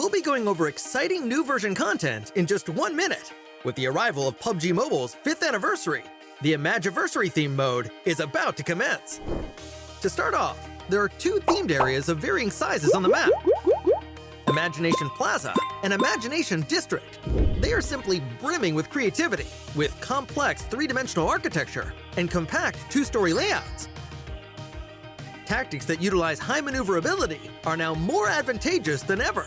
we'll be going over exciting new version content in just 1 minute. With the arrival of PUBG Mobile's 5th anniversary, the Imagiversary theme mode is about to commence. To start off, there are 2 themed areas of varying sizes on the map: Imagination Plaza and Imagination District. They are simply brimming with creativity, with complex 3-dimensional architecture and compact 2-story layouts. Tactics that utilize high maneuverability are now more advantageous than ever.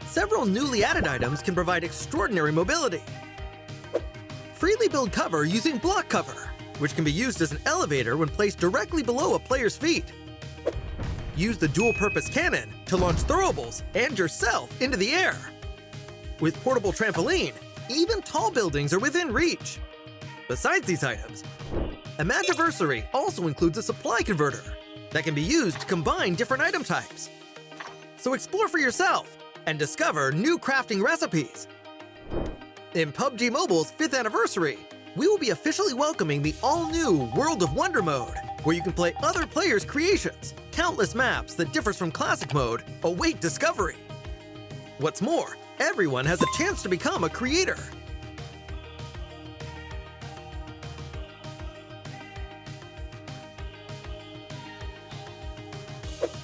Several newly added items can provide extraordinary mobility. Freely build cover using block cover, which can be used as an elevator when placed directly below a player's feet. Use the dual-purpose cannon to launch throwables and yourself into the air. With portable trampoline, even tall buildings are within reach. Besides these items, Imagiversary also includes a supply converter that can be used to combine different item types. So explore for yourself and discover new crafting recipes. In PUBG Mobile's 5th anniversary, we will be officially welcoming the all-new World of Wonder mode, where you can play other players' creations. Countless maps that differs from classic mode await discovery. What's more, everyone has a chance to become a creator.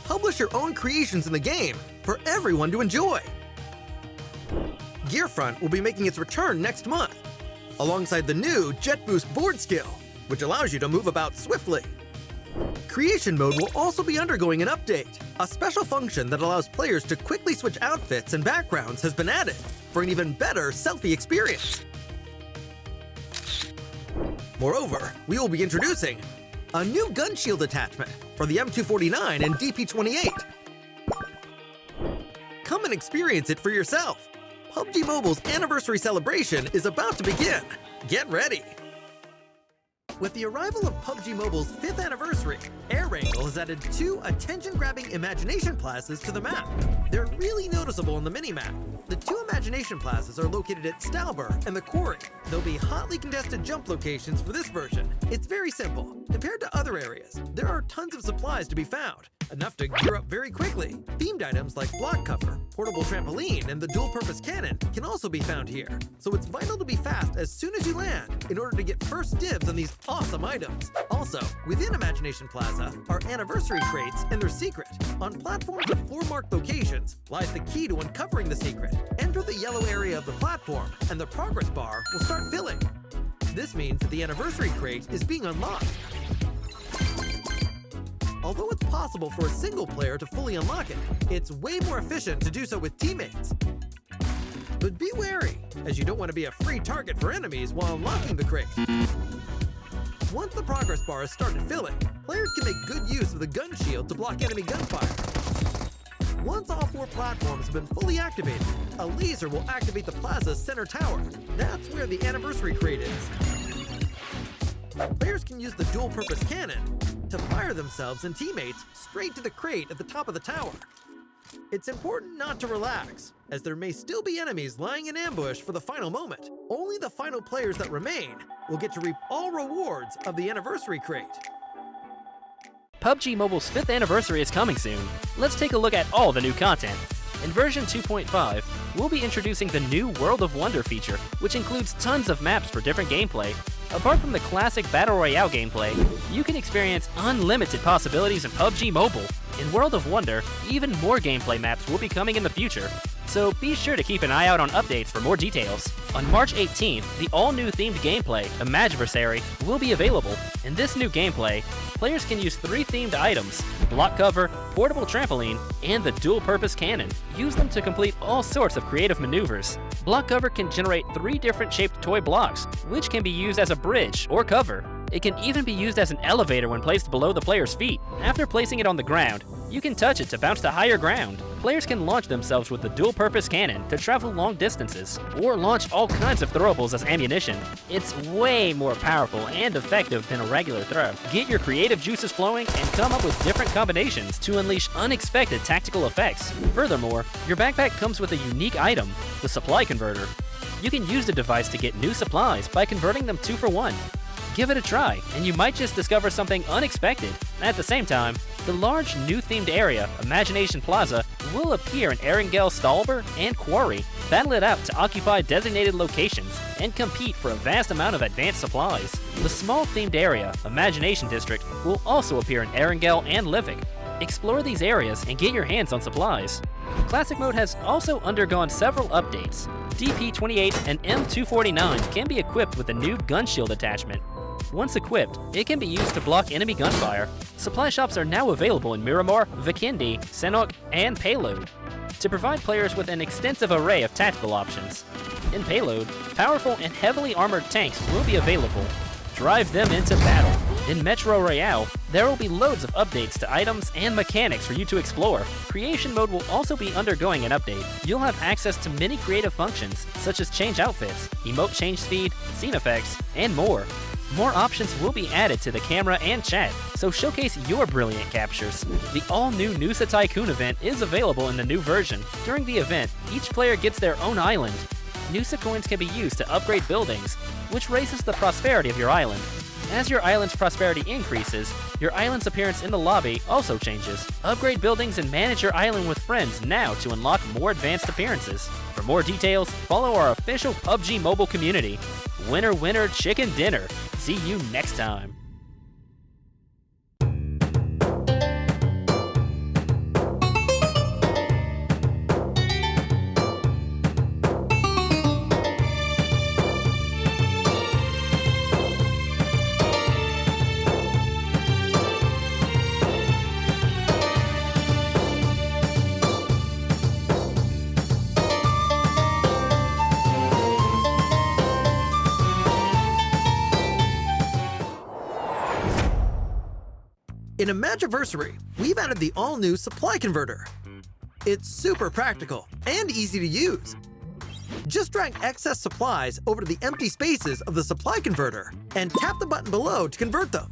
Publish your own creations in the game for everyone to enjoy. Gearfront will be making its return next month, alongside the new Jet Boost board skill, which allows you to move about swiftly. Creation mode will also be undergoing an update. A special function that allows players to quickly switch outfits and backgrounds has been added for an even better selfie experience. Moreover, we will be introducing a new gun shield attachment for the M249 and DP28. Come and experience it for yourself. PUBG Mobile's anniversary celebration is about to begin. Get ready! With the arrival of PUBG Mobile's 5th anniversary, Air Wrangle has added 2 attention-grabbing imagination plazas to the map. They're really noticeable on the minimap. The 2 imagination plazas are located at Stalber and the Quarry. There'll be hotly contested jump locations for this version. It's very simple. Compared to other areas, there are tons of supplies to be found, enough to gear up very quickly. Themed items like block cover, portable trampoline, and the dual-purpose cannon can also be found here. So it's vital to be fast as soon as you land in order to get first dibs on these awesome items. Also, within Imagination Plaza are anniversary crates and their secret. On platforms with floor-marked locations lies the key to uncovering the secret. Enter the yellow area of the platform and the progress bar will start filling. This means that the anniversary crate is being unlocked. Although it's possible for a single player to fully unlock it, it's way more efficient to do so with teammates. But be wary, as you don't want to be a free target for enemies while unlocking the crate. Once the progress bar has started filling, players can make good use of the gun shield to block enemy gunfire. Once all 4 platforms have been fully activated, a laser will activate the plaza's center tower. That's where the anniversary crate is. Players can use the dual-purpose cannon to fire themselves and teammates straight to the crate at the top of the tower. It's important not to relax, as there may still be enemies lying in ambush for the final moment. Only the final players that remain will get to reap all rewards of the anniversary crate. PUBG Mobile's 5th anniversary is coming soon. Let's take a look at all the new content. In version 2.5, we'll be introducing the new World of Wonder feature, which includes tons of maps for different gameplay. Apart from the classic Battle Royale gameplay, you can experience unlimited possibilities in PUBG Mobile. In World of Wonder, even more gameplay maps will be coming in the future, so be sure to keep an eye out on updates for more details. On March 18th, the all-new themed gameplay, Imagiversary, will be available. In this new gameplay, players can use 3 themed items: block cover, portable trampoline, and the dual-purpose cannon. Use them to complete all sorts of creative maneuvers. Block cover can generate 3 different shaped toy blocks, which can be used as a bridge or cover. It can even be used as an elevator when placed below the player's feet. After placing it on the ground, you can touch it to bounce to higher ground. Players can launch themselves with the dual-purpose cannon to travel long distances, or launch all kinds of throwables as ammunition. It's way more powerful and effective than a regular throw. Get your creative juices flowing and come up with different combinations to unleash unexpected tactical effects. Furthermore, your backpack comes with a unique item, the supply converter. You can use the device to get new supplies by converting them 2 for 1. Give it a try, and you might just discover something unexpected. At the same time, The large new themed area, Imagination Plaza, will appear in Erangel, Stalber, and Quarry. Battle it out to occupy designated locations and compete for a vast amount of advanced supplies. The small themed area, Imagination District, will also appear in Erangel and Livik. Explore these areas and get your hands on supplies. Classic Mode has also undergone several updates. DP28 and M249 can be equipped with a new gun shield attachment. Once equipped, it can be used to block enemy gunfire. Supply shops are now available in Miramar, Vikindi, Senok, and Payload to provide players with an extensive array of tactical options. In Payload, powerful and heavily armored tanks will be available. Drive them into battle. In Metro Royale, there will be loads of updates to items and mechanics for you to explore. Creation Mode will also be undergoing an update. You'll have access to many creative functions, such as change outfits, emote change speed, scene effects, and more. More options will be added to the camera and chat, so showcase your brilliant captures. The all-new Nusa Tycoon event is available in the new version. During the event, each player gets their own island. Nusa coins can be used to upgrade buildings, which raises the prosperity of your island. As your island's prosperity increases, your island's appearance in the lobby also changes. Upgrade buildings and manage your island with friends now to unlock more advanced appearances. For more details, follow our official PUBG Mobile community. Winner, winner, chicken dinner. See you next time. In Imagiversary, we've added the all-new Supply Converter. It's super practical and easy to use. Just drag excess supplies over to the empty spaces of the Supply Converter and tap the button below to convert them.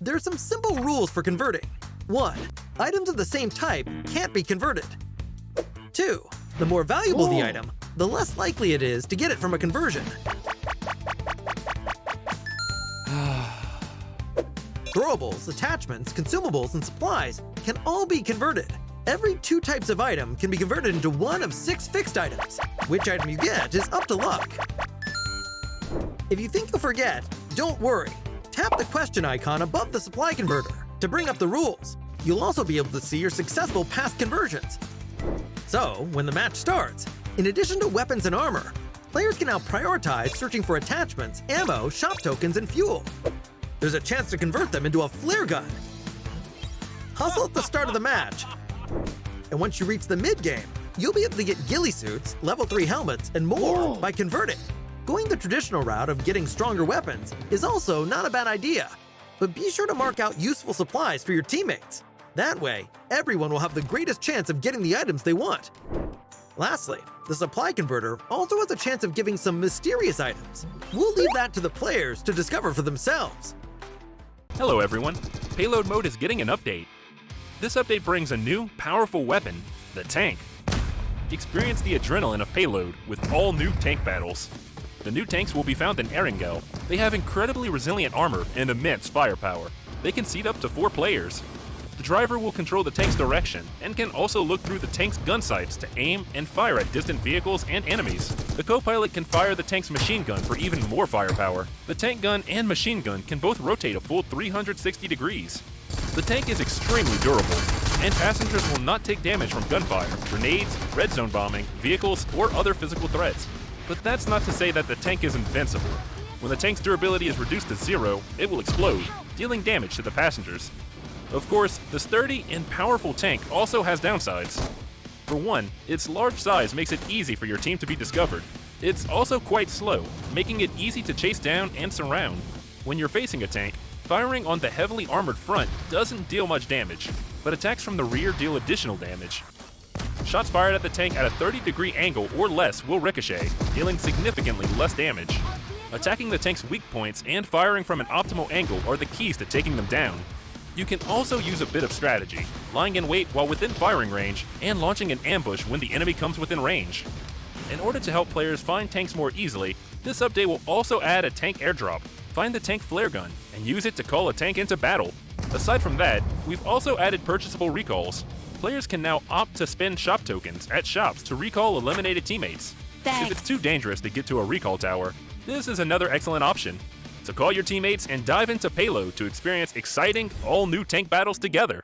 There are some simple rules for converting. 1. Items of the same type can't be converted. 2. The more valuable the item, the less likely it is to get it from a conversion. Throwables, attachments, consumables, and supplies can all be converted. Every 2 types of item can be converted into one of 6 fixed items. Which item you get is up to luck. If you think you'll forget, don't worry. Tap the question icon above the Supply Converter to bring up the rules. You'll also be able to see your successful past conversions. So, when the match starts, in addition to weapons and armor, players can now prioritize searching for attachments, ammo, shop tokens, and fuel. There's a chance to convert them into a flare gun. Hustle at the start of the match. And once you reach the mid-game, you'll be able to get ghillie suits, level 3 helmets, and more by converting. Going the traditional route of getting stronger weapons is also not a bad idea, but be sure to mark out useful supplies for your teammates. That way, everyone will have the greatest chance of getting the items they want. Lastly, the Supply Converter also has a chance of giving some mysterious items. We'll leave that to the players to discover for themselves. Hello everyone, Payload Mode is getting an update. This update brings a new, powerful weapon, the tank. Experience the adrenaline of Payload with all new tank battles. The new tanks will be found in Erangel. They have incredibly resilient armor and immense firepower. They can seat up to 4 players. The driver will control the tank's direction and can also look through the tank's gun sights to aim and fire at distant vehicles and enemies. The co-pilot can fire the tank's machine gun for even more firepower. The tank gun and machine gun can both rotate a full 360 degrees. The tank is extremely durable, and passengers will not take damage from gunfire, grenades, red zone bombing, vehicles, or other physical threats. But that's not to say that the tank is invincible. When the tank's durability is reduced to 0, it will explode, dealing damage to the passengers. Of course, the sturdy and powerful tank also has downsides. For one, its large size makes it easy for your team to be discovered. It's also quite slow, making it easy to chase down and surround. When you're facing a tank, firing on the heavily armored front doesn't deal much damage, but attacks from the rear deal additional damage. Shots fired at the tank at a 30-degree angle or less will ricochet, dealing significantly less damage. Attacking the tank's weak points and firing from an optimal angle are the keys to taking them down. You can also use a bit of strategy, lying in wait while within firing range, and launching an ambush when the enemy comes within range. In order to help players find tanks more easily, this update will also add a tank airdrop. Find the tank flare gun, and use it to call a tank into battle. Aside from that, we've also added purchasable recalls. Players can now opt to spend shop tokens at shops to recall eliminated teammates. Thanks. If it's too dangerous to get to a recall tower, this is another excellent option. So call your teammates and dive into Payload to experience exciting, all-new tank battles together.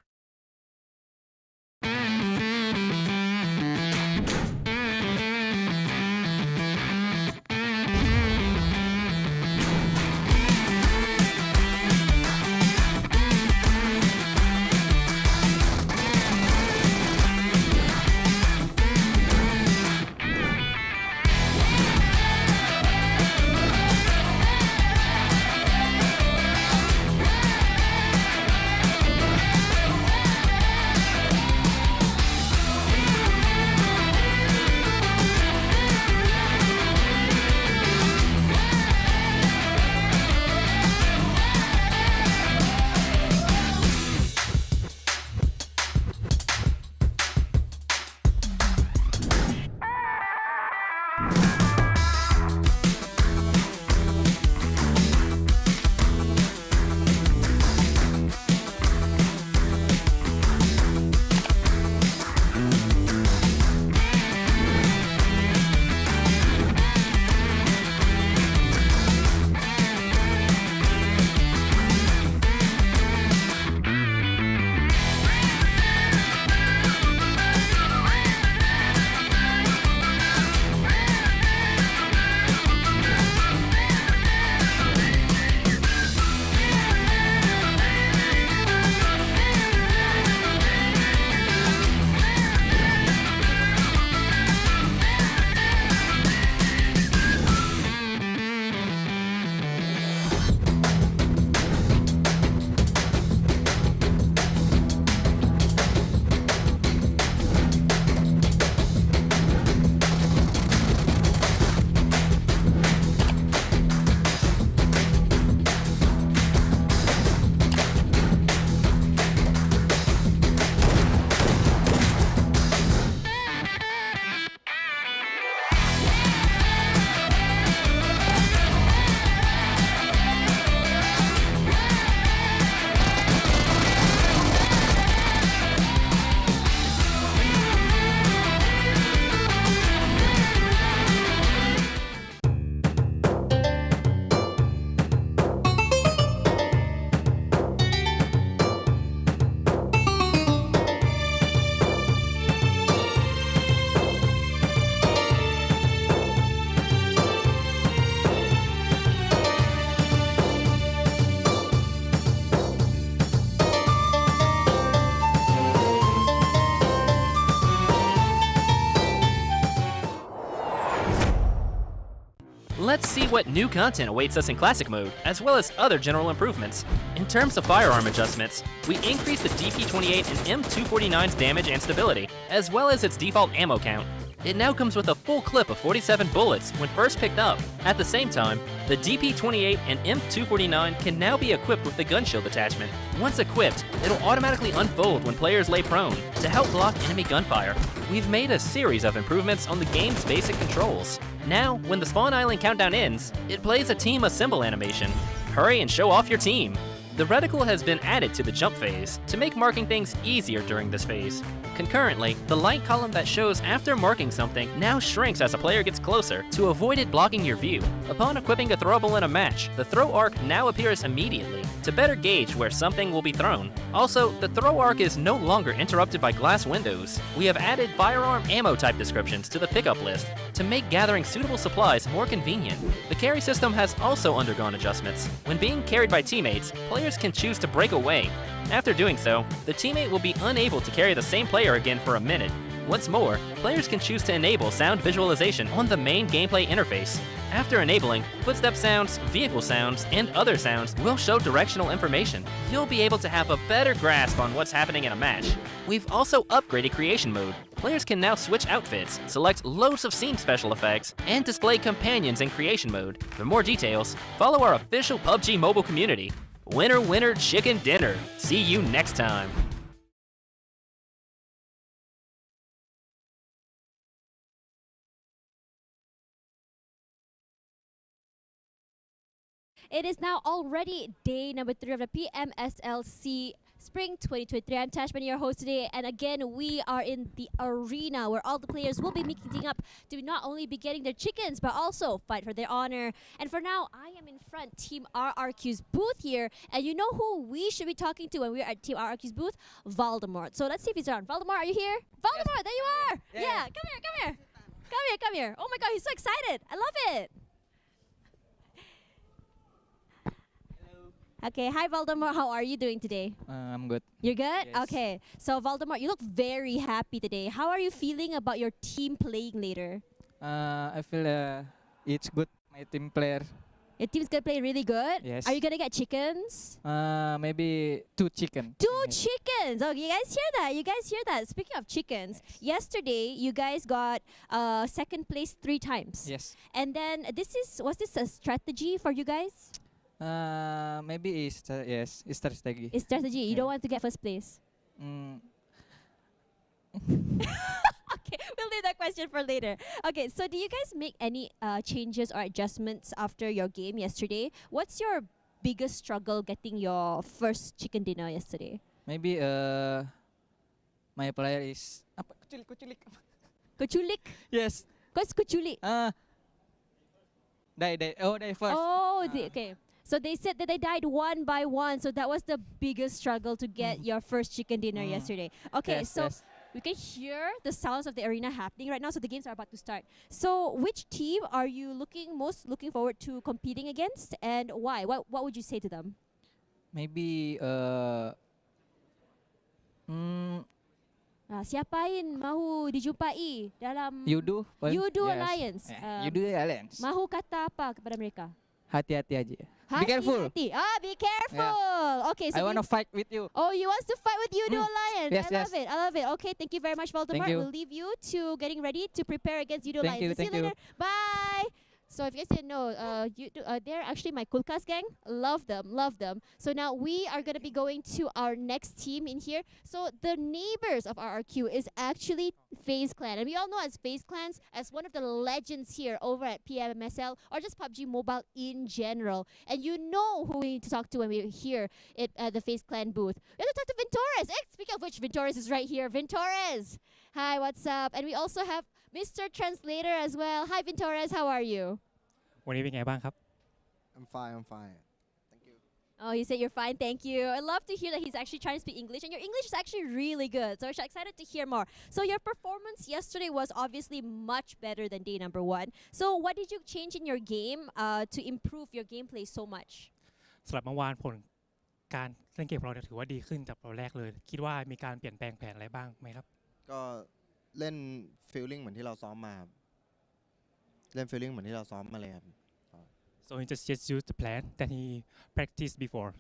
Let's see what new content awaits us in Classic Mode, as well as other general improvements. In terms of firearm adjustments, we increased the DP28 and M249's damage and stability, as well as its default ammo count. It now comes with a full clip of 47 bullets when first picked up. At the same time, the DP28 and M249 can now be equipped with the gun shield attachment. Once equipped, it'll automatically unfold when players lay prone to help block enemy gunfire. We've made a series of improvements on the game's basic controls. Now, when the spawn island countdown ends, it plays a team assemble animation. Hurry and show off your team. The reticle has been added to the jump phase to make marking things easier during this phase. Concurrently, the light column that shows after marking something now shrinks as a player gets closer to avoid it blocking your view. Upon equipping a throwable in a match, the throw arc now appears immediately to better gauge where something will be thrown. Also, the throw arc is no longer interrupted by glass windows. We have added firearm ammo type descriptions to the pickup list to make gathering suitable supplies more convenient. The carry system has also undergone adjustments. When being carried by teammates, players can choose to break away. After doing so, the teammate will be unable to carry the same player again for a minute. What's more, players can choose to enable sound visualization on the main gameplay interface. After enabling, footstep sounds, vehicle sounds, and other sounds will show directional information. You'll be able to have a better grasp on what's happening in a match. We've also upgraded creation mode. Players can now switch outfits, select loads of scene special effects, and display companions in creation mode. For more details, follow our official PUBG Mobile community. Winner, winner, chicken dinner. See you next time. It is now already day number 3 of the PMSL SEA Spring 2023. I'm Tashman, your host today, and again we are in the arena where all the players will be meeting up to not only be getting their chickens but also fight for their honor. And for now, I am in front Team RRQ's booth here, and you know who we should be talking to when we're at Team RRQ's booth? Voldemort. So let's see if he's around. Voldemort, are you here? Voldemort, yes. There you are! Yeah, come here. Oh my god, he's so excited. I love it. Okay, hi Voldemort, how are you doing today? I'm good. You're good? Yes. Okay, so Voldemort, you look very happy today. How are you feeling about your team playing later? I feel it's good. My team player. Your team's gonna play really good? Yes. Are you gonna get chickens? Maybe 2 chicken. 2 chickens! Oh, you guys hear that? Speaking of chickens, yesterday you guys got second place 3 times. Yes. And then was this a strategy for you guys? Maybe it's strategy. It's strategy. You Yeah. don't want to get first place. Okay, we'll leave that question for later. Okay, so do you guys make any changes or adjustments after your game yesterday? What's your biggest struggle getting your first chicken dinner yesterday? Maybe my player is apa? Kuculik. Kuculik? Yes. What's kuculik? Die first. Oh, okay. So they said that they died one by one. So that was the biggest struggle to get your first chicken dinner yesterday. Okay, Yes, so yes. we can hear the sounds of the arena happening right now. So the games are about to start. So which team are you most looking forward to competing against, and why? What would you say to them? Maybe Siapain mahu dijumpai dalam Yoodo. Yoodo Yes. Alliance? Yoodo Alliance. Mahu kata apa kepada mereka? Hati-hati aja. Be careful. Hati-hati. Be careful. Okay, so I wanna fight with you. Oh, you want to fight with Yoodo Alliance? Yes, I love it. Okay, thank you very much, Voldemort. you. We'll leave you to getting ready to prepare against Yoodo Thank Alliance. you, See thank you. later. Bye. So if you guys didn't know, they're actually my Kulkas gang. Love them. So now we are going to be going to our next team in here. So the neighbors of RRQ is actually FaZe Clan. And we all know as FaZe Clans as one of the legends here over at PMSL or just PUBG Mobile in general. And you know who we need to talk to when we're here at the FaZe Clan booth. We have to talk to Ventores. Speaking of which, Ventores is right here. Ventores! Hi, what's up? And we also have Mr. Translator as well. Hi, Ventores. How are you? วันนี้เป็นไงบ้างครับ I'm fine. Thank you. Oh, he said you're fine, thank you. I love to hear that he's actually trying to speak English, and your English is actually really good. So we're excited to hear more. So your performance yesterday was obviously much better than day number 1. So what did you change in your game to improve your gameplay so much? สำหรับเมื่อวานผลการเล่นเกมของเราเนี่ยถือว่าดีขึ้นจากตอนแรกเลย คิดว่ามีการเปลี่ยนแปลงแผนอะไรบ้างไหมครับ ก็เล่นฟีลลิ่งเหมือนที่เราซ้อมมาครับเล่นฟีลลิ่งเหมือนที่เราซ้อมมาเลยครับ so he just used the plan that he practiced before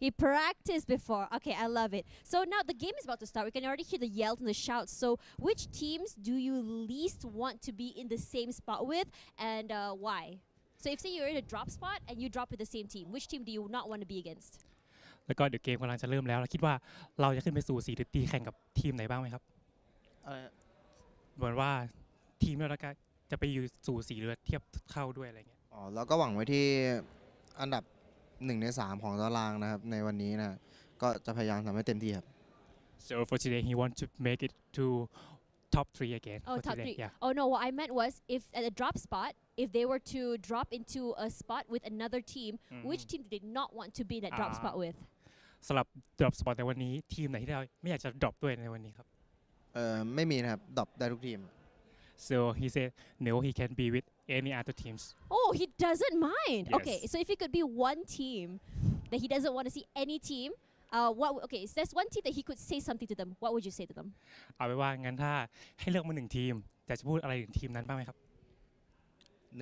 He practiced before. Okay, I love it. So now the game is about to start. We can already hear the yells and the shouts. So which teams do you least want to be in the same spot with, and why? So if say you're in a drop spot and you drop with the same team, which team do you not want to be against? แล้วก็เดี๋ยวเกมกำลังจะเริ่มแล้วเราคิดว่าเราจะขึ้นไปสู่4หรือตีแข่งกับทีมไหนบ้างไหมครับเหมือนว่าทีมเราจะไปอยู่สู่4หรือเทียบเข้าด้วยอะไรเงี้ยเราก็หวังไว้ที่อันดับ1 ใน 3ของตารางนะครับในวันนี้นะก็จะพยายามทำให้เต็มที่ครับ so for today he want to make it to top 3 again Oh, for top today. 3. Yeah. Oh no, what I meant was if at a drop spot, if they were to drop into a spot with another team, which team do they not want to be in that drop spot with? สำหรับ drop spot ในวันนี้ทีมไหนที่เราไม่อยากจะ drop ด้วยในวันนี้ครับไม่มีนะครับดรอปได้ทุกทีม so he said no he can be with any other teams Oh, he doesn't mind. Yes. Okay, so if he could be one team that he doesn't want to see any team, okay, so there's one team that he could say something to them. What would you say to them? เอาไว้ว่างั้นถ้าให้เลือกมา1ทีมจะพูดอะไรถึงทีมนั้นบ้างไหมครับ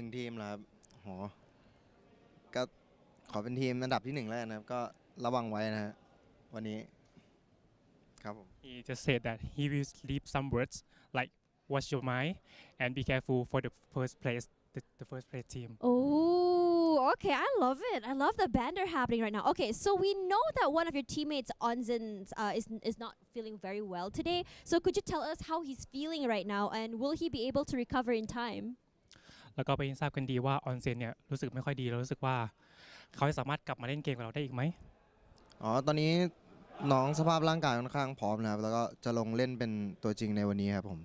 1 ทีมแล้วครับก็ขอเป็นทีมอันดับที่1แล้วนะครับก็ระวังไว้นะฮะวันนี้ครับผม He just said that he will leave some words like watch your mind and be careful for the first place the first place team Oh, okay, I love it. I love the banter happening right now. Okay, so we know that one of your teammates, Onzen, is not feeling very well today. So could you tell us how he's feeling right now, and will he be able to recover in time? แล้วก็ไปทราบกันดีว่าออนเซนเนี่ยรู้สึกไม่ค่อยดีแล้วรู้สึกว่า เขาจะสามารถกลับมาเล่นเกมกับเราได้อีกไหม อ๋อ ตอนนี้น้องสภาพร่างกายค่อนข้างพร้อมนะครับ แล้วก็จะลงเล่นเป็นตัวจริงในวันนี้ครับผม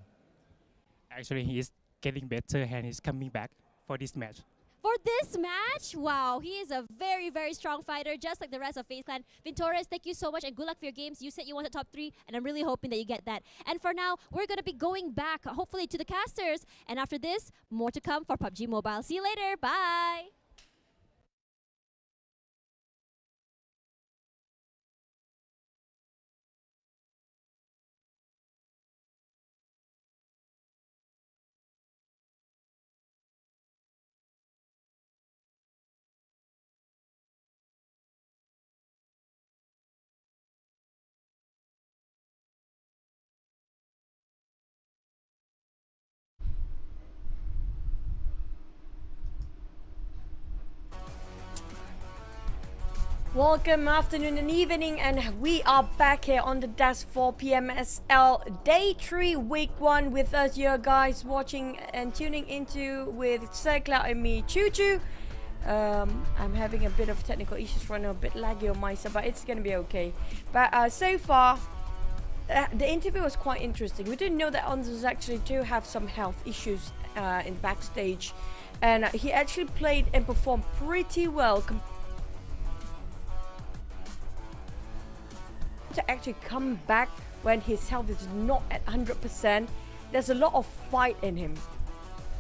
Actually he is getting better and he's coming back for this match For this match, wow, he is a very, very strong fighter, just like the rest of FaZe Clan. Vintores, thank you so much and good luck for your games. You said you wanted top 3, and I'm really hoping that you get that. And for now, we're going to be going back, hopefully, to the casters. And after this, more to come for PUBG Mobile. See you later. Bye. Welcome afternoon and evening, and we are back here on the desk for PMSL Day 3 Week 1 with us here guys watching and tuning into with Circla and me, Choo Choo. I'm having a bit of technical issues right now, a bit laggy on my side, but it's gonna be okay. But so far, the interview was quite interesting. We didn't know that Onzus actually do have some health issues in backstage, and he actually played and performed pretty well to actually come back when his health is not at 100%. There's a lot of fight in him.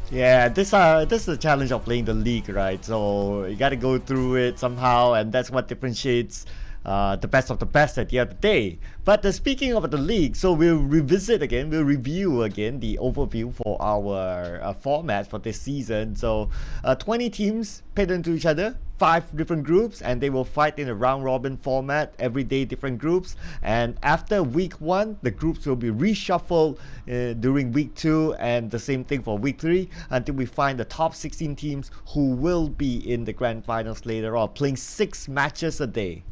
Yeah, this is the challenge of playing the league, right? So you gotta go through it somehow, and that's what differentiates the best of the best at the end of the day. But speaking of the league, so we'll review again the overview for our format for this season. So 20 teams pit into each other, 5 different groups, and they will fight in a round robin format, every day different groups. And after week 1, the groups will be reshuffled during week 2, and the same thing for week 3, until we find the top 16 teams who will be in the grand finals later on, playing 6 matches a day.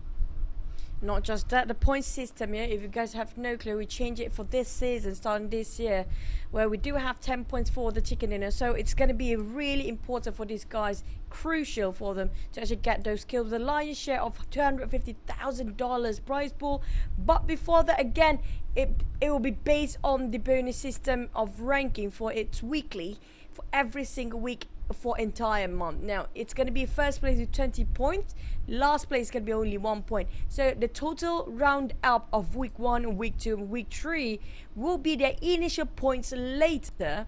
Not just that, the point system, yeah, if you guys have no clue, we change it for this season starting this year, where we do have 10 points for the chicken dinner. So it's going to be really important for these guys, crucial for them to actually get those kills. The lion's share of $250,000 prize pool. But before that, again, it will be based on the bonus system of ranking for its weekly, for every single week for entire month. Now it's going to be first place with 20 points, last place is going to be only 1 point. So the total round up of week 1, week 2 and week 3 will be their initial points later,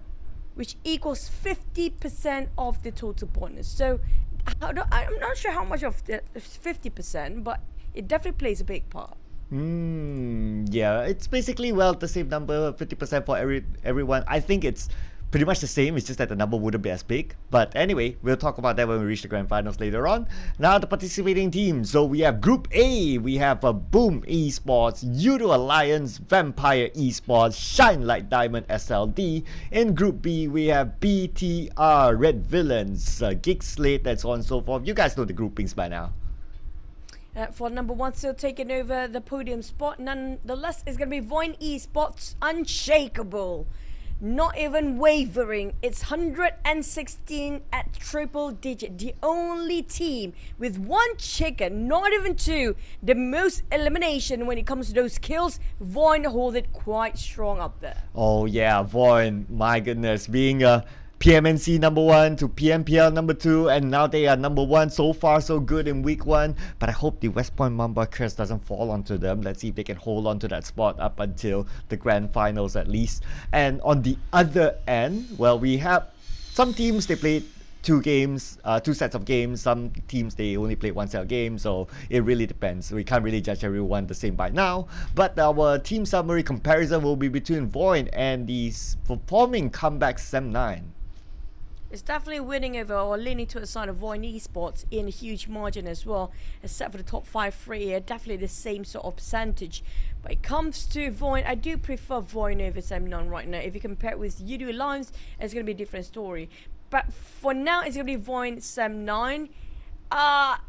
which equals 50% of the total points. So I'm not sure how much of the 50%, but it definitely plays a big part. Yeah, it's basically, well, the same number, 50% for everyone. I think it's pretty much the same, it's just that the number wouldn't be as big. But anyway, we'll talk about that when we reach the grand finals later on. Now the participating teams. So we have Group A, we have Boom Esports, Yoodo Alliance, Vampire Esports, Shine Like Diamond SLD. In Group B, we have BTR, Red Villains, GEEK, SLATE, and so on and so forth. You guys know the groupings by now. For number 1 still taking over the podium spot, nonetheless, is going to be VOIN Esports, unshakable. Not even wavering. It's 116 at triple digit. The only team with 1 chicken, not even 2. The most elimination when it comes to those kills. VOIN hold it quite strong up there. Oh yeah, VOIN, my goodness, being a PMNC number 1 to PMPL number 2, and now they are number 1. So far so good in week 1, but I hope the West Point Mamba curse doesn't fall onto them. Let's see if they can hold on to that spot up until the grand finals at least. And on the other end, well, we have some teams, they played 2 sets of games. Some teams, they only played 1 set of games, so it really depends. We can't really judge everyone the same by now, but our team summary comparison will be between VOIN and the performing comeback SEM9. It's definitely winning over or leaning to the side of VOIN Esports in a huge margin as well, except for the top 5-3 here, definitely the same sort of percentage. But it comes to VOIN, I do prefer VOIN over SEM9 right now. If you compare it with Yoodo Alliance, it's going to be a different story. But for now, it's going to be VOIN SEM9.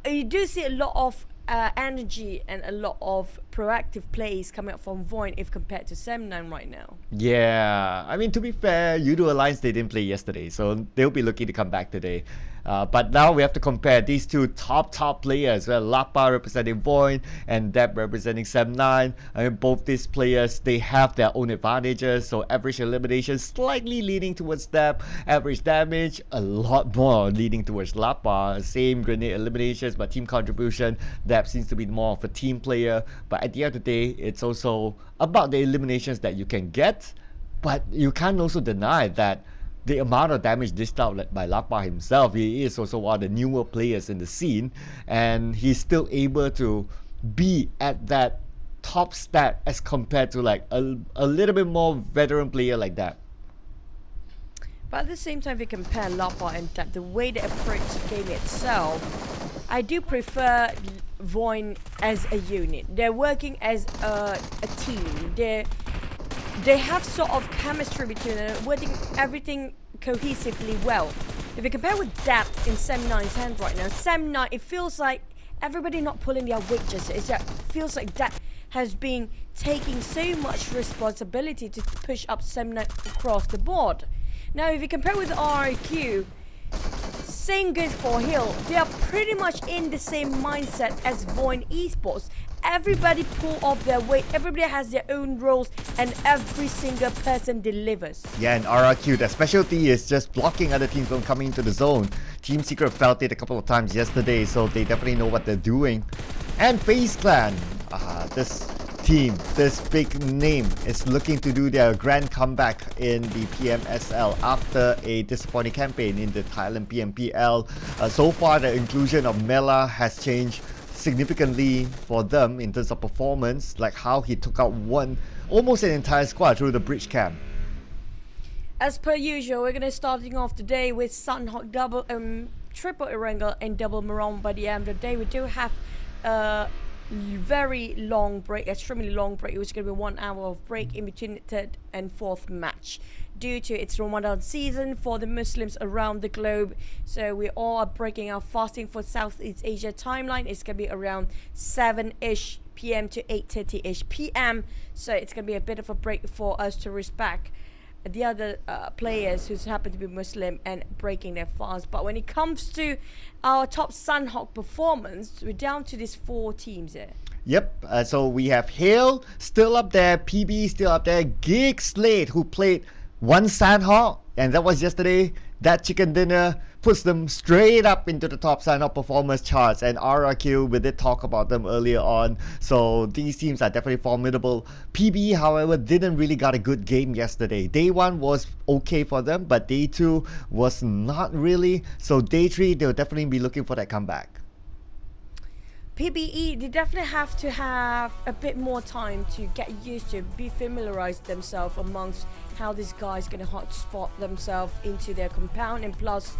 You do see a lot of energy and a lot of proactive plays coming up from VOIN if compared to SEM9 right now. Yeah, I mean, to be fair, Yoodo Alliance, they didn't play yesterday, so they'll be looking to come back today. But now we have to compare these two top players, Lapa representing VOIN and Deb representing SEM9. I mean, both these players, they have their own advantages. So average elimination slightly leaning towards Deb, average damage a lot more leaning towards Lapa. Same grenade eliminations, but team contribution, Deb seems to be more of a team player. But at the end of the day, it's also about the eliminations that you can get. But you can't also deny that the amount of damage dished out by Lapa himself, he is also one of the newer players in the scene, and he's still able to be at that top stat as compared to like a little bit more veteran player like that. But at the same time, if you compare Lapa and Deb, the way they approach the game itself, I do prefer VOIN as a unit. They're working as a team. They have sort of chemistry between them, working everything cohesively well. If you compare with Deb in SEM9's hand right now, SEM9, it feels like everybody not pulling their weight just. It feels like Deb has been taking so much responsibility to push up SEM9 across the board. Now, if you compare with REQ, same goes for Hill. They are pretty much in the same mindset as VOIN Esports. Everybody pull off their weight, everybody has their own roles, and every single person delivers. Yeah, and RRQ, their specialty is just blocking other teams from coming into the zone. Team Secret felt it a couple of times yesterday, so they definitely know what they're doing. And FaZe Clan, this team, this big name, is looking to do their grand comeback in the PMSL after a disappointing campaign in the Thailand PMPL. So far, the inclusion of Mela has changed significantly for them in terms of performance, like how he took out almost an entire squad through the bridge camp. As per usual, we're gonna starting off today with Sunhawk double triple Erangel and double Maron. By the end of the day, we do have a very long break, extremely long break. It was gonna be 1 hour of break in between the third and fourth match, due to its Ramadan season for the Muslims around the globe. So we all are breaking our fasting for Southeast Asia timeline. It's going to be around 7-ish p.m. to 8:30-ish p.m. So it's going to be a bit of a break for us to respect the other players who happen to be Muslim and breaking their fast. But when it comes to our top Sunhawk performance, we're down to these 4 teams here. Yep, so we have Hale still up there, PB still up there, GEEK, SLATE, who played one Sandhawk, and that was yesterday. That chicken dinner puts them straight up into the top Sandhawk performance charts, and RRQ, we did talk about them earlier on, so these teams are definitely formidable. PB, however, didn't really got a good game yesterday. Day 1 was okay for them, but day 2 was not really, so day 3 they'll definitely be looking for that comeback. PBE, they definitely have to have a bit more time to get used to, be familiarized themselves amongst how these guys gonna hotspot themselves into their compound. And plus,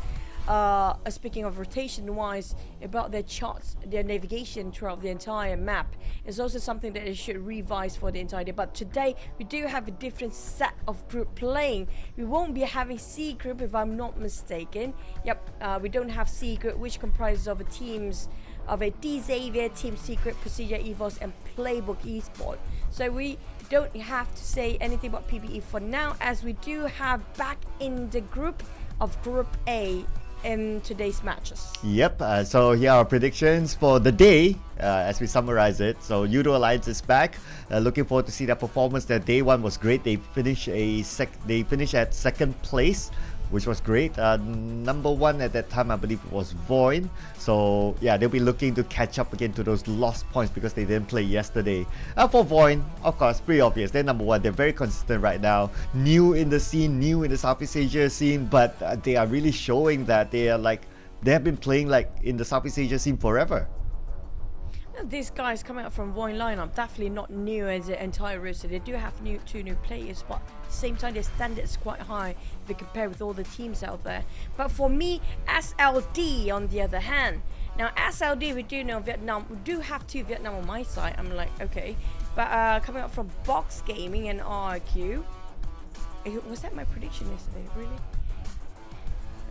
speaking of rotation wise, about their charts, their navigation throughout the entire map is also something that they should revise for the entire day. But today we do have a different set of group playing. We won't be having C group, if I'm not mistaken. Yep, we don't have C group, which comprises of teams of a D Xavier, Team Secret, PERSIJA, EVOS, and Playbook Esports. So we don't have to say anything about PBE for now, as we do have back in the group of Group A in today's matches. Yep, so here are our predictions for the day as we summarize it. So Yoodo Alliance is back. Looking forward to see that performance. Their day 1 was great. They finished at second place, which was great. Number 1 at that time, I believe, was VOIN. So yeah, they'll be looking to catch up again to those lost points because they didn't play yesterday. For VOIN, of course, pretty obvious. They're number 1. They're very consistent right now. New in the scene, new in the Southeast Asia scene, but they are really showing that they have been playing in the Southeast Asia scene forever. These guys coming up from VOIN lineup, definitely not new as the entire roster. They do have two new players, but at the same time their standards quite high if you compare with all the teams out there. But for me, SLD on the other hand, now SLD, we do know Vietnam, we do have 2 Vietnam on my side. I'm like, okay, but coming up from Box Gaming and RQ, was that my prediction yesterday? Really?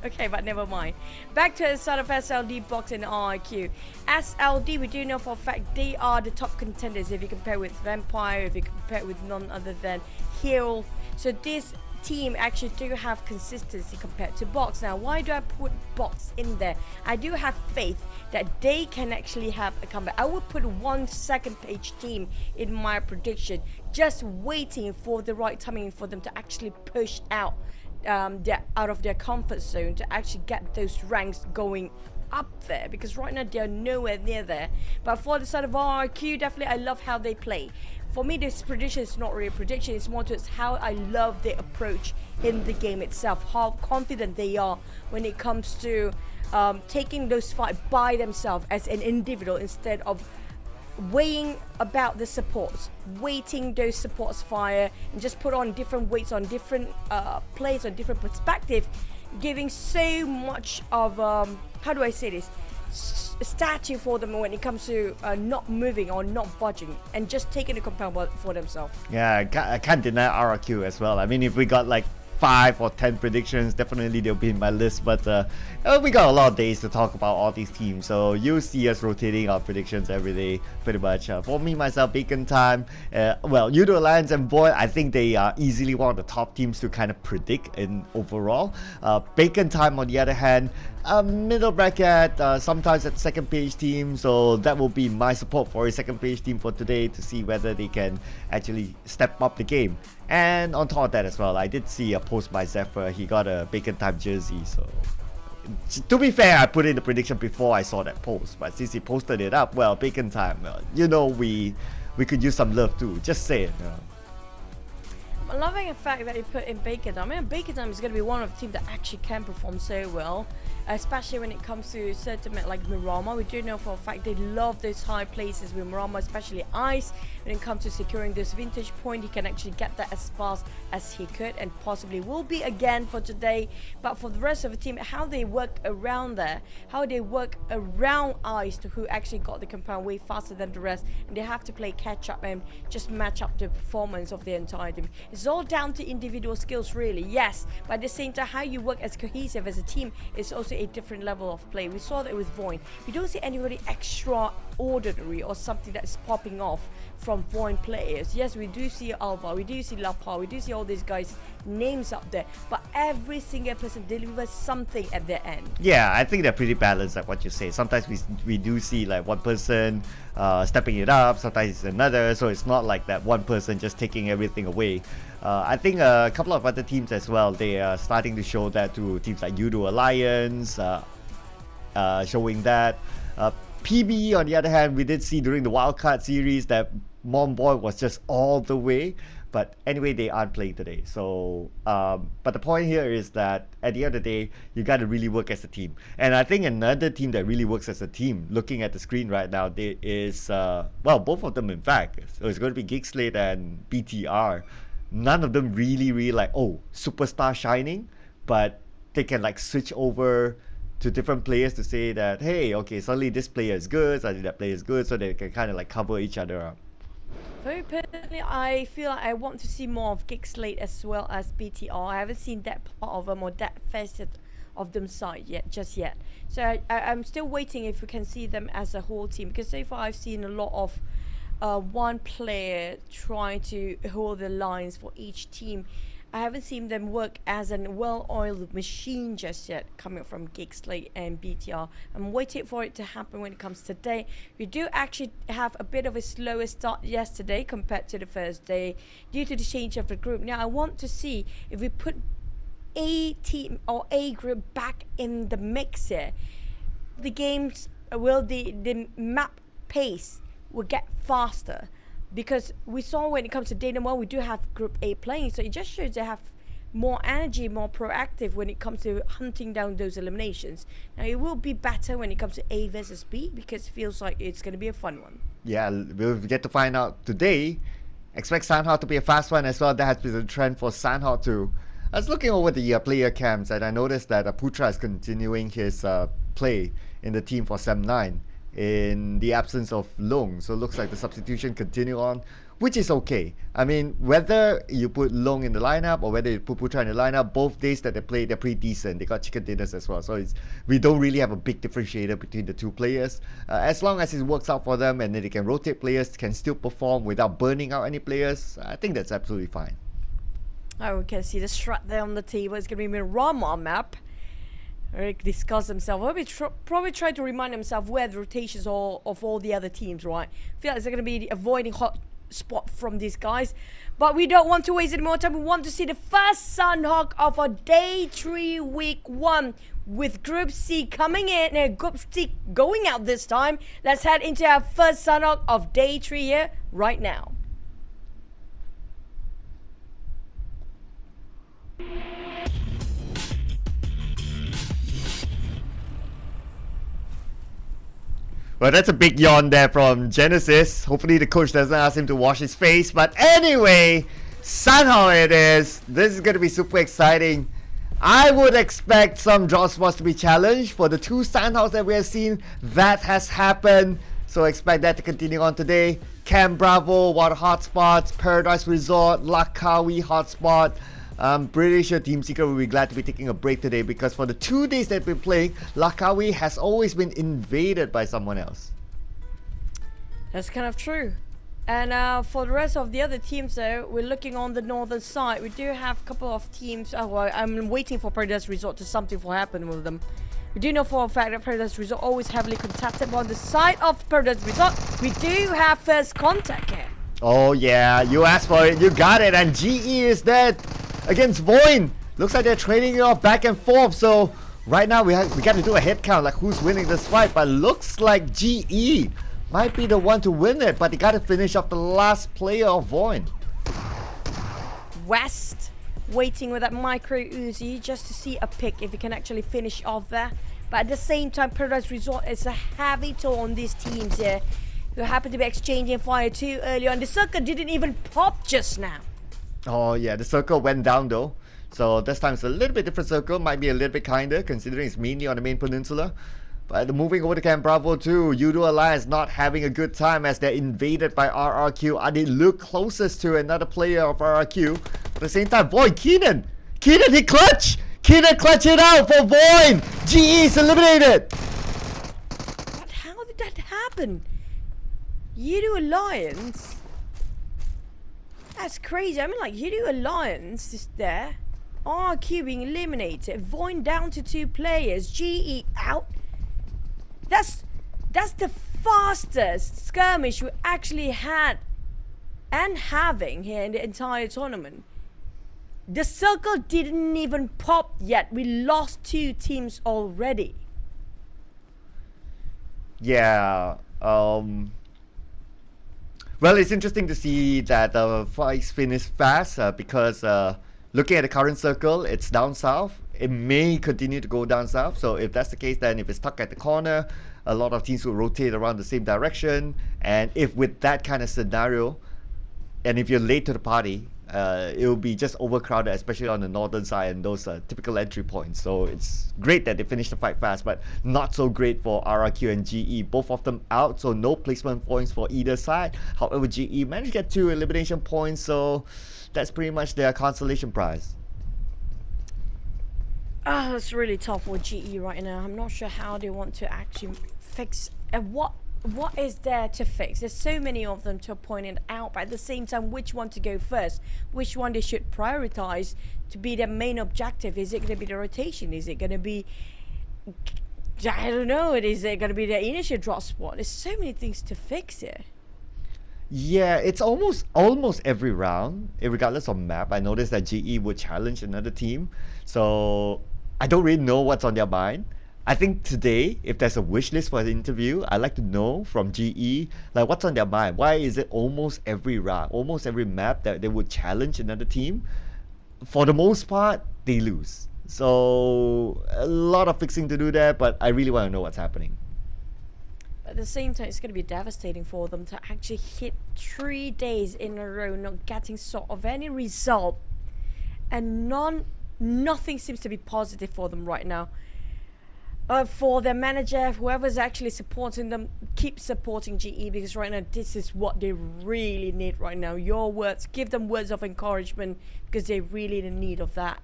Okay, but never mind. Back to the start of SLD box and RIQ. SLD, we do know for a fact they are the top contenders if you compare with Vampire, if you compare with none other than Heal. So this team actually do have consistency compared to Box. Now, why do I put Box in there? I do have faith that they can actually have a comeback. I would put one second page team in my prediction, just waiting for the right timing for them to actually push out out of their comfort zone to actually get those ranks going up there, because right now they're nowhere near there. But for the side of RRQ, definitely I love how they play. For me, this prediction is not really a prediction, it's more towards how I love their approach in the game itself, how confident they are when it comes to taking those fights by themselves as an individual instead of weighing about the supports, waiting those supports fire and just put on different weights on different plays on different perspective, giving so much of how do I say this, statue for them when it comes to not moving or not budging and just taking the compound for themselves. Yeah, I can't deny RRQ as well. I mean, if we got like 5 or 10 predictions, definitely they'll be in my list, but we got a lot of days to talk about all these teams, so you'll see us rotating our predictions every day pretty much. For me myself, Bacon Time, well, Yoodo Alliance and VOIN, I think they are easily one of the top teams to kind of predict in overall. Bacon Time on the other hand, middle bracket, sometimes at second page team, so that will be my support for a second page team for today to see whether they can actually step up the game. And on top of that as well, I did see a post by Zephyr. He got a Bacon Time jersey, so to be fair, I put in the prediction before I saw that post, but since he posted it up, well, Bacon Time, you know, we could use some love too, just say it. I'm loving the fact that you put in Bacon Time. I mean, Bacon Time is going to be one of the teams that actually can perform so well, especially when it comes to certain like Mirama. We do know for a fact they love those high places with Mirama, especially Ice. When it comes to securing this vintage point, he can actually get that as fast as he could and possibly will be again for today. But for the rest of the team, how they work around there, how they work around Ice, who actually got the compound way faster than the rest, and they have to play catch up and just match up the performance of the entire team. It's all down to individual skills really, yes, but at the same time how you work as cohesive as a team is also a different level of play. We saw that with VOIN. We don't see anybody extraordinary or something that's popping off from VOIN players. Yes, we do see Alva, we do see Lapa, we do see all these guys names up there, but every single person delivers something at their end. Yeah, I think they're pretty balanced, like what you say. Sometimes we do see like one person stepping it up, sometimes it's another, so it's not like that one person just taking everything away. I think a couple of other teams as well, they are starting to show that to teams like Yoodo Alliance, showing that. PB on the other hand, we did see during the wildcard series that Momboy was just all the way, but anyway they aren't playing today. So but the point here is that at the end of the day, you got to really work as a team. And I think another team that really works as a team, looking at the screen right now, there is well, both of them in fact, so it's going to be GEEK, SLATE and BTR. None of them really like, oh, superstar shining, but they can like switch over to different players to say that, hey, okay, suddenly this player is good, suddenly that player is good, so they can kind of like cover each other up. Very personally, I feel like I want to see more of GEEK, SLATE as well as BTR. I haven't seen that part of them or that facet of them side just yet. So I'm still waiting if we can see them as a whole team, because so far I've seen a lot of one player trying to hold the lines for each team. I haven't seen them work as a well-oiled machine just yet, coming from GEEK, SLATE and BTR. I'm waiting for it to happen when it comes today. We do actually have a bit of a slower start yesterday compared to the first day due to the change of the group. Now I want to see if we put a team or a group back in the mix here. The games will the map pace will get faster, because we saw when it comes to Data 1, we do have Group A playing, so it just shows they have more energy, more proactive when it comes to hunting down those eliminations. Now it will be better when it comes to A versus B, because it feels like it's going to be a fun one. Yeah, we'll get to find out today. Expect Sanhao to be a fast one as well. That has been the trend for Sanhao too. I was looking over the player camps and I noticed that Putra is continuing his play in the team for Sem 9 in the absence of Long, so it looks like the substitution continue on which is okay. I mean, whether you put Long in the lineup or whether you put Putra in the lineup, both days that they play, they're pretty decent. They got chicken dinners as well. So we don't really have a big differentiator between the two players. As long as it works out for them and then they can rotate players, can still perform without burning out any players, I think that's absolutely fine. Oh, we can see the strat there on the table. It's going to be a Rama map. Eric discussed himself. Probably try to remind himself where the rotations are of all the other teams, right? Feel like it's going to be avoiding hot spot from these guys. But we don't want to waste any more time. We want to see the first Sunhawk of our Day 3 Week 1 with Group C coming in and Group C going out this time. Let's head into our first Sunhawk of Day 3 here right now. Well, that's a big yawn there from Genesis. Hopefully the coach doesn't ask him to wash his face. But anyway, Sunhawk it is. This is going to be super exciting. I would expect some drop spots to be challenged. For the two Sunhawks that we have seen, that has happened. So expect that to continue on today. Camp Bravo, Water Hotspots, Paradise Resort, Langkawi Hotspot. I'm pretty sure Team Secret will be glad to be taking a break today because for the 2 days they've been playing, Langkawi has always been invaded by someone else. That's kind of true. And for the rest of the other teams though, we're looking on the northern side. We do have a couple of teams. Oh, well, I'm waiting for Paradise Resort to something will happen with them. We do know for a fact that Paradise Resort always heavily contested. But on the side of Paradise Resort, we do have first contact here. Oh yeah, you asked for it, you got it, and GE is there against VOIN. Looks like they're trading it off back and forth. So right now we got to do a head count, like who's winning this fight. But looks like GE might be the one to win it, but they got to finish off the last player of VOIN. West waiting with that micro Uzi just to see a pick if he can actually finish off there. But at the same time, Paradise Resort is a heavy toll on these teams here who happen to be exchanging fire too early on. The circle didn't even pop just now. Oh yeah, the circle went down though. So this time it's a little bit different circle, might be a little bit kinder considering it's mainly on the main peninsula. But moving over to Camp Bravo too, Yoodo Alliance not having a good time as they're invaded by RRQ. Are they look closest to another player of RRQ? At the same time, VOIN, Keenan hit clutch! Keenan clutch it out for VOIN! GE is eliminated! But how did that happen? Yoodo Alliance? That's crazy. I mean, like, Yoodo Alliance is there. RQ being eliminated. VOIN down to 2 players. GE out. That's the fastest skirmish we actually had and having here in the entire tournament. The circle didn't even pop yet. We lost 2 teams already. Yeah. Well, it's interesting to see that the fights finish fast because looking at the current circle, it's down south. It may continue to go down south. So if that's the case, then if it's stuck at the corner, a lot of teams will rotate around the same direction. And if with that kind of scenario, and if you're late to the party, it will be just overcrowded, especially on the northern side and those typical entry points. So it's great that they finished the fight fast, but not so great for RRQ and GE. Both of them out, so no placement points for either side. However, GE managed to get 2 elimination points, so that's pretty much their consolation prize. It's really tough for GE right now. I'm not sure how they want to actually fix what is there to fix. There's so many of them to point it out, but at the same time, which one to go first, which one they should prioritize to be their main objective. Is it going to be the rotation? Is it going to be, I don't know, is it going to be the initial drop spot? There's so many things to fix here. Yeah, it's almost every round, regardless of map. I noticed that GE would challenge another team, so I don't really know what's on their mind. I think today, if there's a wish list for the interview, I'd like to know from GE, like what's on their mind. Why is it almost every round, almost every map that they would challenge another team? For the most part, they lose. So a lot of fixing to do there, but I really want to know what's happening. At the same time, it's going to be devastating for them to actually hit 3 days in a row not getting sort of any result, and nothing seems to be positive for them right now. for their manager, whoever's actually supporting them, keep supporting GE, because right now this is what they really need right now. Your words, give them words of encouragement, because they're really in need of that.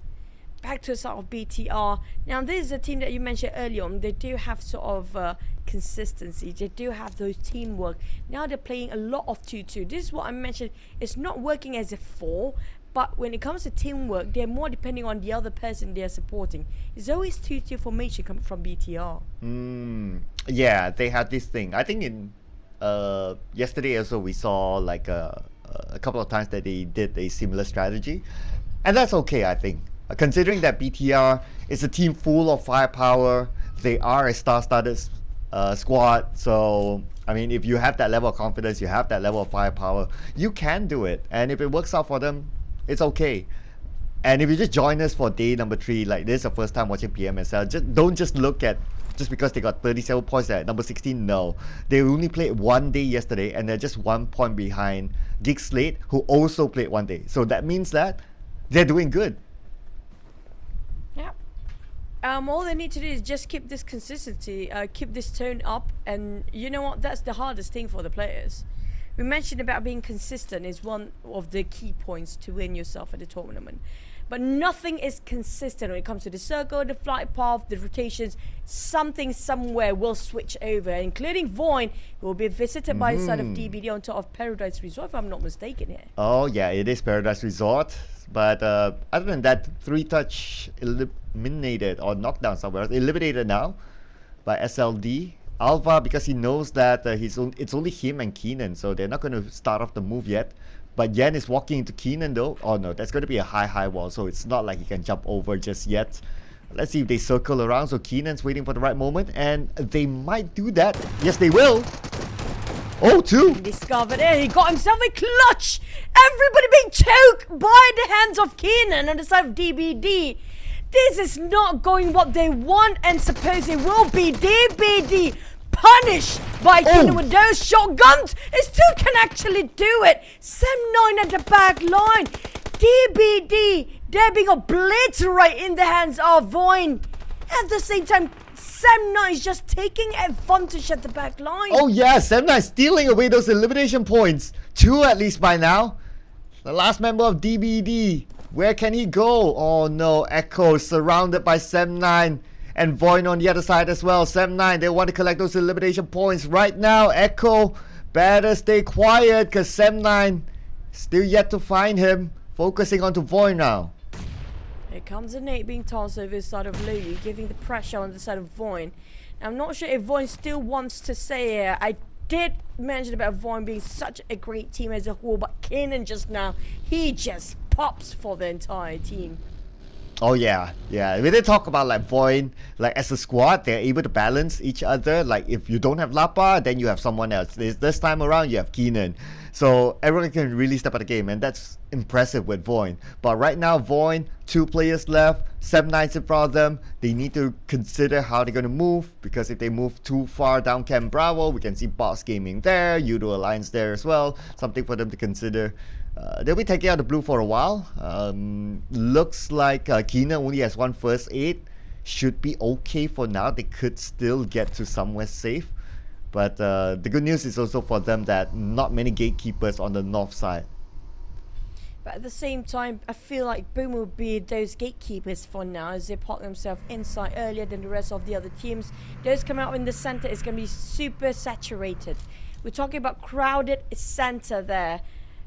Back to the start of BTR. Now this is a team that you mentioned earlier on. They do have sort of consistency. They do have those teamwork. Now they're playing a lot of 2-2. This is what I mentioned. It's not working as a 4. But when it comes to teamwork, they're more depending on the other person they're supporting. It's always 2-2 formation coming from BTR. Yeah, they had this thing. I think in yesterday also we saw like a couple of times that they did a similar strategy. And that's okay, I think. Considering that BTR is a team full of firepower, they are a star-studded squad. So, I mean, if you have that level of confidence, you have that level of firepower, you can do it. And if it works out for them, it's okay. And if you just join us for day number 3, like this is the first time watching PMSL, don't just look at just because they got 37 points at number 16. No, they only played 1 day yesterday, and they're just 1 point behind GEEK SLATE, who also played 1 day. So that means that they're doing good. Yeah. All they need to do is just keep this consistency, keep this tone up, and you know what? That's the hardest thing for the players. We mentioned about being consistent is one of the key points to win yourself at the tournament. But nothing is consistent when it comes to the circle, the flight path, the rotations. Something somewhere will switch over, including VOIN, who will be visited by the side of DBD on top of Paradise Resort, if I'm not mistaken here. Oh yeah, it is Paradise Resort. But other than that, 3-touch eliminated or knocked down somewhere else. Eliminated now by SLD. Alva, because he knows that it's only him and Keenan, so they're not going to start off the move yet. But Yen is walking into Keenan though. Oh no, that's going to be a high wall, so it's not like he can jump over just yet. Let's see if they circle around. So Keenan's waiting for the right moment, and they might do that. Yes, they will. Oh, 2. Discovered it. He got himself a clutch. Everybody being choked by the hands of Keenan on the side of DBD. This is not going what they want, and suppose it will be DBD punished by Keenan with those shotguns. It still can actually do it. Sem9 at the back line. DBD, they're being obliterated in the hands of VOIN. At the same time, Sem9 is just taking advantage at the back line. Oh yeah, Sem9 stealing away those elimination points. 2 at least by now. The last member of DBD. Where can he go? Oh no, Echo surrounded by Sem9 and VOIN on the other side as well. Sem9, they want to collect those elimination points right now. Echo better stay quiet, because Sem9 still yet to find him. Focusing onto VOIN now. Here comes a nade being tossed over the side of Lulu, giving the pressure on the side of VOIN. Now, I'm not sure if VOIN still wants to say it. I did mention about VOIN being such a great team as a whole, but Keenan just now, he just pops for the entire team. Oh yeah, yeah. We did talk about like VOIN, like as a squad, they're able to balance each other. Like if you don't have Lapa, then you have someone else. This time around, you have Keenan. So everyone can really step up the game, and that's impressive with VOIN. But right now, VOIN, 2 players left, Sem9's in front of them. They need to consider how they're going to move, because if they move too far down Camp Bravo, we can see Box Gaming there, Yoodo Alliance there as well. Something for them to consider. They'll be taking out the blue for a while. Looks like Keenan only has 1 first aid. Should be okay for now. They could still get to somewhere safe. But the good news is also for them that not many gatekeepers on the north side. But at the same time, I feel like Boom will be those gatekeepers for now, as they park themselves inside earlier than the rest of the other teams. Those coming out in the center is going to be super saturated. We're talking about crowded center there.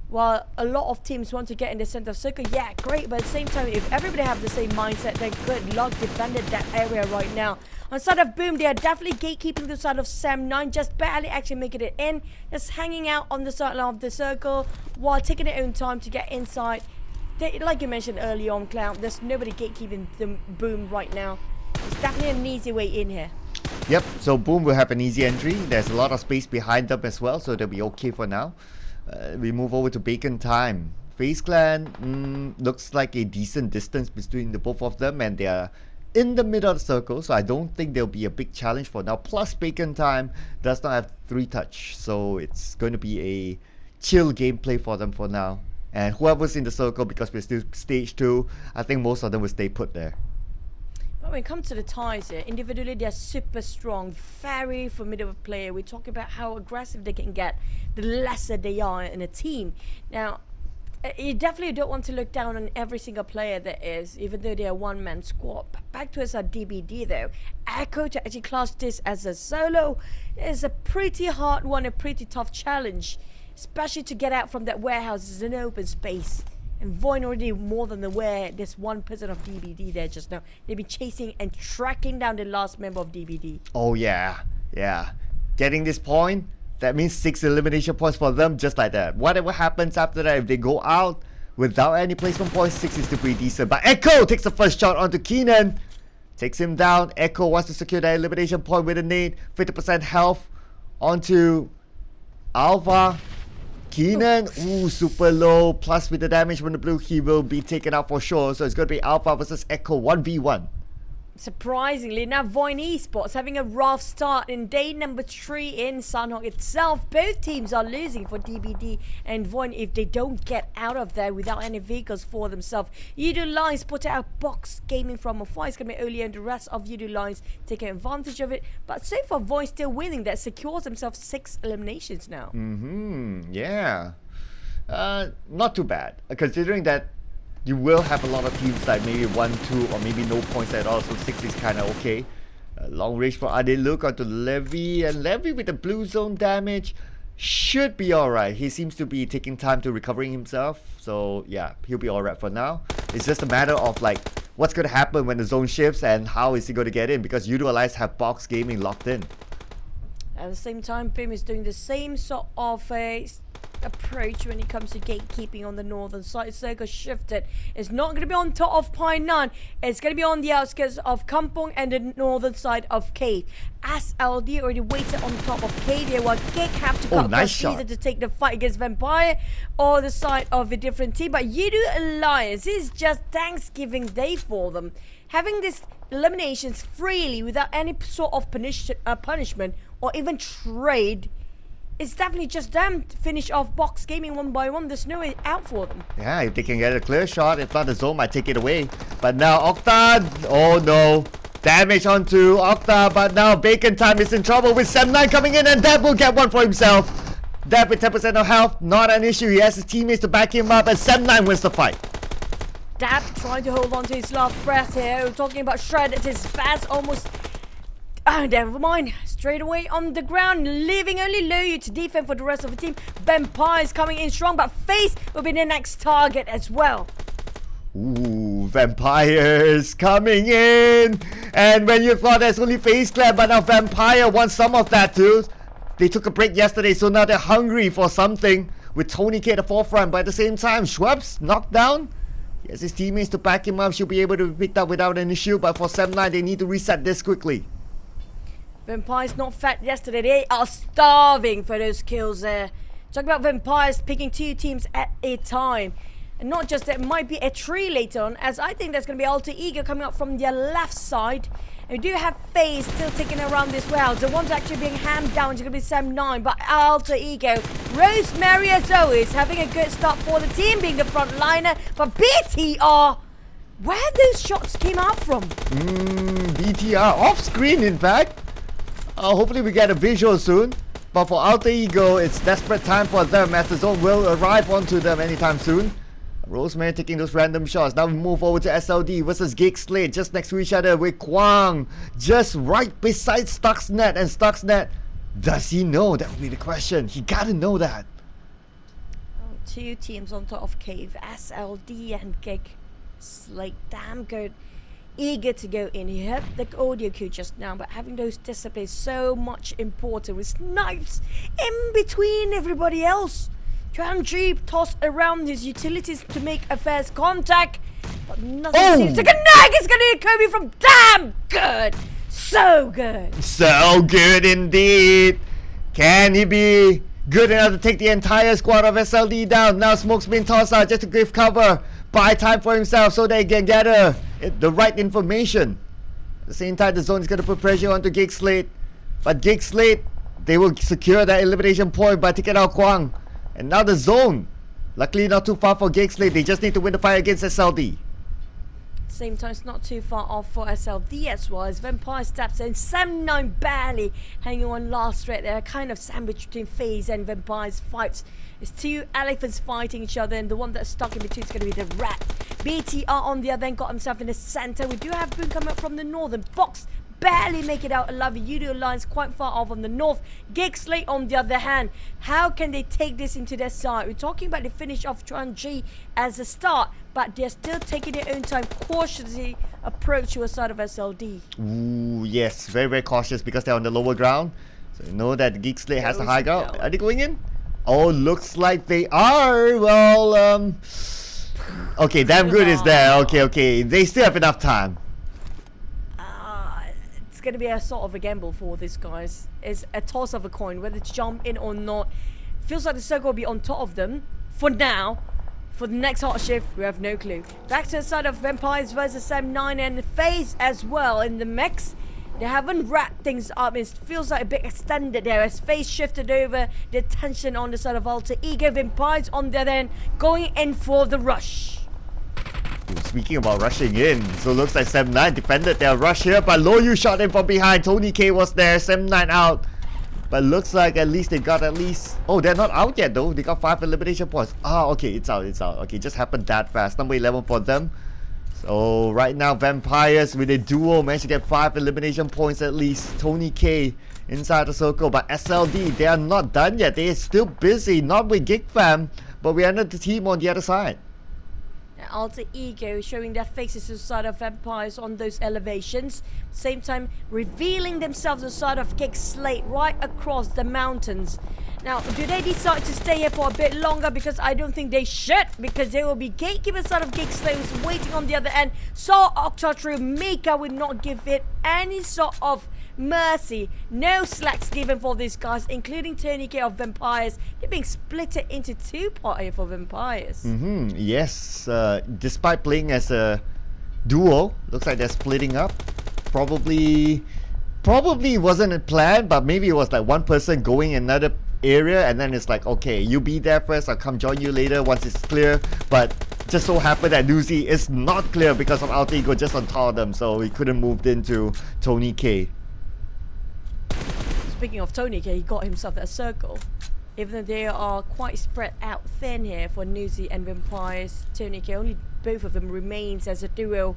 While a lot of teams want to get in the center of circle, yeah, great. But at the same time, if everybody have the same mindset, then good luck defending that area right now. On the side of Boom, they are definitely gatekeeping the side of Sem9, just barely actually making it in. Just hanging out on the sideline of the circle while taking their own time to get inside. Like you mentioned earlier on, Clown, there's nobody gatekeeping the Boom right now. It's definitely an easy way in here. Yep, so Boom will have an easy entry. There's a lot of space behind them as well, so they'll be okay for now. We move over to Bacon Time. FaZe Clan looks like a decent distance between the both of them, and they are in the middle of the circle, so I don't think there'll be a big challenge for now. Plus, Bacon Time does not have 3-touch, so it's going to be a chill gameplay for them for now. And whoever's in the circle, because we're still stage 2, I think most of them will stay put there. But when it comes to the ties here, individually they're super strong, very formidable player. We talk about how aggressive they can get the lesser they are in a team. Now, you definitely don't want to look down on every single player there is, even though they're a one-man squad. But back to us at DBD though, Echo to actually class this as a solo is a pretty hard one, a pretty tough challenge, especially to get out from that warehouse in open space. And VOIN already more than aware there's one person of DBD there just now. They've been chasing and tracking down the last member of DBD. Oh yeah, yeah. Getting this point, that means 6 elimination points for them just like that. Whatever happens after that, if they go out without any placement points, 6 is still pretty decent. But Echo takes the first shot onto QEON. Takes him down. Echo wants to secure that elimination point with a nade. 50% health onto Alpha. QEON, ooh, super low. Plus with the damage from the blue, he will be taken out for sure. So it's going to be Alpha versus Echo 1v1. Surprisingly, now VOIN Esports having a rough start in day number 3 in Sanhok itself. Both teams are losing for DBD and VOIN if they don't get out of there without any vehicles for themselves. Yoodo Alliance put out box gaming from afar. It's going to be earlier and the rest of Yoodo Alliance taking advantage of it. But so far, VOIN still winning. That secures themselves 6 eliminations now. Yeah. Not too bad, considering that you will have a lot of teams like maybe 1, 2 or maybe no points at all, so 6 is kind of okay. Long range for Ade look onto Levy, and Levy with the blue zone damage should be alright. He seems to be taking time to recovering himself, so yeah, he'll be alright for now. It's just a matter of like what's going to happen when the zone shifts and how is he going to get in, because Yoodo Alliance have box gaming locked in. At the same time, PIM is doing the same sort of approach when it comes to gatekeeping on the northern side. Circle shifted. It's not going to be on top of Painan. It's going to be on the outskirts of Kampong and the northern side of Cave. SLD already waited on top of Cave here, while GEEK have to cut across either to take the fight against Vampire or the side of a different team. But Yoodo Alliance is just Thanksgiving Day for them. Having this eliminations freely without any sort of punishment or even trade, it's definitely just them to finish off box gaming one by one. There's no way out for them. Yeah, if they can get a clear shot, if not the zone might take it away. But now Octa, oh no, damage onto Octa, but now Bacon Time is in trouble with Sem9 coming in, and Dab will get one for himself. Dab with 10% of health, not an issue. He has his teammates to back him up, and Sem9 wins the fight. Dab trying to hold on to his last breath here. We're talking about Shred. It is fast, almost. Never mind. Straight away on the ground, leaving only Loyu to defend for the rest of the team. Vampires coming in strong, but FaZe will be the next target as well. Ooh, Vampires coming in. And when you thought there's only FaZe Clan, but now Vampire wants some of that too. They took a break yesterday, so now they're hungry for something. With Tony K at the forefront, but at the same time, Schwab's knocked down. He has his teammates to back him up. Should be able to be picked up without an issue, but for Sem9, they need to reset this quickly. Vampires not fat yesterday. They are starving for those kills there. Talk about Vampires picking 2 teams at a time. And not just that, it might be a 3 later on, as I think there's going to be Alter Ego coming up from their left side. And we do have FaZe still taking around this well. The one's actually being hammed down is going to be Sem9, but Alter Ego, Rosemary as always, having a good start for the team, being the front liner. But BTR, where those shots came out from? BTR off screen, in fact. Hopefully we get a visual soon. But for Alter Ego, it's desperate time for them as the zone will arrive onto them anytime soon. Rosemary taking those random shots. Now we move over to SLD versus GEEK SLATE, just next to each other with Kwang just right beside Stuxnet. And Stuxnet, does he know? That would be the question. He gotta know that. 2 teams on top of Cave, SLD and GEEK SLATE. Damn good. Eager to go in. He had the audio cue just now, but having those disciplines so much important with snipes in between everybody else. Jeep tossed around his utilities to make a first contact, but nothing seems to connect. It's gonna be Kobe from damn good. So good. So good indeed. Can he be good enough to take the entire squad of SLD down? Now Smoke's been tossed out just to give cover. Buy time for himself so they can get the right information. At the same time, the zone is going to put pressure onto GEEK SLATE. But GEEK SLATE, they will secure that elimination point by taking out Kwang. And now the zone. Luckily not too far for GEEK SLATE. They just need to win the fight against SLD. Same time, it's not too far off for SLD as well, as Vampire steps in. 7-9 barely hanging on last thread. They're kind of sandwiched between FaZe and Vampire's fights. It's two elephants fighting each other, and the one that's stuck in between is going to be the rat. BTR on the other end got himself in the center. We do have Boone coming up from the northern box. Barely make it out alive. Yoodo Alliance quite far off on the north. GEEK SLATE on the other hand. How can they take this into their side? We're talking about the finish of Chuan G as a start, but they're still taking their own time, cautiously approach to a side of SLD. Ooh, yes, very, very cautious because they're on the lower ground. So you know that GEEK SLATE has the high ground. Are they going in? Oh, looks like they are. Well, okay, damn good is there. Okay. They still have enough time. It's going to be a sort of a gamble for these guys. It's a toss of a coin, whether to jump in or not. Feels like the circle will be on top of them for now. For the next hot shift, we have no clue. Back to the side of Vampires versus M9 and FaZe as well in the mix. They haven't wrapped things up. It feels like a bit extended there as FaZe shifted over the attention on the side of Alter Ego. Vampires on the other end going in for the rush. Speaking about rushing in, so looks like Sem9 defended their rush here, but Loyu shot in from behind. Tony K was there, Sem9 out. But looks like at least they got oh, they're not out yet though. They got 5 elimination points. Okay, it's out. Okay, just happened that fast. Number 11 for them. So right now, Vampires with a duo managed to get 5 elimination points at least. Tony K inside the circle, but SLD, they are not done yet. They are still busy, not with GEEK fam, but we entered the team on the other side. Alter Ego showing their faces to the side of Vampires on those elevations. Same time revealing themselves to the side of GEEK SLATE right across the mountains. Now, do they decide to stay here for a bit longer? Because I don't think they should, because there will be gatekeeper side of GEEK SLATE who's waiting on the other end. Saw Octa through. Mika would not give it any sort of mercy. No slacks given for these guys, including Tony K of Vampires. They're being split into 2 party for Vampires. Yes, despite playing as a duo, looks like they're splitting up. Probably wasn't a plan, but maybe it was like one person going another area, and then it's like, okay, you be there first, I'll come join you later once it's clear. But just so happened that Nuzi is not clear because of Alter Ego just on top of them, so he couldn't move into Tony K. Speaking of Tony K, he got himself a circle. Even though they are quite spread out thin here for Nuzi and Vampires, Tony K, only both of them remains as a duo.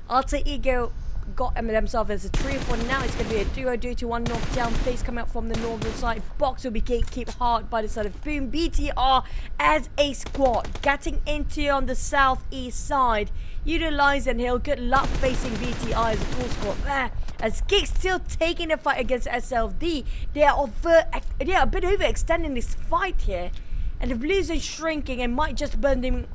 Alter Ego got themselves as a trio for now. It's going to be a duo due to one knockdown. FaZe coming out from the northern side. Box will be keep hard by the side of Boom. BTR as a squad getting into on the southeast side. Yoodo Alliance and Hill, good luck facing BTR as a full squad there. As GEEK still taking the fight against SLD. They are a bit overextending this fight here. And the Blues are shrinking and might just burning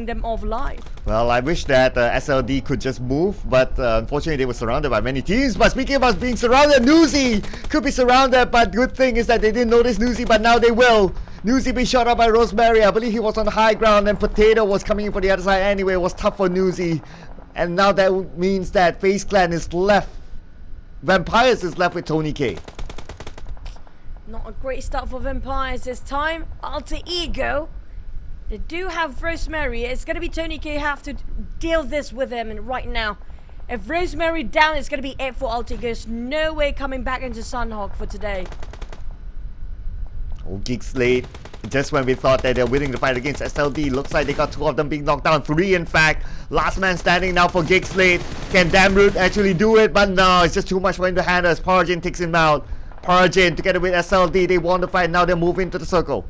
them off alive. Well, I wish that SLD could just move, but unfortunately they were surrounded by many teams. But speaking about being surrounded, Nuzi could be surrounded, but good thing is that they didn't notice Nuzi, but now they will. Nuzi being shot up by Rosemary. I believe he was on the high ground, and Potato was coming in for the other side anyway. It was tough for Nuzi. And now that means that FaZe Clan is left. Vampires is left with Tony K. Not a great start for Vampires this time. Alter Ego. They do have Rosemary. It's going to be Tony K have to deal this with them right now. If Rosemary down, it's going to be it for Alter Ego. There's no way coming back into Sunhawk for today. Oh, GEEK SLATE. Just when we thought that they're winning the fight against SLD, looks like they got 2 of them being knocked down. 3 in fact. Last man standing now for GEEK SLATE. Can Damroot actually do it? But no, it's just too much for him to handle as Parajin takes him out. Parajin together with SLD, they won the fight. Now they're moving to the circle.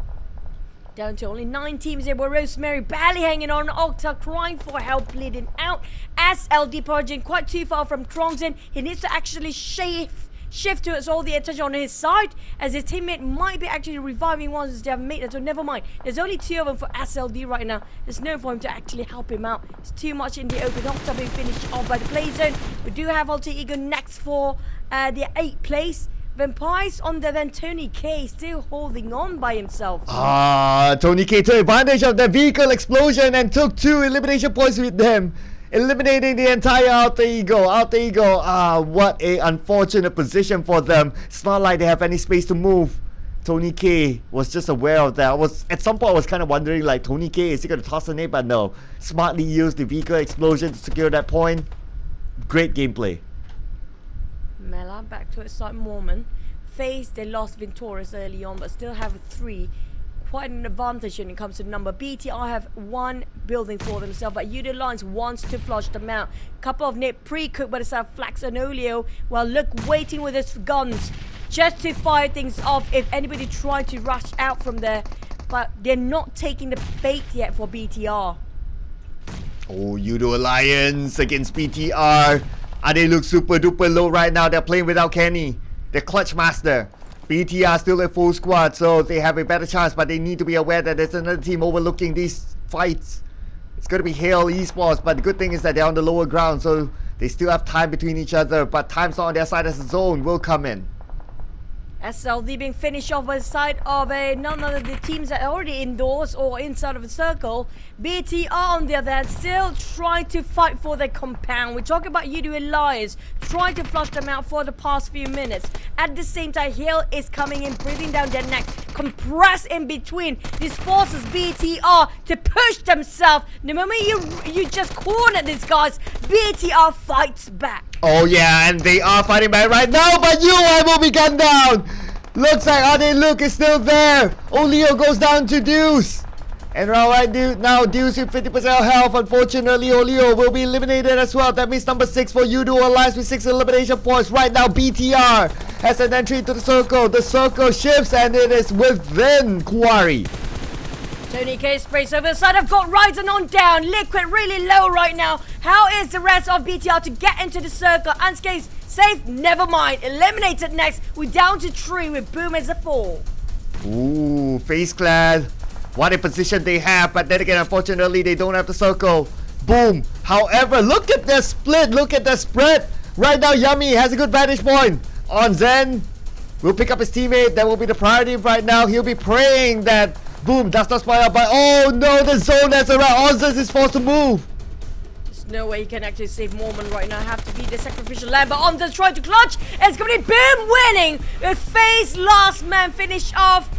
Down to only 9 teams there, were Rosemary barely hanging on. Octa crying for help, bleeding out. SLD Parajin quite too far from Trongzin. He needs to actually shift towards all the attention on his side, as his teammate might be actually reviving ones they have made it. So never mind. There's only 2 of them for SLD right now. There's no for him to actually help him out. It's too much in the open. Octa being finished off by the play zone. We do have Alter Ego next for the 8th place. Vampires on there, then Tony K still holding on by himself. Tony K took advantage of the vehicle explosion and took 2 elimination points with them, eliminating the entire Alter Ego. What a unfortunate position for them. It's not like they have any space to move. Tony K was just aware of that. At some point I was kind of wondering, like, Tony K, is he going to toss a nade? But no, smartly used the vehicle explosion to secure that point. Great gameplay. Mela back to a side moment. FaZe, they lost Venturis early on, but still have 3. Quite an advantage when it comes to number. BTR have 1 building for themselves, but Yoodo Alliance wants to flush them out. Couple of nade pre-cooked by the side of Flax and Olio, while Look waiting with his guns just to fire things off if anybody tried to rush out from there. But they're not taking the bait yet for BTR. Oh, Yoodo Alliance against BTR. They look super duper low right now. They're playing without Kenny. They're clutch master. BTR still a full squad, so they have a better chance, but they need to be aware that there's another team overlooking these fights. It's going to be Hale Esports, but the good thing is that they're on the lower ground, so they still have time between each other, but time's not on their side as the zone will come in. SLD being finished off by the side of none of the teams that are already indoors or inside of a circle. BTR on the other hand still trying to fight for their compound. We're talking about Yoodo Alliance trying to flush them out for the past few minutes. At the same time, Hill is coming in, breathing down their neck, compressed in between. This forces BTR to push themselves. The moment you just corner these guys, BTR fights back. Oh yeah, and they are fighting back right now, but UI will be gunned down. Looks like Ade Luke is still there. Olio goes down to Deuce. And right now, Deuce with 50% health. Unfortunately, Olio will be eliminated as well. That means number 6 for Yoodo Alliance with 6 elimination points. Right now, BTR has an entry into the circle. The circle shifts and it is within Quarry. Tony K sprays over the side. I've got Ryzen on down. Liquid really low right now. How is the rest of BTR to get into the circle? Anscape's safe, never mind. Eliminated next. We're down to 3 with Boom as a 4. Ooh, FaZe Clan. What a position they have, but then again, unfortunately, they don't have the circle. Boom. However, look at the split. Look at the spread. Right now, Yummy has a good vantage point on Zen. Will pick up his teammate. That will be the priority right now. He'll be praying that Boom does not spy out, but oh no, the zone that's around Ozers is forced to move. There's no way he can actually save Mormon right now. Have to be the sacrificial lamb, but Ozers trying to clutch. It's going to be Boom winning with FaZe last man finish off.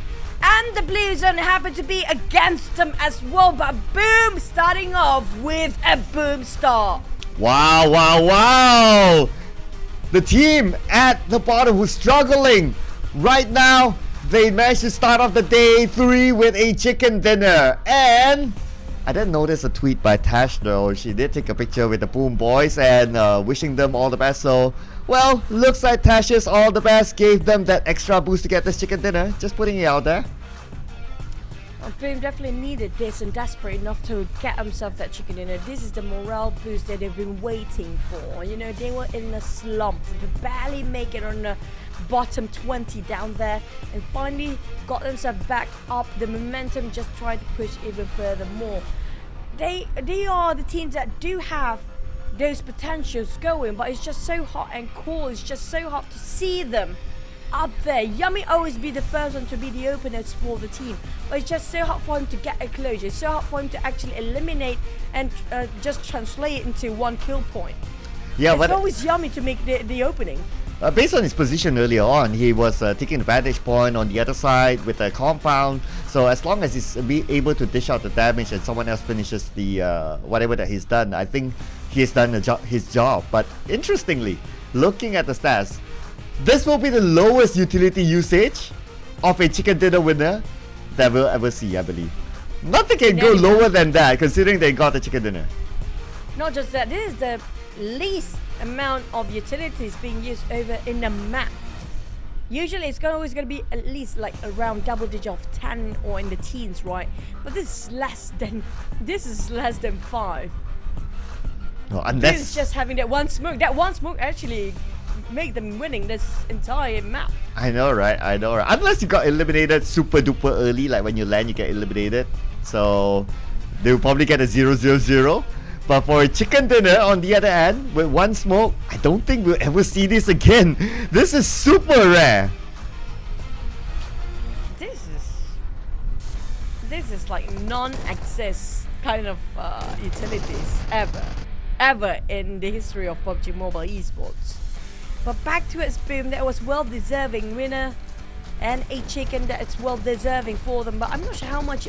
And the Blue Zone happen to be against them as well, but Boom starting off with a Boom start. Wow, wow, wow. The team at the bottom who's struggling right now, they managed to start off the day 3 with a chicken dinner. And I didn't notice a tweet by Tash though. She did take a picture with the Boom boys and wishing them all the best. So, well, looks like Tash's all the best gave them that extra boost to get this chicken dinner. Just putting it out there. Well, Boom definitely needed this and desperate enough to get himself that chicken dinner. This is the morale boost that they've been waiting for. You know, they were in a slump. They barely make it on the bottom 20 down there and finally got themselves back up. The momentum just tried to push even further more. They are the teams that do have those potentials going, but it's just so hot and cool. It's just so hard to see them up there. Yummy always be the first one to be the openers for the team, but it's just so hard for him to get a closure. It's so hard for him to actually eliminate and just translate it into 1 kill point. Yeah, it's always Yummy to make the opening. Based on his position earlier on, he was taking the vantage point on the other side with a compound. So as long as he's able to dish out the damage and someone else finishes the whatever that he's done, I think he's done his job. But interestingly, looking at the stats, this will be the lowest utility usage of a chicken dinner winner that we'll ever see, I believe. Nothing can go lower than that, considering they got the chicken dinner. Not just that, this is the least amount of utilities being used over in the map. Usually it's always going to be at least like around double digit of 10 or in the teens, right? But this is less than 5. No, unless this is just having that one smoke. That one smoke actually make them winning this entire map. I know, right? I know, right? Unless you got eliminated super duper early, like when you land you get eliminated, so they'll probably get a 0-0-0. But for a chicken dinner on the other hand, with 1 smoke, I don't think we'll ever see this again. This is super rare. This is like non-access kind of utilities ever in the history of PUBG Mobile Esports. But back to its Boom, that was well-deserving winner. and a chicken that's well deserving for them. But I'm not sure how much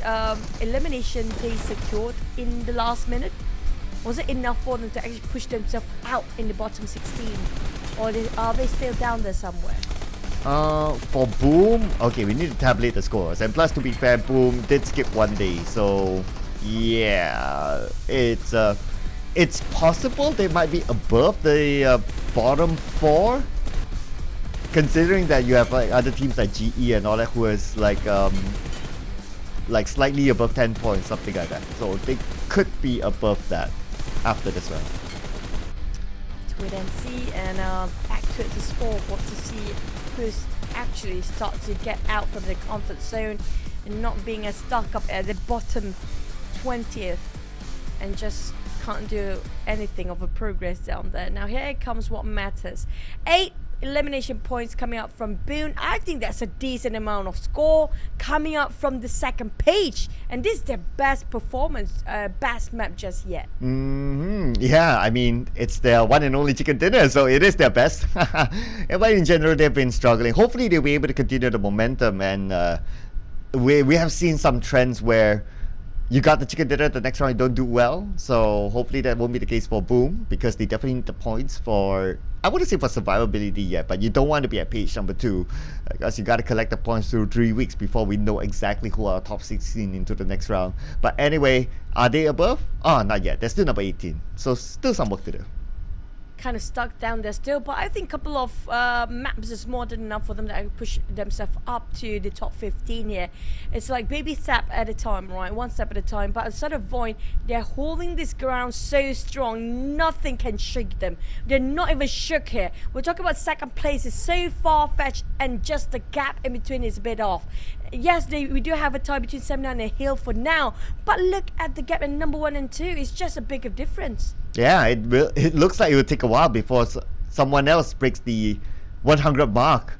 elimination they secured in the last minute. Was it enough for them to actually push themselves out in the bottom 16? Or are they still down there somewhere? For Boom, okay, we need to tabulate the scores. And plus, to be fair, Boom did skip one day. So, yeah, it's possible they might be above the bottom 4. Considering that you have like other teams like GE and all that who is like slightly above 10 points, something like that. So they could be above that after this round. Let's wait and see, and back to the scoreboard to see who's actually start to get out from the comfort zone and not being as stuck up at the bottom 20th and just can't do anything of a progress down there. Now here comes what matters. 8 elimination points coming out from Boone. I think that's a decent amount of score coming up from the second page, and this is their best performance, best map just yet. Yeah, I mean, it's their one and only chicken dinner, so it is their best. But in general, they've been struggling. Hopefully they'll be able to continue the momentum, and we have seen some trends where you got the chicken dinner, the next round you don't do well. So hopefully that won't be the case for Boom, because they definitely need the points for, I wouldn't say for survivability yet, but you don't want to be at page number 2, because you got to collect the points through 3 weeks before we know exactly who are top 16 into the next round. But anyway, are they above? Oh, not yet. They're still number 18. So still some work to do. Kind of stuck down there still, but I think a couple of maps is more than enough for them to push themselves up to the top 15 here. It's like baby step at a time, right? One step at a time. But instead of VOIN, they're holding this ground so strong, nothing can shake them. They're not even shook here. We're talking about second place is so far-fetched, and just the gap in between is a bit off. Yes, we do have a tie between 79 and Hill for now, but look at the gap in number 1 and 2. It's just a bigger difference. Yeah, it looks like it will take a while before someone else breaks the 100 mark.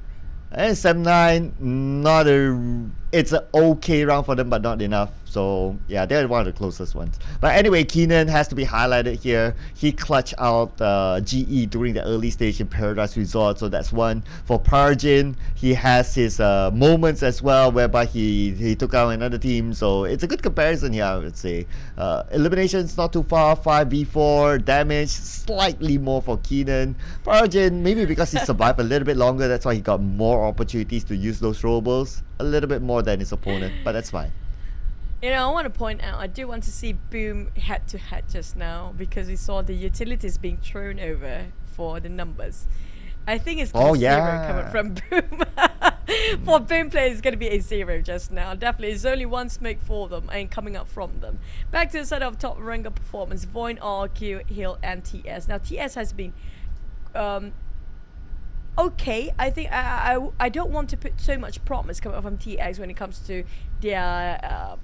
And 79, it's an okay round for them, but not enough. So yeah, they're one of the closest ones. But anyway, QEON has to be highlighted here. He clutched out GE during the early stage in Paradise Resort, so that's one. For Parjin, he has his moments as well, whereby he took out another team. So it's a good comparison here, I would say. Eliminations not too far, 5v4. Damage slightly more for QEON. Parjin, maybe because he survived a little bit longer, that's why he got more opportunities to use those throwables. A little bit more than his opponent, but that's fine. You know, I want to point out, I do want to see Boom head-to-head just now, because we saw the utilities being thrown over for the numbers. I think it's zero coming from Boom. For Boom players, it's going to be a 0 just now. Definitely, there's only one smoke for them and coming up from them. Back to the side of top ranger performance, VOIN, RQ, Hill, and TS. Now, TS has been okay. I think I don't want to put so much promise coming up from TX when it comes to their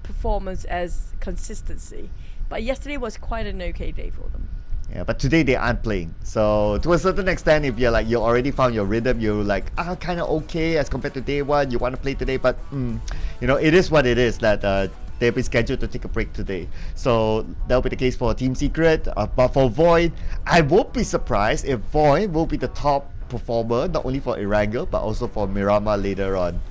performance as consistency, but yesterday was quite an okay day for them. Yeah, but today they aren't playing. So to a certain extent, if you're like, you already found your rhythm, you're like, kind of okay as compared to day one, you want to play today, but you know, it is what it is that they've been scheduled to take a break today. So that'll be the case for Team Secret. But for VOIN, I won't be surprised if VOIN will be the top performer, not only for Erangel, but also for Miramar later on.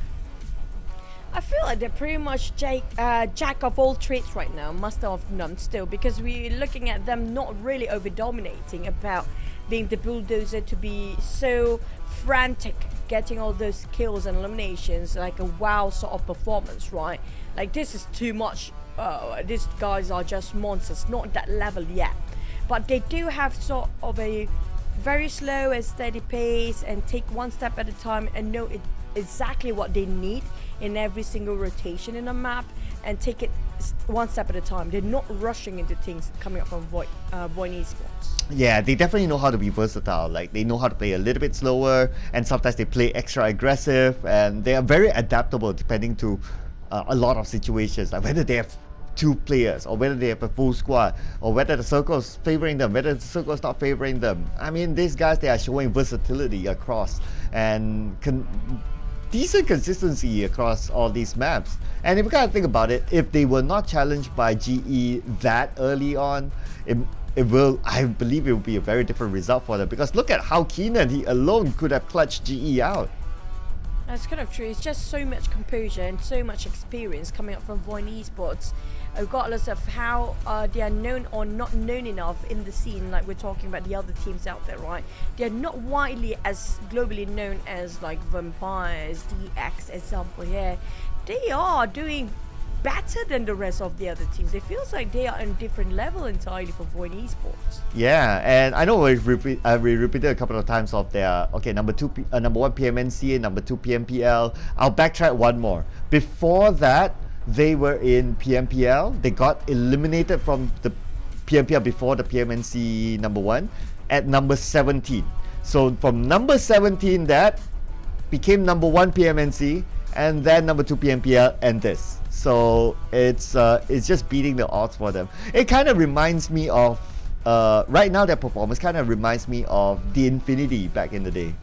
I feel like they're pretty much jack of all trades right now, master of none still, because we're looking at them not really over-dominating about being the bulldozer to be so frantic, getting all those kills and eliminations, like a WoW sort of performance, right? Like, this is too much. These guys are just monsters, not that level yet. But they do have sort of a very slow and steady pace, and take one step at a time and know exactly what they need in every single rotation in a map, and take it one step at a time. They're not rushing into things coming up from VOIN Esports. Yeah, they definitely know how to be versatile. Like, they know how to play a little bit slower, and sometimes they play extra aggressive, and they are very adaptable depending to a lot of situations, like whether they have 2 players, or whether they have a full squad, or whether the circle is favoring them, whether the circle is not favoring them. I mean, these guys, they are showing versatility across, and decent consistency across all these maps. And if you kind of think about it, if they were not challenged by GE that early on, I believe it will be a very different result for them. Because look at how QEON, he alone could have clutched GE out. That's kind of true. It's just so much composure and so much experience coming up from VOIN Esports, regardless of how they are known or not known enough in the scene. Like we're talking about the other teams out there, right? They're not widely as globally known as like Vampires, DX, example here. They are doing better than the rest of the other teams. It feels like they are on a different level entirely for VOIN Esports. Yeah, and I know we repeated a couple of times of their number one PMNC, number 2 PMPL. I'll backtrack one more. Before that, they were in PMPL. They got eliminated from the PMPL before the PMNC number 1 at number 17. So from number 17, that became number 1 PMNC, and then number 2 PMPL, and this. So it's just beating the odds for them. It kind of reminds me of right now their performance kind of reminds me of the Infinity back in the day.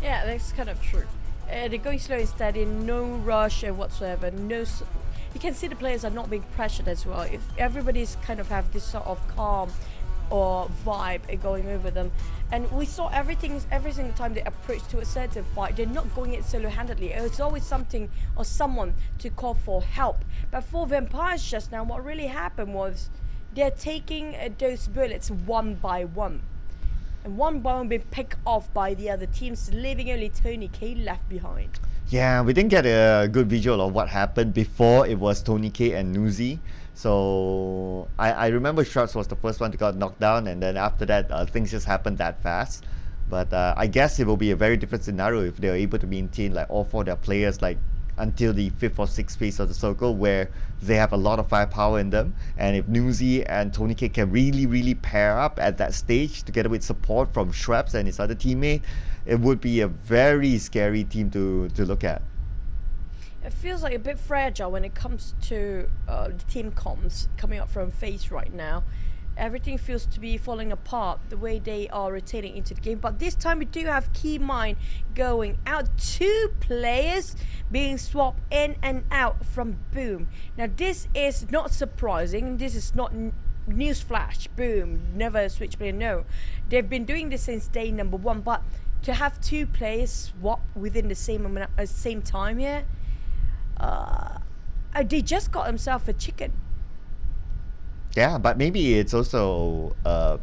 Yeah, that's kind of true. They're going slow and steady, no rush whatsoever. You can see the players are not being pressured as well. If everybody's kind of have this sort of calm or vibe going over them, and we saw every single time they approach to a certain fight, they're not going it solo-handedly. It's always something or someone to call for help. But for Vampires just now, what really happened was they're taking those bullets one by one, and one by one being picked off by the other teams, leaving only Tony K left behind. Yeah, we didn't get a good visual of what happened before. It was Tony K and Nuzi. So I remember Shrugs was the first one to get knocked down, and then after that things just happened that fast. But I guess it will be a very different scenario if they're able to maintain like all 4 of their players like until the 5th or 6th phase of the circle, where they have a lot of firepower in them. And if Nuzi and Tony K can really pair up at that stage together with support from Shreps and his other teammate, it would be a very scary team to look at. It feels like a bit fragile when it comes to the team comms coming up from FaZe right now. Everything feels to be falling apart the way they are rotating into the game. But this time we do have Key Mind going out. 2 players being swapped in and out from Boom. Now this is not surprising. This is not newsflash. Boom, never switch player. No, they've been doing this since day number 1. But to have 2 players swap within the same time here. They just got themselves a chicken. Yeah, but maybe it's also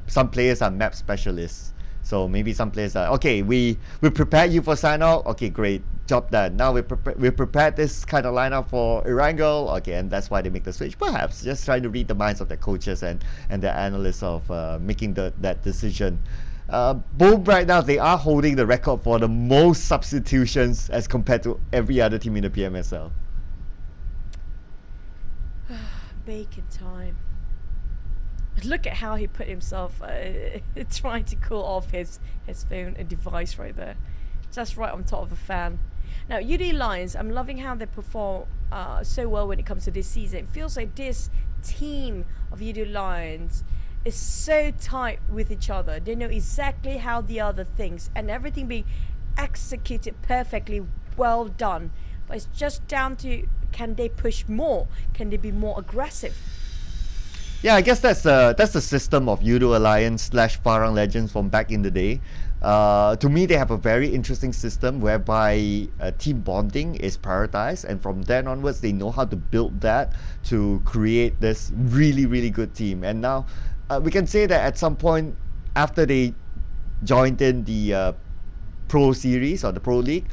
some players are map specialists. So maybe some players are okay. We prepared you for Sanok. Okay, great, job done. Now we prepared this kind of lineup for Erangel. Okay, and that's why they make the switch. Perhaps just trying to read the minds of their coaches and the analysts of making that decision. Boom, right now they are holding the record for the most substitutions as compared to every other team in the PMSL. Bacon time. Look at how he put himself trying to cool off his phone and device right there. Just right on top of a fan. Now, Yoodo Alliance, I'm loving how they perform so well when it comes to this season. It feels like this team of Yoodo Alliance is so tight with each other. They know exactly how the other thinks, and everything being executed perfectly well done. But it's just down to, can they push more? Can they be more aggressive? Yeah, I guess that's the system of Yoodo Alliance / Farang Legends from back in the day. To me, they have a very interesting system whereby team bonding is prioritized, and from then onwards, they know how to build that to create this really good team. And now, we can say that at some point after they joined in the Pro Series or the Pro League,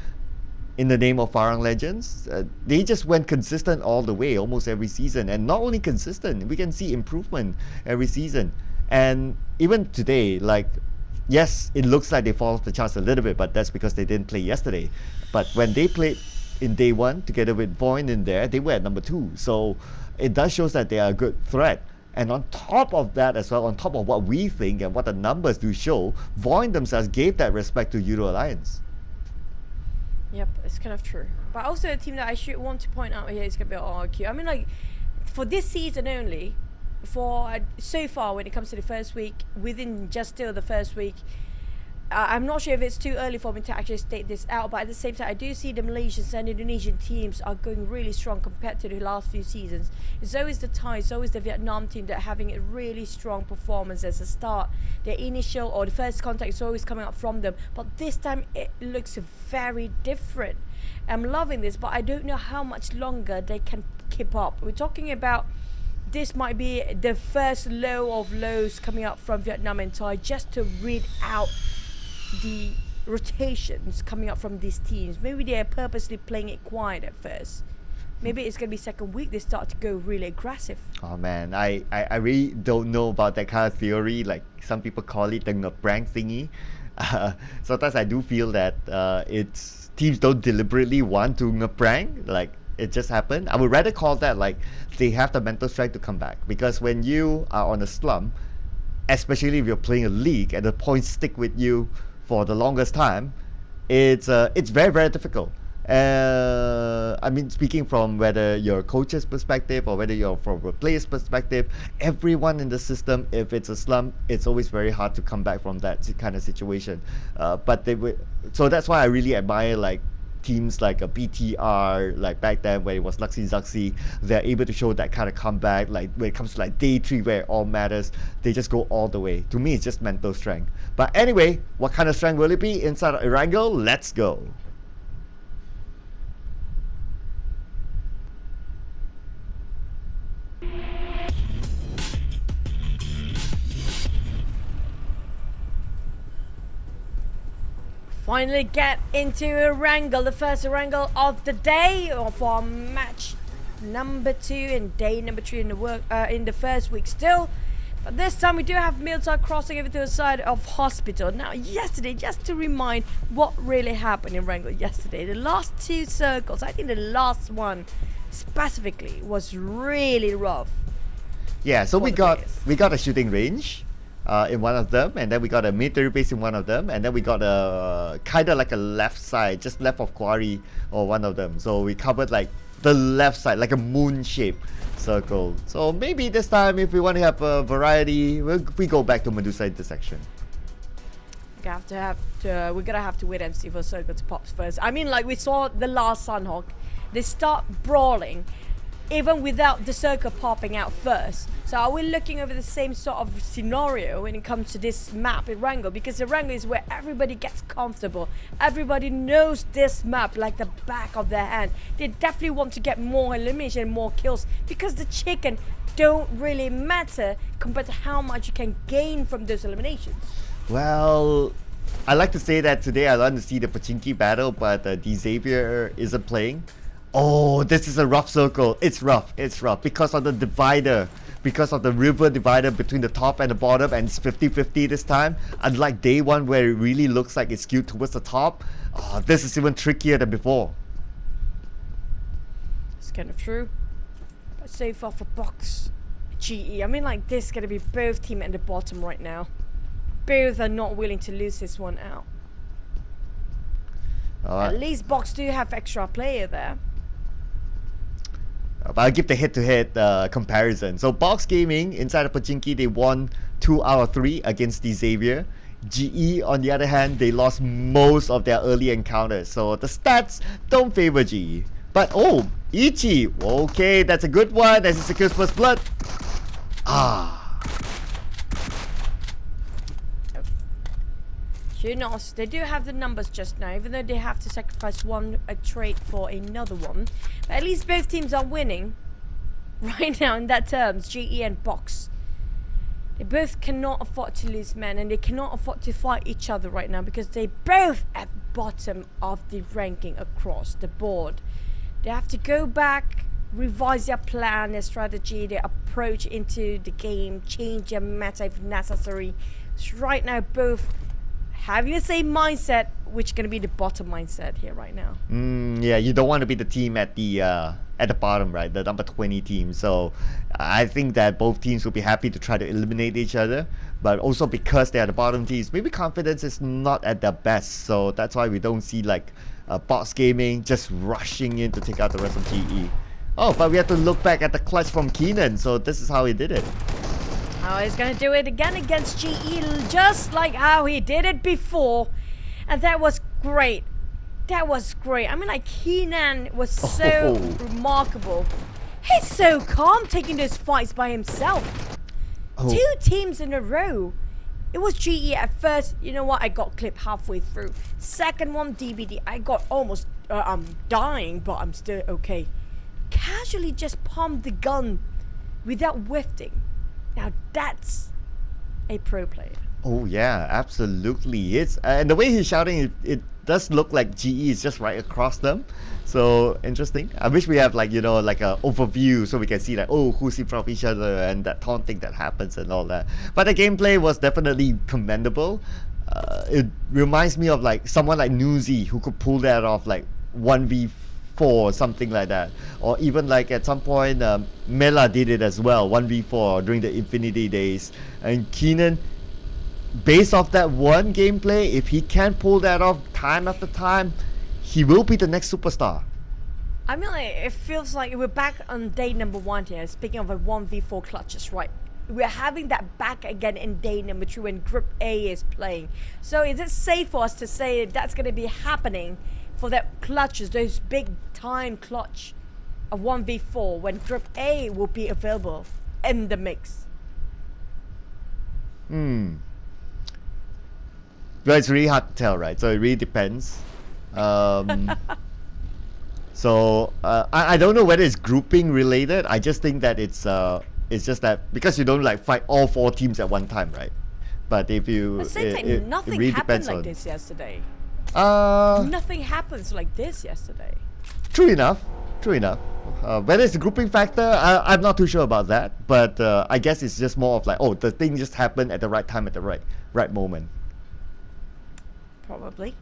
in the name of Farang Legends, they just went consistent all the way, almost every season. And not only consistent, we can see improvement every season. And even today, like, yes, it looks like they fall off the charts a little bit, but that's because they didn't play yesterday. But when they played in day 1 together with VOIN in there, they were at number 2. So it does show that they are a good threat. And on top of that as well, on top of what we think and what the numbers do show, VOIN themselves gave that respect to Yoodo Alliance. Yep, it's kind of true. But also a team that I should want to point out here is going to be RQ. I mean, like, for this season only, for so far when it comes to the first week, within just still the first week, I'm not sure if it's too early for me to actually state this out, but at the same time, I do see the Malaysians and Indonesian teams are going really strong compared to the last few seasons. So is the Thai, so is the Vietnam team that are having a really strong performance as a start. Their initial or the first contact is always coming up from them, but this time it looks very different. I'm loving this, but I don't know how much longer they can keep up. We're talking about this might be the first low of lows coming up from Vietnam and Thai, just to read out the rotations coming up from these teams. Maybe they are purposely playing it quiet at first. Maybe it's gonna be second week they start to go really aggressive. Oh man, I really don't know about that kind of theory. Like some people call it the ngeprank thingy. Sometimes I do feel that it's teams don't deliberately want to ngeprank. Like it just happened. I would rather call that like they have the mental strength to come back, because when you are on a slump, especially if you're playing a league and the points stick with you for the longest time, it's very, very difficult. I mean, speaking from whether your coach's perspective or whether you're from a player's perspective, everyone in the system, if it's a slump, it's always very hard to come back from that kind of situation. But they would, so that's why I really admire like teams like a BTR, like back then when it was Luxy Zuxi. They're able to show that kind of comeback. Like when it comes to like day 3 where it all matters, they just go all the way. To me, it's just mental strength. But anyway, what kind of strength will it be inside of Erangel? Let's go. Finally get into Erangel, the first Erangel of the day for match number 2 and day number 3 in the first week still. But this time we do have Miltar crossing over to the side of Hospital. Now yesterday, just to remind what really happened in Erangel yesterday, the last 2 circles, I think the last one specifically was really rough. Yeah, so we got a shooting range in one of them, and then we got a military base in one of them, and then we got a kind of like a left side, just left of Quarry or one of them. So we covered like the left side, like a moon shape circle. So maybe this time, if we want to have a variety, we go back to Medusa intersection. We're gonna have to wait and see for circle to pop first. I mean, like we saw the last Sunhawk, they start brawling even without the circle popping out first. So are we looking over the same sort of scenario when it comes to this map in Erangel? Because Erangel is where everybody gets comfortable. Everybody knows this map like the back of their hand. They definitely want to get more elimination, more kills, because the chicken don't really matter compared to how much you can gain from those eliminations. Well, I like to say that today I want to see the Pachinki battle, but the Xavier isn't playing. Oh, this is a rough circle. It's rough because of the divider, because of the river divider between the top and the bottom, and it's 50-50 this time. Unlike day 1 where it really looks like it's skewed towards the top, this is even trickier than before. It's kind of true. But so far for Box, GE, I mean, like this is going to be both team at the bottom right now. Both are not willing to lose this one out. At least Box do have extra player there. But I'll give the head-to-head comparison. So Box Gaming, inside of Pachinki, they won 2 out of 3 against the Xavier. GE, on the other hand, they lost most of their early encounters. So the stats don't favor GE. But oh, Ichi, okay, that's a good one. As he secures first blood. Junos, they do have the numbers just now, even though they have to sacrifice a trait for another one. But at least both teams are winning right now in that terms, GE and Box. They both cannot afford to lose men, and they cannot afford to fight each other right now because they both at bottom of the ranking across the board. They have to go back, revise their plan, their strategy, their approach into the game, change their meta if necessary. So right now both having the same mindset, which is going to be the bottom mindset here right now. Yeah, you don't want to be the team at the bottom, right? The number 20 team. So I think that both teams will be happy to try to eliminate each other. But also because they are the bottom teams, maybe confidence is not at their best. So that's why we don't see like Box Gaming just rushing in to take out the rest of GE. Oh, but we have to look back at the clutch from Keenan. So this is how he did it. Oh, he's gonna do it again against GE, just like how he did it before. And that was great. That was great. I mean, like, Keenan was so remarkable. He's so calm taking those fights by himself. 2 teams in a row. It was GE at first. You know what? I got clipped halfway through. Second one, DBD. I got almost, I'm dying, but I'm still okay. Casually just pumped the gun without whiffing. Now that's a pro player. Oh yeah, absolutely. It's and the way he's shouting, it does look like GE is just right across them. So interesting. I wish we have like, you know, like a overview so we can see like, oh, who's in front of each other and that taunting that happens and all that. But the gameplay was definitely commendable. It reminds me of like someone like Newsy who could pull that off, like 1v4 or something like that. Or even like at some point, Mela did it as well, 1v4 during the Infinity days. And Keenan, based off that one gameplay, if he can pull that off time after time, he will be the next superstar. I mean, like, it feels like we're back on day number 1 here. Speaking of a 1v4 clutches, right? We're having that back again in day number 2 when Group A is playing. So is it safe for us to say that's going to be happening for that clutches, those big time clutch of 1v4 when Group A will be available in the mix? Well, it's really hard to tell, right? So it really depends. So I don't know whether it's grouping related. I just think that it's just that because you don't like fight all 4 teams at one time, right? But if you, nothing really happened depends like on this yesterday. Nothing happens like this yesterday. True enough. Whether it's a grouping factor, I'm not too sure about that. But I guess it's just more of like, oh, the thing just happened at the right time at the right moment. Probably.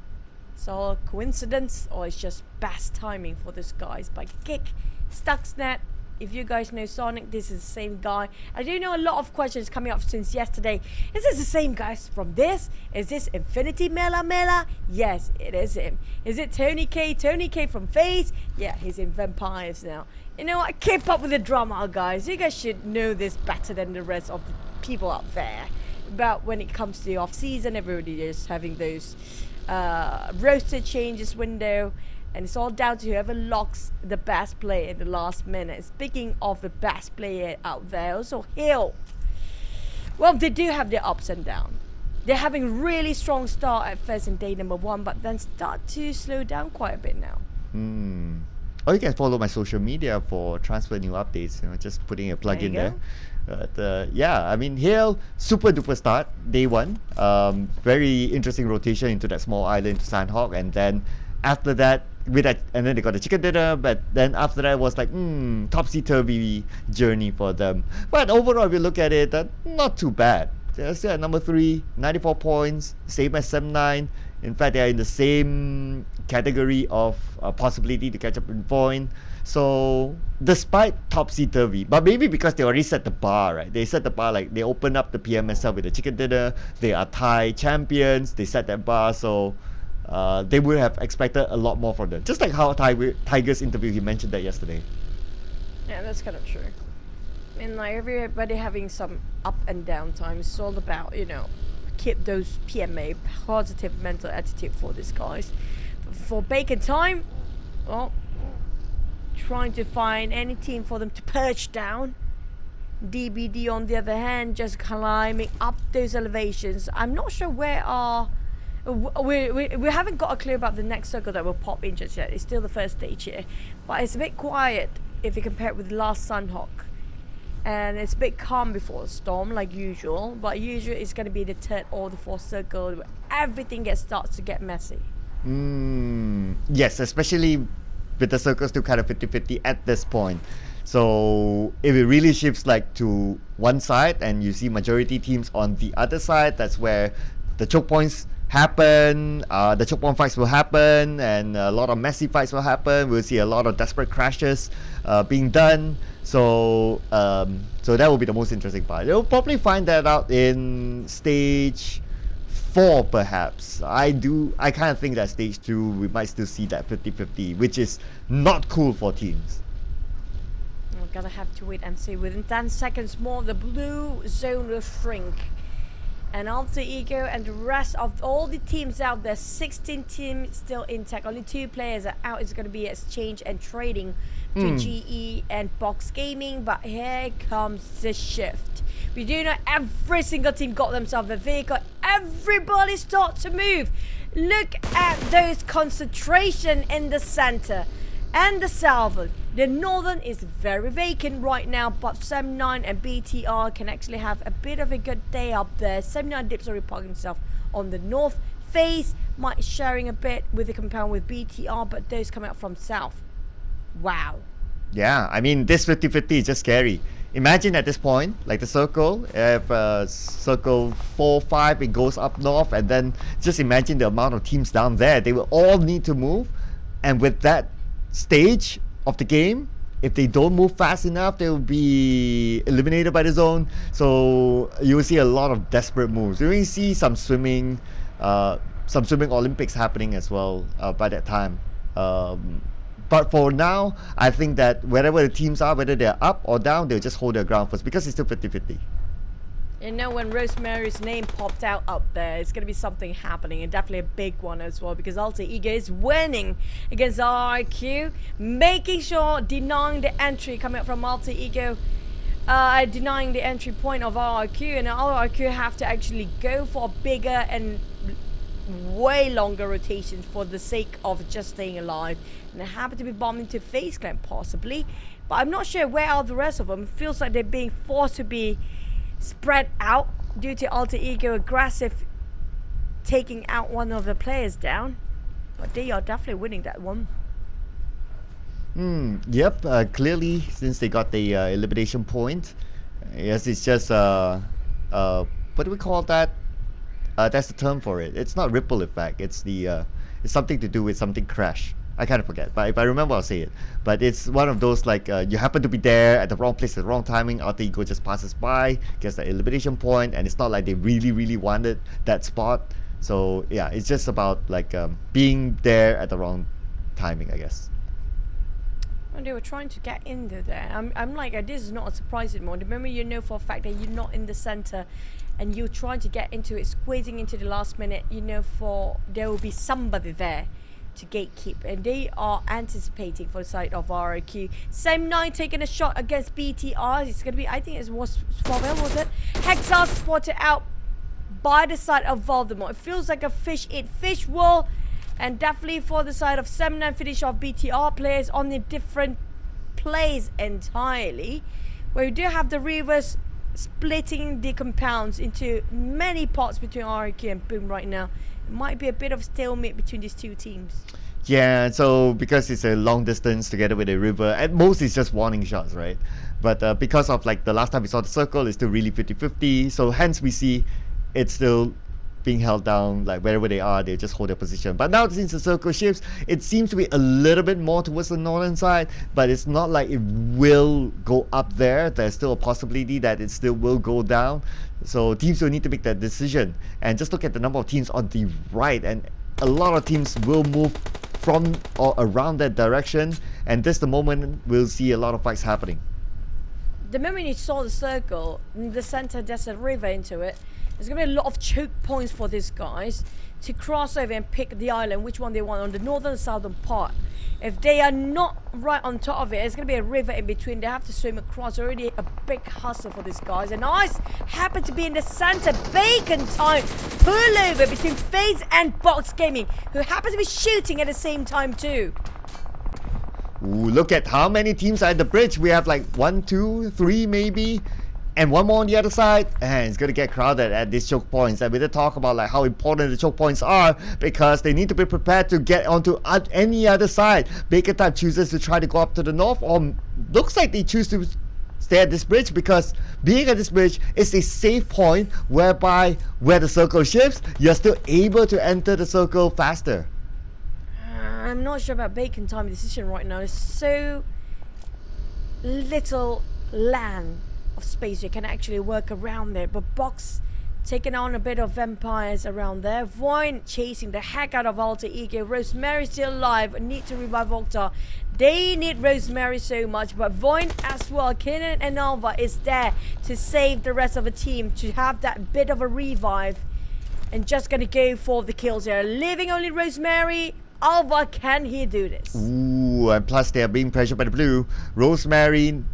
It's all a coincidence, or it's just best timing for this guys by GEEK, Stuxnet. If you guys know Sonic, this is the same guy. I do know a lot of questions coming up since yesterday. Is this the same guys from this? Is this Infinity Mela? Yes, it is him. Is it Tony K from FaZe? Yeah, he's in Vampires now. You know what? Keep up with the drama, guys. You guys should know this better than the rest of the people out there. About when it comes to the off-season, everybody is having those roster changes window. And it's all down to whoever locks the best player in the last minute. Speaking of the best player out there, also Hill. Well, they do have their ups and downs. They're having really strong start at first in day number 1, but then start to slow down quite a bit now. Or you can follow my social media for transfer new updates. You know, just putting a plug in there. But yeah, I mean, Hill, super duper start, day 1. Very interesting rotation into that small island to Sandhawk, and then after that, with that, and then they got the chicken dinner, but then after that was like topsy-turvy journey for them. But overall, if you look at it, not too bad. They're still at number 3, 94 points, same as SEM9. In fact, they are in the same category of possibility to catch up in VOIN. So despite topsy-turvy, but maybe because they already set the bar, right? They set the bar, like they opened up the PMSL with the chicken dinner. They are Thai champions. They set that bar, so they would have expected a lot more from them. Just like how Tiger's interview, he mentioned that yesterday. Yeah, that's kind of true. I mean, like, everybody having some up and down times. It's all about, you know, keep those PMA, positive mental attitude for these guys. For Bacon time, well, trying to find any team for them to perch down. DBD on the other hand, just climbing up those elevations. I'm not sure where our... We haven't got a clue about the next circle that will pop in just yet. It's still the first stage here, but it's a bit quiet if you compare it with last Sunhawk, and it's a bit calm before the storm like usual. But usually it's going to be the 3rd or the 4th circle where everything starts to get messy. Yes, especially with the circles still kind of 50-50 at this point. So if it really shifts like to one side and you see majority teams on the other side, that's where the choke points happen, the choke point fights will happen, and a lot of messy fights will happen. We'll see a lot of desperate crashes being done. So so that will be the most interesting part. You'll probably find that out in stage 4 perhaps. I kind of think that stage 2 we might still see that 50-50, which is not cool for teams. We're gonna have to wait and see. Within 10 seconds more, the blue zone will shrink. And Alter Ego and the rest of all the teams out there, 16 teams still intact. Only 2 players are out. It's going to be exchange and trading between GE and Box Gaming. But here comes the shift. We do know every single team got themselves a vehicle. Everybody starts to move. Look at those concentration in the center and the southern. The northern is very vacant right now, but 79 and BTR can actually have a bit of a good day up there. 79 dips already parking himself on the north. FaZe might sharing a bit with the compound with BTR, but those come out from south. Wow. Yeah, I mean, this 50-50 is just scary. Imagine at this point, like the circle, if circle 4, 5, it goes up north, and then just imagine the amount of teams down there. They will all need to move, and with that stage of the game, if they don't move fast enough, they will be eliminated by the zone. So you will see a lot of desperate moves. You will see some swimming Olympics happening as well by that time. But for now, I think that wherever the teams are, whether they're up or down, they'll just hold their ground first because it's still 50-50. You know, when Rosemary's name popped out up there, it's going to be something happening, and definitely a big one as well, because Alter Ego is winning against RRQ, making sure denying the entry coming up from Alter Ego, denying the entry point of RRQ, and RRQ have to actually go for bigger and way longer rotations for the sake of just staying alive, and they happen to be bombing to FaZe Clan possibly, but I'm not sure where are the rest of them. It feels like they're being forced to be spread out due to Alter Ego aggressive taking out one of the players down, but they are definitely winning that one. Yep, clearly since they got the elimination point, yes, it's just what do we call that? That's the term for it. It's not ripple effect. It's the it's something to do with something crash. I kind of forget, but if I remember, I'll say it. But it's one of those like you happen to be there at the wrong place at the wrong timing. Alter Ego just passes by, gets the elimination point, and it's not like they really wanted that spot. So yeah, it's just about like being there at the wrong timing, I guess. And they were trying to get into there. I'm like, this is not a surprise anymore. Remember, you know for a fact that you're not in the center, and you're trying to get into it, squeezing into the last minute. You know, for there will be somebody there to gatekeep, and they are anticipating for the side of RRQ. Same 9 taking a shot against BTR. It's gonna be, I think it was Swabel, was it? Hexar spotted out by the side of Voldemort. It feels like a fish eat fish world, and definitely for the side of 7-9 finish off BTR players on the different plays entirely, where you do have the Reavers splitting the compounds into many parts between RRQ and Boom right now. It might be a bit of stalemate between these two teams. Yeah, so because it's a long distance together with a river, at most it's just warning shots, right? But because of like the last time we saw the circle, it's still really 50-50. So hence we see it's still being held down, like wherever they are, they just hold their position. But now since the circle shifts, it seems to be a little bit more towards the northern side, but it's not like it will go up there. There's still a possibility that it still will go down. So teams will need to make that decision. And just look at the number of teams on the right, and a lot of teams will move from or around that direction, and this the moment we'll see a lot of fights happening. The moment you saw the circle, in the center there's a river into it. There's going to be a lot of choke points for these guys to cross over and pick the island, which one they want on the northern and southern part. If they are not right on top of it, it's going to be a river in between. They have to swim across. Already a big hustle for these guys. And Ice happen to be in the center. Bacon time pullover between FaZe and Box Gaming, who happen to be shooting at the same time too. Ooh, look at how many teams are at the bridge. We have like 1, 2, 3 maybe, and one more on the other side, and it's gonna get crowded at these choke points. And we did talk about like how important the choke points are, because they need to be prepared to get onto any other side. Bacon Time chooses to try to go up to the north, or looks like they choose to stay at this bridge, because being at this bridge is a safe point whereby where the circle shifts, you're still able to enter the circle faster. I'm not sure about Bacon Time decision right now. There's so little land of space you can actually work around there, but Box taking on a bit of vampires around there. VOIN chasing the heck out of Alter Ego. Rosemary still alive. Need to revive Okta. They need Rosemary so much, but VOIN as well. Kenan and Alva is there to save the rest of the team, to have that bit of a revive. And just gonna go for the kills here. Leaving only Rosemary. Alva, can he do this? Ooh, and plus they are being pressured by the blue. Rosemary,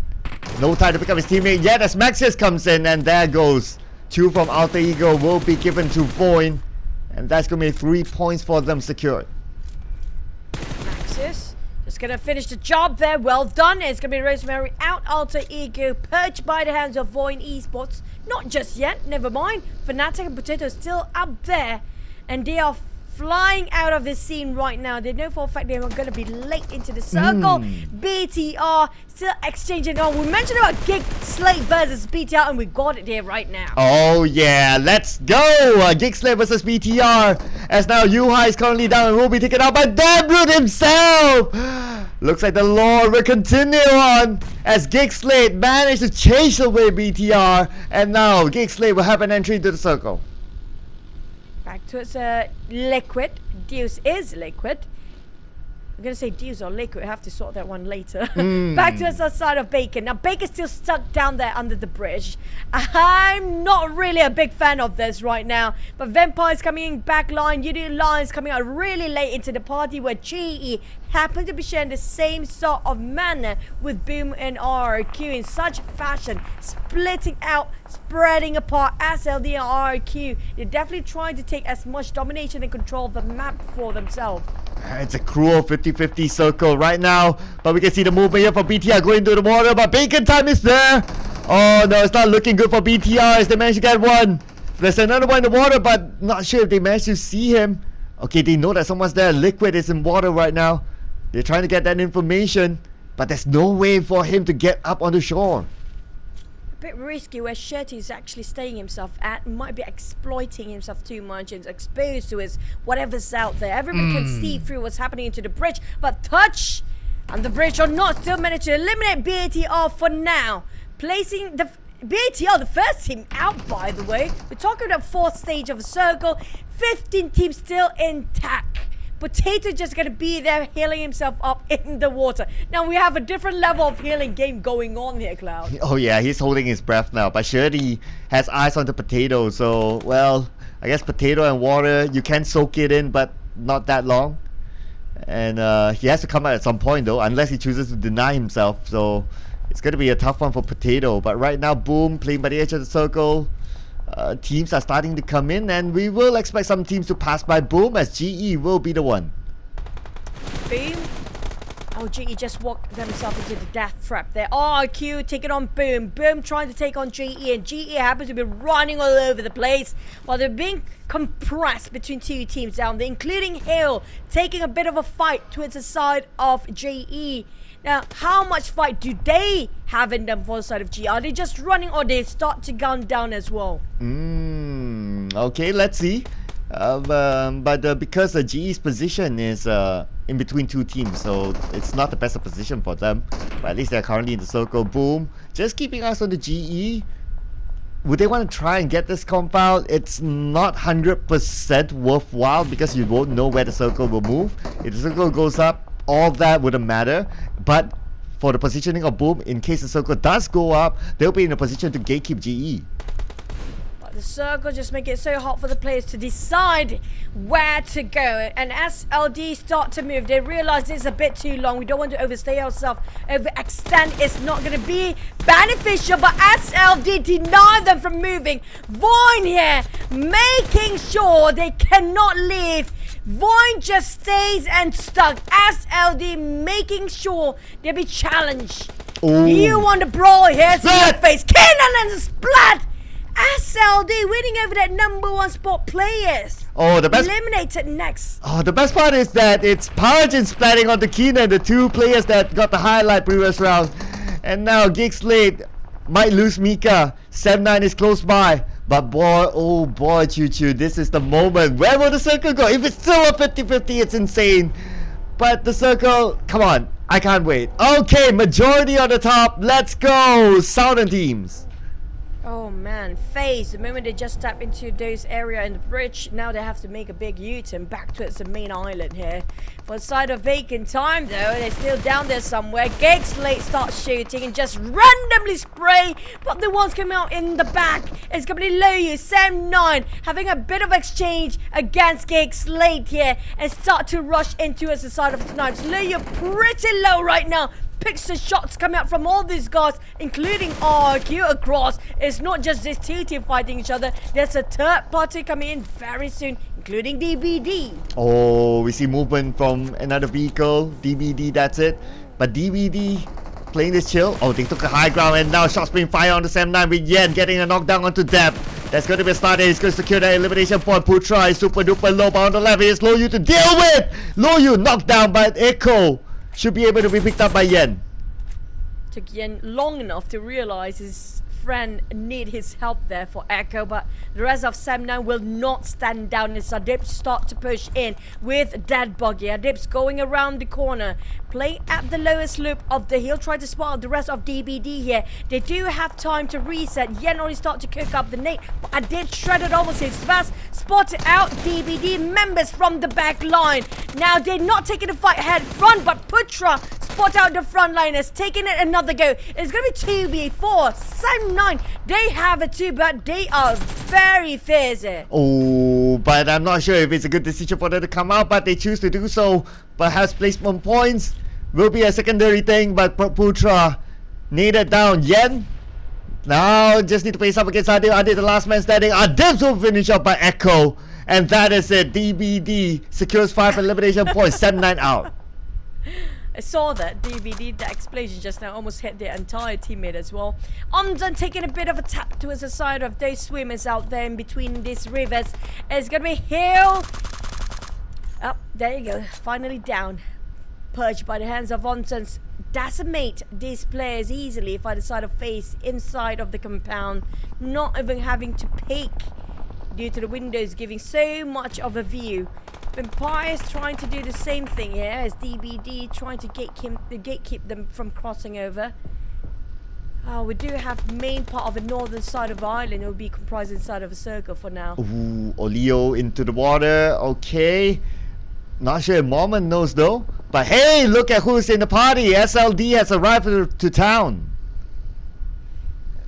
no time to pick up his teammate yet as Maxis comes in, and there goes. 2 from Alter Ego will be given to VOIN, and that's gonna be 3 points for them secured. Maxis just gonna finish the job there. Well done. It's gonna be Rosemary out. Alter Ego perched by the hands of VOIN Esports. Not just yet, never mind. Fnatic and Potato still up there, and they are flying out of this scene right now. They know for a fact they are going to be late into the circle. BTR still exchanging on. We mentioned about GEEK SLATE versus BTR, and we got it here right now. Oh yeah, let's go! GEEK SLATE versus BTR. As now Yuhai is currently down and will be taken out by Dambrut himself. Looks like the Lord will continue on as GEEK SLATE managed to chase away BTR, and now GEEK SLATE will have an entry into the circle. Back to its Liquid. Deuce is Liquid. I'm going to say Deuce or Liquid. I have to sort that one later. Back to its side of Bacon. Now, Bacon's still stuck down there under the bridge. I'm not really a big fan of this right now. But Vampire's coming in back line. Yoodo Alliance coming out really late into the party where GE happen to be sharing the same sort of manner with Boom and RRQ in such fashion, splitting out, spreading apart SLD and RRQ. They're definitely trying to take as much domination and control of the map for themselves. It's a cruel 50-50 circle right now, but we can see the movement here for BTR going into the water, but Bacon time is there. Oh no, it's not looking good for BTR as they manage to get one. There's another one in the water, but not sure if they managed to see him. Okay, they know that someone's there. Liquid is in water right now. They're trying to get that information, but there's no way for him to get up on the shore. A bit risky where Shetty is actually staying himself at, might be exploiting himself too much and exposed to his whatever's out there. Everybody can see through what's happening into the bridge, but Touch and the bridge or not still managed to eliminate BATR for now, placing the BATR, the first team out, by the way. We're talking about 4th stage of a circle, 15 teams still intact. Potato just gonna be there healing himself up in the water. Now we have a different level of healing game going on here, Cloud. Oh yeah, he's holding his breath now, but Shirley has eyes on the Potato, so well, I guess Potato and water, you can soak it in, but not that long. And he has to come out at some point though, unless he chooses to deny himself, so it's gonna be a tough one for Potato. But right now, Boom playing by the edge of the circle. Teams are starting to come in, and we will expect some teams to pass by Boom as GE will be the one. Boom. Oh, GE just walked themselves into the death trap there. RQ taking on Boom. Boom trying to take on GE, and GE happens to be running all over the place while they're being compressed between 2 teams down there, including Hill taking a bit of a fight towards the side of GE. Now, how much fight do they have in them for the side of GE? Are they just running, or they start to gun down as well? Okay, let's see. But because the GE's position is in between 2 teams, so it's not the best position for them. But at least they're currently in the circle. Boom. Just keeping us on the GE. Would they want to try and get this compound? It's not 100% worthwhile because you won't know where the circle will move. If the circle goes up, all that wouldn't matter. But for the positioning of Boom, in case the circle does go up, they'll be in a position to gatekeep GE. But the circle just make it so hard for the players to decide where to go. And as LD start to move, they realize this is a bit too long. We don't want to overstay ourselves. Overextend is not going to be beneficial. But as LD deny them from moving, VOIN here making sure they cannot leave. VOIN just stays and stuck as LD making sure they'll be challenged. Ooh. You want the brawl here? See your face. Kenan and Splat. SLD winning over that #1 spot players. Oh, the best eliminated next. Oh, the best part is that it's Parjin splatting onto Kenan, the 2 players that got the highlight previous round. And now GEEK SLATE might lose Mika. 7-9 is close by. But boy, oh boy, Choo, this is the moment. Where will the circle go? If it's still a 50-50, it's insane. But the circle, come on, I can't wait. Okay, majority on the top. Let's go, Southern teams. Oh man, FaZe, the moment they just step into those area in the bridge, now they have to make a big U-turn back towards the main island here. For the side of vacant time though, they're still down there somewhere. GEEK SLATE starts shooting and just randomly spray, but the ones coming out in the back is going to be Loyu, Sam9, having a bit of exchange against GEEK SLATE here and start to rush into us the side of Snipes. Loyu pretty low right now. Picks the shots coming out from all these guys, including RQ across. It's not just this two team fighting each other. There's a third party coming in very soon, including DBD. Oh, we see movement from another vehicle. DBD, that's it. But DBD playing this chill. Oh, they took a high ground and now shots being fired on the Sam9 with Yen getting a knockdown onto depth. That's going to be a start. He's going to secure that elimination point. Putra is super duper low, but on the left is Loyu to deal with. Loyu knocked down by Echo. Should be able to be picked up by Yen. Took Yen long enough to realize his friend need his help there for Echo, but the rest of Sam9 will not stand down as Adibs start to push in with that buggy. Adibs going around the corner, playing at the lowest loop of the hill, try to spot the rest of DBD here. They do have time to reset. Yen already start to cook up the nade, but Adibs shredded almost his fast, spotted out DBD members from the back line. Now they're not taking the fight head front, but Putra spot out the front liners, taking it another go. It's going to be 2v4. Sam9, they have a 2, but they are very fierce. Oh, but I'm not sure if it's a good decision for them to come out, but they choose to do so. Perhaps placement points will be a secondary thing, but Putra needed down. Yen now just need to face up against Adib. Adib, the last man standing. Adib will finish up by Echo. And that is it. DBD secures 5 elimination points. Sam9 out. I saw that DBD, the explosion just now almost hit their entire teammate as well. Omdon taking a bit of a tap towards the side of those swimmers out there in between these rivers. It's gonna be Hill. Oh, there you go. Finally down. Purged by the hands of Ontons. Decimate these players easily by the side of FaZe inside of the compound. Not even having to peek due to the windows giving so much of a view. Vampires trying to do the same thing here as DBD trying to gatekeep them from crossing over. We do have main part of the northern side of the island. It will be comprised inside of a circle for now. Ooh, Olio into the water. Okay. Not sure if Mormon knows though. But hey, look at who's in the party. SLD has arrived to town.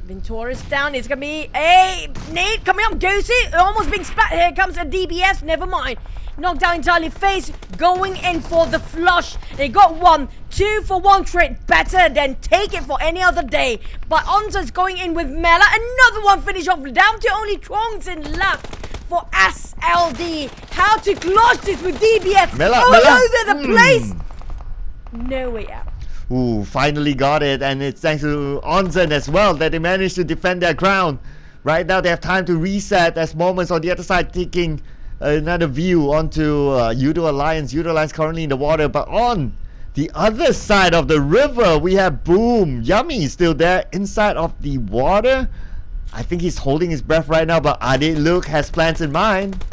Venturis down. It's going to be a Nate coming up. Goosey almost being spat. Here comes a DBS. Never mind. Knocked down entirely. FaZe going in for the flush. They got 1, 2 for 1 trade. Better than take it for any other day. But Onza's going in with Mela. Another one finish off. Down to only Twongson left for SLD. How to clutch this with DBS Mela, all Mela. over the place. No way out. Ooh, finally got it, and it's thanks to Onzen as well that they managed to defend their ground. Right now they have time to reset as Moments on the other side taking another view onto Yoodo Alliance. Yoodo Alliance currently in the water, but on the other side of the river we have Boom. Yummy still there inside of the water. I think he's holding his breath right now, but Adit Luke has plans in mind.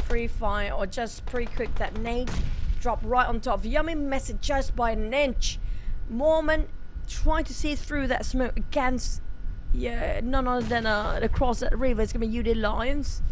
Pre-fire or just pre-cook that nade. Drop right on top. Yummy missed it just by an inch. Mormon trying to see through that smoke against none other than across that river. It's going to be Yoodo Alliance.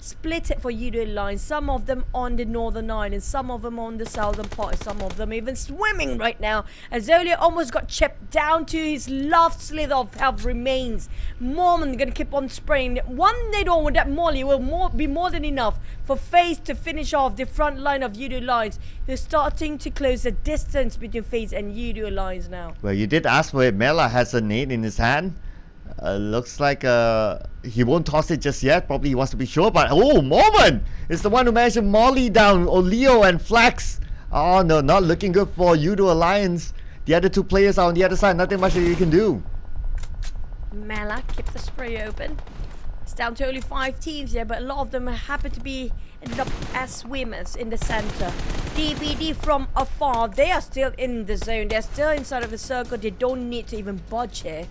Split it for Yoodo Alliance. Some of them on the northern island, some of them on the southern part, some of them even swimming right now. Azolia almost got chipped down to his last slither of health remains. Mormon gonna keep on spraying. One nade on with that molly will be more than enough for FaZe to finish off the front line of Yoodo Alliance, who's starting to close the distance between FaZe and Yoodo Alliance now. Well, you did ask for it. Mela has a nade in his hand. Looks like he won't toss it just yet. Probably he wants to be sure. But oh, Mormon is the one who managed to molly down Olio and Flex. Oh no, not looking good for Yoodo Alliance. The other 2 players are on the other side. Nothing much that you can do. Mela keep the spray open. It's down to only 5 teams here, but a lot of them happen to be ended up as swimmers in the center. DBD from afar, they are still in the zone. They're still inside of the circle. They don't need to even budge here.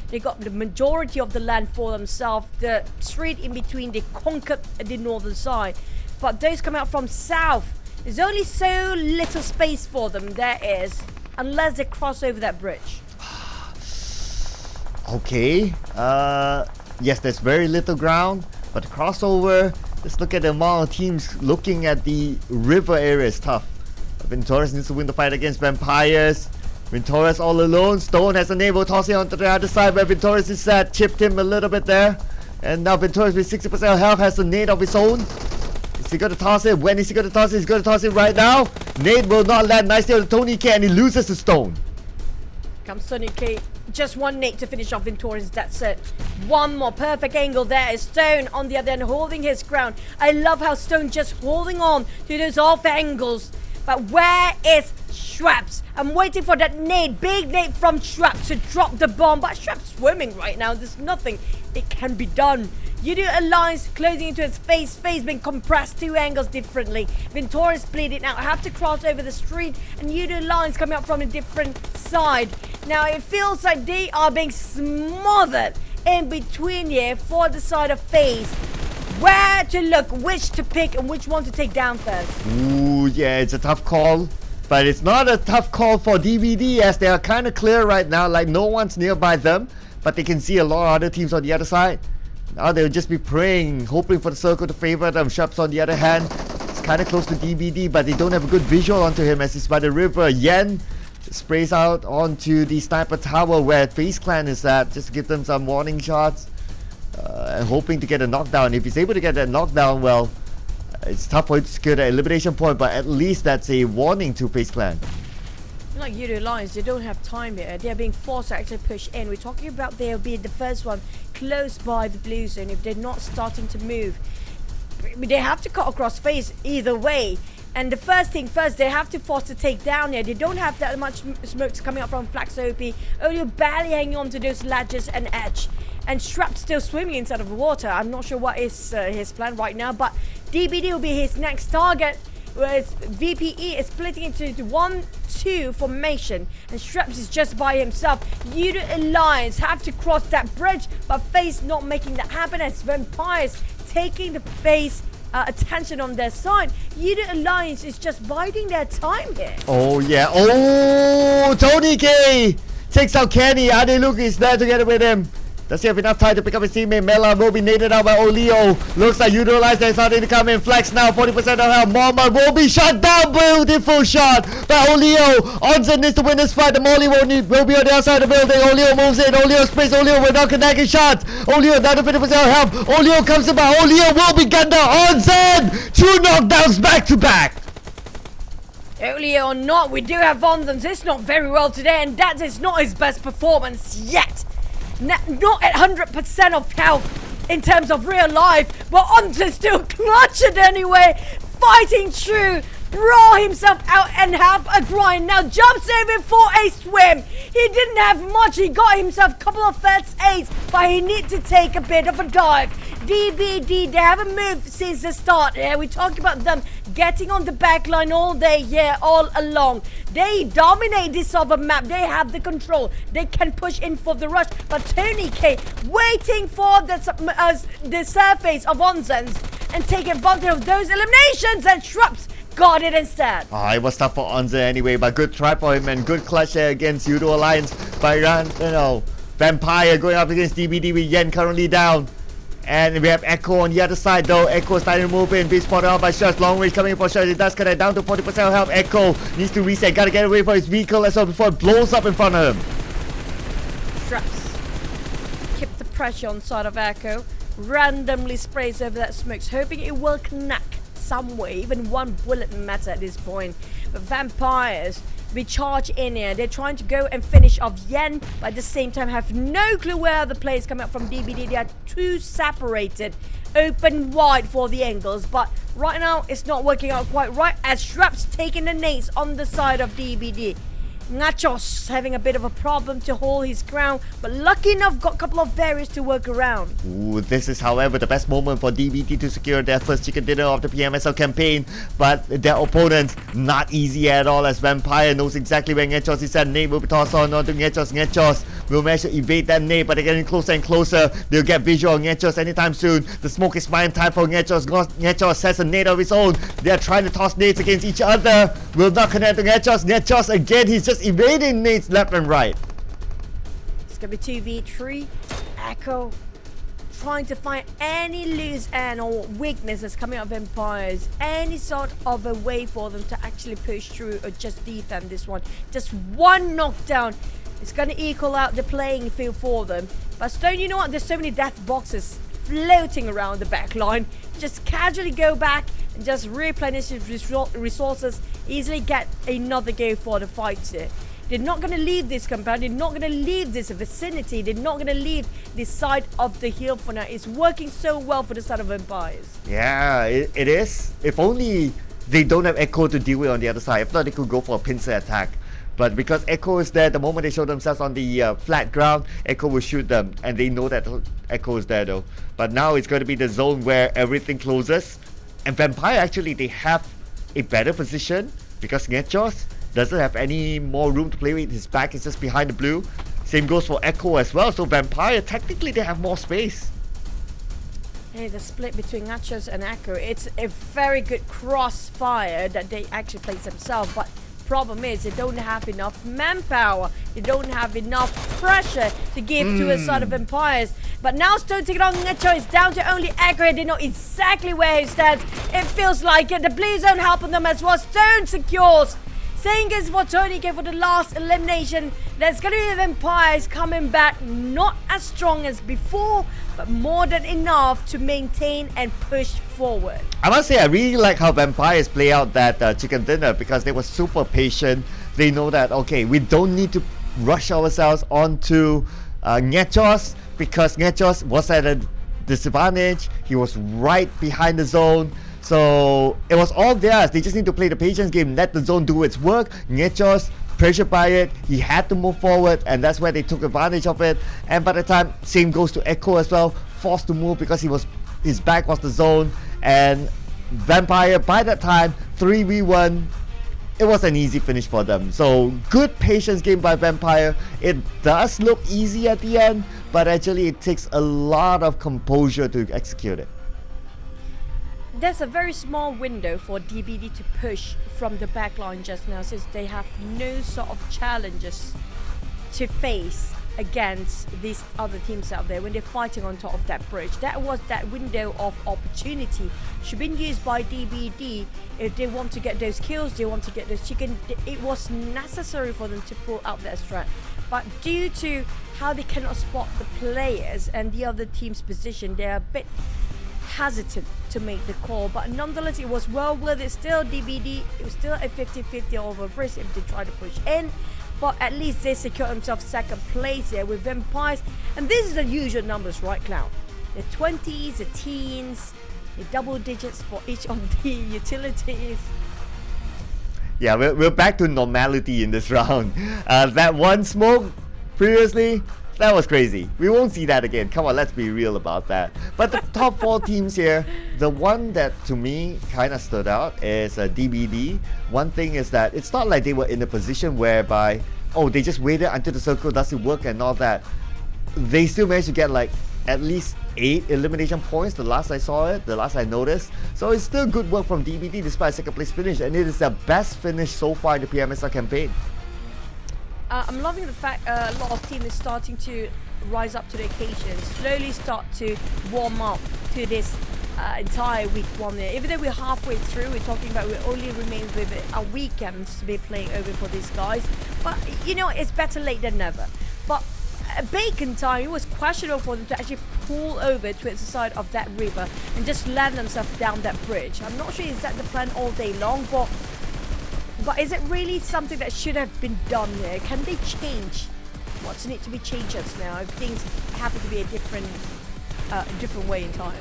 They got the majority of the land for themselves. The street in between, they conquered the northern side. But those come out from south, there's only so little space for them, there is, unless they cross over that bridge. Okay. Yes, there's very little ground, but the crossover. Let's look at the amount of teams looking at the river area is tough. Ventoris needs to win the fight against Vampires. Ventoris all alone. Stone has enabled tossing onto the other side where Ventoris is set. Chipped him a little bit there. And now Ventoris with 60% health has a nade of his own. Is he going to toss it? When is he going to toss it? He's going to toss it right now. Nade will not land nicely on Tony K and he loses the Stone. Comes Tony K. Just one nade to finish off Ventoris, that's it. One more perfect angle there is Stone on the other end holding his ground. I love how Stone just holding on to those off angles. But where is Schraps? I'm waiting for that nade, big nade from Schraps to drop the bomb. But Schraps swimming right now, there's nothing it can be done. Yoodo Alliance closing into his face. Face being compressed 2 angles differently. Ventoris bleeding now. Have to cross over the street. And Yoodo Alliance coming up from a different side. Now it feels like they are being smothered in between here for the side of FaZe. Where to look, which to pick, and which one to take down first. Ooh, yeah, it's a tough call. But it's not a tough call for DVD as they are kind of clear right now. Like no one's nearby them. But they can see a lot of other teams on the other side. Now they'll just be praying, hoping for the circle to favor them. Sharps on the other hand, it's kind of close to DVD, but they don't have a good visual onto him as he's by the river. Yen sprays out onto the sniper tower where FaZe Clan is at, just to give them some warning shots. And hoping to get a knockdown. If he's able to get that knockdown, well, it's tough for him to secure the elimination point, but at least that's a warning to FaZe Clan. Like Yoodo Alliance, they don't have time here. They're being forced to actually push in. We're talking about they'll be the first one close by the blue zone if they're not starting to move. They have to cut across FaZe either way. And the first thing first, they have to force to take down here. They don't have that much smokes coming up from Flax OP. Only barely hanging on to those ledges and edge. And Shrap still swimming inside of the water. I'm not sure what is his plan right now, but DBD will be his next target. Whereas VPE is splitting into the 1-2 formation, and Straps is just by himself. Yoodo Alliance have to cross that bridge, but FaZe not making that happen as Vampires taking the FaZe attention on their side. Yoodo Alliance is just biding their time here. Oh yeah, oh, Tony K takes out Kenny. Adeluk is there together with him. Does he have enough time to pick up his teammate? Mela will be naded out by Oleo. Looks like Yoodo Alliance is starting to come in. Flex now, 40% of health. Mormon will be shot down. Beautiful shot by Oleo. Onsen needs to win this fight. The Molly will be on the outside of the building. Oleo moves in. Oleo sprays. Oleo without connecting shots. Oleo down to 50% of health. Oleo comes in by. Oleo will be gunned down. Onsen! 2 knockdowns back to back. Oleo or not, we do have Onsen. It's not very well today, and that is not his best performance yet. Not at 100% of health in terms of real life, but Onsen still clutch it anyway, fighting through, brawl himself out and have a grind. Now jumps over for a swim. He didn't have much, he got himself a couple of first aids, but he need to take a bit of a dive. DBD, they haven't moved since the start here. We talk about them getting on the back line all day here, all along. They dominate this sort of map. They have the control. They can push in for the rush. But Tony K waiting for the surface of Onsen's and take advantage of those eliminations, and Shrubs got it instead. It was tough for Onsen anyway, but good try for him and good clutch there against Yoodo Alliance by Vampire going up against DBD with Yen currently down. And we have Echo on the other side though. Echo starting to move in. Being spotted out by Shots. Long range coming in for Shots. It does connect down to 40% of health. Echo needs to reset. Gotta get away from his vehicle as well before it blows up in front of him. Straps keep the pressure on side of Echo. Randomly sprays over that smokes, hoping it will connect some way. Even one bullet matter at this point. But Vampires, we charge in here. They're trying to go and finish off Yen, but at the same time have no clue where the players coming up from DBD. They are too separated, open wide for the angles, but right now it's not working out quite right as Shrap's taking the nades on the side of DBD. Nachos having a bit of a problem to hold his ground, but lucky enough got a couple of barriers to work around. Ooh, this is however the best moment for DBT to secure their first chicken dinner of the PMSL campaign, but their opponents not easy at all as Vampire knows exactly where Ngechos is at. Nade will be tossed on onto Ngechos. Ngechos will manage to evade that nade, but they're getting closer and closer. They'll get visual on Ngechos anytime soon. The smoke is flying time for Ngechos. Ngechos has a nade of his own. They're trying to toss nades against each other. Will not connect to Ngechos. Ngechos again, he's just evading nades left and right. It's gonna be 2v3. Echo trying to find any loose end or weaknesses coming out of Empires, any sort of a way for them to actually push through or just defend this one. Just one knockdown is gonna equal out the playing field for them. But Stone, you know what? There's so many death boxes floating around the back line. Just casually go back and just replenish his resources, easily get another go for the fight here. They're not going to leave this compound. They're not going to leave this vicinity. They're not going to leave this side of the hill for now. It's working so well for the side of Empires. Yeah, it is. If only they don't have Echo to deal with on the other side. If not, they could go for a pincer attack. But because Echo is there, the moment they show themselves on the flat ground, Echo will shoot them. And they know that Echo is there though. But now it's going to be the zone where everything closes. And Vampire, actually, they have a better position because Ngechos doesn't have any more room to play with. His back is just behind the blue. Same goes for Echo as well. So Vampire, technically, they have more space. Hey, the split between Nachos and Echo, it's a very good crossfire that they actually place themselves. But problem is, they don't have enough manpower. They don't have enough pressure to give to a side of Empires. But now Stone taking on Necho is down to only Echo. They know exactly where he stands. It feels like it. The blue zone helping them as well. Stone secures. Same as for Tony came for the last elimination. There's going to be the Vampires coming back, not as strong as before, but more than enough to maintain and push forward. I must say, I really like how Vampires play out that chicken dinner because they were super patient. They know that, okay, we don't need to rush ourselves onto Ngechos because Ngechos was at a disadvantage. He was right behind the zone. So it was all theirs. They just need to play the patience game, let the zone do its work. Ngechos, pressured by it, he had to move forward, and that's where they took advantage of it. And by the time, same goes to Echo as well, forced to move because his back was the zone. And Vampire, by that time, 3v1, it was an easy finish for them. So good patience game by Vampire. It does look easy at the end, but actually it takes a lot of composure to execute it. There's a very small window for DBD to push from the back line just now, since they have no sort of challenges to face against these other teams out there when they're fighting on top of that bridge. That was that window of opportunity should be used by DBD if they want to get those kills, they want to get those chicken. It was necessary for them to pull out that strat, but due to how they cannot spot the players and the other team's position, they're a bit hesitant to make the call. But nonetheless, it was well worth it. Still, DBD, it was still a 50-50 over risk if they try to push in, but at least they secure themselves second place here with Vampires. And this is the usual numbers, right, Clown? The 20s, the teens, the double digits for each of the utilities. Yeah, we're back to normality in this round. That one smoke previously, that was crazy. We won't see that again. Come on, let's be real about that. But the top four teams here, the one that to me kind of stood out is DBD. One thing is that it's not like they were in a position whereby, oh, they just waited until the circle doesn't work and all that. They still managed to get like at least 8 elimination points, the last I saw it, the last I noticed. So it's still good work from DBD despite second place finish, and it is the best finish so far in the PMSL campaign. I'm loving the fact a lot of teams are starting to rise up to the occasion, slowly start to warm up to this entire week one there. Even though we're halfway through, we're talking about we only remain with our weekends to be playing over for these guys. But you know, it's better late than never. But Bacon time, it was questionable for them to actually pull over towards the side of that river and just land themselves down that bridge. I'm not sure is that the plan all day long, but is it really something that should have been done there? Can they change what's need to be changed just now if things happen to be a different way in time?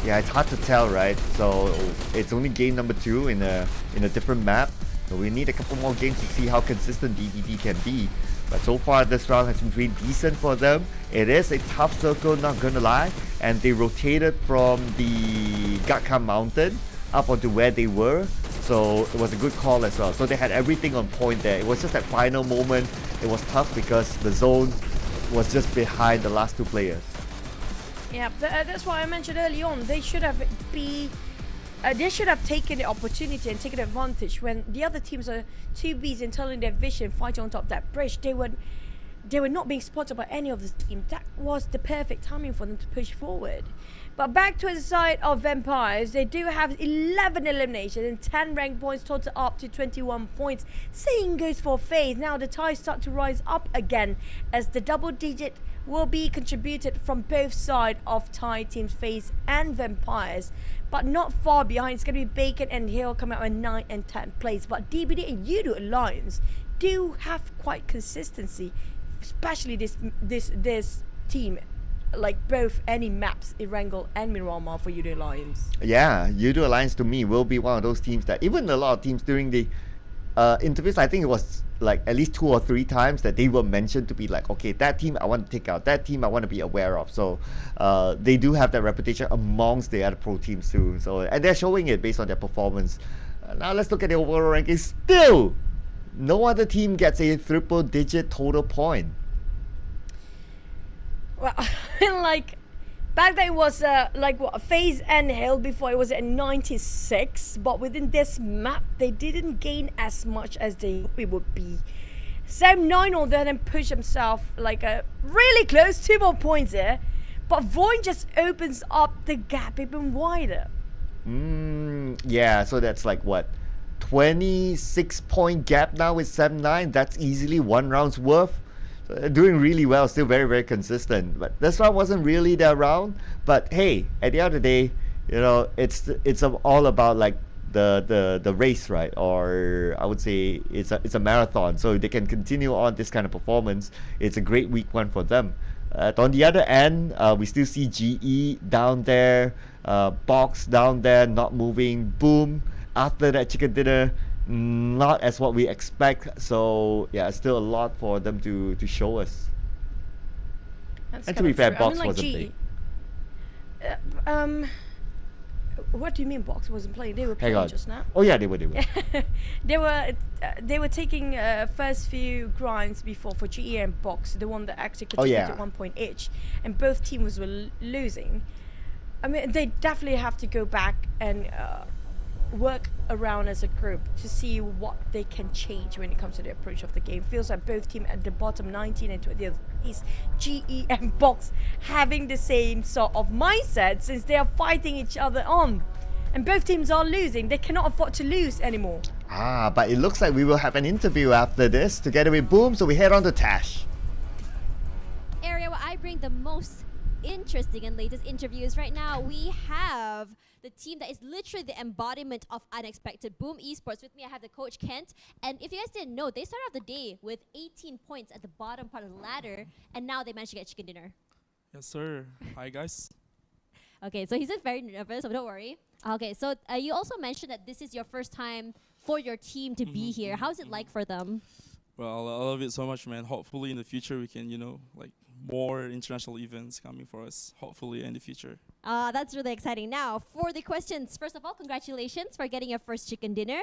Yeah, it's hard to tell, right? So it's only game number 2 in a different map. So we need a couple more games to see how consistent DBD can be. But so far this round has been pretty decent for them. It is a tough circle, not gonna lie. And they rotated from the Gatka Mountain up onto where they were. So it was a good call as well. So they had everything on point there. It was just that final moment. It was tough because the zone was just behind the last 2 players. Yeah, that's why I mentioned early on. They should have taken the opportunity and taken advantage when the other teams are too busy in telling their vision, fighting on top of that bridge. They were they were not being spotted by any of the teams. That was the perfect timing for them to push forward. But back to the side of Vampires, they do have 11 eliminations and 10 rank points, total up to 21 points. Same goes for FaZe. Now the ties start to rise up again as the double digit will be contributed from both sides of tie teams, FaZe and Vampires. But not far behind, it's going to be Bacon and Hill coming out in 9th and 10th place. But DBD and Yoodo Alliance do have quite consistency, especially this team. Like both any maps, Erangel and Miramar for Yoodo Alliance. Yeah, Yoodo Alliance to me will be one of those teams that even a lot of teams during the interviews, I think it was like at least 2 or 3 times that they were mentioned to be like, okay, that team I want to take out, that team I want to be aware of. So they do have that reputation amongst the other pro teams too. So, and they're showing it based on their performance. Now let's look at the overall ranking. Still, no other team gets a triple digit total point. Well, like back then it was like what FaZe and Hill before it was at 96, but within this map they didn't gain as much as they hoped it would be. Sam 9 on there and push himself like really close, 2 more points there, but VOIN just opens up the gap even wider. Yeah, so that's like what, 26 point gap now with 7-9. That's easily 1 round's worth. Doing really well, still very, very consistent. But this one wasn't really their round. But hey, at the end of the day, you know, it's all about like the race, right? Or I would say it's a marathon. So they can continue on this kind of performance. It's a great week 1 for them. On the other end, we still see GE down there, Box down there, not moving. Boom. After that chicken dinner, not as what we expect. So yeah, still a lot for them to show us. That's And to be fair, true. Box I mean, like wasn't playing. What do you mean Box wasn't playing? They were playing just now. Oh yeah, they were. They were taking first few grinds before for GE and Box, the one that actually contributed 1 point each, and both teams were losing. I mean, they definitely have to go back and work around as a group to see what they can change when it comes to the approach of the game. Feels like both teams at the bottom 19 and 20 is GE and Box having the same sort of mindset, since they are fighting each other on, and both teams are losing. They cannot afford to lose anymore. But it looks like we will have an interview after this together with Boom, so we head on to Tash. Area where I bring the most interesting and latest interviews. Right now we have the team that is literally the embodiment of unexpected, Boom Esports. With me I have the coach Kent, and if you guys didn't know, they started off the day with 18 points at the bottom part of the ladder, and now they managed to get chicken dinner. Yes sir. Hi guys. Okay, so he's just very nervous, so don't worry. Okay, so you also mentioned that this is your first time for your team to be here. How's it like for them? Well, I love it so much, man. Hopefully in the future we can, you know, like more international events coming for us, hopefully in the future. That's really exciting. Now, for the questions, first of all, congratulations for getting your first chicken dinner.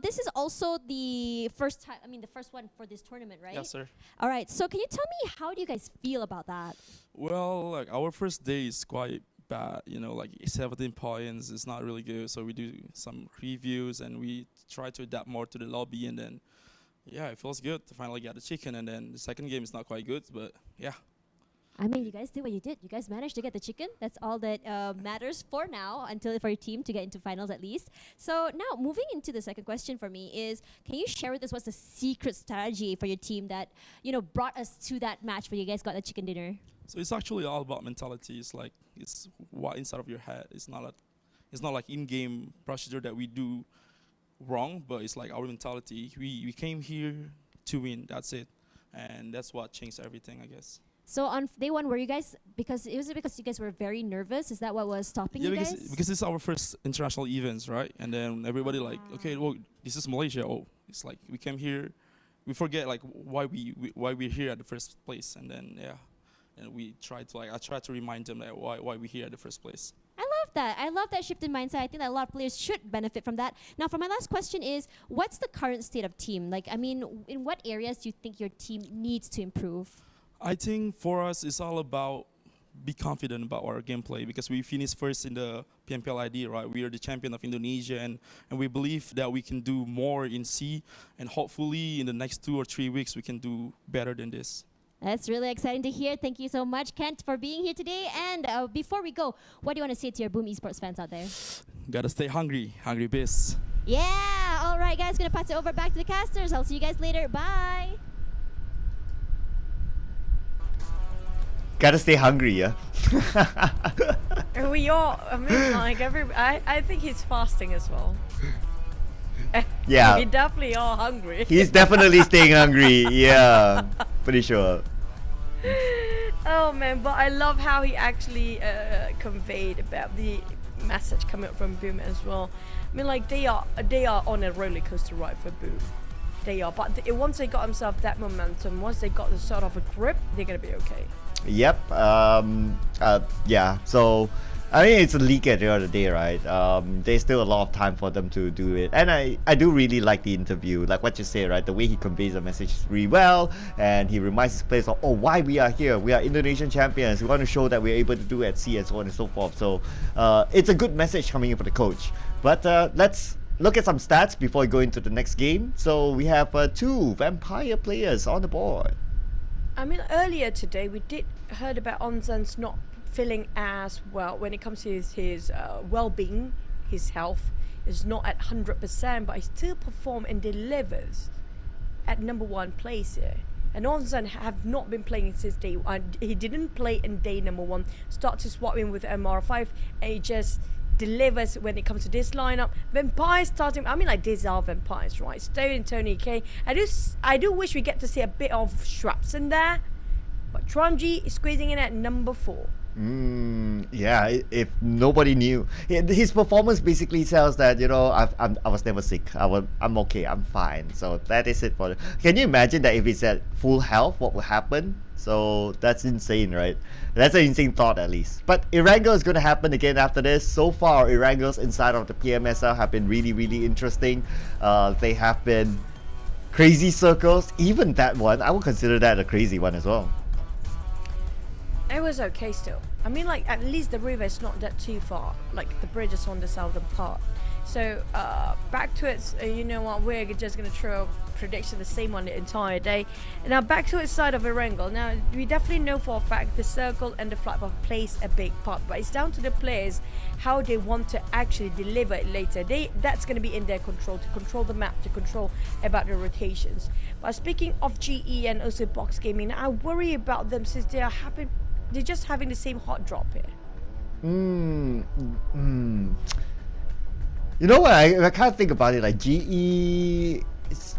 This is also the first time, the first one for this tournament, right? Yes, sir. All right, so can you tell me, how do you guys feel about that? Well, like our first day is quite bad, you know, like 17 points is not really good. So we do some reviews and we try to adapt more to the lobby, and then yeah, it feels good to finally get the chicken. And then the second game is not quite good, but yeah. I mean, you guys did what you did. You guys managed to get the chicken. That's all that matters for now, until for your team to get into finals at least. So now, moving into the second question for me is, can you share with us what's the secret strategy for your team that, you know, brought us to that match where you guys got the chicken dinner? So it's actually all about mentality. It's like, it's what inside of your head. It's not like in-game procedure that we do wrong, but it's like our mentality. We came here to win. That's it, and that's what changed everything, I guess. So on day one, were you guys, because you guys were very nervous? Is that what was stopping you guys? Yeah, because it's our first international events, right? And then everybody like, okay, well, this is Malaysia. Oh, it's like we came here, we forget like why we're here at the first place, and then yeah, and we try to I try to remind them that why we're here at the first place. I love that. I love that shift in mindset. I think that a lot of players should benefit from that. Now, for my last question is, what's the current state of team? Like, I mean, in what areas do you think your team needs to improve? I think for us, it's all about be confident about our gameplay, because we finished first in the PMPL ID, right? We are the champion of Indonesia, and we believe that we can do more in SEA, and hopefully in the next 2 or 3 weeks we can do better than this. That's really exciting to hear. Thank you so much, Kent, for being here today. And before we go, what do you want to say to your Boom Esports fans out there? Gotta stay hungry. Hungry biz. Yeah. All right, guys. Gonna pass it over back to the casters. I'll see you guys later. Bye. Gotta stay hungry, yeah. We all, I mean, like I think he's fasting as well. Yeah. We definitely are hungry. He's definitely staying hungry. Yeah, pretty sure. Oh man, but I love how he actually conveyed about the message coming up from Boom as well. I mean, like they are on a roller coaster ride for Boom. They are, but once they got themselves that momentum, once they got the sort of a grip, they're gonna be okay. Yep. Yeah. So, I mean, it's a league at the end of the day, right? There's still a lot of time for them to do it, and I do really like the interview, like what you say, right? The way he conveys the message is really well, and he reminds his players of, oh, why we are here. We are Indonesian champions. We want to show that we're able to do it at sea and so on and so forth. So, it's a good message coming in for the coach. But let's look at some stats before we go into the next game. So we have 2 Vampire players on the board. I mean, earlier today we did heard about Onzen's not feeling as well when it comes to his well-being, his health is not at 100%, but he still performs and delivers at #1 place here. And Onzen have not been playing since day one. He didn't play in day #1. Start to swap in with MR5, and he just delivers when it comes to this lineup. Vampires starting, I mean, like, these are Vampires, right? Stone and Tony K. I do wish we get to see a bit of Shraps in there, but Tronji is squeezing in at #4. Yeah, if nobody knew, his performance basically tells that, you know, I was never sick. I'm okay. I'm fine. So that is it for. Can you imagine that if he's at full health, what will happen? So that's insane, right? That's an insane thought, at least. But Erangel is going to happen again after this. So far, Erangels inside of the PMSL have been really, really interesting. They have been crazy circles. Even that one, I would consider that a crazy one as well. It was okay still. I mean, like, at least the river is not that too far. Like, the bridge is on the southern part. So, back to it, you know what, we're just going to throw prediction the same on the entire day. And now back to its side of Erangel. Now, we definitely know for a fact the circle and the flat bar plays a big part. But it's down to the players how they want to actually deliver it later. That's going to be in their control, to control the map, to control about the rotations. But speaking of GE and also Box Gaming, I worry about them since they're just having the same hot drop here. You know what, I can't think about it. Like, GE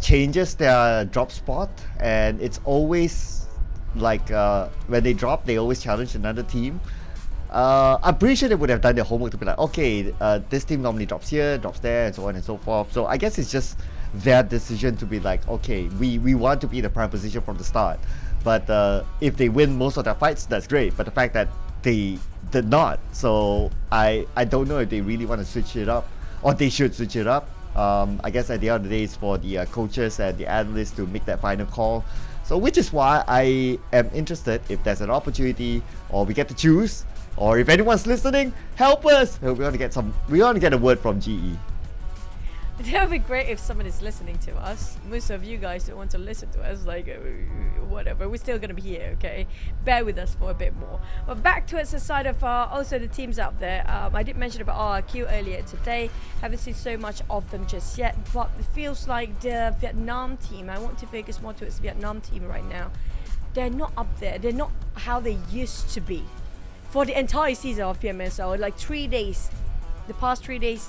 changes their drop spot, and it's always like when they drop, they always challenge another team. I'm pretty sure they would have done their homework to be like, okay, this team normally drops here, drops there, and so on and so forth. So I guess it's just their decision to be like, okay, we want to be in the prime position from the start. But if they win most of their fights, that's great. But the fact that they did not, so I don't know if they really want to switch it up, or they should switch it up. I guess at the end of the day, it's for the coaches and the analysts to make that final call. So which is why I am interested if there's an opportunity, or we get to choose, or if anyone's listening, help us. We want to get a word from GE. That would be great if someone is listening to us. Most of you guys don't want to listen to us, like, whatever. We're still going to be here, okay? Bear with us for a bit more. But back to the side of also the teams out there. I did mention about RRQ earlier today. Haven't seen so much of them just yet, but it feels like the Vietnam team, I want to focus more towards the Vietnam team right now. They're not up there. They're not how they used to be. For the entire season of PMSL, like 3 days, the past 3 days,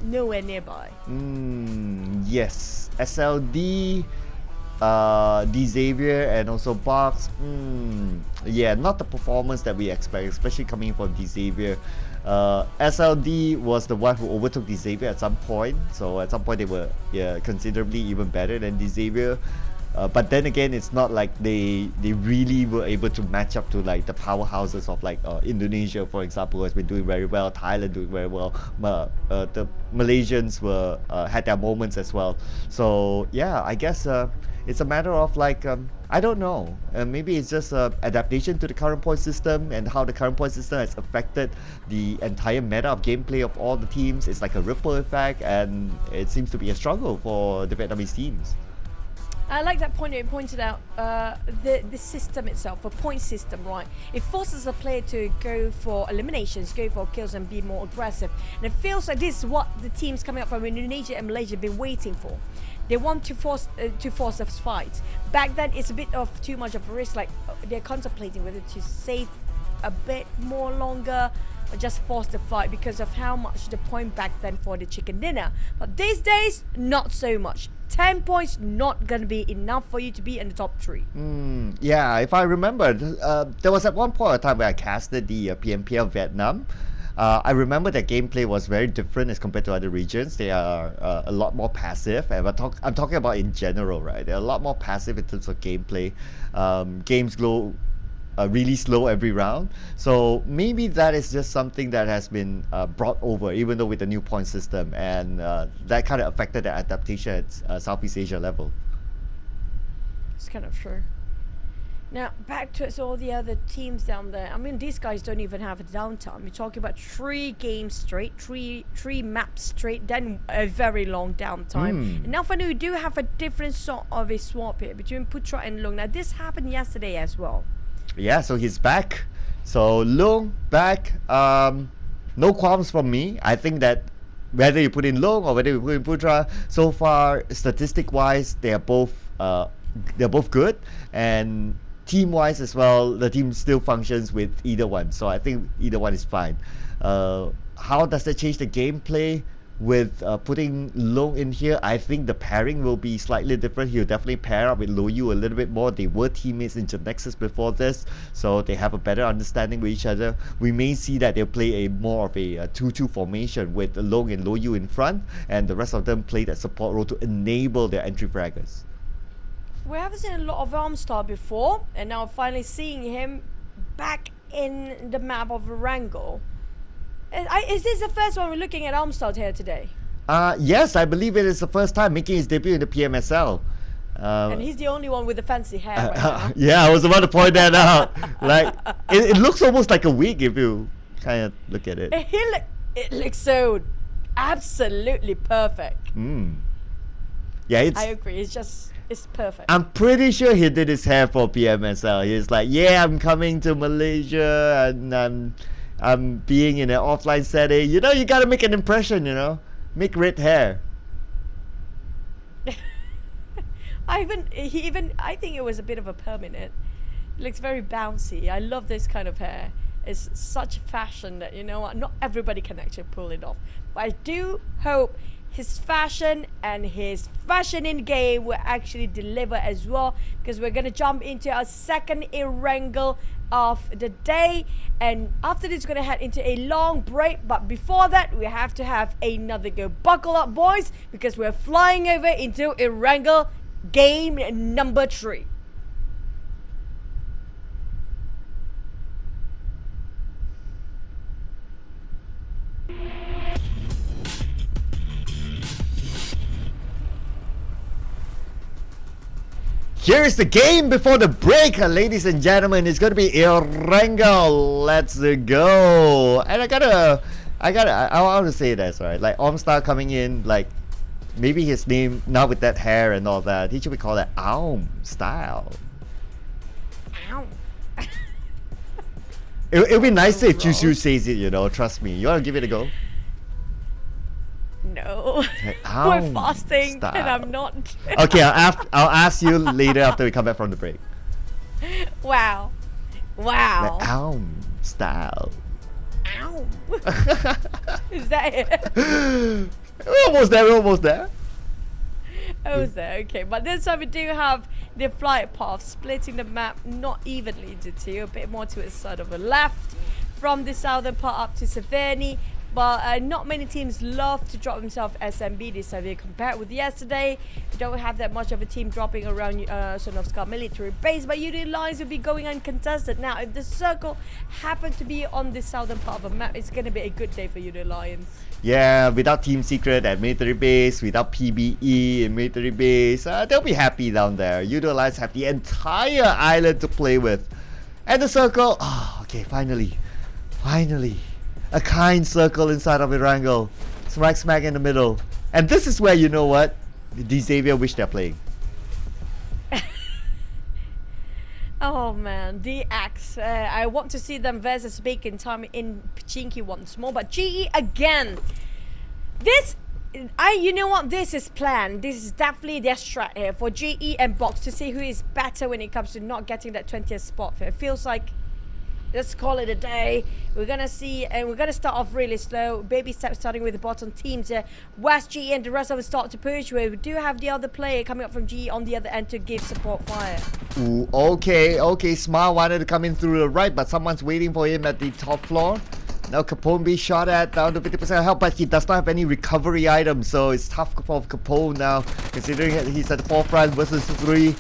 nowhere nearby. Yes, SLD, D Xavier, and also Box. Yeah, not the performance that we expect, especially coming from D Xavier. SLD was the one who overtook D Xavier at some point, so at some point they were considerably even better than D Xavier. But then again, it's not like they really were able to match up to like the powerhouses of like Indonesia, for example, who has been doing very well, Thailand doing very well. The Malaysians had their moments as well. So yeah, I guess it's a matter of like I don't know. Maybe it's just adaptation to the current point system and how the current point system has affected the entire meta of gameplay of all the teams. It's like a ripple effect, and it seems to be a struggle for the Vietnamese teams. I like that point that you pointed out, the system itself, a point system, right? It forces a player to go for eliminations, go for kills and be more aggressive. And it feels like this is what the teams coming up from Indonesia and Malaysia have been waiting for. They want to force a fight. Back then, it's a bit of too much of a risk, like they're contemplating whether to save a bit more longer or just force the fight because of how much the point back then for the chicken dinner. But these days, not so much. 10 points not gonna be enough for you to be in the top 3. Yeah, if I remember, there was at one point of time where I casted the PMPL Vietnam. I remember that gameplay was very different as compared to other regions. They are a lot more passive, and I'm talking about in general, right? They're a lot more passive in terms of gameplay. Games go really slow every round, so maybe that is just something that has been brought over, even though with the new point system, and that kind of affected the adaptation at Southeast Asia level. It's kind of true. Now back to all the other teams down there. I mean, these guys don't even have a downtime. You're talking about 3 games straight, three maps straight, then a very long downtime. And now finally we do have a different sort of a swap here between Putra and Lung. Now this happened yesterday as well. Yeah, so he's back. So Lung back. No qualms from me. I think that whether you put in Lung or whether you put in Putra, so far statistic wise they're both good, and team wise as well, the team still functions with either one, so I think either one is fine. How does that change the gameplay with putting Long in here? I think the pairing will be slightly different. He'll definitely pair up with Loyu a little bit more. They were teammates in Nexus before this, so they have a better understanding with each other. We may see that they'll play a more of a 2-2 formation with Long and Loyu in front, and the rest of them play that support role to enable their entry fraggers. We haven't seen a lot of Armstar before, and now finally seeing him back in the map of Erangel. Is this the first one we're looking at Armstar here today? Yes, I believe it is the first time making his debut in the PMSL. And he's the only one with the fancy hair right now. Yeah, I was about to point that out. Like, it looks almost like a wig if you kind of look at it. It looks so absolutely perfect. Yeah, I agree. It's perfect. I'm pretty sure he did his hair for PMSL. He's like, yeah, I'm coming to Malaysia and I'm being in an offline setting. You know, you gotta make an impression, you know? Make red hair. I think it was a bit of a permanent. It looks very bouncy. I love this kind of hair. It's such fashion that, you know what, not everybody can actually pull it off. But I do hope his fashion and his fashion in game will actually deliver as well, because we're gonna jump into our second Erangel of the day, and after this we're gonna head into a long break. But before that, we have to have another go. Buckle up, boys, because we're flying over into Erangel game number 3. Here's the game before the break, ladies and gentlemen. It's gonna be Erangel. Let's go. And I want to say this, right? Like Omstar coming in, like maybe his name now with that hair and all that, he should be called Aum style. Ow. It'll be nicer if Chushu says it, you know. Trust me. You wanna give it a go? No, Like, we're fasting style. and I'm not. Okay, I'll ask you later after we come back from the break. Wow. Like, Aum style. Ow. Is that it? We're almost there. I was there, okay. But this time we do have the flight path splitting the map not evenly into 2, a bit more to its side of the left from the southern part up to Severny. But not many teams love to drop themselves SMB this time compared with yesterday. We don't have that much of a team dropping around Sonovska military base, but Yoodo Alliance will be going uncontested. Now, if the circle happens to be on the southern part of the map, it's going to be a good day for Yoodo Alliance. Yeah, without Team Secret at military base, without PBE in military base, they'll be happy down there. Yoodo Alliance have the entire island to play with. And the circle, okay, finally. A kind circle inside of Erangel. Smack in the middle. And this is where, you know what, the Xavier wish they're playing. Oh man, DX. I want to see them versus Bacon time in Pachinki once more, but GE again. You know what? This is planned. This is definitely their strat here for GE and Box to see who is better when it comes to not getting that 20th spot. It feels like, let's call it a day. We're gonna see, and we're gonna start off really slow. Baby steps starting with the bottom teams here. West, GE, and the rest of us start to push. We do have the other player coming up from GE on the other end to give support fire. Ooh, okay. Smile wanted to come in through the right, but someone's waiting for him at the top floor. Now Capone be shot at, down to 50% health, but he does not have any recovery items, so it's tough for Capone now, considering he's at the forefront versus 3.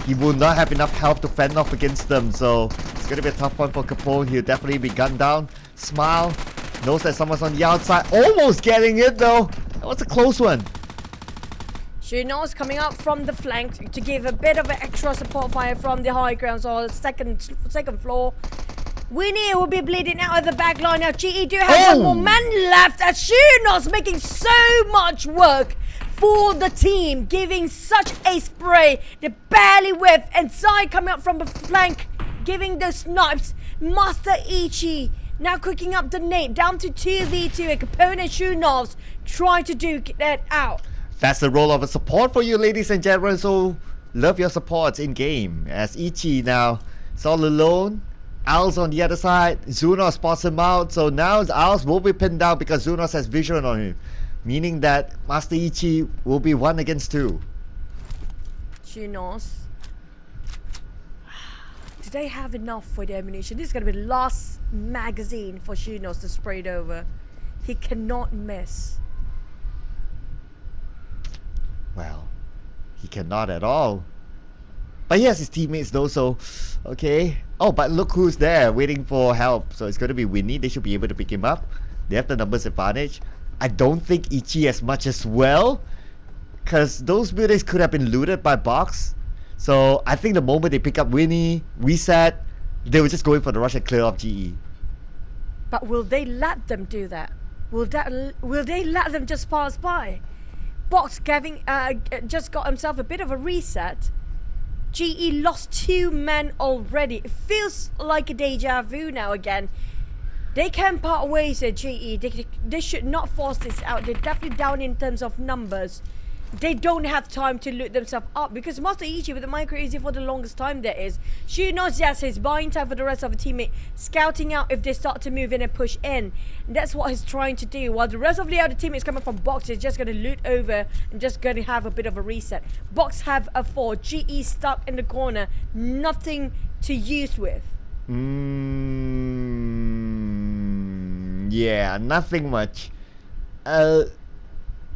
He will not have enough health to fend off against them, so it's going to be a tough one for Capone. He'll definitely be gunned down. Smile knows that someone's on the outside, almost getting it though. That was a close one. Shunos coming up from the flank to give a bit of an extra support fire from the high grounds or second floor. Winnie will be bleeding out of the back line. Now GE do have one more man left as Shunos making so much work for the team, giving such a spray. They barely whiff, and Zai coming up from the flank, giving the snipes. Master Ichi now cooking up the nade down to 2v2. A Capone and Shunos trying to duke that out. That's the role of a support for you, ladies and gentlemen, so love your supports in game. As Ichi now is all alone. Al's on the other side. Zunos spots him out, so now Al's will be pinned down because Zunos has vision on him, meaning that Master Ichi will be 1 against 2. Shunos. Do they have enough for the ammunition? This is going to be the last magazine for Shunos to spray it over. He cannot miss. Well, he cannot at all. But he has his teammates though, so okay. Oh, but look who's there waiting for help. So it's going to be Winnie. They should be able to pick him up. They have the numbers advantage. I don't think Ichi as much as well, because those buildings could have been looted by Box. So I think the moment they pick up Winnie, reset, they were just going for the rush and clear off GE. But will they let them do that? Will they let them just pass by? Box just got himself a bit of a reset. GE lost 2 men already. It feels like a deja vu now again. They can part ways at GE. They should not force this out. They're definitely down in terms of numbers. They don't have time to loot themselves up because Master Ichi with the micro easy for the longest time there is. Shunos, yes, he's buying time for the rest of the teammate, scouting out if they start to move in and push in. And that's what he's trying to do, while the rest of the other teammates coming from Box is just going to loot over and just going to have a bit of a reset. Box have a 4, GE stuck in the corner, nothing to use with. Yeah, nothing much.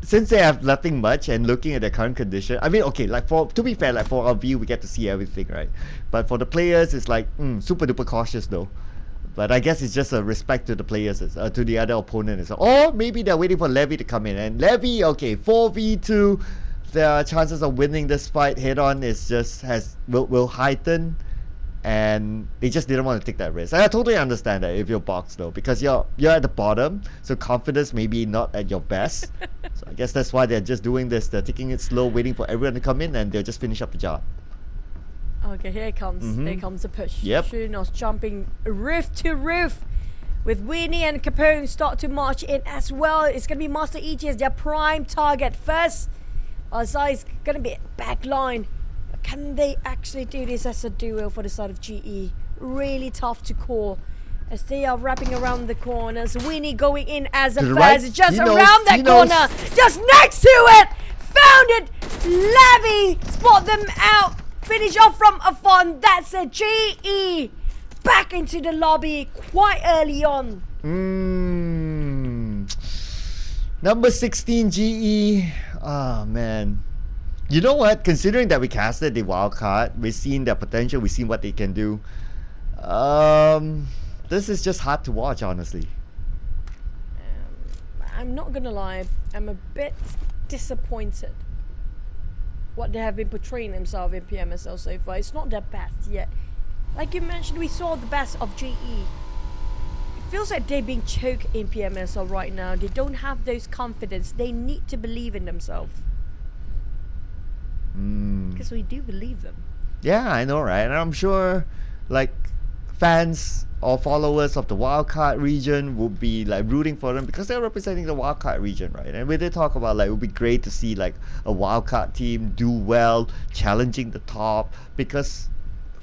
Since they have nothing much and looking at the current condition, I mean, okay, like to be fair, like for our view, we get to see everything, right? But for the players, it's like super duper cautious though. But I guess it's just a respect to the players, to the other opponent. Or maybe they're waiting for Levy to come in. And Levy, okay, 4v2, their chances of winning this fight head on is just will heighten. And they just didn't want to take that risk. And I totally understand that if you're Box though, because you're at the bottom, so confidence may be not at your best. So I guess that's why they're just doing this. They're taking it slow, waiting for everyone to come in, and they'll just finish up the job. Okay, here it comes. Here comes the push. Yep. Shunos jumping roof to roof with Winnie and Capone start to march in as well. It's going to be Master Ichi as their prime target first. Zai's going to be back line. Can they actually do this as a duo for the side of GE? Really tough to call as they are wrapping around the corners. Winnie going in as a FaZe, just around that corner, just next to it. Found it. Levy spot them out. Finish off from afar. That's a GE back into the lobby quite early on. Number 16 GE. Oh man. You know what? Considering that we casted the wild card, we've seen their potential, we've seen what they can do. This is just hard to watch, honestly. I'm not gonna lie, I'm a bit disappointed what they have been portraying themselves in PMSL so far. It's not their best yet. Like you mentioned, we saw the best of GE. It feels like they're being choked in PMSL right now. They don't have those confidence. They need to believe in themselves. Because we do believe them. Yeah, I know, right? And I'm sure, like, fans or followers of the wildcard region would be like rooting for them because they're representing the wildcard region, right? And we did talk about like it would be great to see like a wildcard team do well, challenging the top, because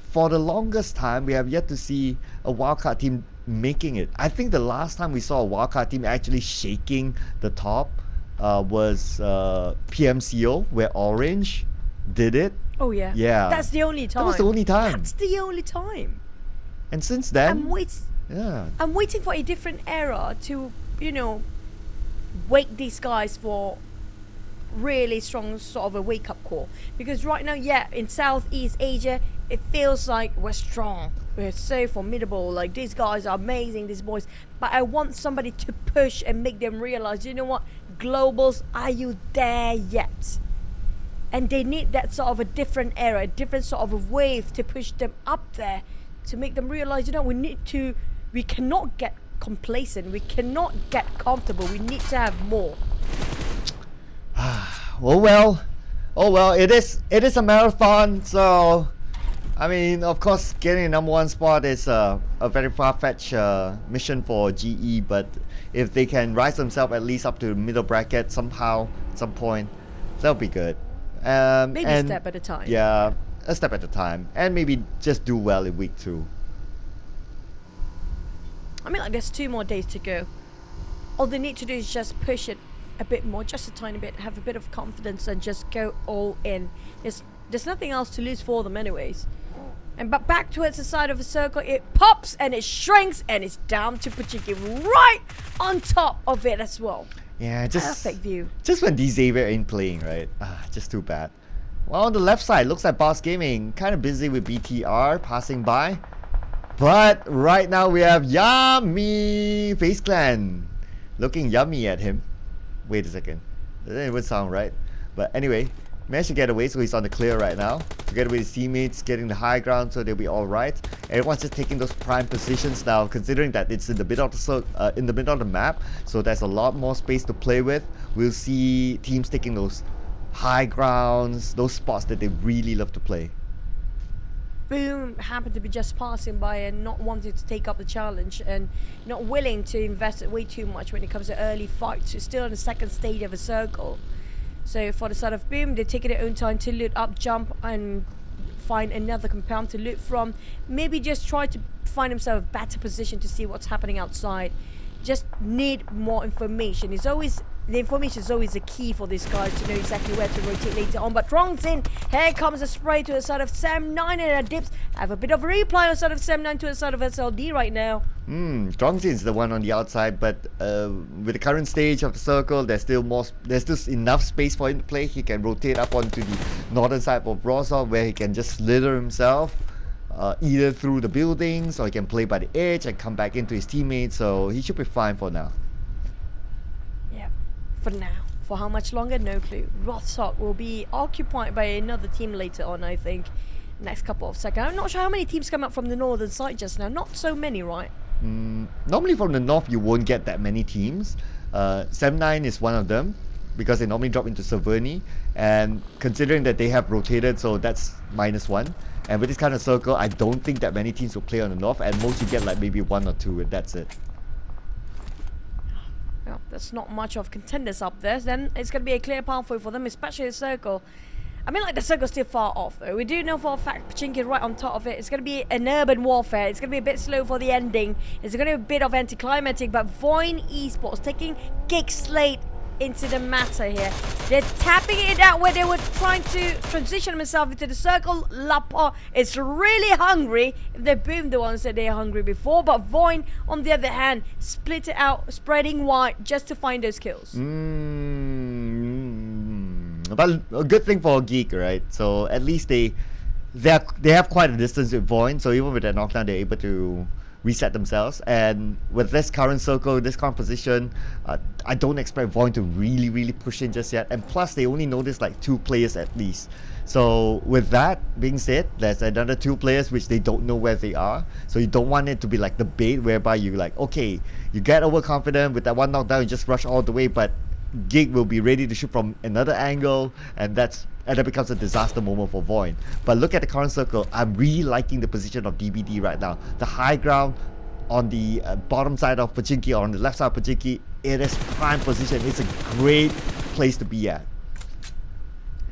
for the longest time we have yet to see a wildcard team making it. I think the last time we saw a wildcard team actually shaking the top was PMCO, where Orange did it. Oh yeah. Yeah. That's the only time. That was the only time. That's the only time. And since then, I'm waiting for a different era to, you know, wake these guys for really strong sort of a wake-up call. Because right now, yeah, in Southeast Asia, it feels like we're strong. We're so formidable. Like, these guys are amazing, these boys. But I want somebody to push and make them realize, you know what, globals, are you there yet? And they need that sort of a different era, a different sort of a wave to push them up there, to make them realize, you know, we cannot get complacent, we cannot get comfortable, we need to have more. oh well, it is a marathon, so I mean, of course, getting a #1 spot is a very far-fetched mission for GE, but if they can rise themselves at least up to the middle bracket somehow, at some point, that'll be good. Maybe a step at a time. Yeah, a step at a time, and maybe just do well in week 2. I mean, like, there's 2 more days to go. All they need to do is just push it a bit more, just a tiny bit, have a bit of confidence, and just go all in. There's nothing else to lose for them anyways. But back towards the side of the circle, it pops and it shrinks and it's down to Pachiki right on top of it as well. Yeah, just perfect view. Just when D-Xavier ain't playing, right? Just too bad. Well, on the left side, looks like Boss Gaming kind of busy with BTR passing by. But right now we have Yummy FaZe Clan looking yummy at him. Wait a second. Doesn't even sound right. But anyway, managed to get away, so he's on the clear right now. Together with his teammates, getting the high ground, so they'll be all right. Everyone's just taking those prime positions now, considering that it's in the middle of the map, so there's a lot more space to play with. We'll see teams taking those high grounds, those spots that they really love to play. Boom happened to be just passing by and not wanting to take up the challenge and not willing to invest way too much when it comes to early fights. It's still in the second stage of a circle. So for the side of Boom, they're taking their own time to loot up, jump and find another compound to loot from. Maybe just try to find himself a better position to see what's happening outside. Just need more information. The information is always the key for these guys to know exactly where to rotate later on. But Wrong's in. Here comes a spray to the side of Sam9 and a dips. Have a bit of a reply on the side of Sam9 to the side of SLD right now. Strongzin's the one on the outside, but with the current stage of the circle, there's still enough space for him to play. He can rotate up onto the northern side of Rosov, where he can just slither himself either through the buildings, or he can play by the edge and come back into his teammates, so he should be fine for now. For now. For how much longer? No clue. Rothsock will be occupied by another team later on, I think. Next couple of seconds. I'm not sure how many teams come up from the northern side just now. Not so many, right? Normally from the north, you won't get that many teams. Sam9 is one of them, because they normally drop into Saverny. And considering that they have rotated, so that's -1. And with this kind of circle, I don't think that many teams will play on the north. At most, you get like maybe 1 or 2, and that's it. Well, there's not much of contenders up there. Then it's going to be a clear pathway for them, especially the circle. I mean, like, the circle's still far off, though. We do know for a fact Pachinki is right on top of it. It's going to be an urban warfare. It's going to be a bit slow for the ending. It's going to be a bit of anticlimactic, but VOIN Esports taking GEEK SLATE into the matter here. They're tapping it out where they were trying to transition themselves into the circle. Lapa is really hungry. If they're Boom the ones that they're hungry before, but VOIN, on the other hand, split it out, spreading wide just to find those kills. But a good thing for GEEK, right? So at least they have quite a distance with VOIN, so even with that knockdown, they're able to reset themselves. And with this current circle, this current position, I don't expect VOIN to really push in just yet. And plus, they only noticed like 2 players at least. So with that being said, there's another 2 players which they don't know where they are. So you don't want it to be like the bait whereby you like, okay, you get overconfident with that one knockdown, you just rush all the way, but GEEK will be ready to shoot from another angle, and that becomes a disaster moment for VOIN. But look at the current circle. I'm really liking the position of DBD right now. The high ground on the bottom side of Pachinki, or on the left side of Pachinki, it is prime position. It's a great place to be at.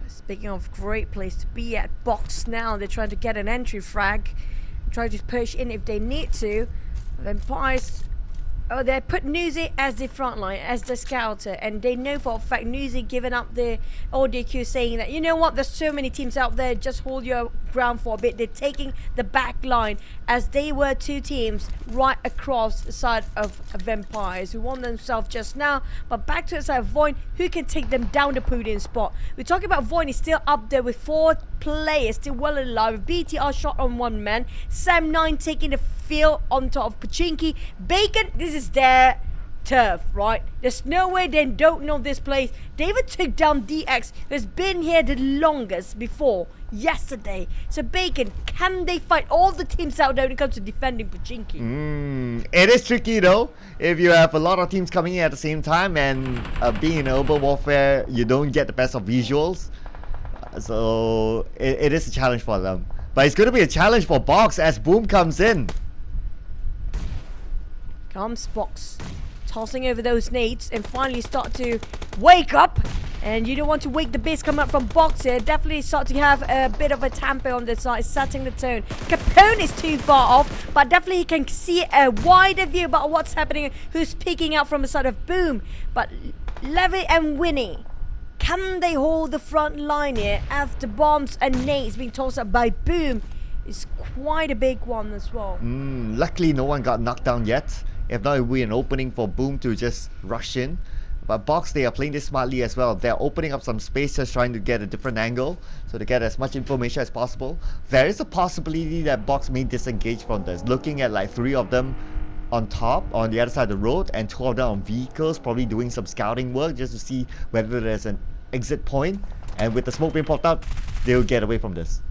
Speaking of great place to be at, Box now, they're trying to get an entry frag, try to push in if they need to. Vampires, oh, they put Nuzi as the front line, as the scouter, and they know for a fact Nuzi giving up the audio cue saying that, you know what, there's so many teams out there, just hold your ground for a bit. They're taking the back line, as they were two teams right across the side of Vampires who won themselves just now. But back to the side of VOIN, who can take them down the podium spot. We're talking about VOIN is still up there with 4 players still well alive. BTR shot on 1 man, Sam9 taking the field on top of Pachinki. Bacon, this is their turf, right? There's no way they don't know this place. They even took down DX, who's been here the longest before yesterday. So Bacon, can they fight all the teams out there when it comes to defending Pachinki? It is tricky though. If you have a lot of teams coming in at the same time, and being in urban warfare, you don't get the best of visuals. So it is a challenge for them. But it's going to be a challenge for Box as Boom comes in. Comes Box, tossing over those nades and finally start to wake up. And you don't want to wake the beast coming up from Box here. Definitely start to have a bit of a tempo on this side, setting the tone. Capone is too far off, but definitely he can see a wider view about what's happening, who's peeking out from the side of Boom. But Levy and Winnie, can they hold the front line here after bombs and nades being tossed up by Boom? It's quite a big one as well. Luckily no one got knocked down yet. If not, it would be an opening for Boom to just rush in. But Box, they are playing this smartly as well. They're opening up some space, just trying to get a different angle, so to get as much information as possible. There is a possibility that Box may disengage from this. Looking at like 3 of them on top, on the other side of the road, and 2 of them on vehicles, probably doing some scouting work just to see whether there's an exit point. And with the smoke being popped up, they'll get away from this.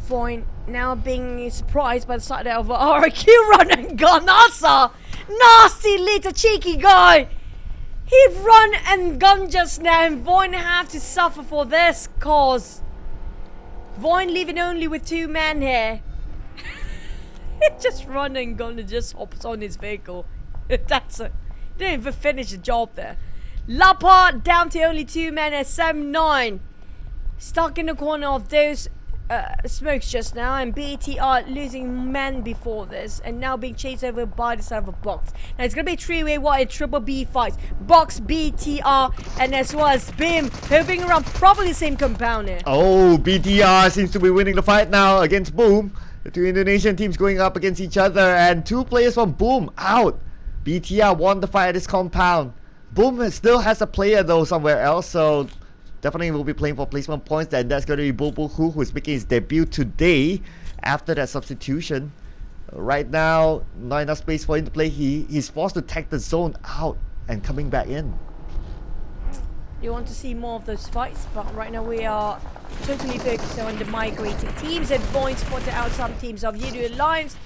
VOIN now being surprised by the sight of RQ run and gun. Nasty little cheeky guy. He run and gun just now, and VOIN have to suffer for this cause. VOIN leaving only with 2 men here. He just run and gun and just hops on his vehicle. That's it. Didn't even finish the job there. Lapa down to only 2 men at 7-9. Stuck in the corner of those smokes just now, and BTR losing men before this, and now being chased over by the side of a Box. Now it's gonna be a 3-way wide triple B fight. Box, BTR, and as well as BIM hovering around probably the same compound here. Oh, BTR seems to be winning the fight now against Boom. The 2 Indonesian teams going up against each other, and 2 players from Boom out. BTR won the fight at this compound. Boom still has a player though somewhere else, so definitely will be playing for placement points, and that's going to be Bobo who's making his debut today after that substitution. Right now, not enough space for him to play. He's forced to tag the zone out and coming back in. You want to see more of those fights, but right now we are totally focused on the migrating teams, and VOIN spotted out some teams of Yoodo Alliance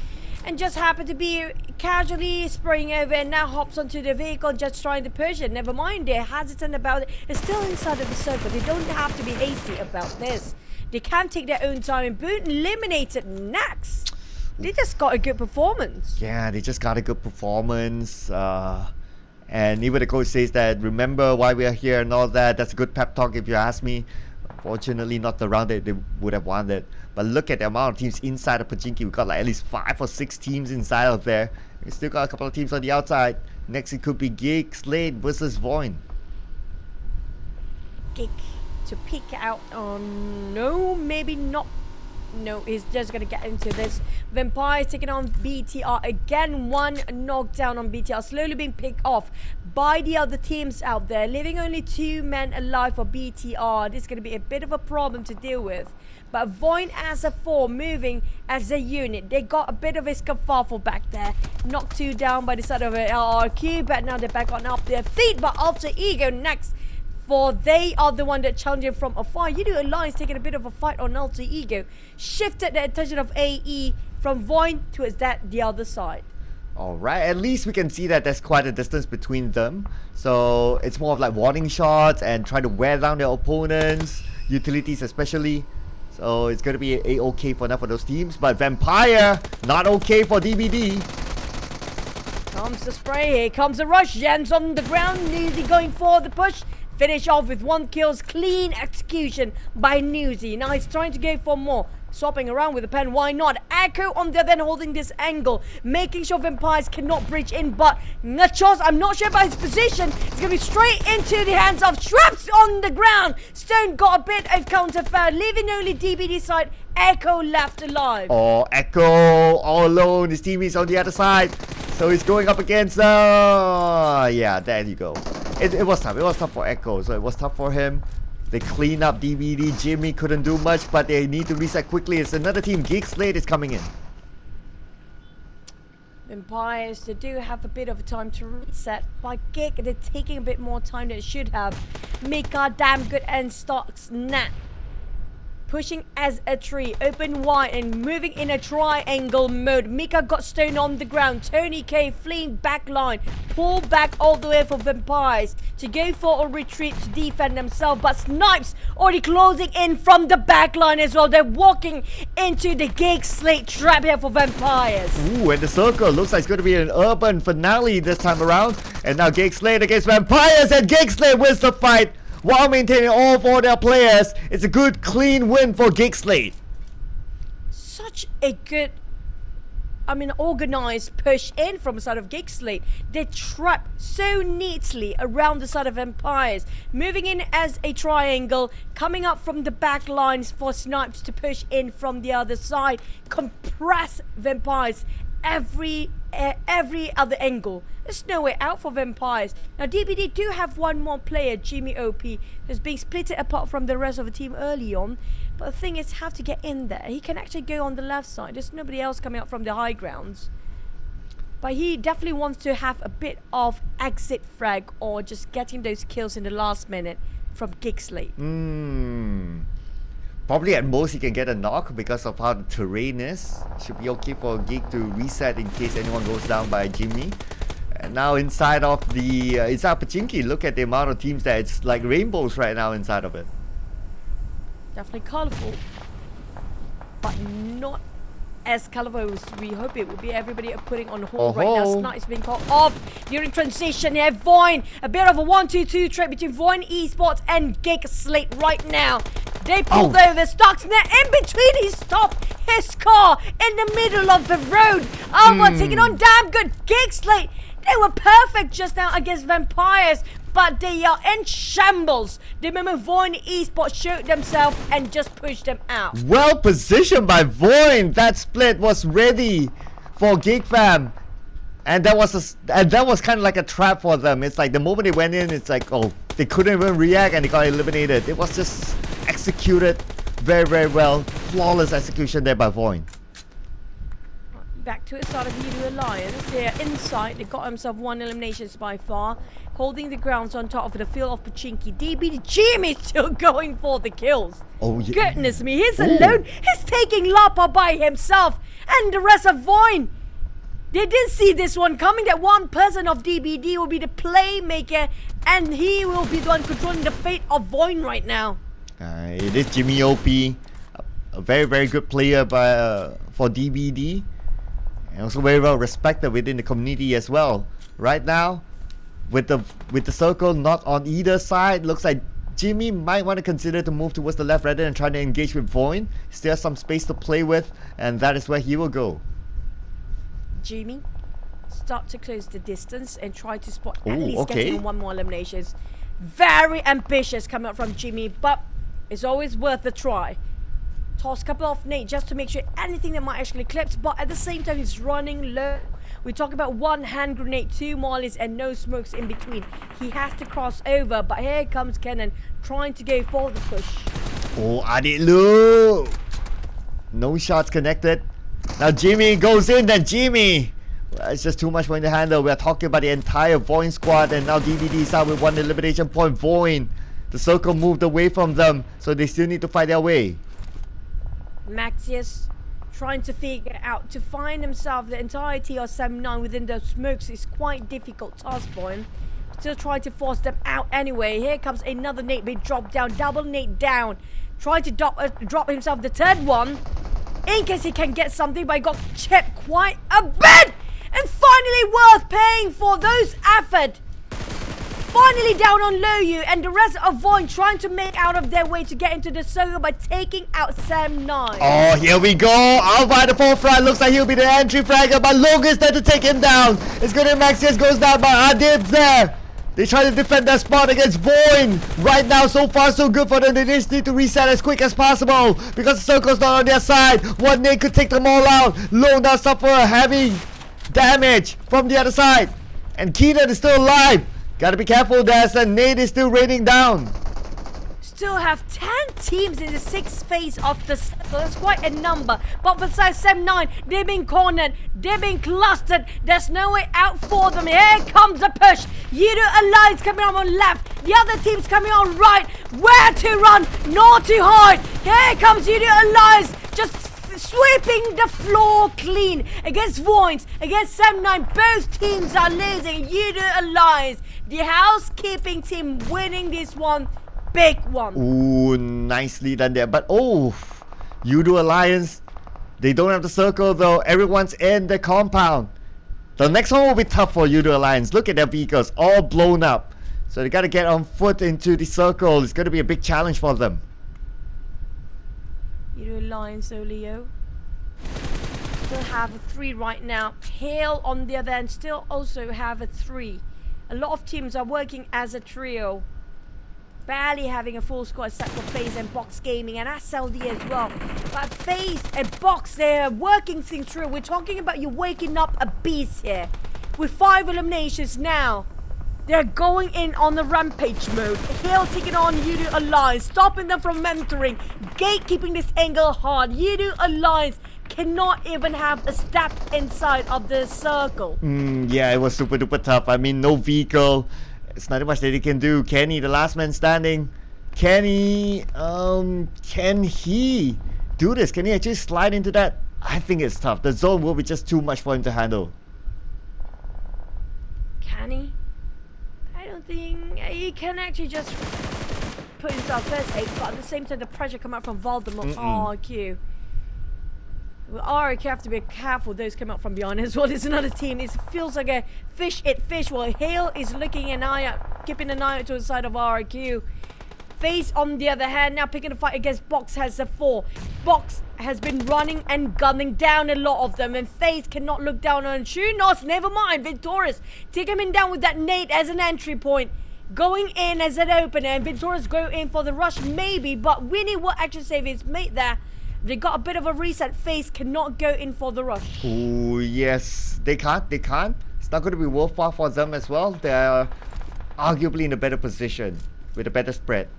and just happened to be casually spraying over, and now hops onto the vehicle just trying to push it. Never mind, they're hesitant about it. It's still inside of the circle. They don't have to be hasty about this. They can take their own time, and Boot eliminated next. They just got a good performance. Yeah, they just got a good performance. And even the coach says that, remember why we are here and all that. That's a good pep talk if you ask me. Unfortunately, not the round that they would have wanted. But look at the amount of teams inside of Pachinki. We've got like at least 5 or 6 teams inside of there. We still got a couple of teams on the outside. Next it could be GEEK, SLATE versus VOIN. GEEK to peek out on, no, maybe not. No, he's just gonna get into this. Vampires taking on BTR again. 1 knockdown on BTR, slowly being picked off by the other teams out there, leaving only 2 men alive for BTR. This is gonna be a bit of a problem to deal with. But VOIN as a 4, moving as a unit. They got a bit of a scuffle back there. Knocked 2 down by the side of an LRQ, but now they're back on up their feet. But Alter Ego next, for they are the one that challenging from afar. Yoodo Alliance taking a bit of a fight on Alter Ego. Shifted the attention of AE from VOIN towards the other side. Alright, at least we can see that there's quite a distance between them. So it's more of like warning shots and try to wear down their opponents, utilities especially. So it's going to be a-okay for now for those teams. But Vampire, not okay for DBD. Comes the spray, here comes the rush. Jens on the ground, Newsy going for the push. Finish off with 1 kills, clean execution by Newsy. Now he's trying to go for more. Swapping around with the pen, why not? Echo on the other end holding this angle, making sure Vampires cannot breach in, but Nachos, I'm not sure about his position. It's going to be straight into the hands of Traps on the ground. Stone got a bit of counter fire, leaving only DBD side. Echo left alive. Oh, Echo all alone. His teammates on the other side. So he's going up against... yeah, there you go. It was tough. It was tough for Echo. So it was tough for him. They clean up DBD. Jimmy couldn't do much, but they need to reset quickly. It's another team. GEEK SLATE is coming in. Vampires, they do have a bit of time to reset. By GEEK, they're taking a bit more time than it should have. Mika, damn good and stocks. Nat. Pushing as a tree, open wide and moving in a triangle mode. Mika got Stone on the ground. Tony K fleeing back line. Pull back all the way for Vampires to go for a retreat to defend themselves. But Snipes already closing in from the back line as well. They're walking into the GEEK SLATE trap here for Vampires. Ooh, and the circle looks like it's going to be an urban finale this time around. And now GEEK SLATE against Vampires, and GEEK SLATE wins the fight while maintaining all 4 of their players. It's a good, clean win for GEEK SLATE. Such a good, organized push in from the side of GEEK SLATE. They trap so neatly around the side of Vampires, moving in as a triangle, coming up from the back lines for Snipes to push in from the other side, compress Vampires every other angle. There's no way out for Vampires. Now DBD do have one more player, Jimmy OP, who's being split apart from the rest of the team early on. But the thing is, have to get in there. He can actually go on the left side. There's nobody else coming up from the high grounds. But he definitely wants to have a bit of exit frag or just getting those kills in the last minute from GEEK SLATE. Probably at most he can get a knock because of how the terrain is. Should be okay for GEEK to reset in case anyone goes down by Jimmy. And now inside of the inside Pachinki, look at the amount of teams that it's like rainbows right now inside of it. Definitely colourful, but not as colourful as we hope it would be. Everybody are putting on hold right now. Snipes being caught off during transition here. VOIN, a bit of a 1-2-2 trade between VOIN Esports and GEEK SLATE right now. They pulled over Stocks net in between. He stopped his car in the middle of the road. Alva taking on damn good GEEK SLATE. They were perfect just now against Vampires, but they are in shambles. The moment VOIN Esports showed themselves and just pushed them out. Well positioned by VOIN. That split was ready for GEEK fam. And that was kind of like a trap for them. It's like the moment they went in, it's like, oh, they couldn't even react and they got eliminated. It was just executed very, very well. Flawless execution there by VOIN. Back to the start of Yoodo Alliance. They're inside. They got themselves 1 elimination by far. Holding the grounds on top of the field of Pachinki. DB Jimmy still going for the kills. Oh, yeah. Goodness me, he's alone. He's taking Lapa by himself. And the rest of VOIN. They didn't see this one coming, that one person of DBD will be the playmaker. And he will be the one controlling the fate of VOIN right now. It is Jimmy OP. A very, very good player for DBD. And also very well respected within the community as well. Right now, with the circle not on either side, looks like Jimmy might want to consider to move towards the left rather than trying to engage with VOIN. Still has some space to play with, and that is where he will go. Jimmy, start to close the distance and try to spot at least getting 1 more eliminations. Very ambitious coming up from Jimmy, but it's always worth a try. Toss a couple of nades just to make sure anything that might actually clip, but at the same time he's running low. We talk about 1 hand grenade, 2 mollies and no smokes in between. He has to cross over, but here comes Kenan trying to go for the push. Oh, Adilu! No shots connected. Now Jimmy goes in, then Jimmy! Well, it's just too much for him to handle. We're talking about the entire VOIN squad, and now DBD is out with 1 elimination point. VOIN, the circle moved away from them, so they still need to fight their way. Maxius trying to figure out to find himself the entirety of 7-9 within the smokes is quite difficult task for him. Still trying to force them out anyway. Here comes another nade being dropped down, double nade down. Trying to drop himself the third one in case he can get something, but he got chipped quite a bit. And finally worth paying for those efforts. Finally down on Loyu, and the rest of VOIN trying to make out of their way to get into the circle by taking out 7-9. Oh, here we go. Out by the forefront. Looks like he'll be the entry fragger, but Logan's there to take him down. It's good that Maxius goes down, but Adib's there. They try to defend their spot against VOIN. Right now, so far, so good for them. They just need to reset as quick as possible because the circle's not on their side. One nade could take them all out. Lone now suffer heavy damage from the other side. And Keaton is still alive. Gotta be careful, there's a nade is still raining down. Still have 10 teams in the 6th phase of the circle. That's quite a number. But for 7-9, they're being cornered. They're being clustered. There's no way out for them. Here comes the push. Yoodo Alliance coming on left. The other team's coming on right. Where to run? Not to hide. Here comes Yoodo Alliance. Just sweeping the floor clean against VOINs, against 7-9. Both teams are losing. Yoodo Alliance, the housekeeping team, winning this one. Big one. Ooh, nicely done there. But Yoodo Alliance, they don't have the circle though. Everyone's in the compound. The next one will be tough for Yoodo Alliance. Look at their vehicles, all blown up. So they gotta get on foot into the circle. It's gonna be a big challenge for them. Yoodo Alliance, though, Leo. Still have a 3 right now. Hale on the other end still also have a 3. A lot of teams are working as a trio. Barely having a full squad except for FaZe and Box Gaming and SLD as well. But FaZe and Box, they're working things through. We're talking about you waking up a beast here. With 5 eliminations now. They're going in on the rampage mode. Hale taking on Yoodo Alliance, stopping them from mentoring. GEEK keeping this angle hard. Yoodo Alliance cannot even have a step inside of the circle. Yeah, it was super duper tough. I mean, no vehicle. It's not much that he can do. Kenny, the last man standing. Kenny, can he do this? Can he actually slide into that? I think it's tough. The zone will be just too much for him to handle. Can he? I don't think he can actually just put himself first 8, but at the same time the pressure come out from Voldemort. RQ. Well, RQ have to be careful. Those come out from behind as well. There's another team. It feels like a fish eat fish. While Hale is looking an eye out, keeping an eye out to the side of RQ. FaZe on the other hand, now picking a fight against Box has a 4. Box has been running and gunning down a lot of them, and FaZe cannot look down on Chunos. Never mind, Victorious take him in down with that nade as an entry point. Going in as an opener, and Victorious go in for the rush maybe, but Winnie will actually save his mate there. They got a bit of a reset. FaZe cannot go in for the rush. Oh, yes. They can't. It's not going to be worthwhile for them as well. They're arguably in a better position with a better spread.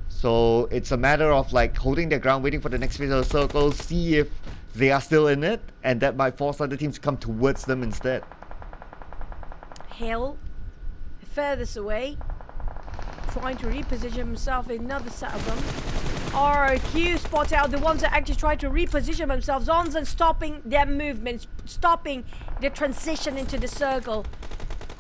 So it's a matter of like holding their ground, waiting for the next phase of the circle, see if they are still in it, and that might force other teams to come towards them instead. Hale, furthest away, trying to reposition himself in another set of them. RQ spot out the ones that actually try to reposition themselves on and stopping their movements, stopping their transition into the circle.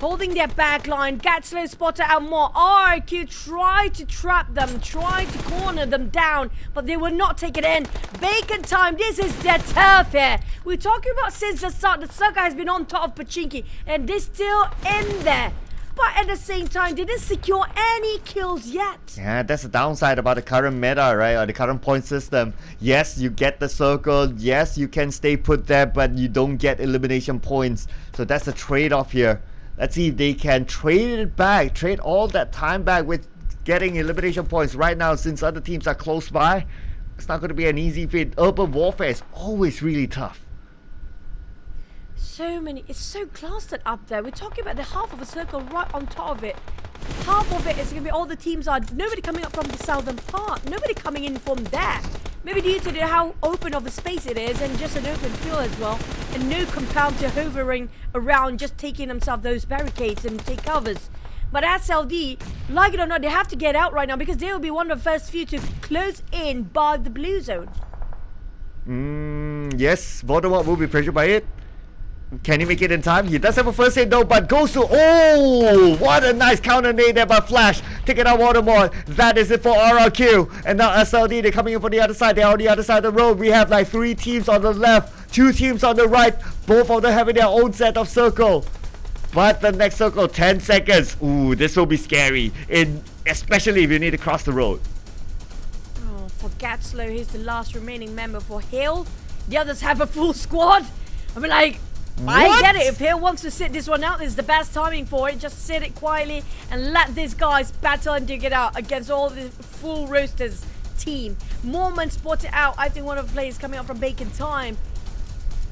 Holding their back line, Gatslow spotted out more. RQ tried to trap them, tried to corner them down, but they will not take it in. Bacon time, this is their turf here. We're talking about since the start, the circle has been on top of Pachinki, and they're still in there. But at the same time, they didn't secure any kills yet. Yeah, that's the downside about the current meta, right? Or the current point system. Yes, you get the circle. Yes, you can stay put there, but you don't get elimination points. So that's the trade-off here. Let's see if they can trade it back, trade all that time back with getting elimination points right now since other teams are close by. It's not going to be an easy feat. Urban warfare is always really tough. So many, it's so clustered up there. We're talking about the half of a circle right on top of it. Half of it is going to be all the teams are, nobody coming up from the southern part, nobody coming in from there. Maybe due to how open of a space it is and just an open field as well. And no compounder hovering around just taking themselves those barricades and take covers. But SLD, like it or not, they have to get out right now because they will be one of the first few to close in by the blue zone. Yes, Voldemort will be pressured by it. Can he make it in time? He does have a first hit though, but goes to... Oh! What a nice counter nade there by Flash. Taking out Voldemort. That is it for RRQ. And now SLD, they're coming in from the other side. They're on the other side of the road. We have like 3 teams on the left, 2 teams on the right. Both of them having their own set of circle. But the next circle, 10 seconds. Ooh, this will be scary. Especially if you need to cross the road. Oh, for Gatslow, he's the last remaining member for Hill. The others have a full squad. I mean, like... I get it. If Hill wants to sit this one out, this is the best timing for it. Just sit it quietly and let these guys battle and dig it out against all the full roasters team. Mormon spotted out. I think one of the players coming up from Bacon Time.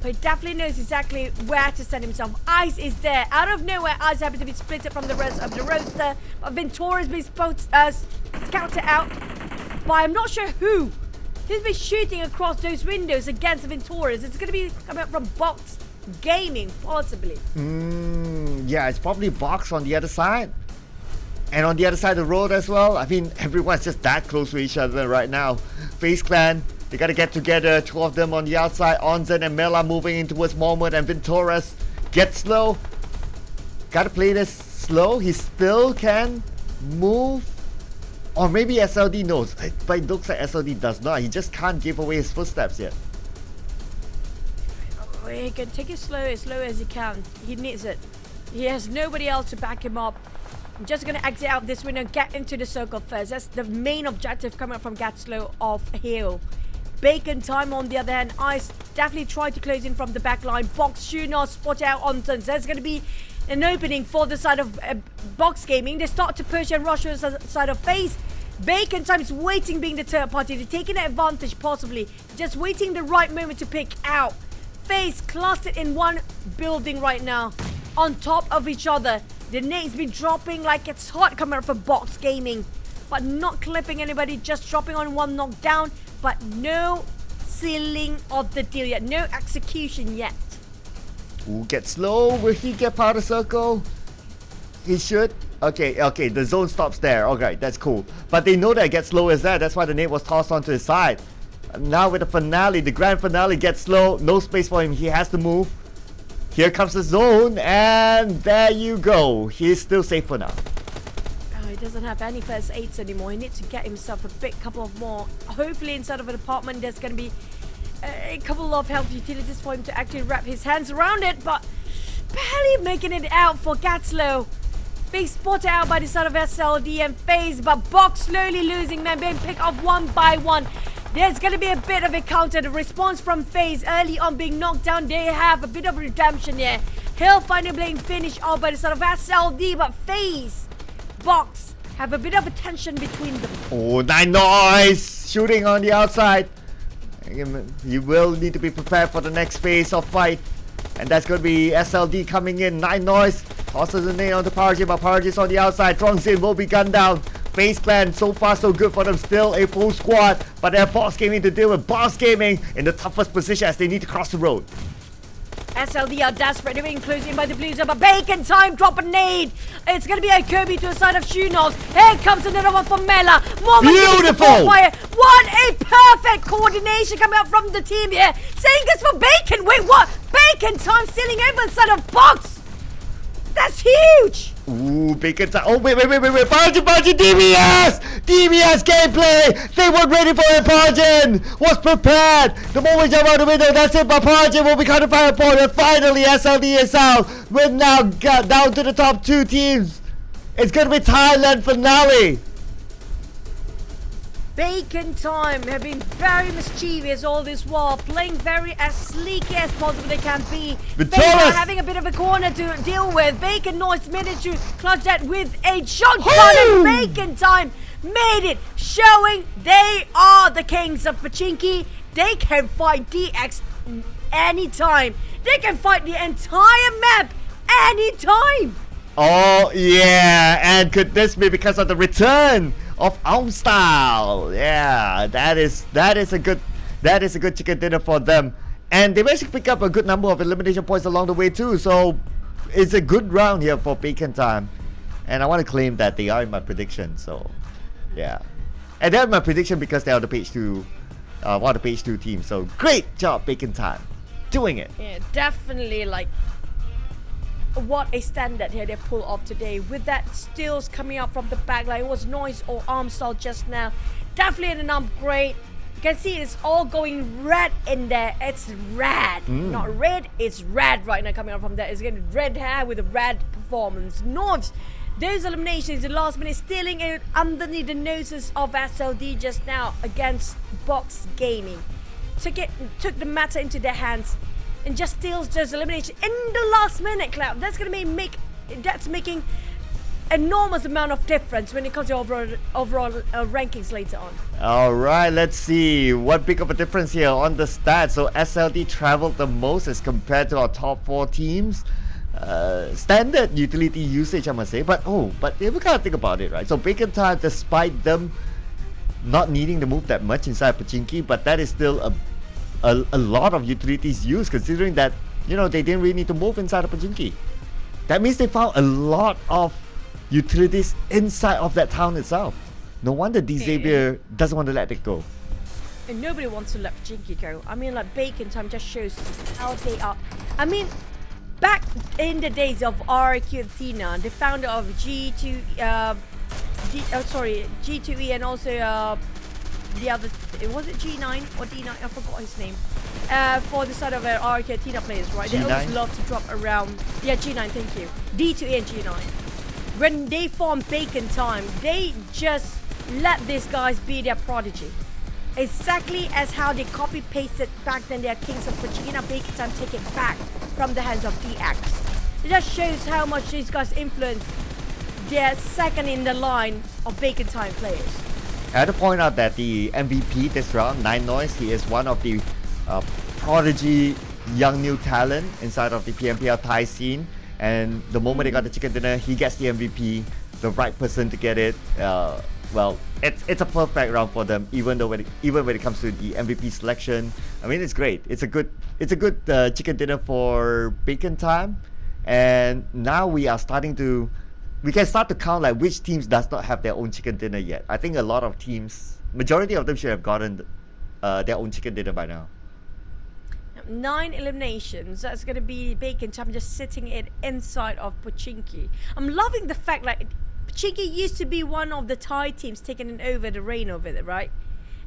But he definitely knows exactly where to send himself. Ice is there. Out of nowhere, Ice happens to be split from the rest of the roster. But Ventura's been scouted out by I'm not sure who. He's been shooting across those windows against Ventura's. It's going to be coming up from Box Gaming, possibly. Yeah, it's probably Box on the other side. And on the other side of the road as well. I mean, everyone's just that close to each other right now. FaZe Clan, they gotta get together. 2 of them on the outside. Onzen and Mela moving in towards Mohammed and Venturas. Get slow. Gotta play this slow. He still can move. Or maybe SLD knows. But it looks like SLD does not. He just can't give away his footsteps yet. He can take it slow as he can. He needs it. He has nobody else to back him up. I'm just going to exit out this window and get into the circle first. That's the main objective coming up from Gatslow of Hill. Bacon Time on the other hand. Ice definitely tried to close in from the back line. Box Shuna spot out on turns. There's going to be an opening for the side of Box Gaming. They start to push and rush to the side of FaZe. Bacon Time is waiting being the third party. They're taking advantage possibly. Just waiting the right moment to pick out. FaZe clustered in one building right now, on top of each other. The nades been dropping like it's hot coming up from Box Gaming, but not clipping anybody, just dropping on one knockdown, but no sealing of the deal yet, no execution yet. Ooh, get slow. Will he get part of the circle? He should. Okay, the zone stops there. Okay, that's cool. But they know that Get Slow is there. That's why the nade was tossed onto his side. Now with the finale, the grand finale, Gets Slow. No space for him. He has to move. Here comes the zone. And there you go. He's still safe for now. Oh, he doesn't have any first aids anymore. He needs to get himself a big couple of more. Hopefully inside of an apartment there's going to be a couple of health utilities for him to actually wrap his hands around it. But barely making it out for Gatslow. Being spotted out by the side of SLD and FaZe. But Box slowly losing men, being picked off one by one. There's going to be a bit of a counter. The response from FaZe early on being knocked down. They have a bit of redemption here. Hill finally being finished off by the side of SLD. But FaZe, Box have a bit of a tension between them. Oh, Nine Noise shooting on the outside. You will need to be prepared for the next phase of fight. And that's going to be SLD coming in. Nine Noise tosses the nade onto PERSIJA, but PERSIJA's on the outside. Trongzin will be gunned down. FaZe Clan, so far so good for them, still a full squad, but they're Box Gaming to deal with. Box Gaming in the toughest position as they need to cross the road. SLD are desperate, they're being closed in by the Blues, but Bacon Time drop a nade. It's going to be a Kirby to the side of Shunos. Here comes another one from Mela. Beautiful! What a perfect coordination coming out from the team here. Saying this for Bacon. Wait, what? Bacon Time stealing over the side of Box. That's huge! Ooh, Bacon Time. Oh, wait. PERSIJA, DBS gameplay! They weren't ready for it, PERSIJA was prepared! The moment jump out the window, that's it, but PERSIJA will be caught in fire point, and finally SLD is out. We're now got down to the top 2 teams. It's gonna be Thailand finale. Bacon Time have been very mischievous all this while, playing very as sleeky as possible they can be. Bacon having a bit of a corner to deal with. Bacon Noise managed to clutch that with a shotgun, and Bacon Time made it, showing they are the kings of Pachinki. They can fight DX anytime. They can fight the entire map anytime. Oh yeah, and could this be because of the return of Aum Style? Yeah, that is a good chicken dinner for them, and they managed to pick up a good number of elimination points along the way too. So it's a good round here for Bacon Time, and I want to claim that they are in my prediction. So yeah, and they're in my prediction because they're on the page 2 one of the page 2 teams. So great job, Bacon Time, doing it. Yeah, definitely like what a standard here they pull off today with that steals coming up from the back line. It was noise or arm style just now. Definitely an upgrade. You can see it's all going red in there. It's red, not red. It's red right now coming up from there. It's getting red hair with a red performance. Noise. Those eliminations in the last minute, stealing it underneath the noses of SLD just now against Box Gaming. Took the matter into their hands and just steals those eliminations in the last minute, Cloud. That's gonna that's making enormous amount of difference when it comes to overall rankings later on. All right, let's see what big of a difference here on the stats. So SLD traveled the most as compared to our top 4 teams. Standard utility usage, I must say, but we gotta think about it, right? So Bacon Time, despite them not needing to move that much inside Pochinki, but that is still a lot of utilities used, considering that, you know, they didn't really need to move inside of Pochinki. That means they found a lot of utilities inside of that town itself. No wonder D Xavier doesn't want to let it go. And nobody wants to let Pochinki go. I mean, like, Bacon Time just shows how they are. I mean, back in the days of RQ Athena, the founder of G2E and also the other, was it G9 or D9? I forgot his name. For the side of RQ Athena players, right? They always love to drop around. Yeah, G9, thank you. D2E and G9. When they formed Bacon Time, they just let these guys be their prodigy. Exactly as how they copy-pasted back then their Kings of Pochinki. Now Bacon Time take it back from the hands of DX. It just shows how much these guys influence their second in the line of Bacon Time players. I had to point out that the MVP this round, 9Noise, he is one of the prodigy young new talent inside of the PMPL Thai scene. And the moment they got the chicken dinner, he gets the MVP, the right person to get it. Well, it's a perfect round for them, even when it comes to the MVP selection. I mean, it's great. It's a good chicken dinner for Bacon Time. And now we can start to count like which teams does not have their own chicken dinner yet. I think a lot of teams, majority of them should have gotten their own chicken dinner by now. 9 eliminations. That's going to be Bacon Time just sitting it inside of Pochinki. I'm loving the fact like Pochinki used to be one of the Thai teams taking over the reign of it, right?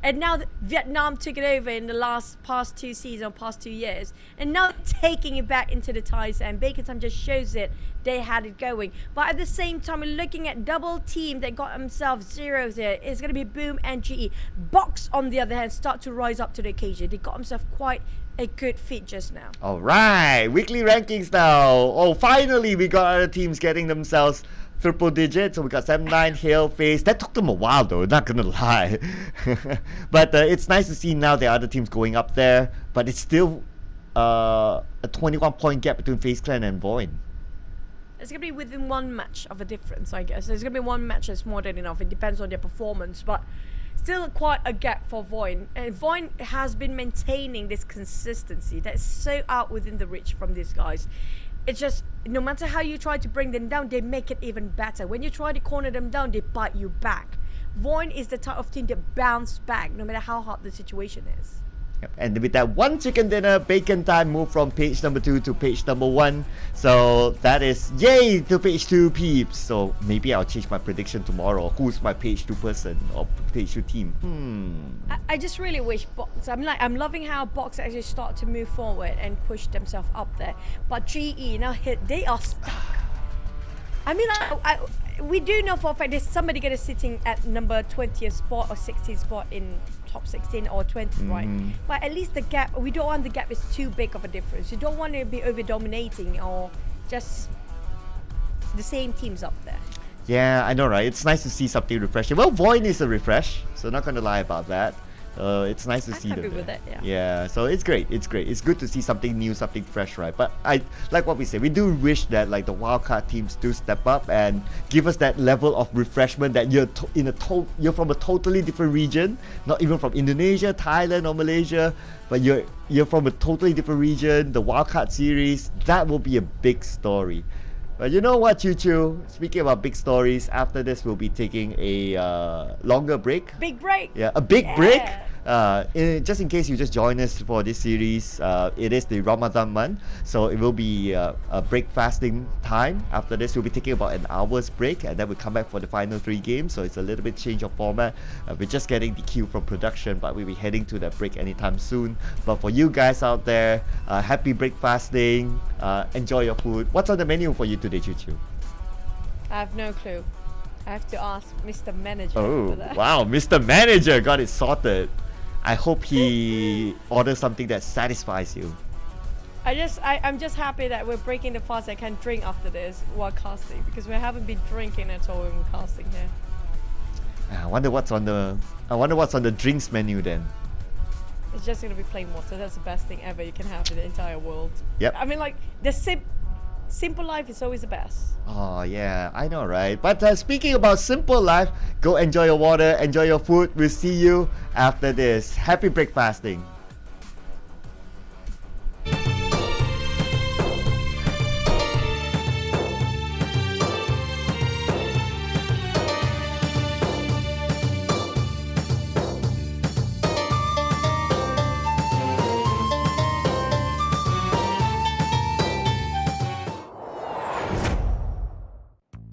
And now Vietnam took it over in the past 2 seasons, past 2 years, and now taking it back into the Thais, and Bacon Time just shows it they had it going. But at the same time, we're looking at double team that got themselves zeros here. It's going to be Boom and GE. Box, on the other hand, start to rise up to the occasion. They got themselves quite a good feat just now. All right, weekly rankings now. Oh, finally we got other teams getting themselves triple digits. So we got 7-9, Hail, FaZe. That took them a while though, not gonna lie. But it's nice to see now the other teams going up there. But it's still a 21-point gap between FaZe Clan and VOIN. It's going to be within 1 match of a difference, I guess. There's going to be 1 match that's more than enough. It depends on their performance, but still quite a gap for VOIN. And VOIN has been maintaining this consistency that's so out within the reach from these guys. It's just, no matter how you try to bring them down, they make it even better. When you try to corner them down, they bite you back. VOIN is the type of team that bounce back, no matter how hard the situation is. Yep. And with that 1 chicken dinner, Bacon Time moved from page number 2 to page number 1. So that is yay to page 2 peeps. So maybe I'll change my prediction tomorrow. Who's my page 2 person or page 2 team? I just really wish Box. I'm loving how Box actually start to move forward and push themselves up there. But GE now they are stuck. I mean, we do know for a fact there's somebody gonna sitting at number 20th spot or 16th spot in top 16 or 20, right? But at least the gap, we don't want the gap is too big of a difference. You don't want to be over dominating or just the same teams up there. Yeah, I know, right? It's nice to see something refreshing. Well, VOIN is a refresh, so not gonna lie about that. It's nice to see them. With it, yeah, so it's great. It's great. It's good to see something new, something fresh, right? But I like what we say. We do wish that like the wildcard teams do step up and give us that level of refreshment that you're from a totally different region, not even from Indonesia, Thailand, or Malaysia, but you're from a totally different region. The wildcard series, that will be a big story. But you know what, Choo Choo? Speaking about big stories, after this we'll be taking a longer break. Big break. Yeah, a big break. just in case you just join us for this series, it is the Ramadan month, so it will be a break fasting time. After this, we'll be taking about an hour's break, and then we'll come back for the final 3 games. So it's a little bit change of format. We're just getting the cue from production, but we'll be heading to that break anytime soon. But for you guys out there, happy break fasting. Enjoy your food. What's on the menu for you today, Chuchu? I have no clue. I have to ask Mr. Manager. Oh, for that. wow, Mr. Manager got it sorted. I hope he orders something that satisfies you. I'm just happy that we're breaking the fast. I can drink after this while casting, because we haven't been drinking at all when we're casting here. I wonder what's on the drinks menu then. It's just gonna be plain water. That's the best thing ever you can have in the entire world. Yep. I mean, like, the simple life is always the best. Oh yeah, I know, right? But speaking about simple life, go enjoy your water, enjoy your food. We'll see you after this. Happy breakfasting.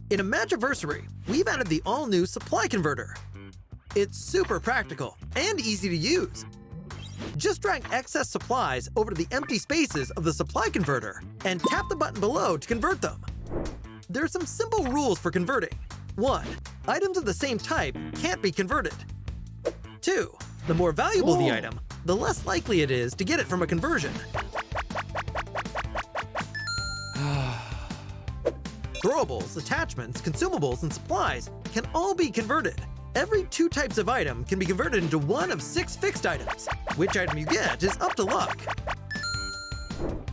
In a Magiversary, we've added the all-new Supply Converter. It's super practical and easy to use. Just drag excess supplies over to the empty spaces of the Supply Converter and tap the button below to convert them. There are some simple rules for converting. 1. Items of the same type can't be converted. 2. The more valuable the item, the less likely it is to get it from a conversion. Throwables, attachments, consumables, and supplies can all be converted. Every 2 types of item can be converted into one of 6 fixed items. Which item you get is up to luck.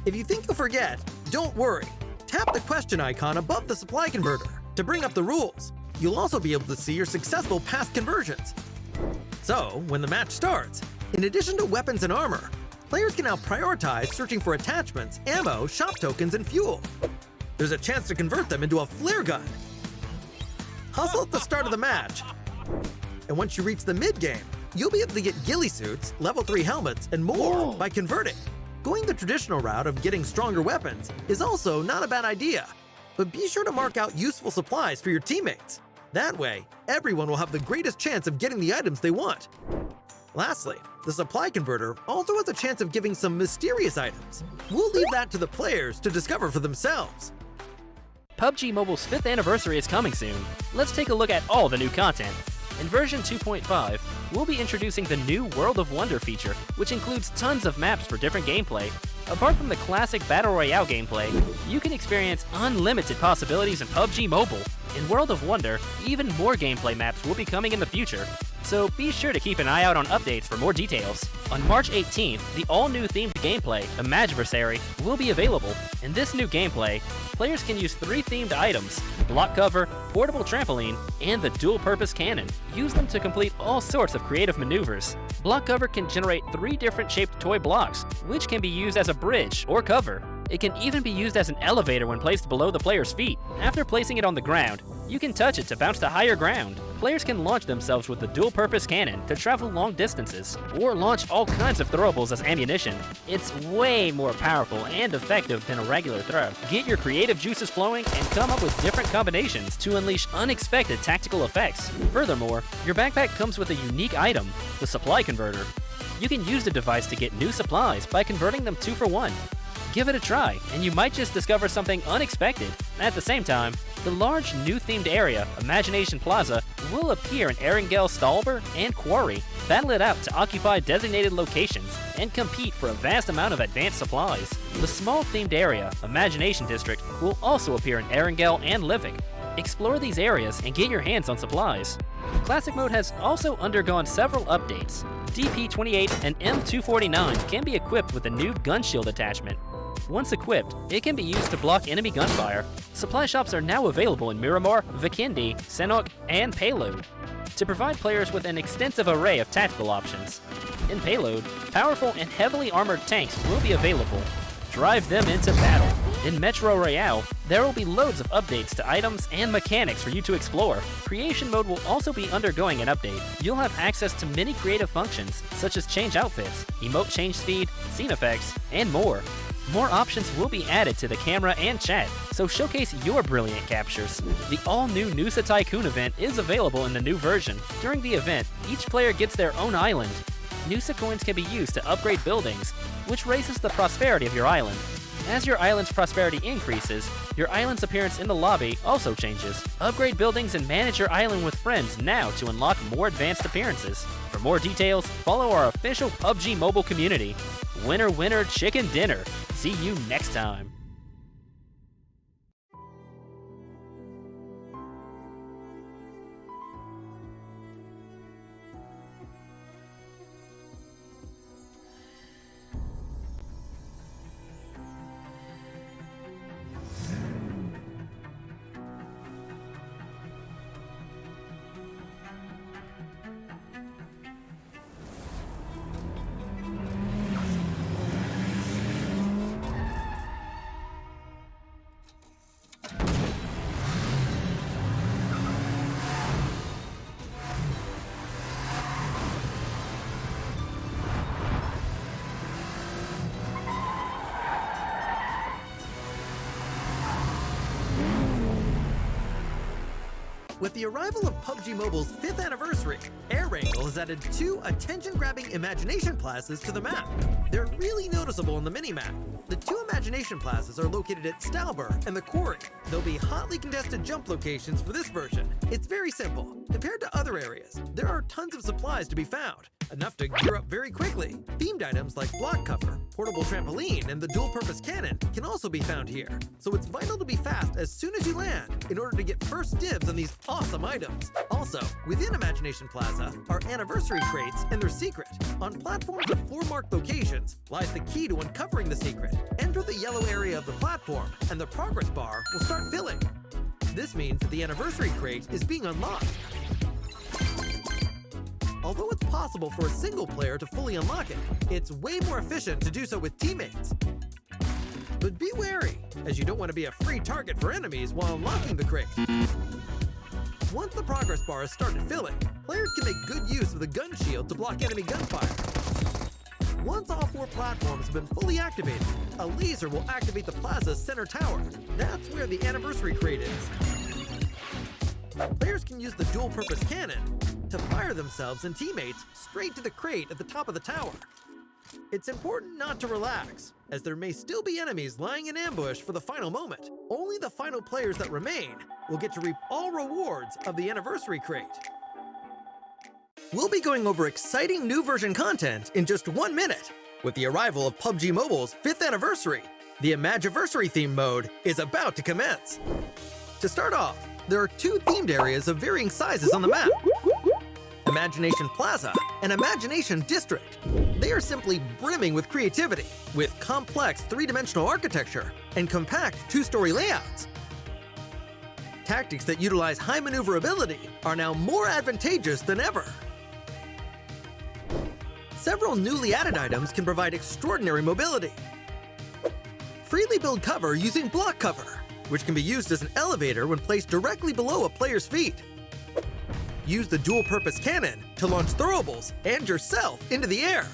If you think you'll forget, don't worry. Tap the question icon above the Supply Converter to bring up the rules. You'll also be able to see your successful past conversions. So, when the match starts, in addition to weapons and armor, players can now prioritize searching for attachments, ammo, shop tokens, and fuel. There's a chance to convert them into a flare gun. Hustle at the start of the match. And once you reach the mid-game, you'll be able to get ghillie suits, level 3 helmets, and more by converting. Going the traditional route of getting stronger weapons is also not a bad idea. But be sure to mark out useful supplies for your teammates. That way, everyone will have the greatest chance of getting the items they want. Lastly, the Supply Converter also has a chance of giving some mysterious items. We'll leave that to the players to discover for themselves. PUBG Mobile's 5th anniversary is coming soon. Let's take a look at all the new content. In version 2.5, we'll be introducing the new World of Wonder feature, which includes tons of maps for different gameplay. Apart from the classic Battle Royale gameplay, you can experience unlimited possibilities in PUBG Mobile. In World of Wonder, even more gameplay maps will be coming in the future, so be sure to keep an eye out on updates for more details. On March 18th, the all-new themed gameplay, Imagiversary, will be available. In this new gameplay, players can use 3 themed items: block cover, portable trampoline, and the dual-purpose cannon. Use them to complete all sorts of creative maneuvers. Block cover can generate 3 different shaped toy blocks, which can be used as a bridge or cover. It can even be used as an elevator when placed below the player's feet. After placing it on the ground, you can touch it to bounce to higher ground. Players can launch themselves with the dual-purpose cannon to travel long distances, or launch all kinds of throwables as ammunition. It's way more powerful and effective than a regular throw. Get your creative juices flowing and come up with different combinations to unleash unexpected tactical effects. Furthermore, your backpack comes with a unique item, the Supply Converter. You can use the device to get new supplies by converting them 2 for 1. Give it a try, and you might just discover something unexpected. At the same time, the large new themed area, Imagination Plaza, will appear in Erangel, Stalber, and Quarry. Battle it out to occupy designated locations and compete for a vast amount of advanced supplies. The small themed area, Imagination District, will also appear in Erangel and Livik. Explore these areas and get your hands on supplies. Classic Mode has also undergone several updates. DP28 and M249 can be equipped with a new gun shield attachment. Once equipped, it can be used to block enemy gunfire. Supply shops are now available in Miramar, Vikindi, Senok, and Payload to provide players with an extensive array of tactical options. In Payload, powerful and heavily armored tanks will be available. Drive them into battle. In Metro Royale, There will be loads of updates to items and mechanics for you to explore. Creation mode will also be undergoing an update. You'll have access to many creative functions, such as change outfits, emote change speed, scene effects, and more. More options will be added to the camera and chat, so showcase your brilliant captures. The all-new Nusa Tycoon event is available in the new version. During the event, each player gets their own island. Nusa coins can be used to upgrade buildings, which raises the prosperity of your island. As your island's prosperity increases, your island's appearance in the lobby also changes. Upgrade buildings and manage your island with friends now to unlock more advanced appearances. For more details, follow our official PUBG Mobile community. Winner, winner, chicken dinner. See you next time. With the arrival of PUBG Mobile's 5th anniversary, Air Wrangle has added 2 attention-grabbing imagination plazas to the map. They're really noticeable on the mini-map. The 2 imagination plazas are located at Stalber and the Quarry. There'll be hotly contested jump locations for this version. It's very simple. Compared to other areas, there are tons of supplies to be found, enough to gear up very quickly. Themed items like block cover, portable trampoline, and the dual-purpose cannon can also be found here. So it's vital to be fast as soon as you land in order to get first dibs on these awesome items. Also, within Imagination Plaza are anniversary crates and their secret. On platforms of 4 marked locations lies the key to uncovering the secret. Enter the yellow area of the platform and the progress bar will start filling. This means that the anniversary crate is being unlocked. Although it's possible for a single player to fully unlock it, it's way more efficient to do so with teammates. But be wary, as you don't want to be a free target for enemies while unlocking the crate. Once the progress bar has started filling, players can make good use of the gun shield to block enemy gunfire. Once all 4 platforms have been fully activated, a laser will activate the plaza's center tower. That's where the anniversary crate is. Players can use the dual-purpose cannon to fire themselves and teammates straight to the crate at the top of the tower. It's important not to relax, as there may still be enemies lying in ambush for the final moment. Only the final players that remain will get to reap all rewards of the anniversary crate. We'll be going over exciting new version content in just 1 minute. With the arrival of PUBG Mobile's 5th anniversary, the Imagiversary theme mode is about to commence. To start off, there are 2 themed areas of varying sizes on the map: Imagination Plaza and Imagination District. They are simply brimming with creativity, with complex 3-dimensional architecture and compact 2-story layouts. Tactics that utilize high maneuverability are now more advantageous than ever. Several newly added items can provide extraordinary mobility. Freely build cover using block cover, which can be used as an elevator when placed directly below a player's feet. Use the dual-purpose cannon to launch throwables and yourself into the air.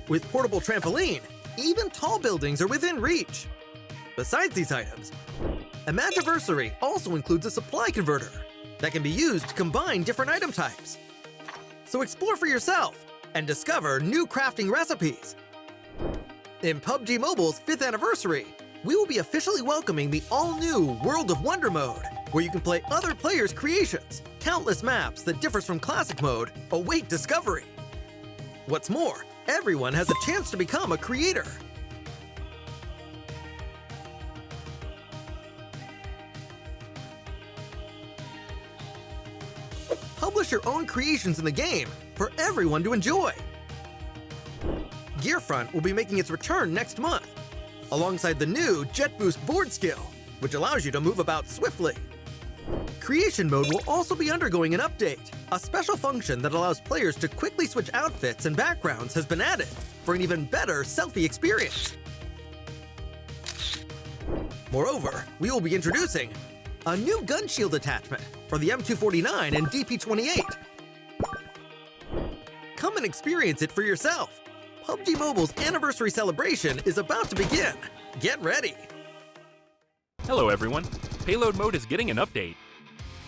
With portable trampoline, even tall buildings are within reach. Besides these items, Imagiversary also includes a supply converter that can be used to combine different item types. So explore for yourself and discover new crafting recipes. In PUBG Mobile's 5th anniversary, we will be officially welcoming the all-new World of Wonder mode, where you can play other players' creations. Countless maps that differs from classic mode await discovery. What's more, everyone has a chance to become a creator. Publish your own creations in the game for everyone to enjoy. Gearfront will be making its return next month, alongside the new Jet Boost board skill, which allows you to move about swiftly. Creation mode will also be undergoing an update. A special function that allows players to quickly switch outfits and backgrounds has been added for an even better selfie experience. Moreover, we will be introducing a new gun shield attachment for the M249 and DP28. Come and experience it for yourself. PUBG Mobile's anniversary celebration is about to begin. Get ready! Hello everyone, Payload Mode is getting an update.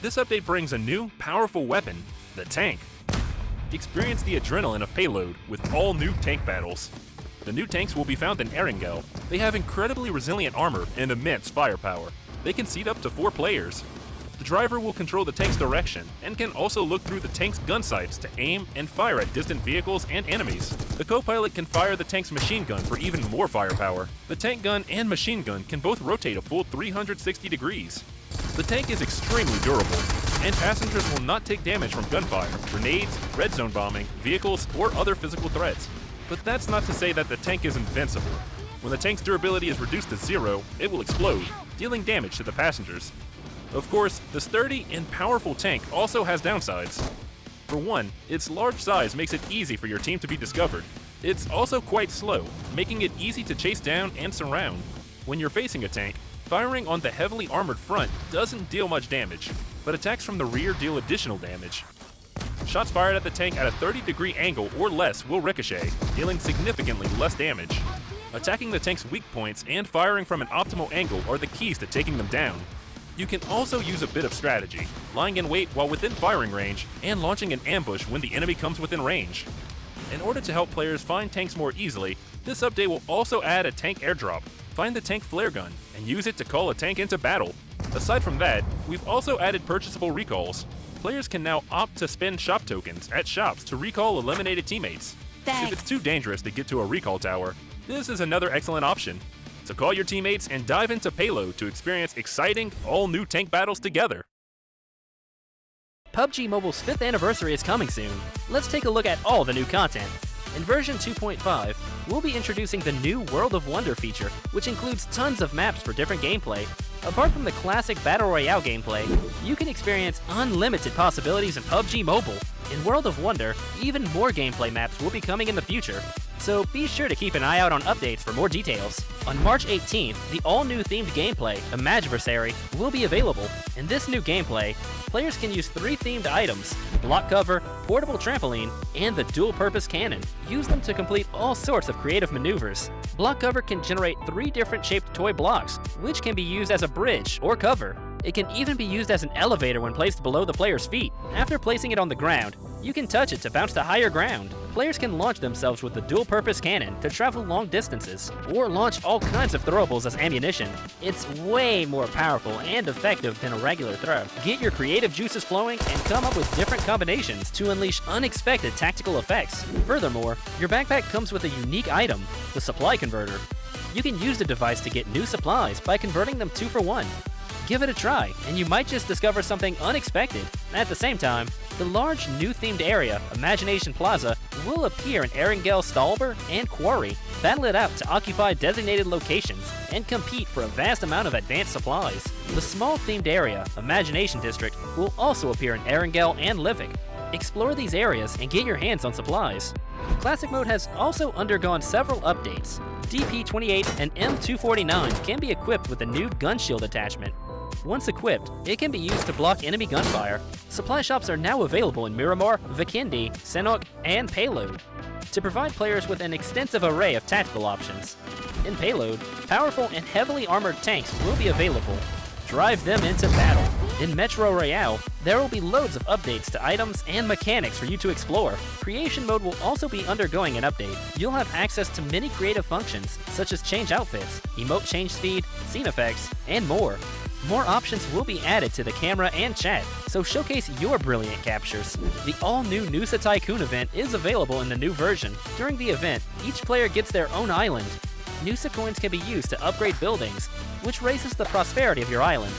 This update brings a new, powerful weapon, the tank. Experience the adrenaline of Payload with all new tank battles. The new tanks will be found in Erangel. They have incredibly resilient armor and immense firepower. They can seat up to 4 players. The driver will control the tank's direction and can also look through the tank's gun sights to aim and fire at distant vehicles and enemies. The co-pilot can fire the tank's machine gun for even more firepower. The tank gun and machine gun can both rotate a full 360 degrees. The tank is extremely durable, and passengers will not take damage from gunfire, grenades, red zone bombing, vehicles, or other physical threats. But that's not to say that the tank is invincible. When the tank's durability is reduced to 0, it will explode, dealing damage to the passengers. Of course, the sturdy and powerful tank also has downsides. For one, its large size makes it easy for your team to be discovered. It's also quite slow, making it easy to chase down and surround. When you're facing a tank, firing on the heavily armored front doesn't deal much damage, but attacks from the rear deal additional damage. Shots fired at the tank at a 30-degree angle or less will ricochet, dealing significantly less damage. Attacking the tank's weak points and firing from an optimal angle are the keys to taking them down. You can also use a bit of strategy, lying in wait while within firing range, and launching an ambush when the enemy comes within range. In order to help players find tanks more easily, this update will also add a tank airdrop. Find the tank flare gun, and use it to call a tank into battle. Aside from that, we've also added purchasable recalls. Players can now opt to spend shop tokens at shops to recall eliminated teammates. If it's too dangerous to get to a recall tower, this is another excellent option. So call your teammates and dive into Payload to experience exciting, all-new tank battles together. PUBG Mobile's 5th anniversary is coming soon. Let's take a look at all the new content. In version 2.5, we'll be introducing the new World of Wonder feature, which includes tons of maps for different gameplay. Apart from the classic Battle Royale gameplay, you can experience unlimited possibilities in PUBG Mobile. In World of Wonder, even more gameplay maps will be coming in the future, so be sure to keep an eye out on updates for more details. On March 18th, the all-new themed gameplay, Imagiversary, will be available. In this new gameplay, players can use 3 themed items: block cover, portable trampoline, and the dual-purpose cannon. Use them to complete all sorts of creative maneuvers. Block cover can generate 3 different shaped toy blocks, which can be used as a bridge or cover. It can even be used as an elevator when placed below the player's feet. After placing it on the ground, you can touch it to bounce to higher ground. Players can launch themselves with the dual-purpose cannon to travel long distances, or launch all kinds of throwables as ammunition. It's way more powerful and effective than a regular throw. Get your creative juices flowing and come up with different combinations to unleash unexpected tactical effects. Furthermore, your backpack comes with a unique item, the supply converter. You can use the device to get new supplies by converting them 2 for 1. Give it a try, and you might just discover something unexpected. At the same time, the large new themed area, Imagination Plaza, will appear in Erangel, Stalber, and Quarry. Battle it out to occupy designated locations and compete for a vast amount of advanced supplies. The small themed area, Imagination District, will also appear in Erangel and Livik. Explore these areas and get your hands on supplies. Classic Mode has also undergone several updates. DP28 and M249 can be equipped with a new gun shield attachment. Once equipped, it can be used to block enemy gunfire. Supply shops are now available in Miramar, Vikindi, Senok, and Payload to provide players with an extensive array of tactical options. In Payload, powerful and heavily armored tanks will be available. Drive them into battle. In Metro Royale, there will be loads of updates to items and mechanics for you to explore. Creation Mode will also be undergoing an update. You'll have access to many creative functions, such as change outfits, emote change speed, scene effects, and more. More options will be added to the camera and chat, so showcase your brilliant captures. The all-new Noosa Tycoon event is available in the new version. During the event, each player gets their own island. Noosa coins can be used to upgrade buildings, which raises the prosperity of your island.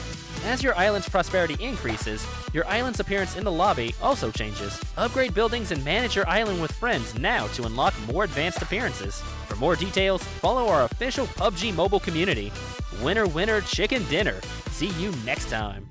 As your island's prosperity increases, your island's appearance in the lobby also changes. Upgrade buildings and manage your island with friends now to unlock more advanced appearances. For more details, follow our official PUBG Mobile community. Winner, winner, chicken dinner. See you next time.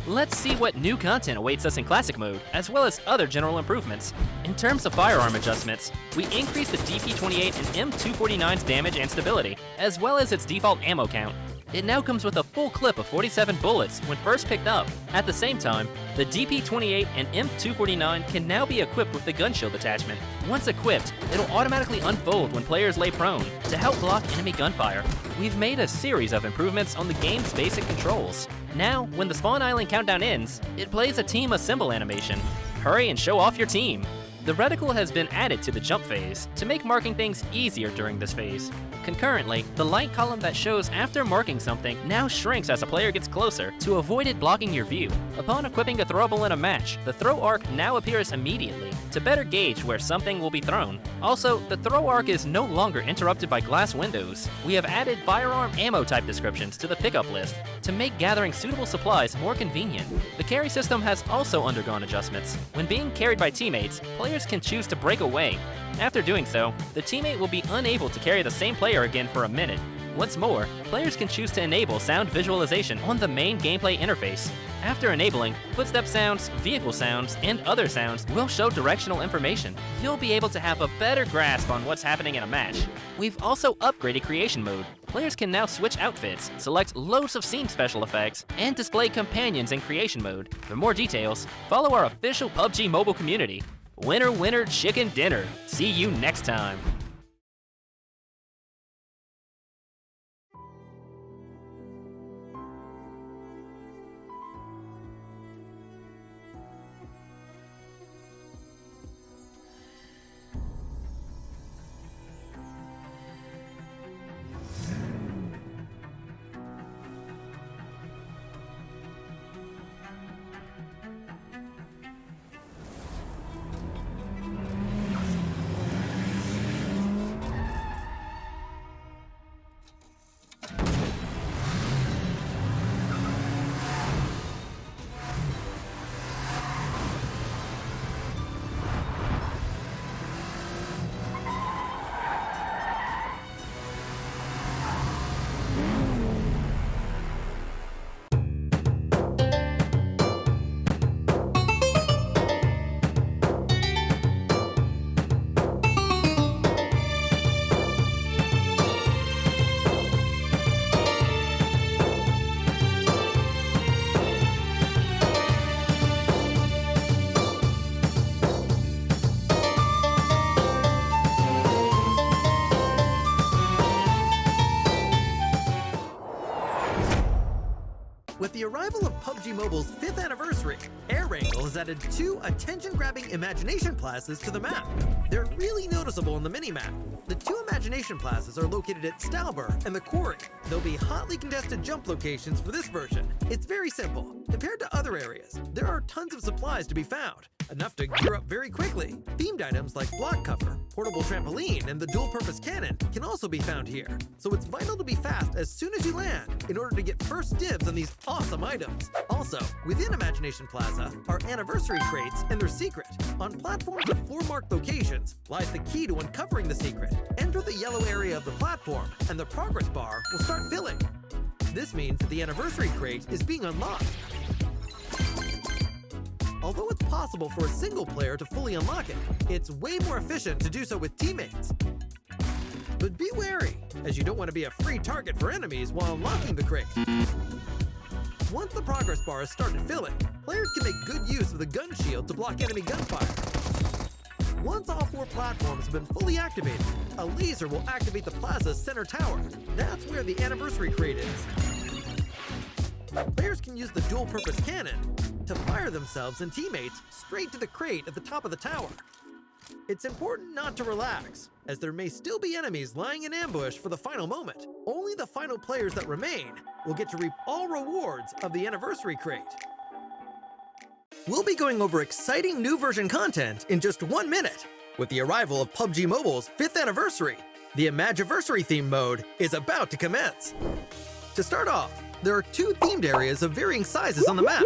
let's see what new content awaits us in Classic Mode, as well as other general improvements. In terms of firearm adjustments, we increased the DP28 and M249's damage and stability, as well as its default ammo count. It now comes with a full clip of 47 bullets when first picked up. At the same time, the DP28 and M249 can now be equipped with the gun shield attachment. Once equipped, it'll automatically unfold when players lay prone to help block enemy gunfire. We've made a series of improvements on the game's basic controls. Now, when the spawn island countdown ends, it plays a team assemble animation. Hurry and show off your team. The reticle has been added to the jump phase to make marking things easier during this phase. Concurrently, the light column that shows after marking something now shrinks as a player gets closer to avoid it blocking your view. Upon equipping a throwable in a match, the throw arc now appears immediately to better gauge where something will be thrown. Also, the throw arc is no longer interrupted by glass windows. We have added firearm ammo type descriptions to the pickup list to make gathering suitable supplies more convenient. The carry system has also undergone adjustments. When being carried by teammates, players can choose to break away. After doing so, the teammate will be unable to carry the same player again for a minute. Once more, players can choose to enable sound visualization on the main gameplay interface. After enabling, footstep sounds, vehicle sounds, and other sounds will show directional information. You'll be able to have a better grasp on what's happening in a match. We've also upgraded creation mode. Players can now switch outfits, select loads of scene special effects, and display companions in creation mode. For more details, follow our official PUBG Mobile community. Winner, winner, chicken dinner. See you next time. With the arrival of PUBG Mobile's 5th anniversary, Air Wrangle has added 2 attention-grabbing imagination plazas to the map. They're really noticeable on the mini-map. The 2 imagination plazas are located at Stalber and the Quarry. There'll be hotly contested jump locations for this version. It's very simple. Compared to other areas, there are tons of supplies to be found, enough to gear up very quickly. Themed items like block cover, portable trampoline, and the dual-purpose cannon can also be found here. So it's vital to be fast as soon as you land in order to get first dibs on these awesome items. Also, within Imagination Plaza are anniversary crates and their secret. On platforms at floor-marked locations lies the key to uncovering the secret. Enter the yellow area of the platform, and the progress bar will start filling. This means that the anniversary crate is being unlocked. Although it's possible for a single player to fully unlock it, it's way more efficient to do so with teammates. But be wary, as you don't want to be a free target for enemies while unlocking the crate. Once the progress bar has started filling, players can make good use of the gun shield to block enemy gunfire. Once all 4 platforms have been fully activated, a laser will activate the plaza's center tower. That's where the anniversary crate is. Players can use the dual-purpose cannon to fire themselves and teammates straight to the crate at the top of the tower. It's important not to relax, as there may still be enemies lying in ambush for the final moment. Only the final players that remain will get to reap all rewards of the anniversary crate. We'll be going over exciting new version content in just 1 minute. With the arrival of PUBG Mobile's 5th anniversary, the Imagiversary theme mode is about to commence. To start off, there are 2 themed areas of varying sizes on the map: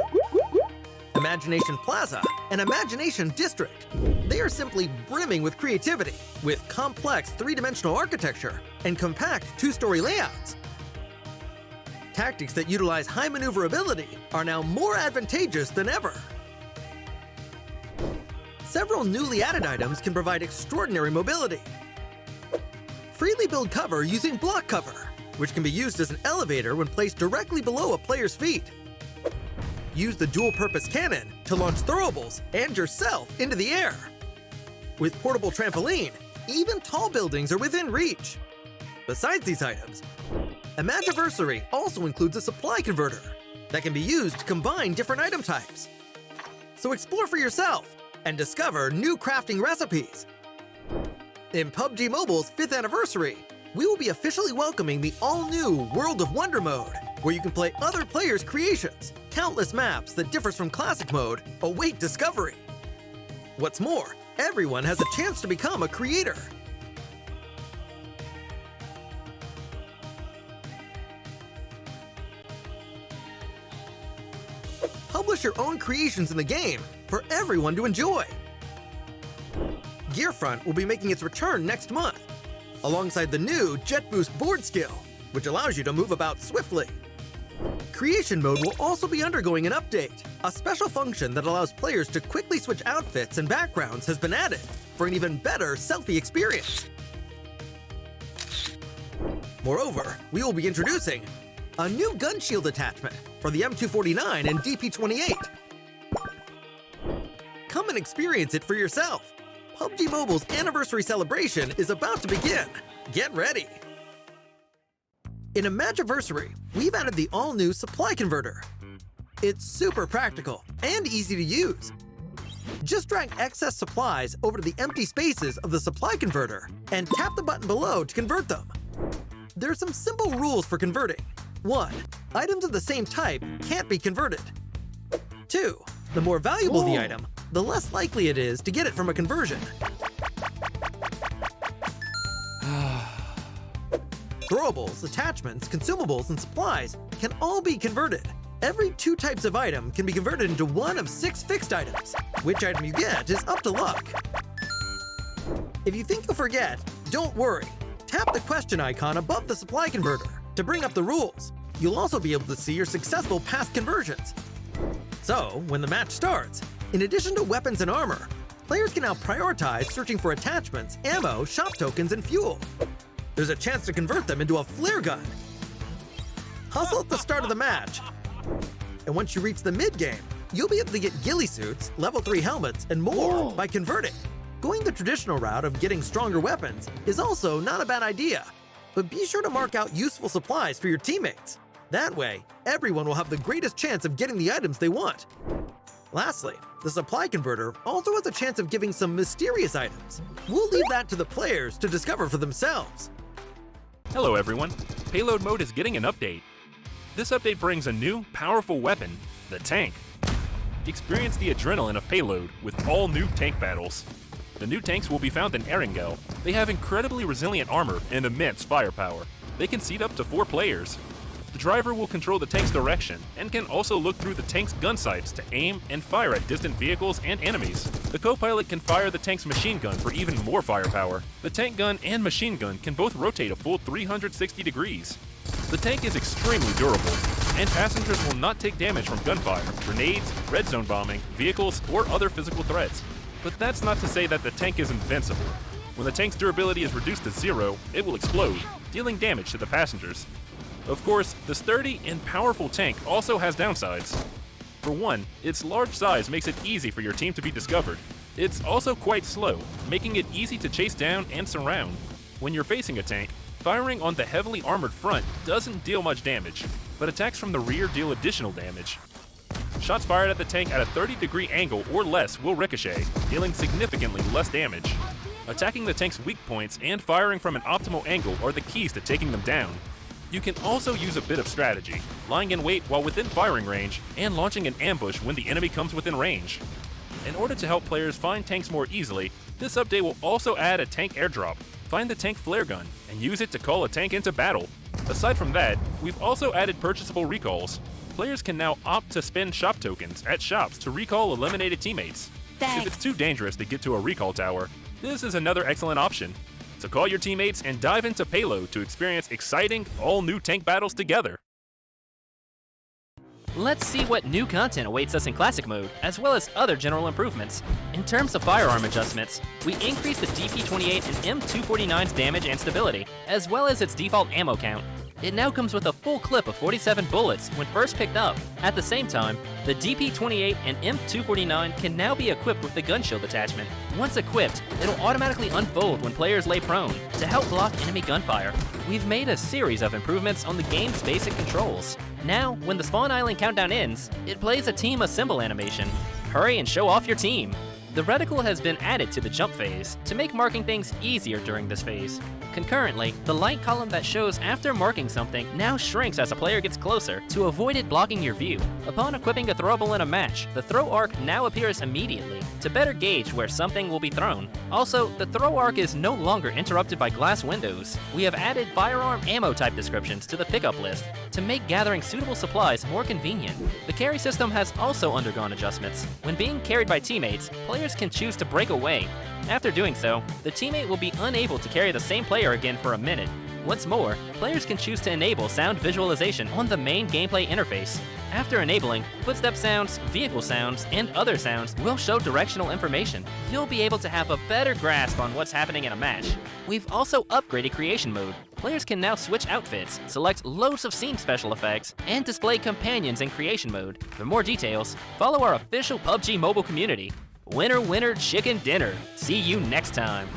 Imagination Plaza and Imagination District. They are simply brimming with creativity, with complex 3-dimensional architecture and compact 2-story layouts. Tactics that utilize high maneuverability are now more advantageous than ever. Several newly added items can provide extraordinary mobility. Freely build cover using block cover, which can be used as an elevator when placed directly below a player's feet. Use the dual-purpose cannon to launch throwables and yourself into the air. With portable trampoline, even tall buildings are within reach. Besides these items, Imagiversary also includes a supply converter that can be used to combine different item types. So explore for yourself and discover new crafting recipes. In PUBG Mobile's 5th anniversary, we will be officially welcoming the all-new World of Wonder mode, where you can play other players' creations. Countless maps that differs from classic mode await discovery. What's more, everyone has a chance to become a creator. Publish your own creations in the game for everyone to enjoy. Gearfront will be making its return next month, alongside the new Jet Boost board skill, which allows you to move about swiftly. Creation mode will also be undergoing an update. A special function that allows players to quickly switch outfits and backgrounds has been added for an even better selfie experience. Moreover, we will be introducing a new gun shield attachment for the M249 and DP28. Come and experience it for yourself. PUBG Mobile's anniversary celebration is about to begin. Get ready! In Imagiversary, we've added the all-new supply converter. It's super practical and easy to use. Just drag excess supplies over to the empty spaces of the supply converter and tap the button below to convert them. There are some simple rules for converting. 1. Items of the same type can't be converted. 2. The more valuable the item, the less likely it is to get it from a conversion. Throwables, attachments, consumables, and supplies can all be converted. Every 2 types of item can be converted into one of 6 fixed items. Which item you get is up to luck. If you think you'll forget, don't worry. Tap the question icon above the supply converter to bring up the rules. You'll also be able to see your successful past conversions. So, when the match starts, in addition to weapons and armor, players can now prioritize searching for attachments, ammo, shop tokens, and fuel. There's a chance to convert them into a flare gun. Hustle at the start of the match. And once you reach the mid-game, you'll be able to get ghillie suits, level 3 helmets, and more by converting. Going the traditional route of getting stronger weapons is also not a bad idea, but be sure to mark out useful supplies for your teammates. That way, everyone will have the greatest chance of getting the items they want. Lastly, the supply converter also has a chance of giving some mysterious items. We'll leave that to the players to discover for themselves. Hello everyone, Payload Mode is getting an update. This update brings a new, powerful weapon, the tank. Experience the adrenaline of Payload with all new tank battles. The new tanks will be found in Erangel. They have incredibly resilient armor and immense firepower. They can seat up to 4 players. The driver will control the tank's direction and can also look through the tank's gun sights to aim and fire at distant vehicles and enemies. The co-pilot can fire the tank's machine gun for even more firepower. The tank gun and machine gun can both rotate a full 360 degrees. The tank is extremely durable, and passengers will not take damage from gunfire, grenades, red zone bombing, vehicles, or other physical threats. But that's not to say that the tank is invincible. When the tank's durability is reduced to 0, it will explode, dealing damage to the passengers. Of course, the sturdy and powerful tank also has downsides. For one, its large size makes it easy for your team to be discovered. It's also quite slow, making it easy to chase down and surround. When you're facing a tank, firing on the heavily armored front doesn't deal much damage, but attacks from the rear deal additional damage. Shots fired at the tank at a 30-degree angle or less will ricochet, dealing significantly less damage. Attacking the tank's weak points and firing from an optimal angle are the keys to taking them down. You can also use a bit of strategy, lying in wait while within firing range, and launching an ambush when the enemy comes within range. In order to help players find tanks more easily, this update will also add a tank airdrop. Find the tank flare gun, and use it to call a tank into battle. Aside from that, we've also added purchasable recalls. Players can now opt to spend shop tokens at shops to recall eliminated teammates. If it's too dangerous to get to a recall tower, this is another excellent option. So call your teammates and dive into Payload to experience exciting, all-new tank battles together. Let's see what new content awaits us in Classic Mode, as well as other general improvements. In terms of firearm adjustments, we increased the DP28 and M249's damage and stability, as well as its default ammo count. It now comes with a full clip of 47 bullets when first picked up. At the same time, the DP28 and M249 can now be equipped with the gun shield attachment. Once equipped, it'll automatically unfold when players lay prone to help block enemy gunfire. We've made a series of improvements on the game's basic controls. Now, when the spawn island countdown ends, it plays a team assemble animation. Hurry and show off your team. The reticle has been added to the jump phase to make marking things easier during this phase. Concurrently, the light column that shows after marking something now shrinks as a player gets closer to avoid it blocking your view. Upon equipping a throwable in a match, the throw arc now appears immediately to better gauge where something will be thrown. Also, the throw arc is no longer interrupted by glass windows. We have added firearm ammo type descriptions to the pickup list to make gathering suitable supplies more convenient. The carry system has also undergone adjustments. When being carried by teammates, players can choose to break away. After doing so, the teammate will be unable to carry the same player again for a minute. Once more, players can choose to enable sound visualization on the main gameplay interface. After enabling, footstep sounds, vehicle sounds, and other sounds will show directional information. You'll be able to have a better grasp on what's happening in a match. We've also upgraded creation mode. Players can now switch outfits, select loads of scene special effects, and display companions in creation mode. For more details, follow our official PUBG Mobile community. Winner, winner, chicken dinner. See you next time.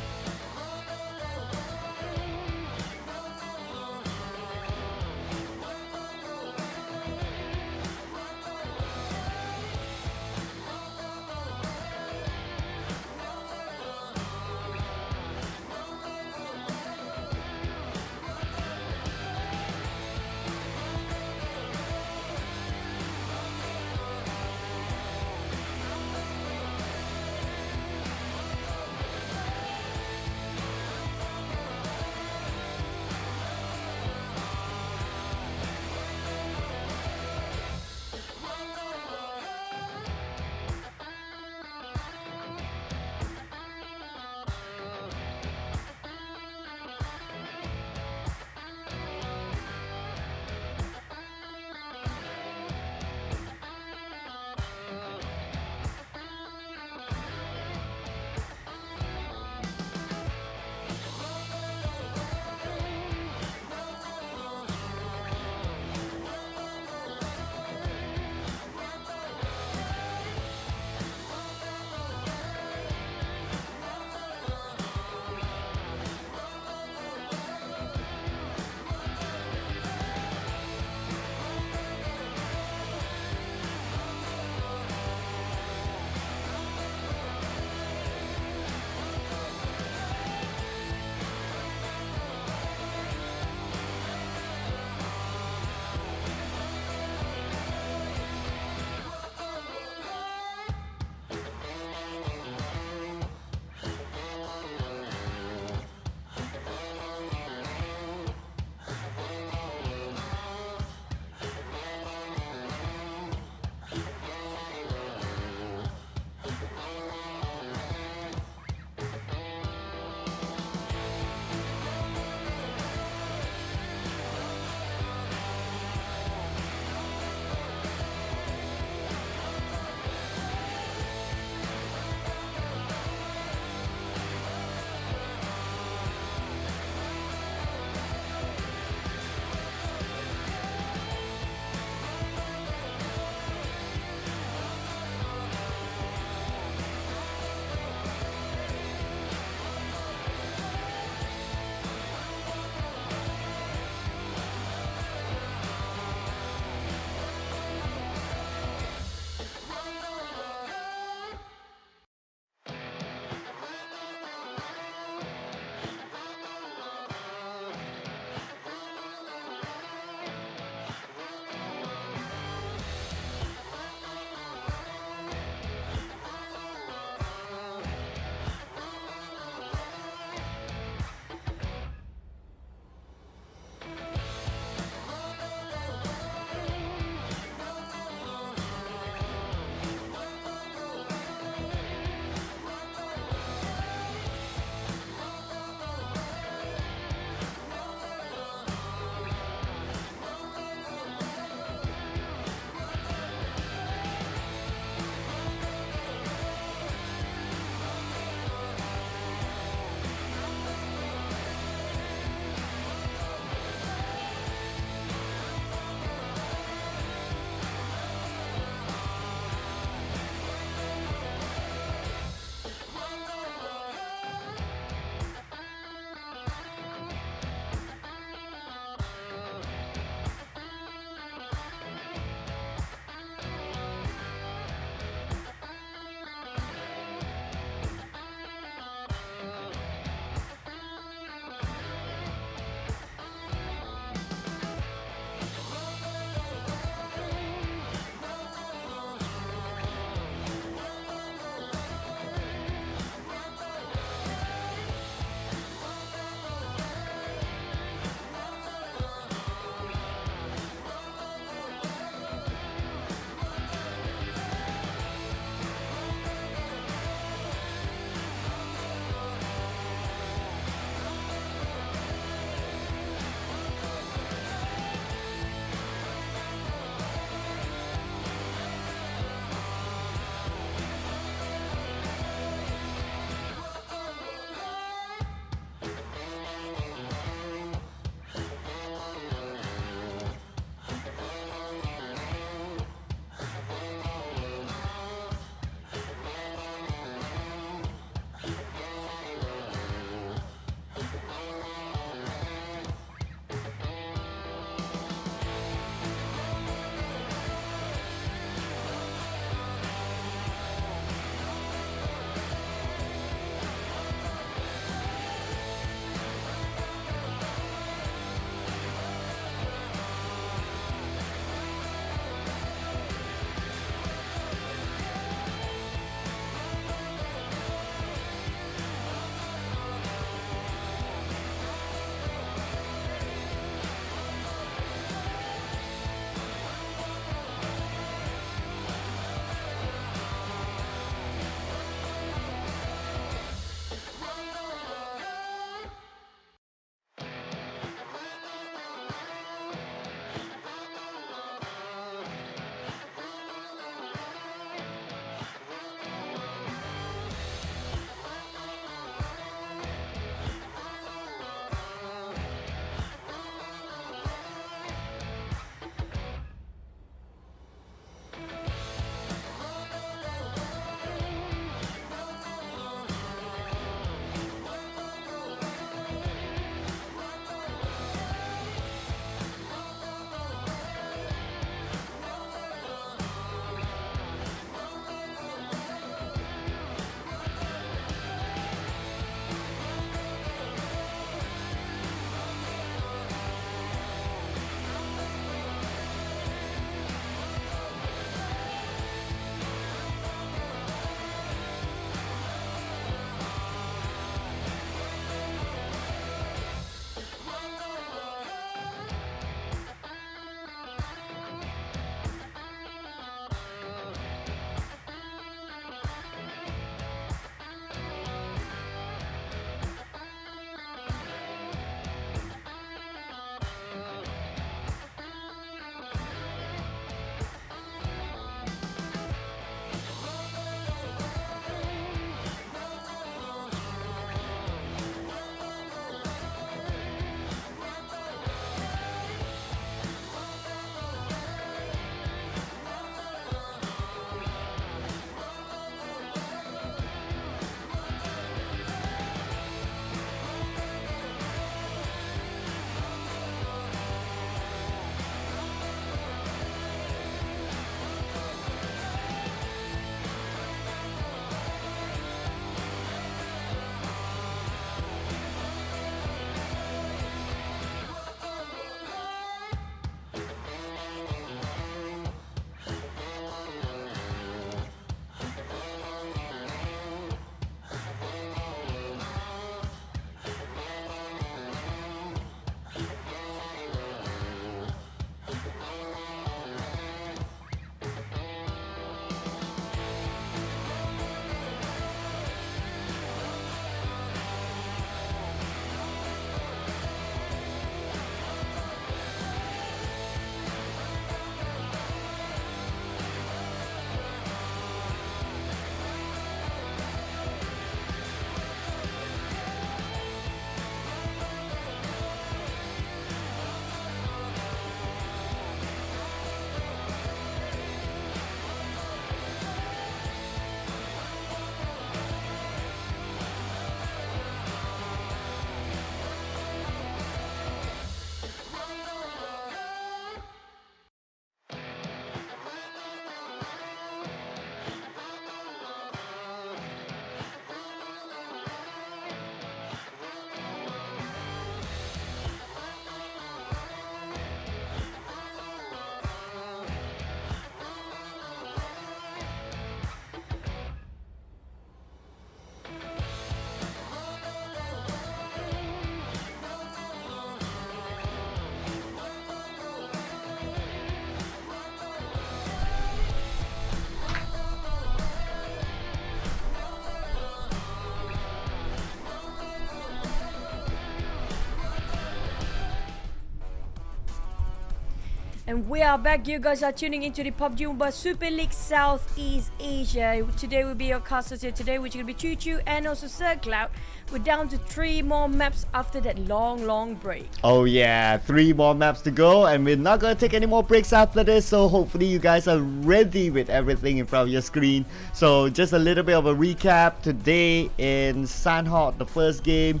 And we are back. You guys are tuning into the PUBG Mobile Super League Southeast Asia. Today will be your casters here today, which is going to be Choo Choo and also Sir Cloud. We're down to 3 more maps after that long break. Oh yeah, 3 more maps to go, and we're not gonna take any more breaks after this, so hopefully you guys are ready with everything in front of your screen. So just a little bit of a recap. Today in Sanhok, the first game,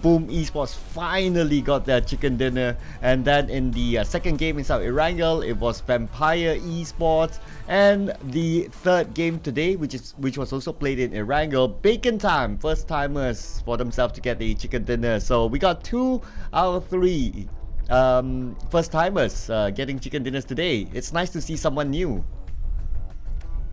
Boom Esports finally got their chicken dinner, and then in the second game inside Erangel, it was Vampire Esports, and the third game today, which was also played in Erangel, Bacon Time, first timers for themselves to get the chicken dinner. So we got 2 out of 3 first timers getting chicken dinners today. It's nice to see someone new.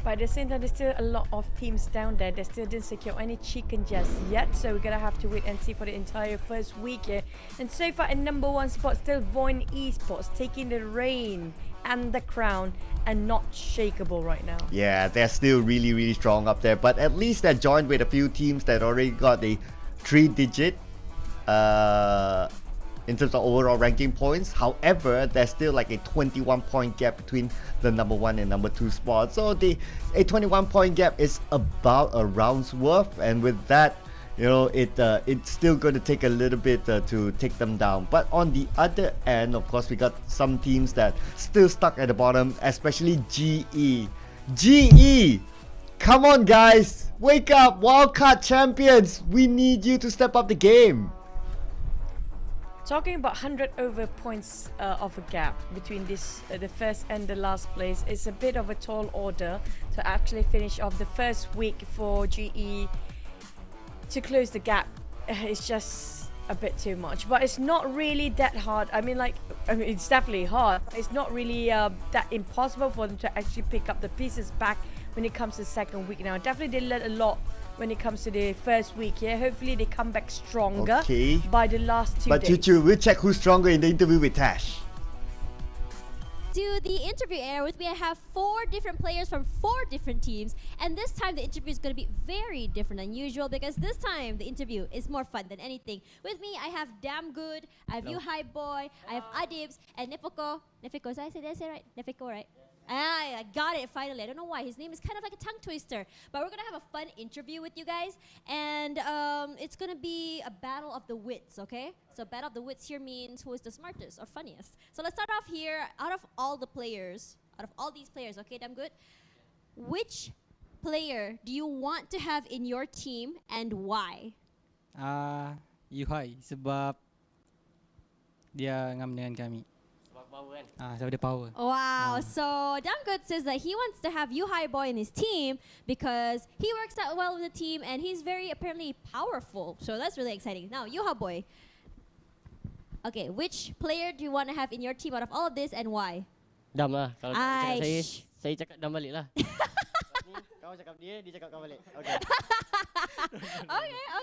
But at the same time, there's still a lot of teams down there that still didn't secure any chicken just yet. So we're gonna have to wait and see for the entire first week here. And so far in #1 spot, still VOIN Esports taking the reign and the crown and not shakeable right now. Yeah, they're still really strong up there, but at least they're joined with a few teams that already got a 3-digit in terms of overall ranking points. However, there's still like a 21-point gap between the #1 and #2 spot. So a 21-point gap is about a round's worth, and with that, you know, it's still going to take a little bit to take them down. But on the other end, of course, we got some teams that still stuck at the bottom, especially GE. GE! Come on guys! Wake up! Wildcard champions! We need you to step up the game! Talking about 100 over points of a gap between this the first and the last place is a bit of a tall order to actually finish off the first week for GE to close the gap. It's just a bit too much, but it's not really that hard. I mean, it's definitely hard. It's not really that impossible for them to actually pick up the pieces back when it comes to the second week. Now, definitely they learned a lot when it comes to the first week here. Hopefully they come back stronger by the last 2 days. But Chuchu, we'll check who's stronger in the interview with Tash. To the interview area with me, I have 4 different players from 4 different teams, and this time the interview is going to be very different than usual because this time the interview is more fun than anything. With me, I have Damn Good, I have You Hi Boy, I have Adibs, and Nefiko. Nefiko, did I say right? Nefiko, right? I got it finally. I don't know why. His name is kind of like a tongue twister. But we're going to have a fun interview with you guys. And it's going to be a battle of the wits, okay? So battle of the wits here means who is the smartest or funniest. So let's start off here. Out of all the players, out of all these players, okay, damn good. Which player do you want to have in your team and why? Yuhai, sebab dia ngam dengan kami. So the power. Wow, so Damn Good says that he wants to have You Hi Boy in his team because he works out well with the team and he's very apparently powerful. So that's really exciting. Now, You Hi Boy. Okay, which player do you want to have in your team out of all of this and why? Dam lah. Kalau saya cakap Dam balik lah. Kau cakap dia cakap kau balik. Okay.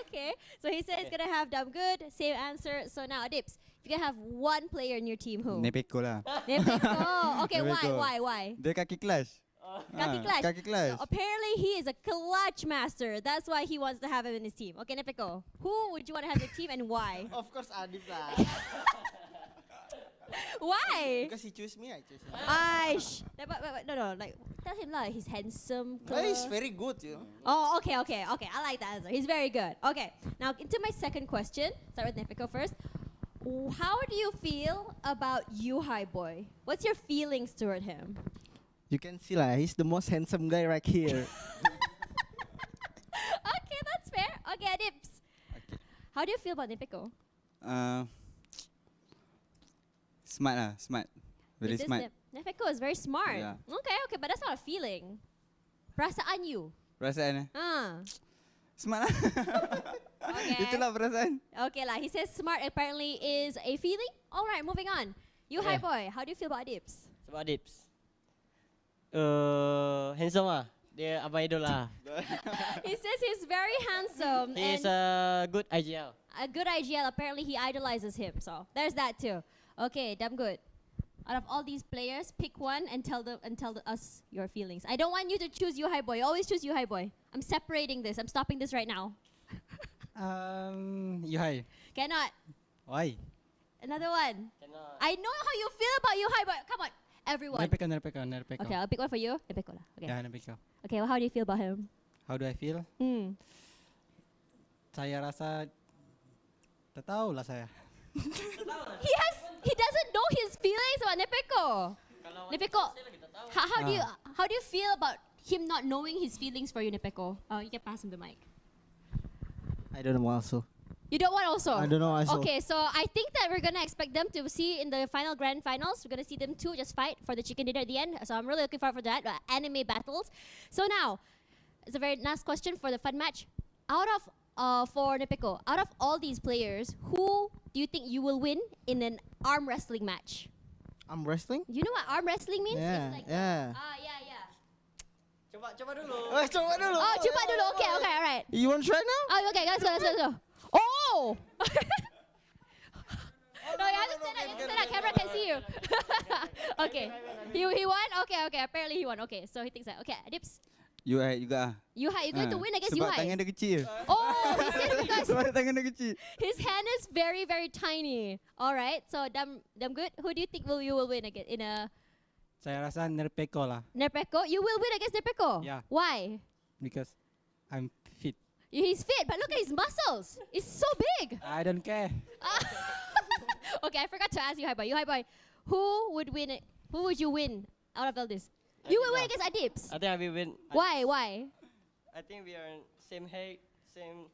Okay. So he said he's gonna have Damn Good. Same answer. So now, Adips, if you can have one player in your team, who? Nepeko lah. Nepeko. Okay, why? Dia kaki clash. Kaki clash. So apparently he is a clutch master. That's why he wants to have him in his team. Okay, Nepeko, who would you want to have in your team and why? Of course, Adib lah. Why? Because he chose me, I chose him. No, like tell him lah. He's handsome. He's very good, you know. Oh, okay. I like that answer. He's very good. Okay, now into my second question. Start with Nepeko first. How do you feel about You Hi Boy? What's your feelings toward him? You can see lah, he's the most handsome guy right here. Okay, that's fair. Okay, Adips. Okay. How do you feel about Nepeko? Smart. Very smart. Nepeko is very smart. Yeah. Okay, but that's not a feeling. Perasaan you. Perasaan smart lah. Okay. Itulah perasaan. Okay lah, he says smart apparently is a feeling. Alright, moving on. You Hi Boy, how do you feel about Adips? Sebab Adips handsome lah. Dia abang idol lah. He says he's very handsome. He is a good IGL. A good IGL, apparently he idolizes him. So there's that too. Okay, damn good. Out of all these players, pick one and tell us your feelings. I don't want you to choose You Hi Boy. Always choose You Hi Boy. I'm separating this. I'm stopping this right now. You Hi. Cannot. Why? Another one. Cannot. I know how you feel about You Hi Boy. Come on. Everyone. Nepeko. Okay, I'll pick one for you. Nepeko lah. Okay. Yeah, Nepeko. Okay, well, how do you feel about him? How do I feel? Saya rasa, tak tahu lah saya. He doesn't know his feelings about Nepeko. Nepeko, how do you feel about him not knowing his feelings for you, Nepeko? You can pass him the mic. I don't know also. You don't want also? I don't know also. Okay, so I think that we're gonna expect them to see in the final grand finals. We're gonna see them two just fight for the chicken dinner at the end. So I'm really looking forward for that. Anime battles. So now, it's a very last question for the fun match. Out of for Nepeko, out of all these players, who do you think you will win in an arm wrestling match? Arm wrestling? You know what arm wrestling means? Yeah, It's like yeah. yeah. Coba dulu. Coba dulu. Oh, coba dulu. Okay, alright. You want to try now? Oh, okay, let's go. Oh! No, you have to stand up. Camera can see you. Okay. He won? Okay. Apparently he won. Okay, so he thinks that. Okay, Dips. You juga. You're going to win against Sebab Yuhai. tangan dia kecil. Oh, he said it because Sebab tangan dia kecil. his hand is very, very tiny. Alright, so damn good. Who do you think you will win against in a Saya rasa Nepeko lah. Nepeko? You will win against Nepeko? Yeah. Why? Because I'm fit. He's fit, but look at his muscles. It's so big. I don't care. Okay, I forgot to ask you, Boy. Who would win? Who would you win out of all this? You will win against Adips. I think I will win. Why? I think we are same height, same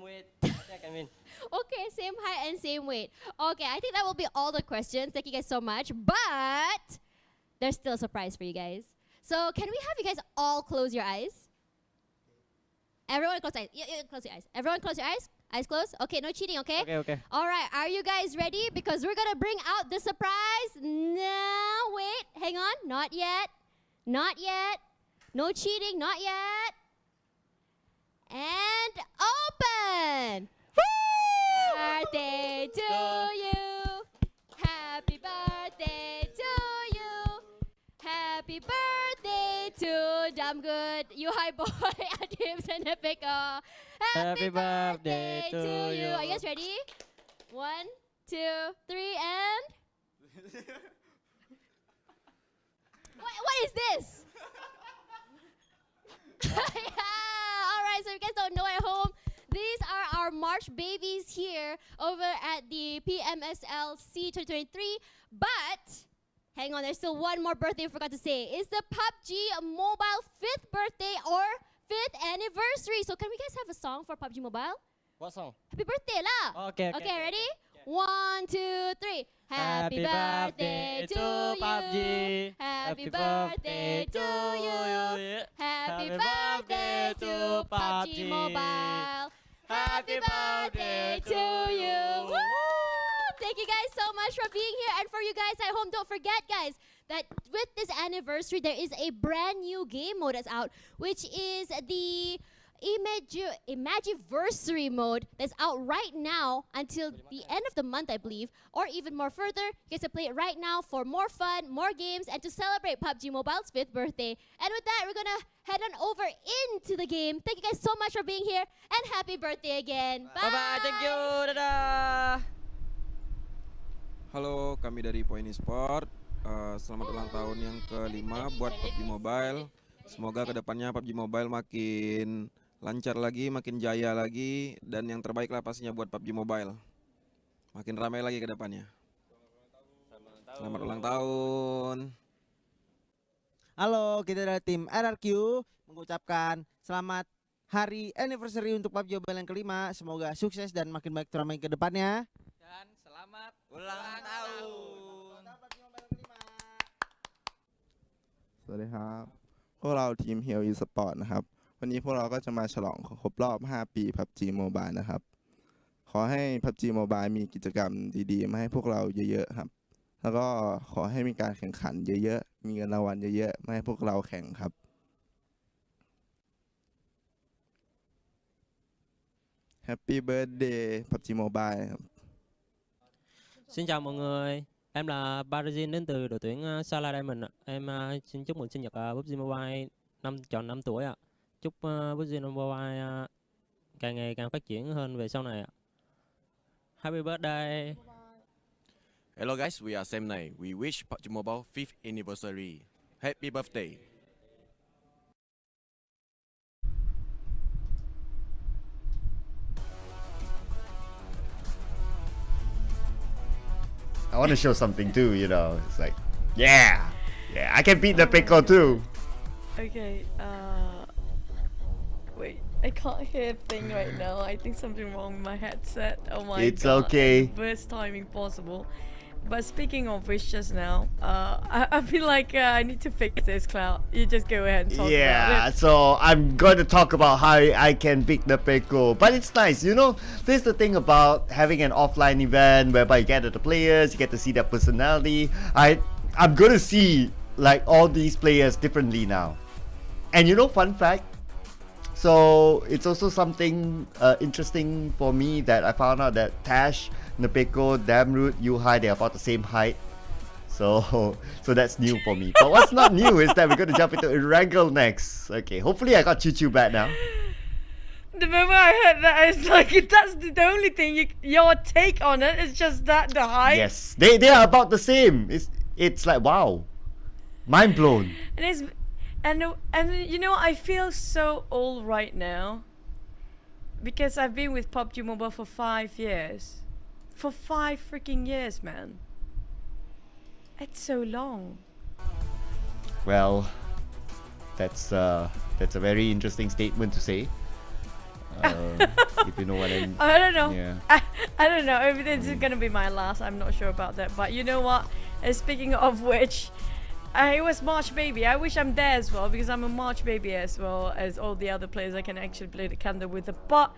weight. I think I can win. Okay, same height and same weight. Okay, I think that will be all the questions. Thank you guys so much. But there's still a surprise for you guys. So can we have you guys all close your eyes? Everyone close your eyes. Yeah, close your eyes. Everyone close your eyes. Eyes closed. Okay, no cheating, okay? Okay. All right, are you guys ready? Because we're going to bring out the surprise. No, wait. Hang on. Not yet. No cheating. Not yet. And open. Birthday to you. Happy birthday to you. Happy birthday to Damn Good, Yuhai Boy, Adips, and Nepeko. Happy birthday to you. Are you guys ready? 1, 2, 3, and... What is this? Yeah. All right, so if you guys don't know at home, these are our March babies here over at the PMSL SEA 2023. But hang on, there's still one more birthday I forgot to say. It's the PUBG Mobile 5th birthday or 5th anniversary. So can we guys have a song for PUBG Mobile? What song? Happy birthday lah. Okay. Okay, ready? 1, 2, 3. Happy birthday to PUBG. Happy birthday to you. Happy birthday to PUBG Mobile. Happy birthday to you. Woo! Thank you guys so much for being here. And for you guys at home, don't forget, guys, that with this anniversary, there is a brand new game mode that's out, which is the Imagiversary mode that's out right now until the end of the month, I believe, or even more further. You guys can play it right now for more fun, more games, and to celebrate PUBG Mobile's 5th birthday. And with that, we're gonna head on over into the game. Thank you guys so much for being here, and happy birthday again. Bye. Bye. Thank you. Dadah. Halo, kami dari POIN Esports. Selamat ulang tahun yang ke-5 buat PUBG Mobile. Semoga kedepannya PUBG Mobile makin lancar lagi, makin jaya lagi, dan yang terbaik lah pastinya buat PUBG Mobile. Makin ramai lagi ke depannya. Selamat ulang tahun. Halo, kita dari tim RRQ mengucapkan selamat hari anniversary untuk PUBG Mobile yang ke-5. Semoga sukses dan makin baik teramai ke depannya. Dan selamat ulang tahun. สวัสดีครับพวกเราทีม Hell Esports นะครับวันนี้พวกเราก็จะมาฉลองครบรอบ5 ปี PUBG Mobile นะครับขอให้ PUBG Mobile มีกิจกรรมดีๆมาให้พวกเราเยอะๆครับแล้วก็ขอให้มีการแข่งขันเยอะๆมีเงินรางวัลเยอะๆมาให้พวกเราแข่งครับ Happy Birthday PUBG Mobile ครับ Xin chào mọi người, em là Parizin đến từ đội tuyển SLATE mình ạ. Em xin chúc mừng sinh nhật PUBG Mobile tròn 5 tuổi ạ. Chúc PUBG Mobile càng ngày càng phát triển hơn về sau này ạ. Happy birthday. Hello guys, we are Sam Nai. We wish PUBG Mobile 5th anniversary. Happy birthday. I want to show something too, you know. It's like, yeah, I can beat the Pico too. Okay, wait, I can't hear a thing right now. I think something wrong with my headset. Oh my god. It's okay. Worst timing possible. But speaking of which just now, I feel like I need to fix this, Cloud. You just go ahead and talk about Yeah, it. so I'm going to talk about how I can beat the Pico. But it's nice, you know. This is the thing about having an offline event whereby you get to the players, you get to see their personality. I'm going to see like all these players differently now. And you know, fun fact, so it's also something interesting for me that I found out that Tash, Nepeko, Damroot, Yuhai, they're about the same height. So that's new for me. But what's not new is that we're going to jump into Erangel next. Okay, hopefully I got Choo back now. The moment I heard that, I was like, that's the only thing your take on it is just that the height. Yes, they are about the same. It's like, wow, mind blown. And you know, I feel so old right now because I've been with PUBG Mobile for 5 years. For 5 freaking years, man. It's so long. Well, that's a very interesting statement to say. If you know what I mean. I don't know. Yeah. I don't know if this is gonna be my last. I'm not sure about that. But you know what? Speaking of which, I was March baby. I wish I'm there as well because I'm a March baby as well as all the other players I can actually play the candle with. But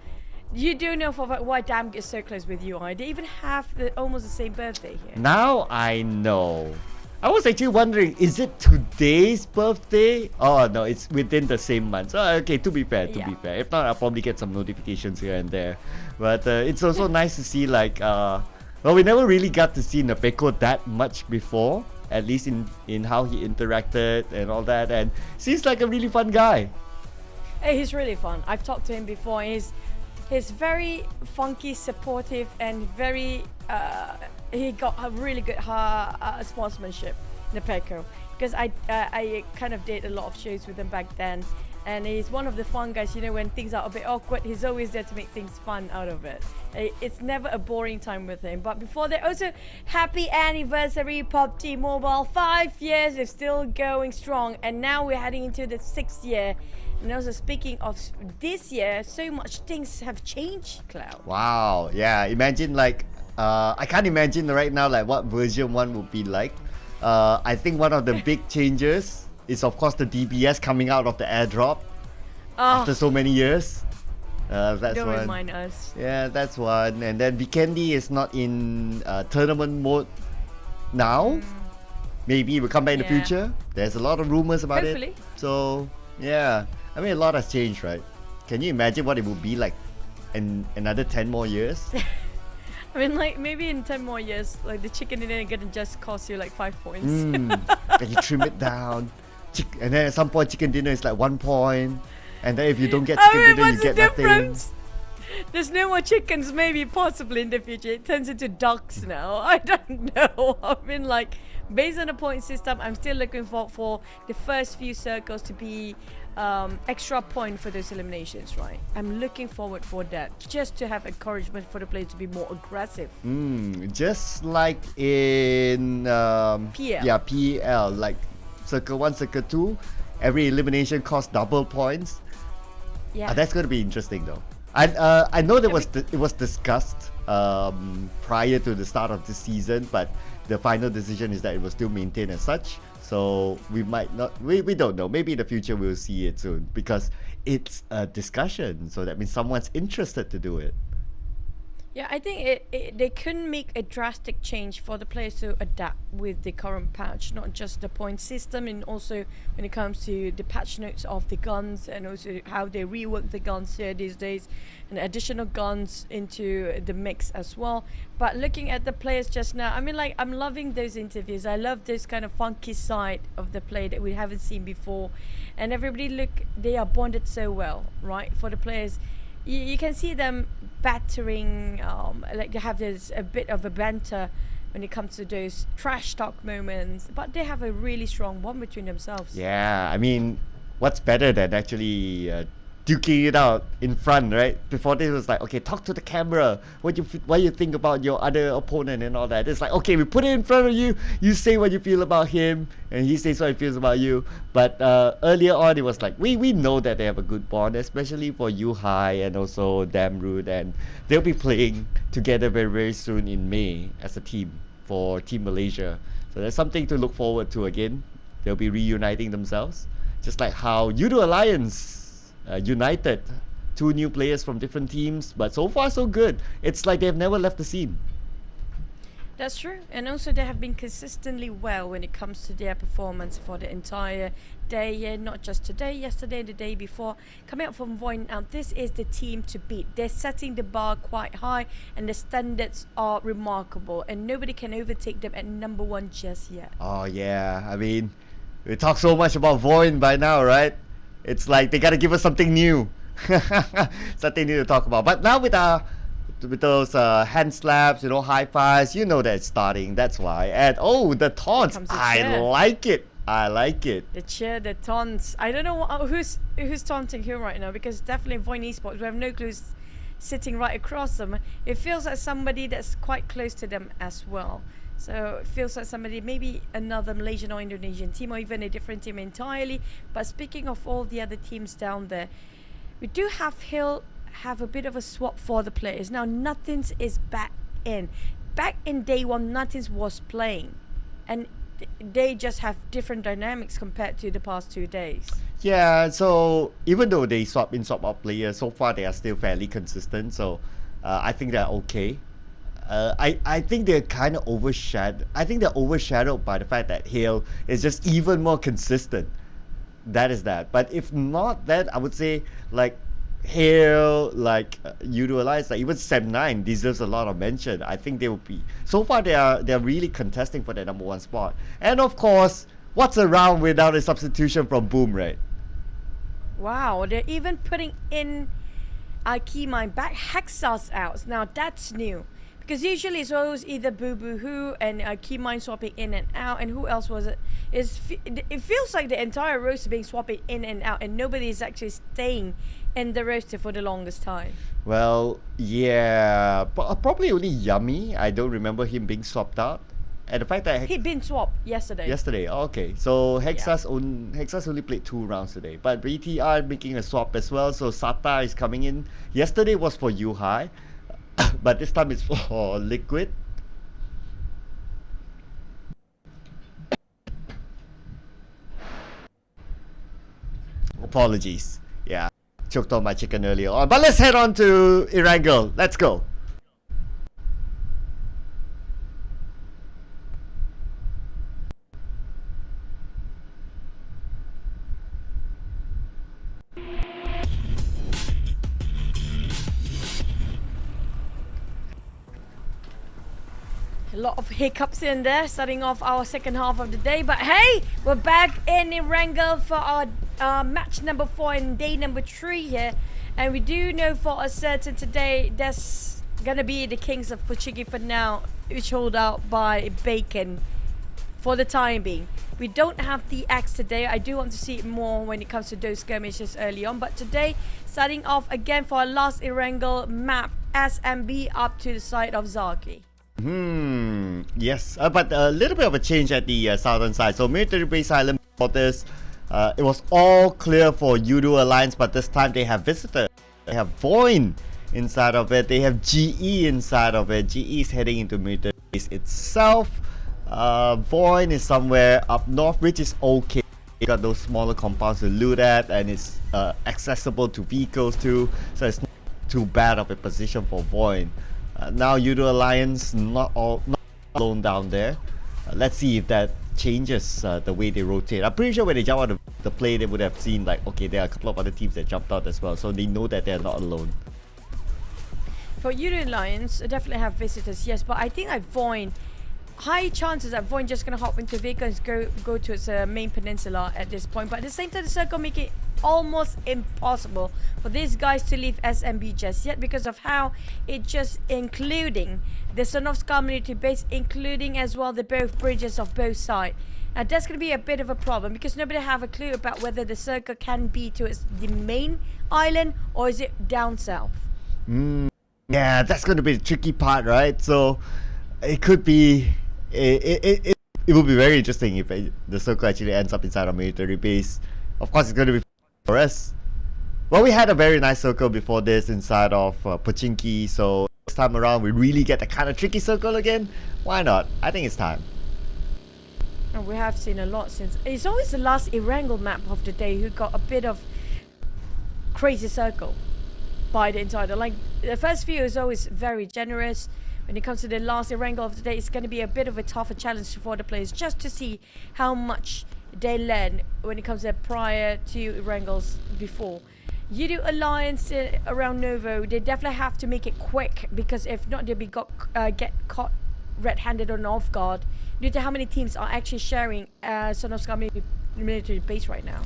you do know for why Damn is so close with you. They even have almost the same birthday here. Now I know. I was actually wondering, is it today's birthday? Oh no, it's within the same month. So okay, to be fair. If not, I'll probably get some notifications here and there. But it's also nice to see like, well, we never really got to see Nepeko that much before. At least in how he interacted and all that. And seems like a really fun guy. Hey, he's really fun. I've talked to him before. He's very funky, supportive, and very he got a really good sportsmanship, Nepeko, because I kind of did a lot of shows with him back then, and he's one of the fun guys. You know, when things are a bit awkward, he's always there to make things fun out of it. It's never a boring time with him. But before that, also happy anniversary PUBG Mobile. 5 years, it's still going strong, and now we're heading into the 6th year. And also speaking of this year, so much things have changed, Cloud. Wow, yeah, imagine like, I can't imagine right now like what version 1 would be like. I think one of the big changes is of course the DBS coming out of the airdrop after so many years. That's Don't one. remind us. Yeah, that's one. And then Vikendi is not in tournament mode now. Maybe it will come back in the future. There's a lot of rumors about Hopefully. it. So yeah, I mean a lot has changed, right? Can you imagine what it will be like in another 10 more years? I mean, like maybe in 10 more years, like the chicken dinner is gonna just cost you like 5 points. And you trim it down, and then at some point chicken dinner is like 1 point, and then if you don't get chicken dinner, what's you get the nothing. difference? There's no more chickens, maybe possibly in the future. It turns into ducks now. I don't know. I mean, like, based on the point system, I'm still looking for the first few circles to be extra point for those eliminations, right? I'm looking forward for that, just to have encouragement for the players to be more aggressive. Just like in PL. Yeah, PL, like circle 1, circle 2, every elimination costs double points. Yeah. That's going to be interesting though. I know there it was discussed prior to the start of this season, but the final decision is that it will still maintain as such. So we might not, we don't know. Maybe in the future we'll see it soon because it's a discussion. So that means someone's interested to do it. Yeah, I think they couldn't make a drastic change for the players to adapt with the current patch, not just the point system, and also when it comes to the patch notes of the guns and also how they rework the guns here these days and additional guns into the mix as well. But looking at the players just now, I mean, like, I'm loving those interviews. I love this kind of funky side of the play that we haven't seen before, and everybody they are bonded so well, right? For the players, you can see them battering, like they have this a bit of a banter when it comes to those trash talk moments. But they have a really strong bond between themselves. Yeah, I mean, what's better than actually duking it out in front, right? Before this was like, okay, talk to the camera. What you think about your other opponent and all that. It's like, okay, we put it in front of you. You say what you feel about him, and he says what he feels about you. But earlier on, it was like, we know that they have a good bond, especially for Yuhai and also Damroot, and they'll be playing together very, very soon in May as a team for Team Malaysia. So that's something to look forward to again. They'll be reuniting themselves, just like how Yoodo Alliance united 2 new players from different teams, but so far so good. It's like they've never left the scene. That's true, and also they have been consistently well when it comes to their performance for the entire day, not just today, yesterday, the day before. Coming up from VOIN, now this is the team to beat. They're setting the bar quite high, and the standards are remarkable, and nobody can overtake them at number 1 just yet. Oh yeah, I mean, we talk so much about VOIN by now, right? It's like they gotta give us something new, something new to talk about. But now with those hand slaps, you know, high fives, you know that it's starting. That's why. And oh, the taunts, I like it. I like it. The cheer, the taunts. I don't know who's taunting who right now, because definitely VOIN Esports, we have no clues sitting right across them. It feels like somebody that's quite close to them as well. So it feels like somebody, maybe another Malaysian or Indonesian team, or even a different team entirely. But speaking of all the other teams down there, we do have a bit of a swap for the players. Now Nothings is back in. Back in day 1, Nothings was playing, and they just have different dynamics compared to the past 2 days. Yeah, so even though they swap in, swap out players, so far they are still fairly consistent. So I think they're okay. I think they're kind of overshadowed. I think they're overshadowed by the fact that Hale is just even more consistent. That is that. But if not that, I would say like Hale, like Yoodo Alliance, like even Sem9 deserves a lot of mention. I think they will be. So far, they're really contesting for that number 1 spot. And of course, what's a round without a substitution from Boom, right? Wow, they're even putting in Keymind back, Hexas out. Now that's new. Because usually it's always either Boo Boo Hoo and Keymind swapping in and out, and who else was it? It feels like the entire roster being swapping in and out, and nobody is actually staying in the roster for the longest time. Well, yeah, probably only Yummy. I don't remember him being swapped out. And the fact that he'd been swapped yesterday. Yesterday, okay. So Hexas only played 2 rounds today, but BTR making a swap as well. So Sata is coming in. Yesterday was for Yuhai. But this time it's for Liquid. Apologies. Yeah, choked on my chicken earlier on. But let's head on to Erangel. Let's go. A lot of hiccups in there, starting off our second half of the day. But hey, we're back in Erangel for our match number 4 and day number 3 here. And we do know for a certain today, that's gonna be the Kings of Puchigi for now, which hold out by Bacon for the time being. We don't have the Axe today. I do want to see it more when it comes to those skirmishes early on. But today, starting off again for our last Erangel map, SMB up to the side of Zaki. Yes, but a little bit of a change at the southern side. So Military Base Island Quarters, it was all clear for Yoodo Alliance, but this time they have visitors. They have VOIN inside of it. They have GE inside of it. GE is heading into Military Base itself. VOIN is somewhere up north, which is okay. You got those smaller compounds to loot at, and it's accessible to vehicles too, so it's not too bad of a position for VOIN. Now Yoodo Alliance not alone down there. Let's see if that changes the way they rotate. I'm pretty sure when they jump out of the play, they would have seen like, okay, there are a couple of other teams that jumped out as well, so they know that they're not alone. For Yoodo Alliance, definitely have visitors, yes, but I think like VOIN, high chances that VOIN just gonna hop into vehicles, go to its main peninsula at this point. But at the same time, the circle make it almost impossible for these guys to leave SMB just yet because of how it just including the Son of community base, including as well the both bridges of both sides. And that's going to be a bit of a problem because nobody have a clue about whether the circle can be to the main island or is it down south. Yeah, that's going to be the tricky part, right? So it could be it will be very interesting if the circle actually ends up inside a military base. Of course, it's going to be for us. Well, we had a very nice circle before this inside of Pochinki, so this time around we really get the kind of tricky circle again. Why not? I think it's time. And we have seen a lot since. It's always the last Erangel map of the day who got a bit of crazy circle by the entire. Like the first few is always very generous. When it comes to the last Erangel of the day, it's going to be a bit of a tougher challenge for the players just to see how much they learn when it comes to prior to Erangels before. Yoodo Alliance around Novo, they definitely have to make it quick because if not, they'll be get caught red-handed on off guard due to how many teams are actually sharing Son of Scar military base right now.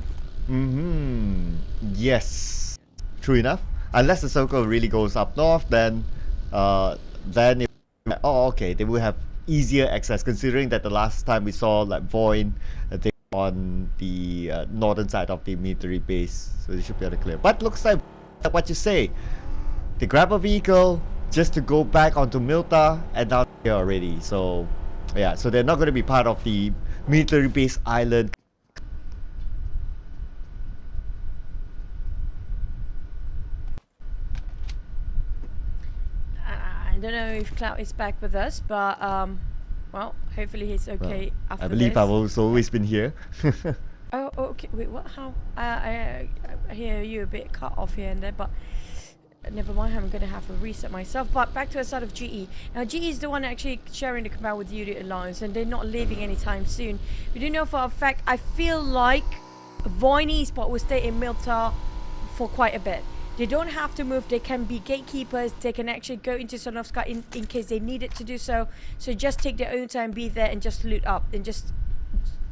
Yes, true enough. Unless the circle really goes up north, then if, okay, they will have easier access. Considering that the last time we saw like VOIN, they were on the northern side of the military base, so they should be able to clear. But looks like what you say. They grab a vehicle just to go back onto Milta, and now they're here already. So yeah, so they're not going to be part of the military base island. I don't know if Cloud is back with us, but well, hopefully he's okay after I believe this. I've also always been here. Oh, okay. Wait, what? How? I hear you a bit cut off here and there, but never mind. I'm gonna have to reset myself. But back to the side of GE. Now, GE is the one actually sharing the compound with Yoodo Alliance, and they're not leaving anytime soon. We do know for a fact. I feel like VOIN Esports will stay in Milta for quite a bit. They don't have to move. They can be gatekeepers. They can actually go into Son of Scar in case they needed to do so. So just take their own time, be there, and just loot up and just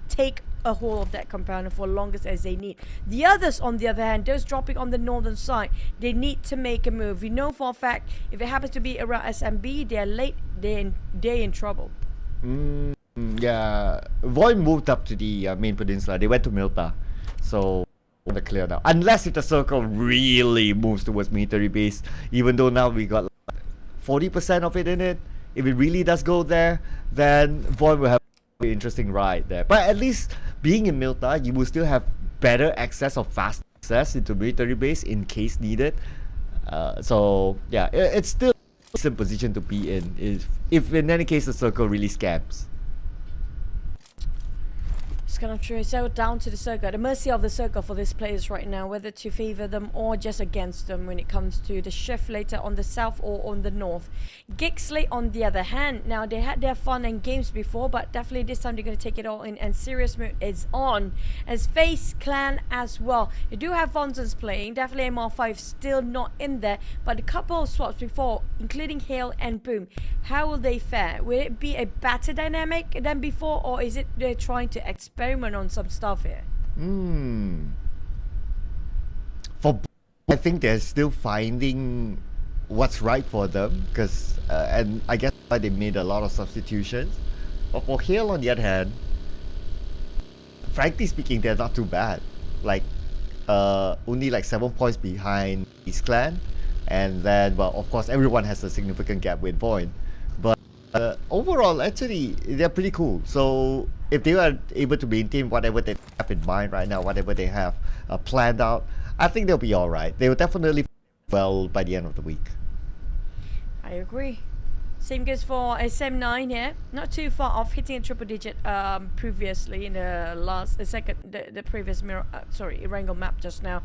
take a hold of that compound for longest as they need. The others, on the other hand, those dropping on the northern side, they need to make a move. We know for a fact if it happens to be around SMB, they're late. They're in trouble. Yeah, VOIN moved up to the main peninsula. They went to Milta, so the clear now. Unless if the circle really moves towards military base, even though now we got 40% of it in it. If it really does go there, then VOIN will have an interesting ride there. But at least being in Milta, you will still have better access or fast access into military base in case needed. So yeah, it's still a decent position to be in if in any case the circle really scams. It's kind of true. So down to the circle, the mercy of the circle for these players right now, whether to favor them or just against them when it comes to the shift later on the south or on the north. GEEK SLATE on the other hand, now they had their fun and games before, but definitely this time they're going to take it all in, and serious mode is on. As FaZe Clan as well. You do have Vonsons playing, definitely MR5 still not in there, but a couple of swaps before, including Hail and Boom. How will they fare? Will it be a better dynamic than before, or is it they're trying to experiment on some stuff here? I think they're still finding what's right for them, because and I guess why they made a lot of substitutions. But for Hail on the other hand, frankly speaking, they're not too bad. Like only like 7 points behind FaZe Clan, and then well, of course everyone has a significant gap with VOIN, but overall actually they're pretty cool. So if they are able to maintain whatever they have in mind right now, whatever they have planned out, I think they'll be alright. They will definitely well by the end of the week. I agree. Same goes for SM9 here. Not too far off hitting a triple digit previously in the previous Erangel map just now.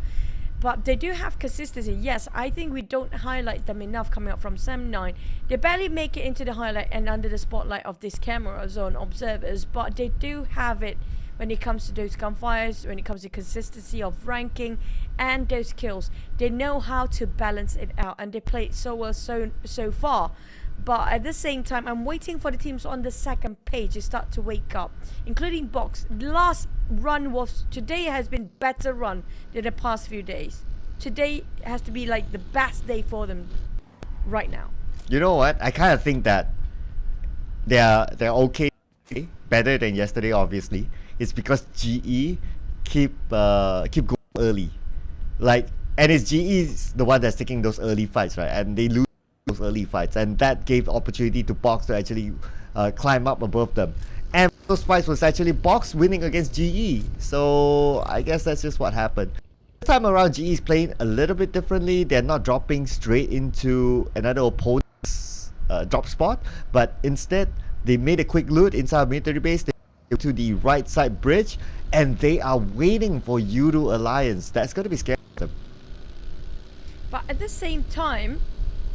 But they do have consistency. Yes, I think we don't highlight them enough coming up from SM9. They barely make it into the highlight and under the spotlight of this camera zone observers, but they do have it when it comes to those gunfires, when it comes to consistency of ranking and those kills. They know how to balance it out, and they play it so well so far. But at the same time, I'm waiting for the teams on the second page to start to wake up, including Box. The last run was today has been better run than the past few days. Today has to be like the best day for them right now. You know what? I kind of think that they're okay, better than yesterday. Obviously, it's because GE keep going early, like, and it's GE's the one that's taking those early fights, right? And they lose those early fights, and that gave opportunity to Box to actually climb up above them. And those fights was actually Box winning against GE. So I guess that's just what happened. This time around, GE is playing a little bit differently. They're not dropping straight into another opponent's drop spot, but instead they made a quick loot inside military base. They go to the right side bridge, and they are waiting for Yoodo Alliance. That's going to be scary. But at the same time,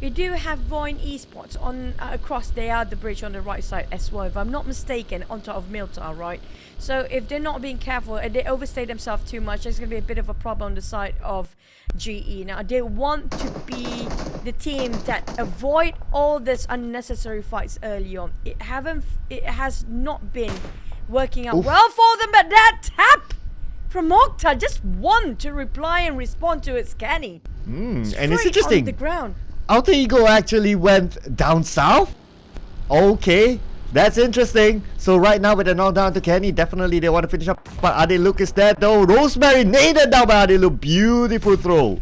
we do have VOIN Esports on across there, the bridge on the right side as well, if I'm not mistaken, on top of Miltar, right? So if they're not being careful and they overstay themselves too much, there's going to be a bit of a problem on the side of GE. Now, they want to be the team that avoid all this unnecessary fights early on. It has not been working out well for them, but that tap from Mokhtar, just one to reply and respond to it, Scanny. And it's interesting. On the ground. Alter Ego actually went down south. Okay, that's interesting. So right now with the knockdown to Kenny, definitely they want to finish up. But Adeluke is dead though. Rosemary naded down by Adeluke. Beautiful throw.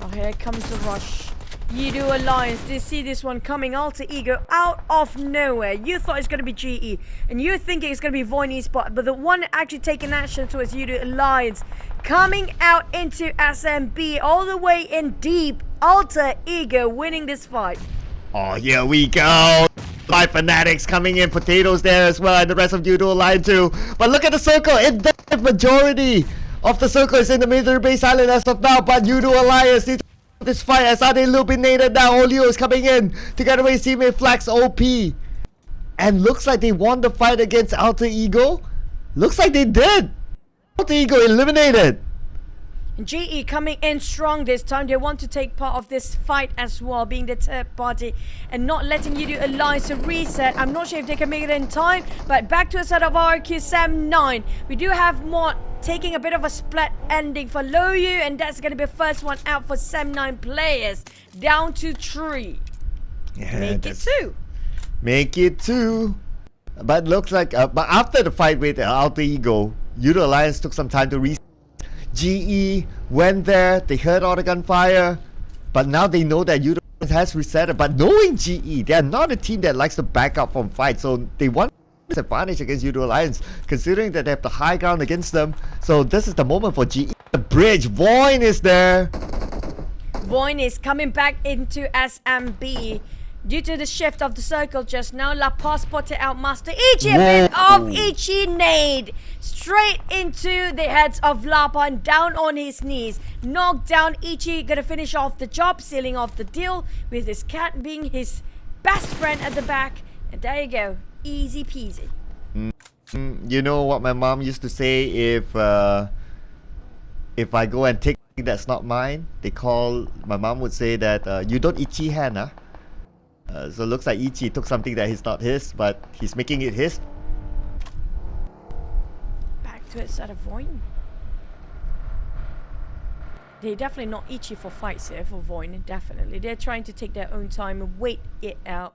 Oh, here comes the rush. Yoodo Alliance, they see this one coming. Alter Ego out of nowhere. You thought it's going to be GE, and you're thinking it's going to be VOIN Esports, but the one actually taking action towards Yoodo Alliance, coming out into SMB all the way in deep. Alter Ego winning this fight. Oh, here we go. Five Fanatics coming in. Potatoes there as well, and the rest of Yoodo Alliance too. But look at the circle. The majority of the circle is in the military base island as of now, but Yoodo Alliance needs this fight as Adeluke nated down. Olio is coming in together with his teammate Flax OP, and looks like they won the fight against Alter Ego. Looks like they did. Alter Ego eliminated. GE coming in strong this time. They want to take part of this fight as well, being the third party and not letting Yoodo Alliance to reset. I'm not sure if they can make it in time, but back to a set of RQ Sam 9. We do have more taking a bit of a split ending for Loyu, and that's going to be the first one out for Sam 9 players. Down to 3. Yeah, make it 2. Make it 2. But looks like, but after the fight with Alter Ego, Yoodo Alliance took some time to reset. GE went there, they heard all the gunfire, but now they know that Yoodo has reset. But knowing GE, they are not a team that likes to back up from fights, so they want this advantage against Yoodo Alliance, considering that they have the high ground against them. So this is the moment for GE. The bridge, VOIN is there. VOIN is coming back into SMB. Due to the shift of the circle just now, La Paz spotted out Master Ichi. A bit of Ichi nade straight into the heads of Lapa and down on his knees. Knocked down. Ichi gonna finish off the job, sealing off the deal with his cat being his best friend at the back. And there you go. Easy peasy. You know what my mom used to say, if I go and take something that's not mine, my mom would say that you don't Ichi hand, huh? So it looks like Ichi took something that is not his, but he's making it his. Back to it, set of VOIN. They're definitely not Ichi for fights here for VOIN, definitely. They're trying to take their own time and wait it out.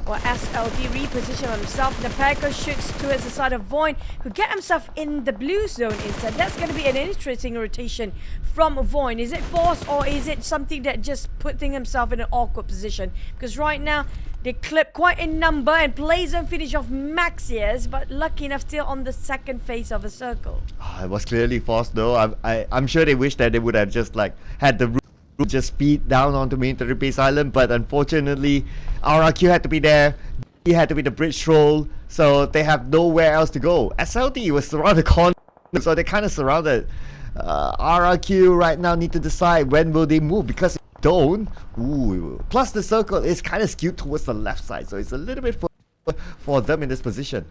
While SLD reposition himself, the Packer shoots towards the side of VOIN, who get himself in the blue zone instead. That's going to be an interesting rotation from VOIN. Is it forced, or is it something that just putting himself in an awkward position? Because right now, they clip quite a number and Blazon finish off Maxius, but lucky enough still on the second phase of a circle. It was clearly forced though. I'm sure they wish that they would have just like had the route just speed down onto military base island, but unfortunately RRQ had to be there. He had to be the bridge troll, so they have nowhere else to go. SLD was around the corner, so they kind of surrounded. RRQ right now need to decide when will they move, because don't. Plus the circle is kind of skewed towards the left side, so it's a little bit for them in this position.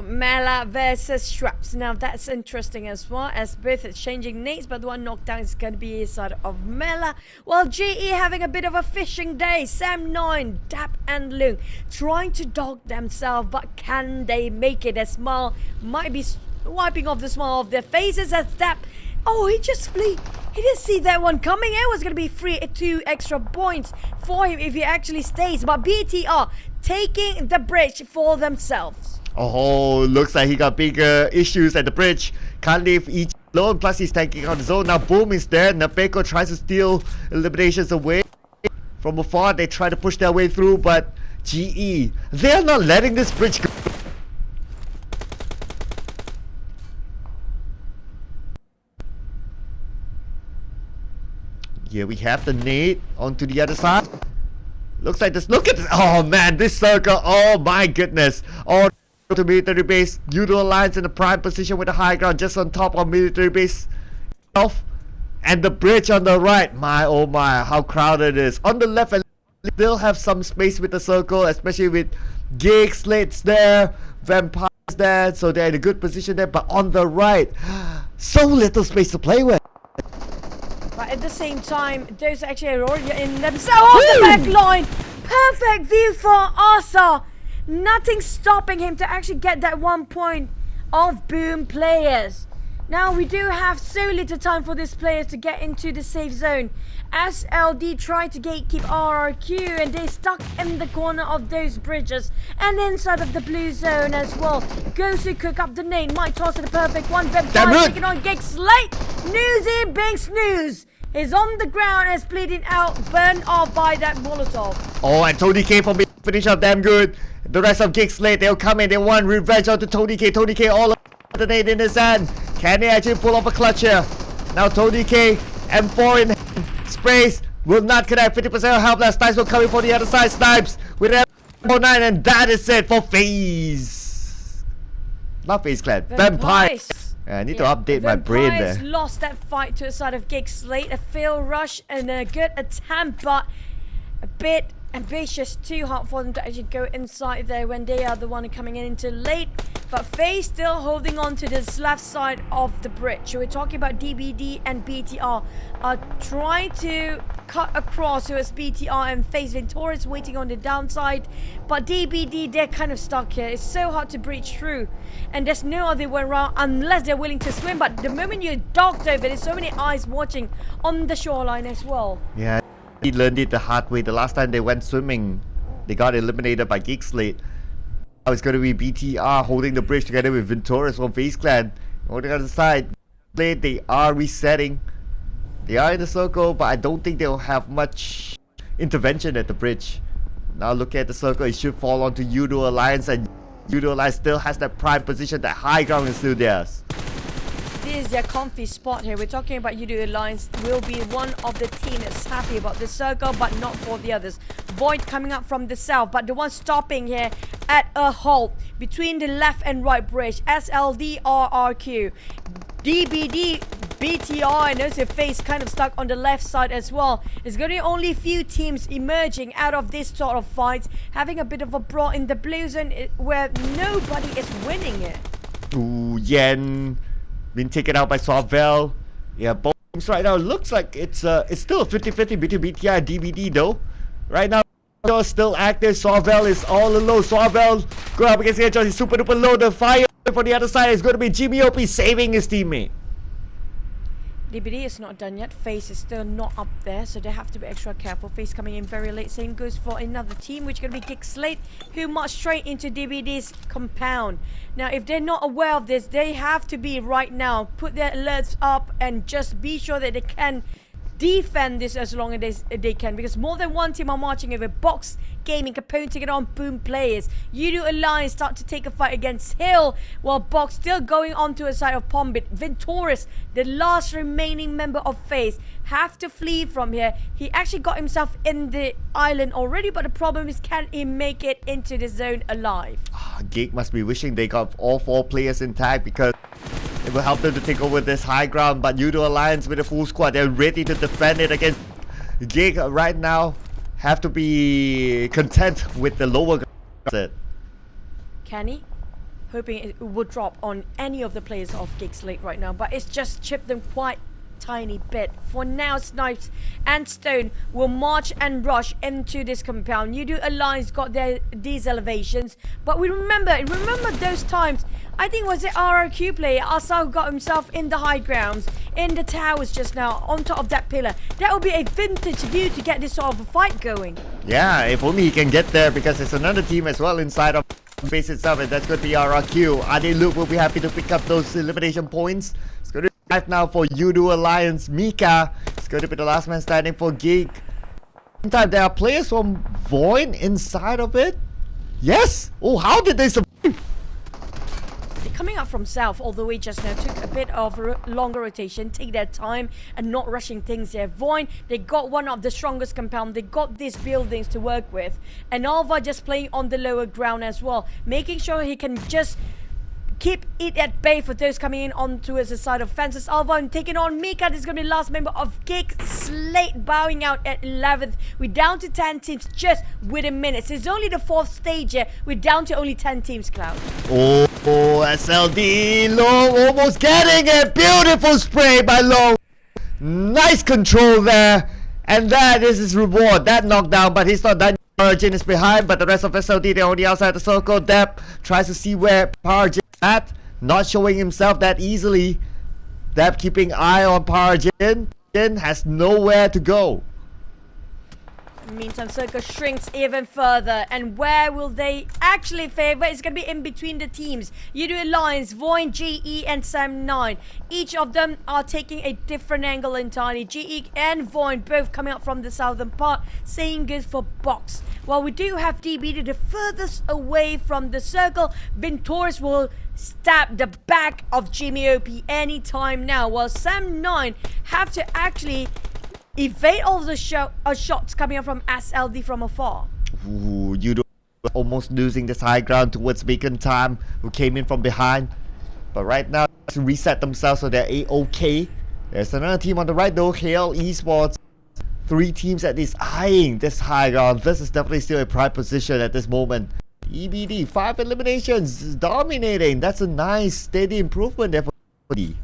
Mela versus Schraps. Now that's interesting as well, as both are changing names, but the one knocked down is going to be inside of Mela. While GE having a bit of a fishing day. Sam9, Dap and Lung trying to dog themselves, but can they make it? As Smile might be wiping off the smile of their faces as Dap. Oh, he just flee. He didn't see that one coming. It was going to be 2 extra points for him if he actually stays. But BTR taking the bridge for themselves. Oh, looks like he got bigger issues at the bridge. Can't leave each alone. Plus, he's tanking on his own. Now, Boom is there. Napeko tries to steal eliminations away. From afar, they try to push their way through, but GE, they're not letting this bridge go. Here we have the nade onto the other side. Looks like this. Look at this. Oh man, this circle. Oh my goodness. Oh, to military base. Yoodo Alliance in the prime position with the high ground just on top of military base. And the bridge on the right. My oh my, how crowded it is. On the left, still have some space with the circle, especially with GEEK, SLATE's there, Vampires there, so they're in a good position there. But on the right, so little space to play with. But at the same time, those actually are already in themselves on the back line. Perfect view for Asa. Nothing stopping him to actually get that 1 point of Boom players. Now we do have so little time for these players to get into the safe zone. SLD tried to gatekeep RRQ and they stuck in the corner of those bridges and inside of the blue zone as well. Goes to cook up the nade, might toss it a perfect one. Vampire taking on GEEK SLATE. Newsy Big Snooze is on the ground as bleeding out, burned off by that Molotov. Oh, and Tony K for me finish up damn good. The rest of GEEK SLATE, they'll come in, they want revenge on to Tony K. Tony K all the nade in his hand. Can he actually pull off a clutch here? Now Tony K, M4 in hand, sprays, will not connect, 50% health left. Snipes will come in for the other side. Snipes with M49, and that is it for FaZe. Not FaZe Clan, Vampires. I need to update my brain there. Lost that fight to the side of GEEK SLATE. A fail rush and a good attempt, but a bit ambitious, too hard for them to actually go inside there when they are the one coming into late. But FaZe still holding on to this left side of the bridge. So we're talking about DBD and BTR are trying to cut across towards BTR and FaZe. Ventoris waiting on the downside. But DBD, they're kind of stuck here. It's so hard to breach through. And there's no other way around unless they're willing to swim. But the moment you're docked over, there's so many eyes watching on the shoreline as well. Yeah, he learned it the hard way. The last time they went swimming, they got eliminated by GEEK SLATE. Now it's going to be BTR holding the bridge together with Ventoris from FaZe Clan. On the other side, they are resetting. They are in the circle, but I don't think they'll have much intervention at the bridge. Now look at the circle, it should fall onto Yoodo Alliance, and Yoodo Alliance still has that prime position, that high ground is still theirs. This is their comfy spot here. We're talking about Yoodo Alliance will be one of the team that's happy about the circle, but not for the others. VOIN coming up from the south, but the one stopping here at a halt between the left and right bridge. SLD, RRQ, DBD, BTR, and also FaZe kind of stuck on the left side as well. There's going to be only a few teams emerging out of this sort of fights, having a bit of a brawl in the blue zone where nobody is winning it. Ooh, Yen been taken out by Sorvel. Yeah, both teams right now looks like it's still a 50-50 between BTR and DBD though. Right now, still active. Sorvel is all alone. Sorvel go up against Edge. He's super duper low. The fire for the other side is going to be Jimmy OP saving his teammate. DBD is not done yet. FaZe is still not up there, so they have to be extra careful. FaZe coming in very late. Same goes for another team, which is going to be GEEK SLATE, who march straight into DBD's compound. Now, if they're not aware of this, they have to be right now. Put their alerts up and just be sure that they can defend this as long as they can, because more than one team are marching over. Box Gaming, Capone taking on Boom players. Yoodo Alliance start to take a fight against Hill, while Box still going on to a side of Pombit. Ventoris, the last remaining member of FaZe, have to flee from here. He actually got himself in the island already, but the problem is, can he make it into the zone alive? GEEK must be wishing they got all 4 players intact, because it will help them to take over this high ground. But Yoodo Alliance with a full squad, they're ready to defend it against GEEK right now. Have to be content with the lower ground. Can he hoping it would drop on any of the players of GEEK SLATE right now, but it's just chipped them quite tiny bit. For now, Snipes and Stone will march and rush into this compound. Yoodo Alliance got these elevations, but we remember those times. I think was it RRQ player Asal got himself in the high grounds, in the towers just now, on top of that pillar. That would be a vintage view to get this sort of a fight going. Yeah, if only he can get there, because there's another team as well inside of base itself, and that's going to be RRQ. Adelup will be happy to pick up those elimination points. It's going to be right now for Yoodo Alliance. Mika is going to be the last man standing for GEEK. Meantime, there are players from VOIN inside of it. Yes! Oh, how did they survive? Coming up from south all the way just now, took a bit of longer rotation, take their time and not rushing things there. VOIN, they got one of the strongest compound, they got these buildings to work with, and Alva just playing on the lower ground as well, making sure he can just keep it at bay for those coming in onto his side of fences. Alva and taking on Mika. This is going to be the last member of GEEK SLATE, bowing out at 11th. We're down to 10 teams just within minutes. It's only the 4th stage here. We're down to only 10 teams, Cloud. Oh, SLD, Long almost getting it. Beautiful spray by Long. Nice control there. And that is his reward. That knockdown, but he's not done. Parajin is behind, but the rest of SLD, they're on the outside the circle. Depp tries to see where Parajin is at. Not showing himself that easily. Depp keeping eye on Parajin. Has nowhere to go. Meantime, Circle shrinks even further. And where will they actually favor? It's going to be in between the teams. Yoodo Alliance, VOIN, GE, and Sam9. Each of them are taking a different angle entirely. GE and VOIN both coming up from the southern part, saying good for box. While we do have DBD the furthest away from the circle, Ventoris will stab the back of Jimmy OP anytime now. While Sam9 have to actually evade all the shots coming up from SLD from afar. Ooh, Yoodo almost losing this high ground towards Beacon Time, who came in from behind. But right now, to reset themselves so they're A-OK. There's another team on the right though, PlayBook Esports. 3 teams at least eyeing this high ground. This is definitely still a prime position at this moment. EBD, 5 eliminations, dominating. That's a nice, steady improvement there for EBD.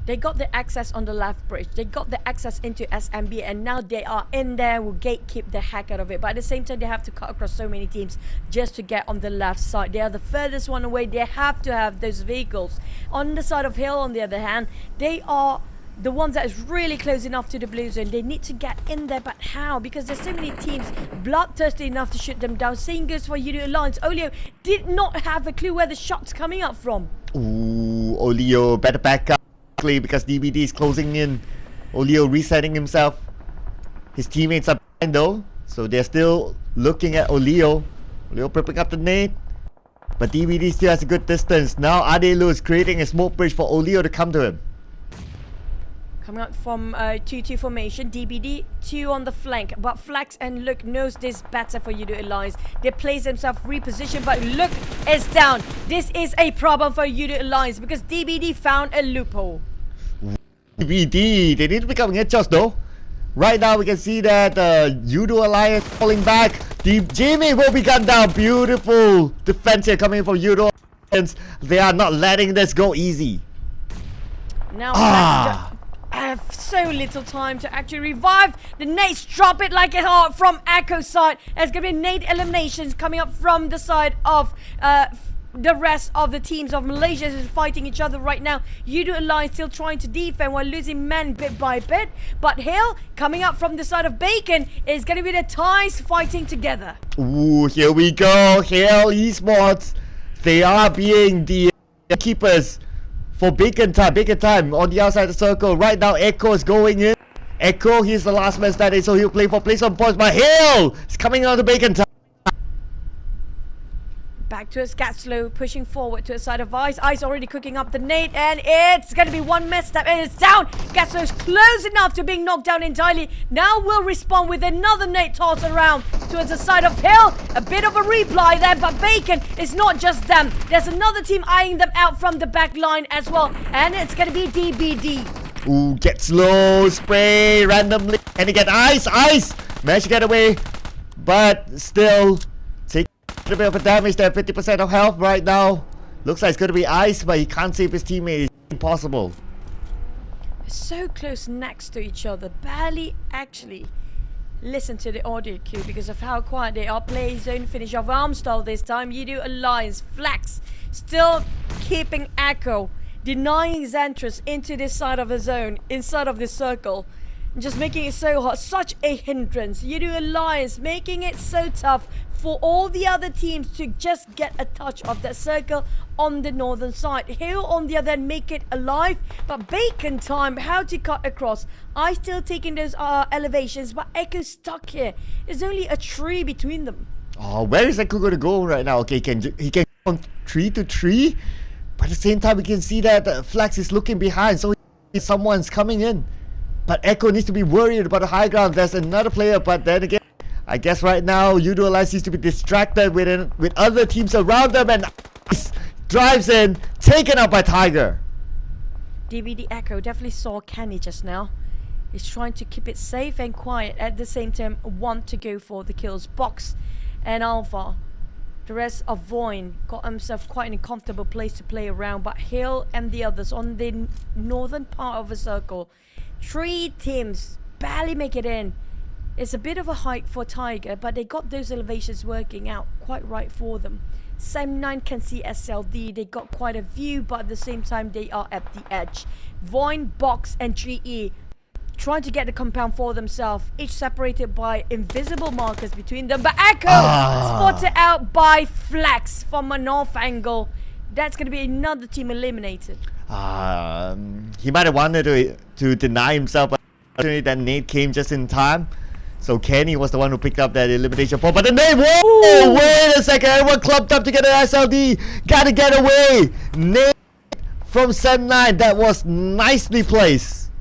They got the access on the left bridge. They got the access into SMB, and now they are in there. Will gatekeep the heck out of it. But at the same time, they have to cut across so many teams just to get on the left side. They are the furthest one away. They have to have those vehicles. On the side of Hill, on the other hand, they are the ones that is really close enough to the blue zone. They need to get in there, but how? Because there's so many teams bloodthirsty enough to shoot them down. Same goes for Yoodo Alliance. Olio did not have a clue where the shot's coming up from. Ooh, Olio better back up because DBD is closing in. Olio resetting himself. His teammates are behind though, so they're still looking at Olio. Olio prepping up the nade, but DBD still has a good distance. Now Adelu is creating a smoke bridge for Olio to come to him. Coming out from 2-2 formation, DBD 2 on the flank, but Flex and Look knows this better for Yoodo Alliance. They place themselves repositioned, but Look is down. This is a problem for Yoodo Alliance because DBD found a loophole. DBD, they need to become headshots though. Right now we can see that Yoodo Alliance falling back. Jimmy will be gunned down. Beautiful defense here coming from Yoodo Alliance. They are not letting this go easy. Now I have so little time to actually revive. The nades drop it like a heart from Echo side. There's going to be nade eliminations coming up from the side of the rest of the teams of Malaysia is fighting each other right now. Yoodo Alliance still trying to defend while losing men bit by bit. But Hill coming up from the side of Bacon is going to be the ties fighting together. Ooh, here we go. Hill Esports. They are being the keepers for Bacon Time. Bacon Time on the outside of the circle. Right now, Echo is going in. Echo, he's the last man standing, so he'll play for place on points. But Hill is coming out of Bacon Time. Back to a Scatslow, pushing forward to the side of Ice. Ice already cooking up the nade, and it's going to be one messed up, and it's down. Scatslow is close enough to being knocked down entirely. Now will respond with another nade toss around towards the side of Hill. A bit of a reply there, but Bacon is not just them. There's another team eyeing them out from the back line as well, and it's going to be DBD. Ooh, get slow, spray randomly. Can he get Ice? Ice! Managed to get away, but still a bit of a damage there, 50% of health right now. Looks like it's going to be ice, but he can't save his teammate. It's impossible. So close next to each other, barely actually listen to the audio cue because of how quiet they are. Play zone finish of Armstall this time. Yoodo Alliance, Flex still keeping Echo, denying his entrance into this side of the zone, inside of this circle, and just making it so hard, such a hindrance. Yoodo Alliance making it so tough for all the other teams to just get a touch of that circle on the northern side. Hill on the other end make it alive, but Bacon time, how to cut across. I still taking those elevations, but Echo stuck here. There's only a tree between them. Oh, where is Echo going to go right now? Okay, he can go on 3 to 3, but at the same time we can see that Flex is looking behind, so someone's coming in. But Echo needs to be worried about the high ground. There's another player, but then again, I guess right now Yoodo Alliance needs to be distracted with other teams around them, and drives in, taken out by Tiger. DVD Echo definitely saw Kenny just now. He's trying to keep it safe and quiet, at the same time want to go for the kills. Box and Alpha. The rest of VOIN got himself quite in a comfortable place to play around, but Hill and the others on the northern part of the circle. 3 teams barely make it in. It's a bit of a hike for Tiger, but they got those elevations working out quite right for them. SEM9 can see SLD, they got quite a view, but at the same time they are at the edge. VOIN, Box and GE trying to get the compound for themselves, each separated by invisible markers between them, but Echo spotted out by Flex from a north angle. That's going to be another team eliminated. He might have wanted to deny himself, but unfortunately that nade came just in time. So Kenny was the one who picked up that elimination point. But the nade, whoa! Wait a second, everyone clumped up to get an SLD. Gotta get away. Nade from SEM9, that was nicely placed.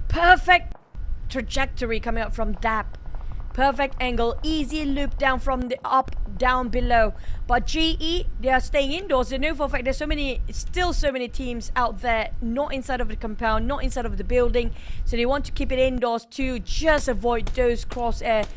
Perfect trajectory coming out from DAP. Perfect angle, easy loop down from the up, down below. But GE, they are staying indoors. They know for a fact there's still so many teams out there, not inside of the compound, not inside of the building. So they want to keep it indoors to just avoid those crosshair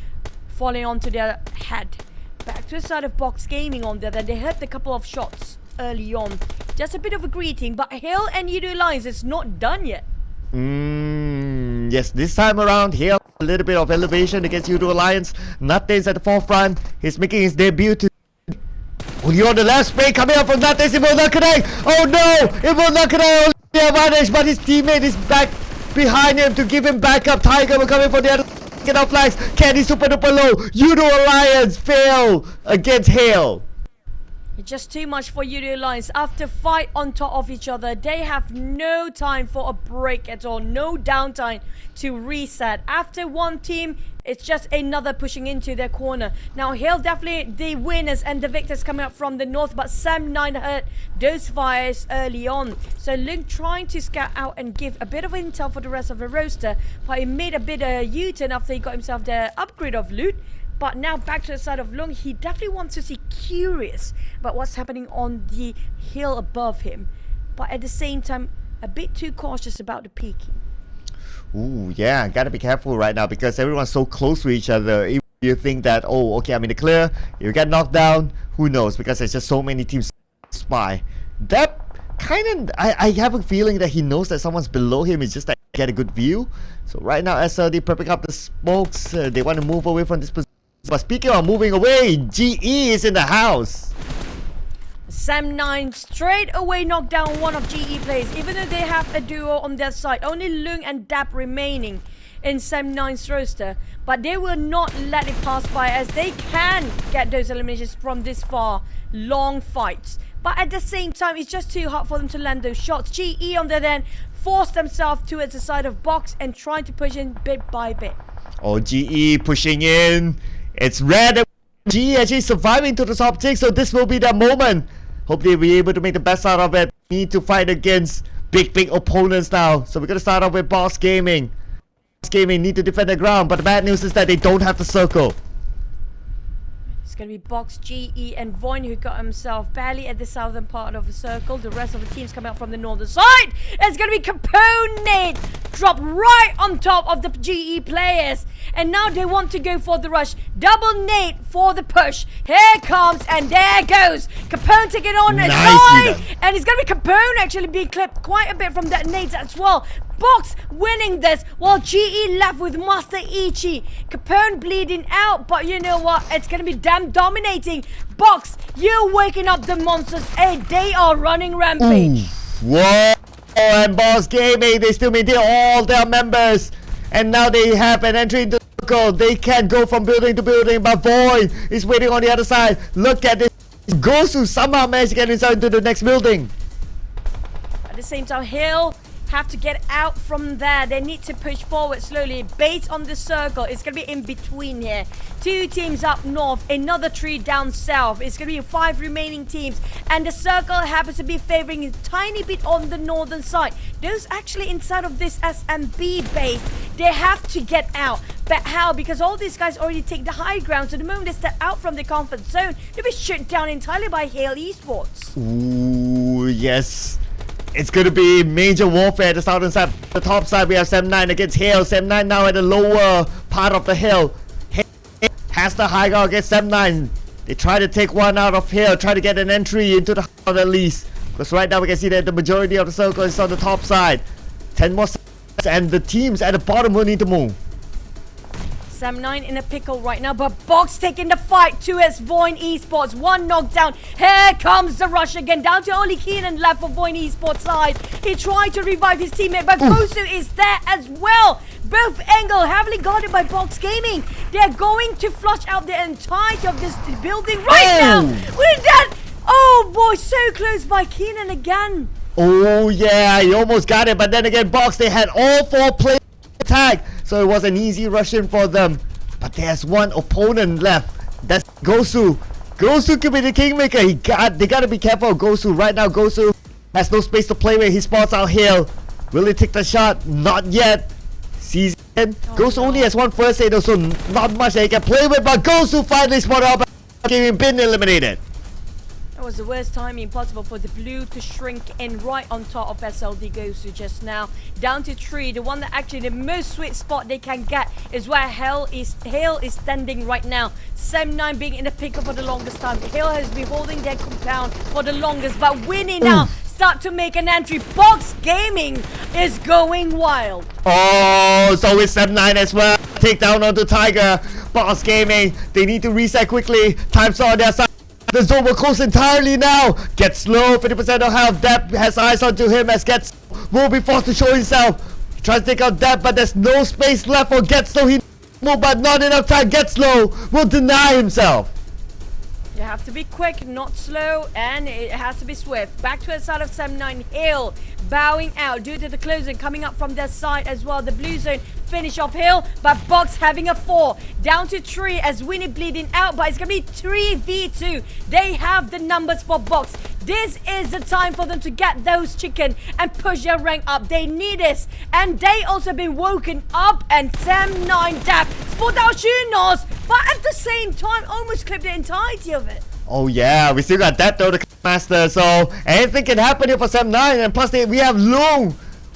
falling onto their head. Back to the side of Box Gaming on there, they hit a couple of shots early on. Just a bit of a greeting, but Hill and Yoodo Alliance is not done yet. Yes, this time around, here a little bit of elevation against Yoodo Alliance. Nates at the forefront. He's making his debut to only on the left spray coming up from Nates. It will not connect. Oh no, it will not connect. Only the advantage, but his teammate is back behind him to give him backup. Tiger will come in for the other. Get off flags. Kenny super duper low. Yoodo Alliance fail against Hale. It's just too much for Yoodo Alliance. After fight on top of each other, they have no time for a break at all. No downtime to reset. After one team, it's just another pushing into their corner. Now, Hill definitely the winners and the victors coming up from the north, but SEM9 heard those fires early on. So Link trying to scout out and give a bit of intel for the rest of the roster, but he made a bit of U-turn after he got himself the upgrade of loot. But now back to the side of Lung, he definitely wants to see curious about what's happening on the hill above him. But at the same time, a bit too cautious about the peeking. Ooh, yeah, gotta be careful right now because everyone's so close to each other. If you think that, oh, okay, I'm in the clear, you get knocked down, who knows? Because there's just so many teams spy. That kind of, I have a feeling that he knows that someone's below him. It's just that get a good view. So right now, SLD prepping up the smokes. They want to move away from this position. But speaking of moving away, GE is in the house. SEM9 straight away knocked down one of GE players, even though they have a duo on their side. Only Lung and Dap remaining in SEM9's roster, but they will not let it pass by as they can get those eliminations from this far. Long fights. But at the same time, it's just too hard for them to land those shots. GE on the other end forced themselves towards the side of Box and trying to push in bit by bit. Oh, GE pushing in. It's rare that GE actually surviving to the top 6, so this will be the moment. Hope they'll be able to make the best out of it. Need to fight against big opponents now. So we're going to start off with Box Gaming. Box Gaming need to defend the ground, but the bad news is that they don't have the circle. It's going to be Box, GE and VOIN who got himself barely at the southern part of the circle. The rest of the teams coming out from the northern side. It's going to be Capone drop right on top of the GE players. And now they want to go for the rush. Double nade for the push. Here comes, and there goes. Capone taking on a side. And it's going to be Capone actually being clipped quite a bit from that nades as well. Box winning this, while GE left with Master Ichi. Capone bleeding out, but you know what? It's going to be damn dominating. Box, you're waking up the monsters. Hey, they are running rampage. Whoa! And Boss Gaming, they still maintain all their members. And now they have an entry into the circle. They can go from building to building, but VOIN is waiting on the other side. Look at this. Gosu somehow managed to get inside into the next building. At the same time, Hill have to get out from there. They need to push forward slowly based on the circle. It's going to be in between here. 2 teams up north, another 3 down south. It's going to be 5 remaining teams, and the circle happens to be favoring a tiny bit on the northern side. Those actually inside of this SMB base, they have to get out. But how? Because all these guys already take the high ground, so the moment they step out from the comfort zone, they'll be shut down entirely by Hale Esports. Ooh, yes. It's going to be major warfare at the southern side. The top side, we have Sam9 against Hale. Sam9 now at the lower part of the hill. Hale has the high ground against Sam9. They try to take one out of Hale, try to get an entry into the house at least. Because right now we can see that the majority of the circle is on the top side. 10 more seconds, and the teams at the bottom will need to move. Sam9 in a pickle right now, but Box taking the fight towards VOIN Esports. 1 knockdown. Here comes the rush again. Down to only Keenan left for VOIN Esports side. He tried to revive his teammate, but Gosu is there as well. Both angle heavily guarded by Box Gaming. They're going to flush out the entirety of this building right now. With that, oh boy, so close by Keenan again. Oh yeah, he almost got it, but then again, Box, they had all 4 players attack, so it was an easy rush in for them. But there's one opponent left. That's Gosu. Gosu could be the kingmaker. They gotta be careful of Gosu right now. Gosu has no space to play with. He spots out Hale. Will he take the shot? Not yet. Sees it. Gosu only has 1 first aid, so not much that he can play with. But Gosu finally spotted up. Been eliminated. That was the worst timing possible for the blue to shrink in right on top of SLD Gosu just now. Down to 3. The one that actually the most sweet spot they can get is where Hale is standing right now. Sam9 being in the pickle for the longest time. Hale has been holding their compound for the longest, but winning now. Start to make an entry. Box Gaming is going wild. Oh, so is Sam9 as well. Take down onto Tiger. Box Gaming, they need to reset quickly. Time's on their side. The zone will close entirely now. Gets slow, 50% of health. Depp has eyes onto him as Gets will be forced to show himself. He tries to take out Depp, but there's no space left for Getslow. He move, but not enough time. Getslow will deny himself. You have to be quick, not slow, and it has to be swift. Back to the side of Sam9. Hill bowing out due to the closing coming up from their side as well. The blue zone finish off Hill, but Box having a 4. Down to 3 as Winnie bleeding out, but it's going to be 3v2. They have the numbers for Box. This is the time for them to get those chicken and push their rank up. They need this, and they also been woken up, and Sam9 Dap spot out Shunos, but at the same time almost clipped the entirety of it. Oh yeah, we still got that though, the master, so anything can happen here for Sam9, and plus we have Loong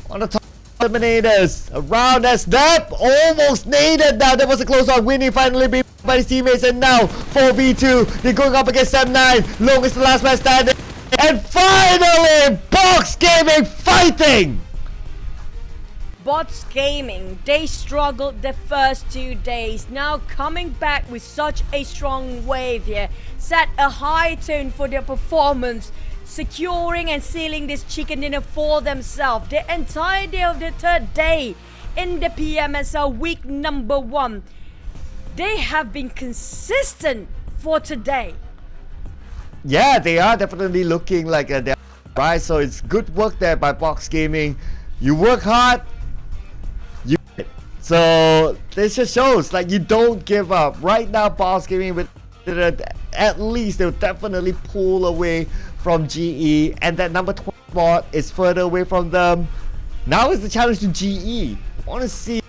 on the top eliminators. Around as Depp almost naded now. That was a close on. Winnie finally beat by his teammates, and now 4v2. They're going up against Sam9. Loong is the last man standing. And finally, Box Gaming fighting! Bots Gaming, they struggled the first 2 days. Now coming back with such a strong wave here. Set a high tone for their performance, securing and sealing this chicken dinner for themselves. The entire day of the 3rd day in the PMSL week number 1. They have been consistent for today. Yeah, they are definitely looking like they're right. So it's good work there by Box Gaming. You work hard, you get it. So this just shows like you don't give up. Right now, Box Gaming with at least they'll definitely pull away from GE, and that number 12 spot is further away from them. Now is the challenge to GE. I want to see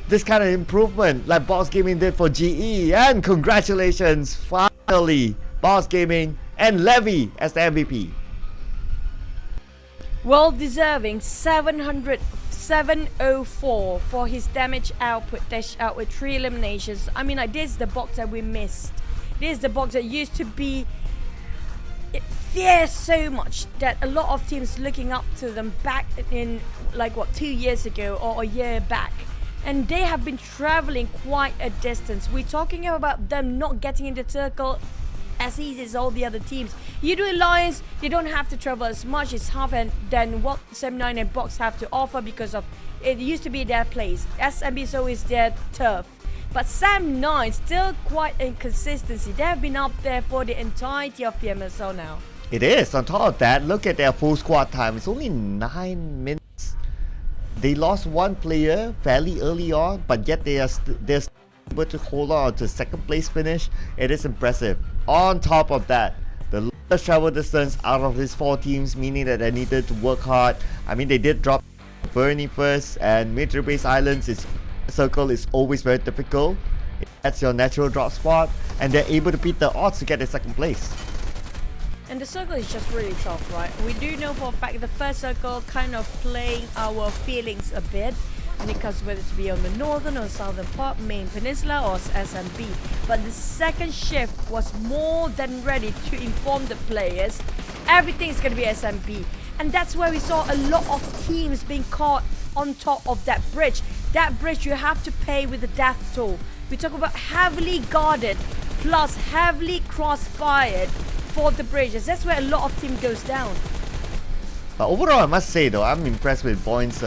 this kind of improvement like Box Gaming did for GE, and congratulations, finally Box Gaming and Levy as the MVP. Well deserving 700 704 for his damage output, dash out with 3 eliminations. I mean, like, this is the box that we missed. This is the box that used to be fierce so much that a lot of teams looking up to them back in, like, what, 2 years ago or a year back. And they have been traveling quite a distance. We're talking about them not getting in the circle as easy as all the other teams. Yoodo Alliance, they don't have to travel as much. It's half than what Sam9 and Box have to offer because of it used to be their place. SMBSO is their turf. But Sam9 still quite inconsistency. They have been up there for the entirety of PMSL now. It is. On top of that, look at their full squad time. It's only 9 minutes. They lost one player fairly early on, but yet they're able to hold on to second place finish. It is impressive. On top of that, the longest travel distance out of these 4 teams, meaning that they needed to work hard. I mean, they did drop VOIN first, and military base islands circle is always very difficult. That's your natural drop spot, and they're able to beat the odds to get the second place. And the circle is just really tough, right? We do know for a fact the first circle kind of playing our feelings a bit when it comes whether to be on the northern or southern part, main peninsula or SMB. But the second shift was more than ready to inform the players everything's going to be SMB. And that's where we saw a lot of teams being caught on top of that bridge. That bridge you have to pay with the death toll. We talk about heavily guarded plus heavily cross-fired for the bridges. That's where a lot of team goes down. But overall, I must say though, I'm impressed with VOIN's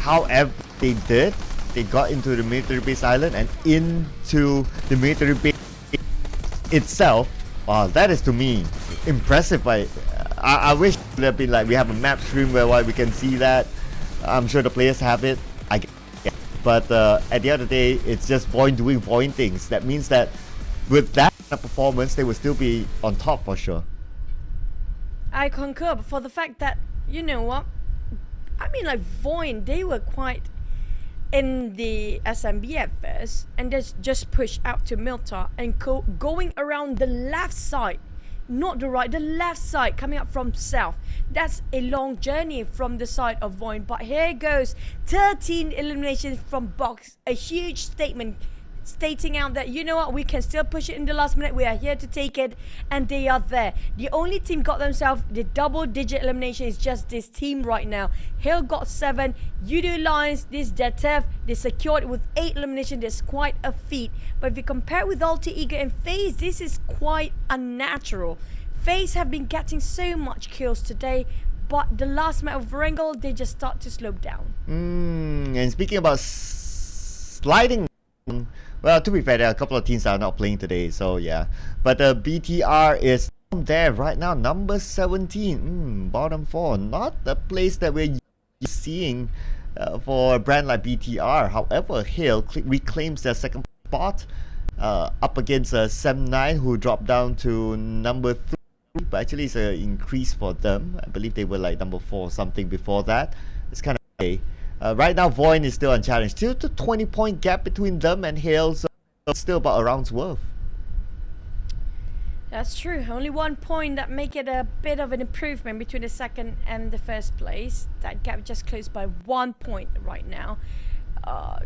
however they did. They got into the military base island and into the military base itself. Wow, that is to me impressive. I wish it would have been like we have a map stream where we can see that. I'm sure the players have it. But at the end of the day, it's just VOIN doing VOIN things. That means that with that performance, they will still be on top for sure. I concur, but for the fact that, you know what, I mean, like VOIN, they were quite in the SMB at first, and they just pushed out to Milta and going around the left side, not the right, the left side, coming up from south. That's a long journey from the side of VOIN, but here goes 13 eliminations from Box, a huge statement stating out that, you know what, we can still push it in the last minute, we are here to take it, and they are there. The only team got themselves the double-digit elimination is just this team right now. Hill got 7, Yoodo Alliance, this Detev, they secured it with 8 eliminations. That's quite a feat. But if you compare with Alter Ego and FaZe, this is quite unnatural. FaZe have been getting so much kills today, but the last match of Wrangle, they just start to slow down. And speaking about sliding, well, to be fair, there are a couple of teams that are not playing today, so yeah. But the BTR is there right now, number 17, bottom 4. Not the place that we're seeing for a brand like BTR. However, Hill reclaims their second spot up against Sam9, who dropped down to number 3. But actually, it's an increase for them. I believe they were like number 4 or something before that. It's kind of okay. Right now, VOIN is still unchallenged. Still the 20-point gap between them and Hale, so it's still about a round's worth. That's true. Only 1 point that make it a bit of an improvement between the second and the first place. That gap just closed by 1 point right now.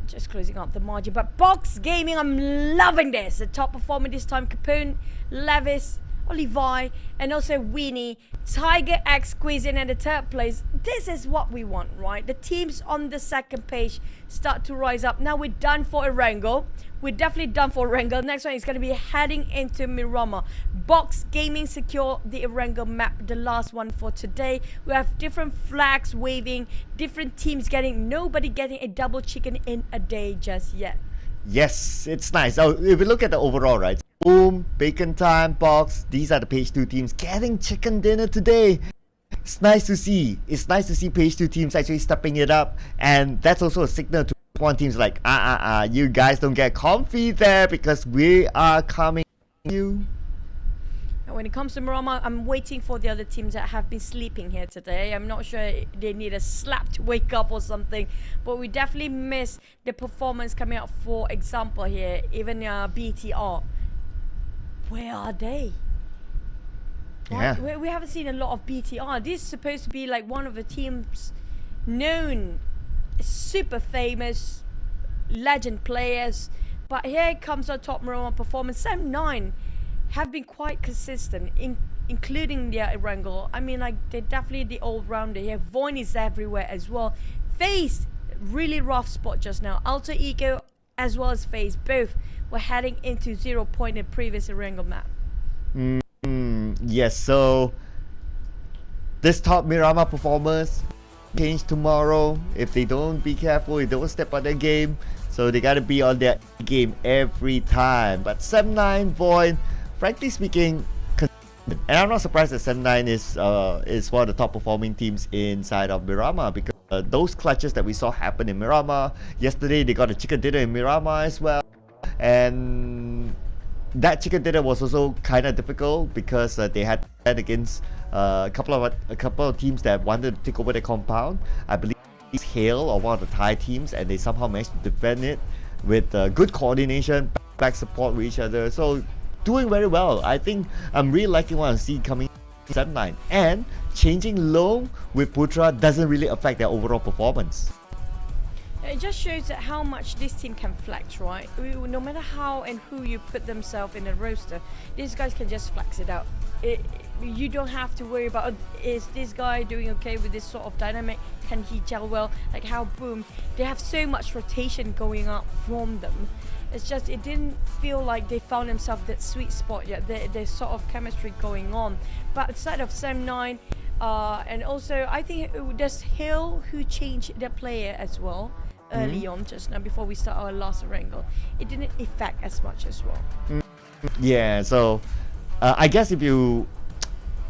Just closing up the margin. But Box Gaming, I'm loving this. The top performer this time, Capone, Levis, Levi, and also Weenie. Tiger X squeezing in the third place. This is what we want, right? The teams on the second page start to rise up. Now we're done for Erangel. We're definitely done for Erangel. Next one is going to be heading into Miramar. Box Gaming secure the Erangel map, the last one for today. We have different flags waving, different teams getting, nobody getting a double chicken in a day just yet. Yes, it's nice. So if we look at the overall, right? Boom, Bacon Time, Box, these are the page 2 teams getting chicken dinner today. It's nice to see. It's nice to see page 2 teams actually stepping it up, and that's also a signal to one teams like, you guys don't get comfy there because we are coming to you. And when it comes to Miramar, I'm waiting for the other teams that have been sleeping here today. I'm not sure they need a slap to wake up or something, but we definitely miss the performance coming out. For example here, even BTR. Where are they? Yeah. We haven't seen a lot of BTR. This is supposed to be like one of the teams known super famous legend players. But here comes our top Maroma performance. Sam9 have been quite consistent, including their Erangel. I mean, like, they're definitely the all-rounder here. VOIN is everywhere as well. FaZe, really rough spot just now. Alter Ego as well as FaZe, both were heading into 0 point in previous Erangel map. Yes, so this top Miramar performers change tomorrow if they don't be careful, if they don't step on their game. So they gotta be on their game every time. But Sam9, VOIN, frankly speaking, consistent. And I'm not surprised that Sam9 is one of the top performing teams inside of Miramar, because those clutches that we saw happen in Miramar yesterday, they got a chicken dinner in Miramar as well, and that chicken dinner was also kind of difficult because they had to defend against a couple of teams that wanted to take over the compound. I believe it's Hale or one of the Thai teams, and they somehow managed to defend it with good coordination, back support with each other. So doing very well. I think I'm really liking what I see coming in Sam9, and changing low with Putra doesn't really affect their overall performance. It just shows that how much this team can flex, right? No matter how and who you put themselves in a roster, these guys can just flex it out. You don't have to worry about, is this guy doing okay with this sort of dynamic? Can he gel well? Like how boom, they have so much rotation going up from them. It's just, it didn't feel like they found themselves that sweet spot yet. There's sort of chemistry going on. But outside of Sam9, and also I think there's Hill who changed their player as well early on just now before we start our last wrangle. It didn't affect as much as well. Yeah, so I guess if you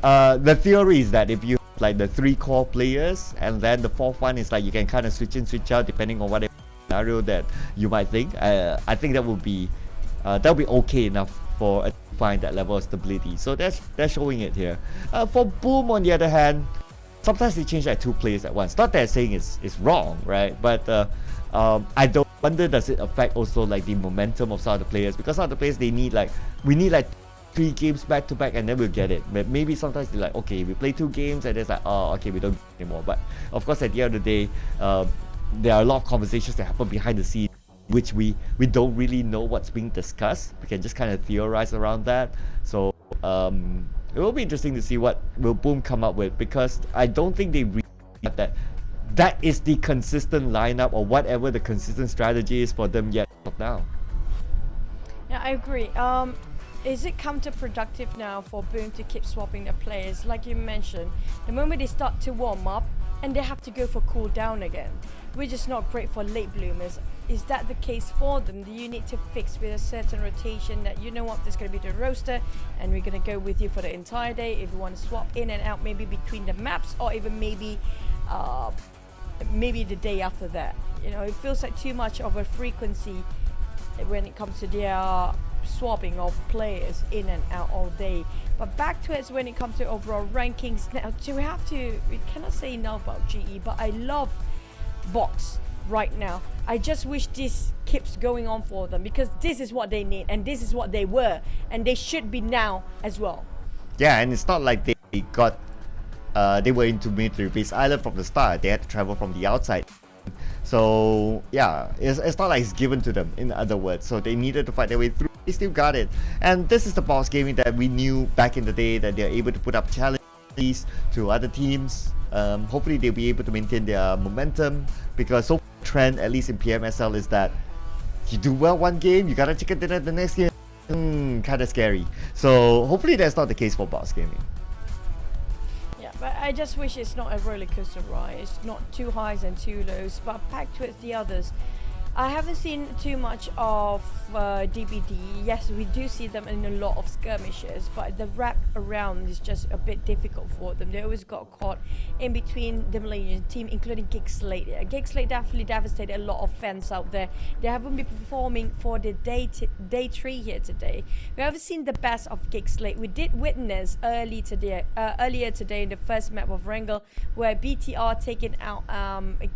the theory is that if you like the 3 core players, and then the 4th one is like you can kind of switch in, switch out depending on whatever scenario that you might think. I think that would be okay enough for a to find that level of stability. So they're showing it here. For Boom, on the other hand, sometimes they change like 2 players at once. Not that I'm saying it's wrong, right? But I don't wonder, does it affect also like the momentum of some of the players, because some of the players we need like 3 games back to back and then we'll get it. But maybe sometimes they're like, okay, we play 2 games and it's like, oh, okay, we don't get it anymore. But of course, at the end of the day, there are a lot of conversations that happen behind the scenes, which we don't really know what's being discussed. We can just kind of theorize around that. So it will be interesting to see what will Boom come up with, because I don't think they really have that is the consistent lineup or whatever the consistent strategy is for them yet now. Yeah, I agree. Is it counterproductive now for Boom to keep swapping their players? Like you mentioned, the moment they start to warm up and they have to go for cooldown again, which is not great for late bloomers. Is that the case for them? Do you need to fix with a certain rotation that, you know what, there's going to be the roster and we're going to go with you for the entire day? If you want to swap in and out maybe between the maps, or even maybe the day after that. You know, it feels like too much of a frequency when it comes to their swapping of players in and out all day. But back to it when it comes to overall rankings. Now, we cannot say enough about GE, but I love Box right now. I just wish this keeps going on for them, because this is what they need and this is what they were, and they should be now as well. Yeah, and it's not like they were into military base island from the start. They had to travel from the outside. So yeah, it's not like it's given to them, in other words. So they needed to fight their way through. They still got it. And this is the Box gaming that we knew back in the day, that they're able to put up challenges to other teams. Hopefully they'll be able to maintain their momentum, because so trend, at least in PMSL, is that you do well one game, you got a chicken dinner the next game. Kind of scary. So hopefully that's not the case for Box gaming. Yeah, but I just wish it's not a roller coaster ride. It's not too highs and too lows, but back towards the others. I haven't seen too much of DBD. Yes, we do see them in a lot of skirmishes, but the wrap around is just a bit difficult for them. They always got caught in between the Malaysian team, including GEEK SLATE. GEEK SLATE definitely devastated a lot of fans out there. They haven't been performing for the day 3 here today. We haven't seen the best of GEEK SLATE. We did witness earlier today in the first map of Wrangle, where BTR taking out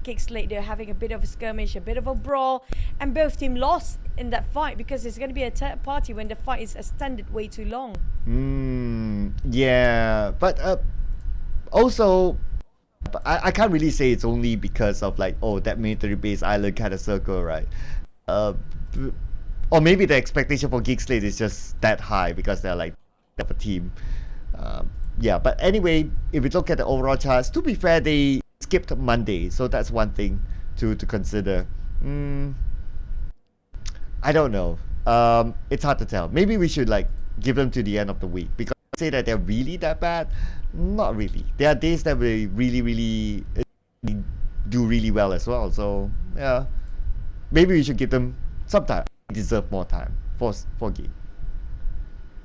GEEK SLATE. They're having a bit of a skirmish, a bit of a brawl, and both teams lost in that fight, because there's going to be a third party when the fight is extended way too long. Yeah, but also but I can't really say it's only because of like, oh, that military base island kind of circle, right? Or maybe the expectation for GEEK SLATE is just that high because they're like of a team. Yeah, but anyway, if we look at the overall charts, to be fair, they skipped Monday, so that's one thing to consider. I don't know. It's hard to tell. Maybe we should like give them to the end of the week, because say that they're really that bad. Not really. There are days that we really do really well as well. So yeah, maybe we should give them some time. They deserve more time for GEEK.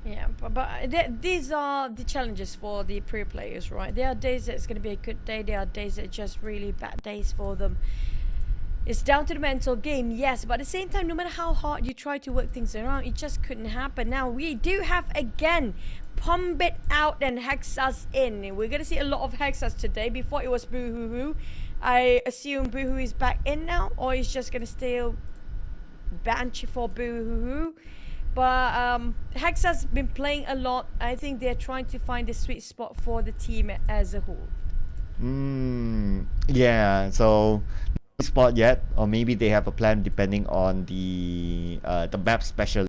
Yeah, but these are the challenges for the pro players, right? There are days that it's going to be a good day. There are days that are just really bad days for them. It's down to the mental game, yes, but at the same time, no matter how hard you try to work things around, it just couldn't happen. Now, we do have, again, Pumbit out and Hexas in. We're going to see a lot of Hexas today. Before it was Boohoo. I assume Boohoo is back in now, or he's just going to still bench for Boohoo. But Hexa's been playing a lot. I think they're trying to find the sweet spot for the team as a whole. Yeah, so no spot yet, or maybe they have a plan depending on the map specialist.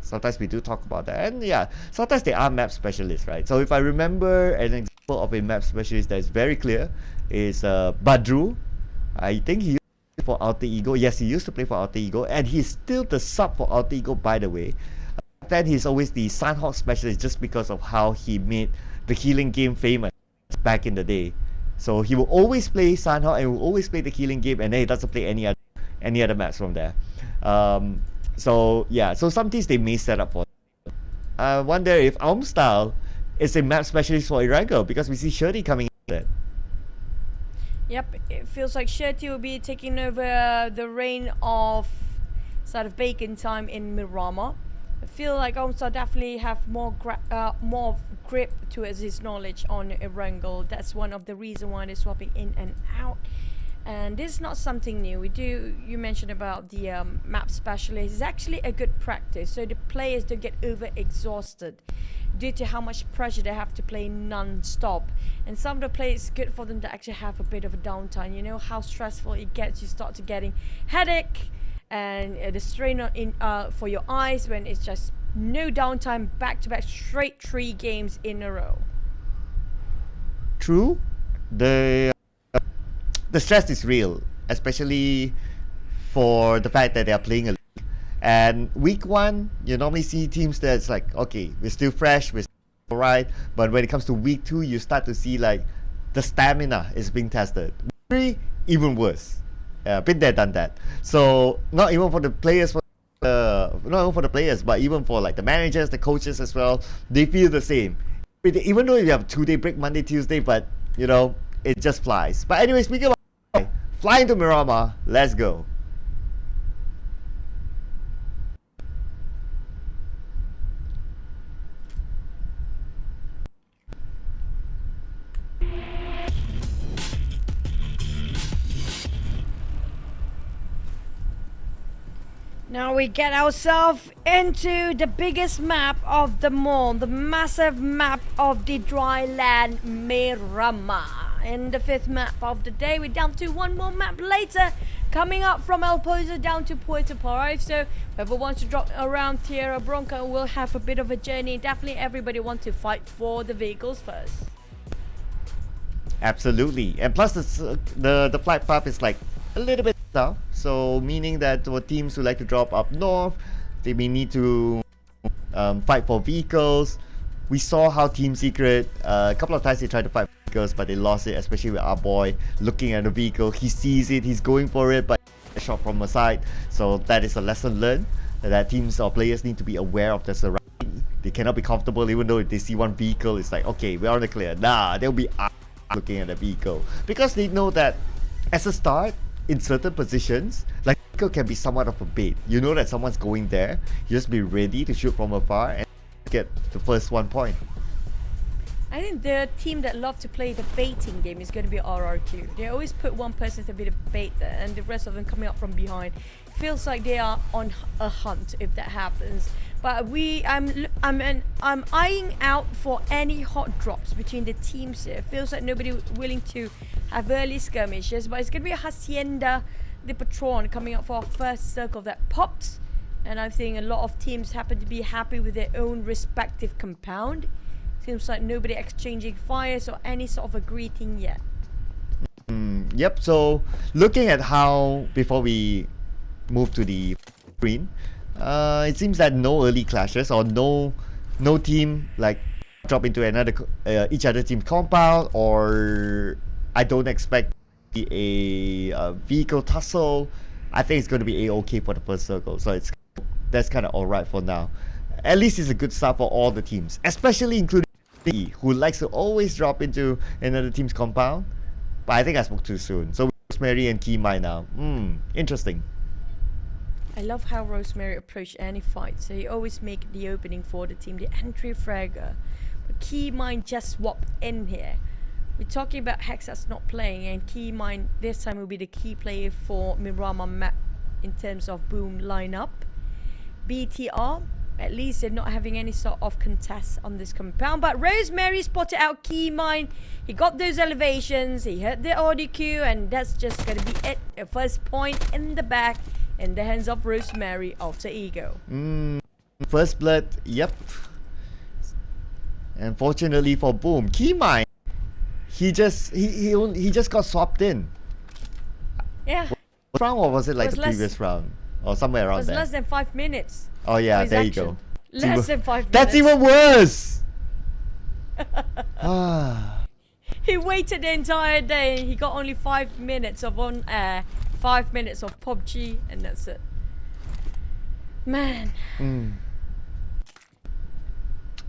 Sometimes we do talk about that, and yeah, sometimes they are map specialists, right? So if I remember an example of a map specialist that is very clear is Badru. I think he for Alter Ego. Yes, he used to play for Alter Ego, and he's still the sub for Alter Ego, by the way. Then he's always the Sunhawk specialist just because of how he made the healing game famous back in the day. So he will always play Sunhawk and will always play the healing game, and then he doesn't play any other maps from there. So yeah, so some teams they may set up for. I wonder if Style is a map specialist for Irregular, because we see Shirty coming in there. Yep, it feels like Shirty will be taking over the reign of sort of bacon time in Miramar. I feel like Omstar definitely have more grip to his knowledge on Erangel. That's one of the reasons why they're swapping in and out. And this is not something new. You mentioned about the map specialist. It's actually a good practice, so the players don't get over exhausted due to how much pressure they have to play non-stop. And some of the players, it's good for them to actually have a bit of a downtime. You know how stressful it gets. You start to getting headache and the strain for your eyes when it's just no downtime, back-to-back straight 3 games in a row. True. The stress is real, especially for the fact that they are playing a league. And week 1, you normally see teams that's like, okay, we're still fresh, we're still alright. But when it comes to week 2, you start to see like the stamina is being tested. Week 3, even worse. Been there, done that. So not even for the players, not even for the players, but even for like the managers, the coaches as well, they feel the same. Even though you have a 2-day break, Monday, Tuesday, but you know, it just flies. But anyway, speaking of flying to Miramar, let's go. Now we get ourselves into the biggest map of them all, the massive map of the dry land, Miramar. In the 5th map of the day, we're down to one more map later, coming up from El Pozo down to Puerto Parif. So whoever wants to drop around Tierra Bronca will have a bit of a journey. Definitely everybody wants to fight for the vehicles first. Absolutely, and plus the flight path is like a little bit tough, so meaning that for teams who like to drop up north, they may need to fight for vehicles. We saw how Team Secret, a couple of times they tried to fight for vehicles, but they lost it, especially with our boy looking at the vehicle. He sees it, he's going for it, but a shot from the side. So that is a lesson learned, that teams or players need to be aware of the surrounding. They cannot be comfortable even though if they see one vehicle, it's like, okay, we're on the clear. Nah, they'll be looking at the vehicle, because they know that as a start, in certain positions, like vehicle can be somewhat of a bait. You know that someone's going there, you just be ready to shoot from afar and get the first 1 point. I think the team that love to play the baiting game is going to be RRQ. They always put one person to be the bait there and the rest of them coming up from behind. Feels like they are on a hunt if that happens. But I'm eyeing out for any hot drops between the teams here. Feels like nobody willing to have early skirmishes, but it's going to be a Hacienda de Patron coming up for our first circle that pops. And I think a lot of teams happen to be happy with their own respective compound. Seems like nobody exchanging fires or any sort of a greeting yet. Yep, so looking at how, before we move to the screen, it seems that no early clashes or no team like drop into another each other team compound, or I don't expect a vehicle tussle. I think it's going to be a-okay for the first circle, so that's kind of alright for now. At least it's a good start for all the teams, especially including me, who likes to always drop into another team's compound. But I think I spoke too soon. So Rosemary and Keymi now. Interesting. I love how Rosemary approached any fight, so he always make the opening for the team, the entry fragger. But Keymi just swapped in here. We're talking about Hex that's not playing, and Keymi this time will be the key player for Mirama map in terms of boom lineup. BTR, at least they're not having any sort of contest on this compound, but Rosemary spotted out Keymi. He got those elevations, he hit the audio queue, and that's just gonna be it. A first point in the back in the hands of Rosemary Alter Ego. First blood, yep. Unfortunately for Boom, Keymi, he just got swapped in. Yeah. What round, or was it like the previous round? Or somewhere around there? It was less than 5 minutes. Oh yeah, there you go. Less than 5 minutes. That's even worse! He waited the entire day and he got only 5 minutes of on air, 5 minutes of PUBG, and that's it. Man.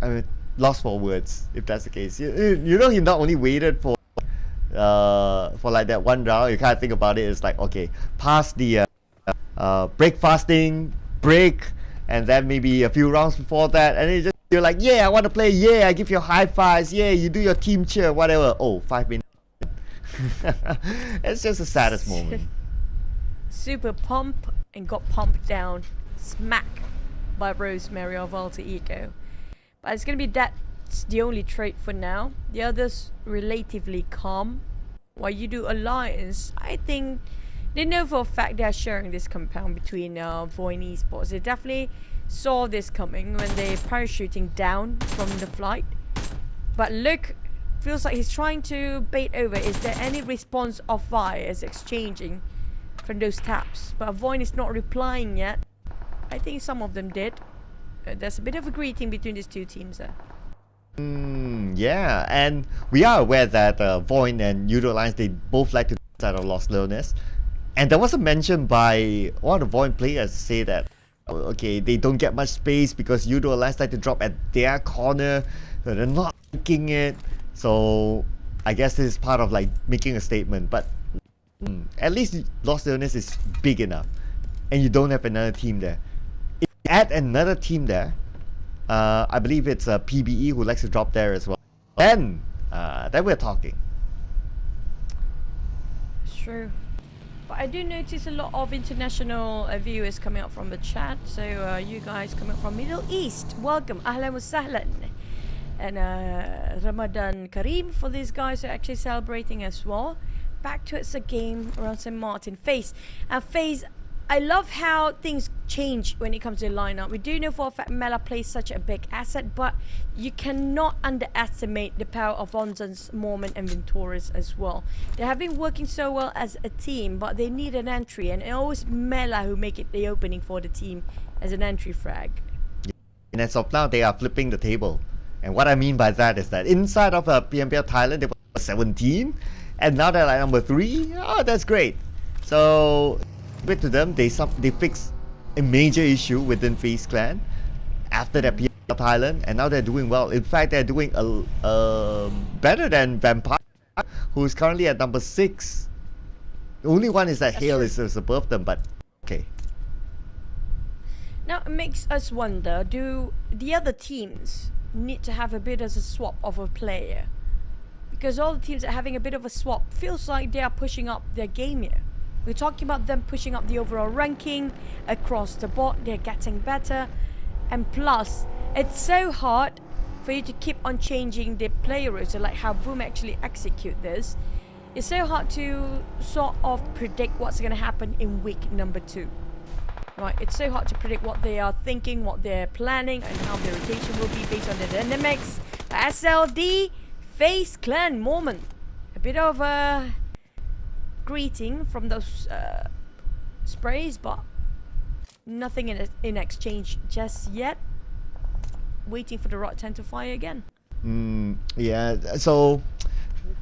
I mean, lost for words if that's the case. You know, he not only waited for like that one round. You kind of think about it, it's like, okay, past the break fasting, break, and then maybe a few rounds before that, and you're like, yeah, I want to play, yeah, I give you high fives, yeah, you do your team cheer, whatever. Oh, 5 minutes. It's just the saddest moment. Super pump and got pumped down, smack, by Rosemary of Alter Ego. But it's gonna be that's the only trait for now. The others relatively calm. While Yoodo Alliance, I think they know for a fact they're sharing this compound between VOIN Esports. They definitely saw this coming when they're parachuting down from the flight. But look, feels like he's trying to bait over. Is there any response of fires exchanging from those taps? But VOIN is not replying yet. I think some of them did. There's a bit of a greeting between these two teams there. Yeah, and we are aware that VOIN and Yoodo Alliance, they both like to out of Lost Learners. And there was a mention by one of the VOIN players say that, okay, they don't get much space because Yoodo Alliance like to drop at their corner, so they're not making it. So I guess this is part of like making a statement, but at least Lost Learners is big enough, and you don't have another team there. If you add another team there, I believe it's PBE who likes to drop there as well, then we're talking. It's true. But I do notice a lot of international viewers coming up from the chat. So you guys coming from Middle East, welcome, ahlan wa sahlan. And Ramadan Kareem for these guys who are actually celebrating as well. Back to it's a game around St. Martin. FaZe. FaZe, I love how things change when it comes to the lineup. We do know for a fact Mela plays such a big asset, but you cannot underestimate the power of Onzan's Mormon and Venturas as well. They have been working so well as a team, but they need an entry, and it's always Mela who make it the opening for the team as an entry frag. And as of now, they are flipping the table. And what I mean by that is that inside of PMPL Thailand, they were 17, and now they're like number 3. Oh, that's great. So bit to them, they fixed a major issue within FaZe Clan after that PMPL Thailand, and now they're doing well. In fact, they're doing better than Vampire, who's currently at number 6. The only one is that Hale is above them, but okay. Now it makes us wonder, do the other teams need to have a bit of a swap of a player? Because all the teams are having a bit of a swap. Feels like they are pushing up their game here. We're talking about them pushing up the overall ranking across the board. They're getting better. And plus, it's so hard for you to keep on changing the player roster, like how Boom actually execute this. It's so hard to sort of predict what's going to happen in week number 2. Right, it's so hard to predict what they are thinking, what they're planning, and how their rotation will be based on the dynamics. SLD FaZe Clan moment. A bit of a greeting from those sprays, but nothing in exchange just yet. Waiting for the right time to fire again. Yeah, so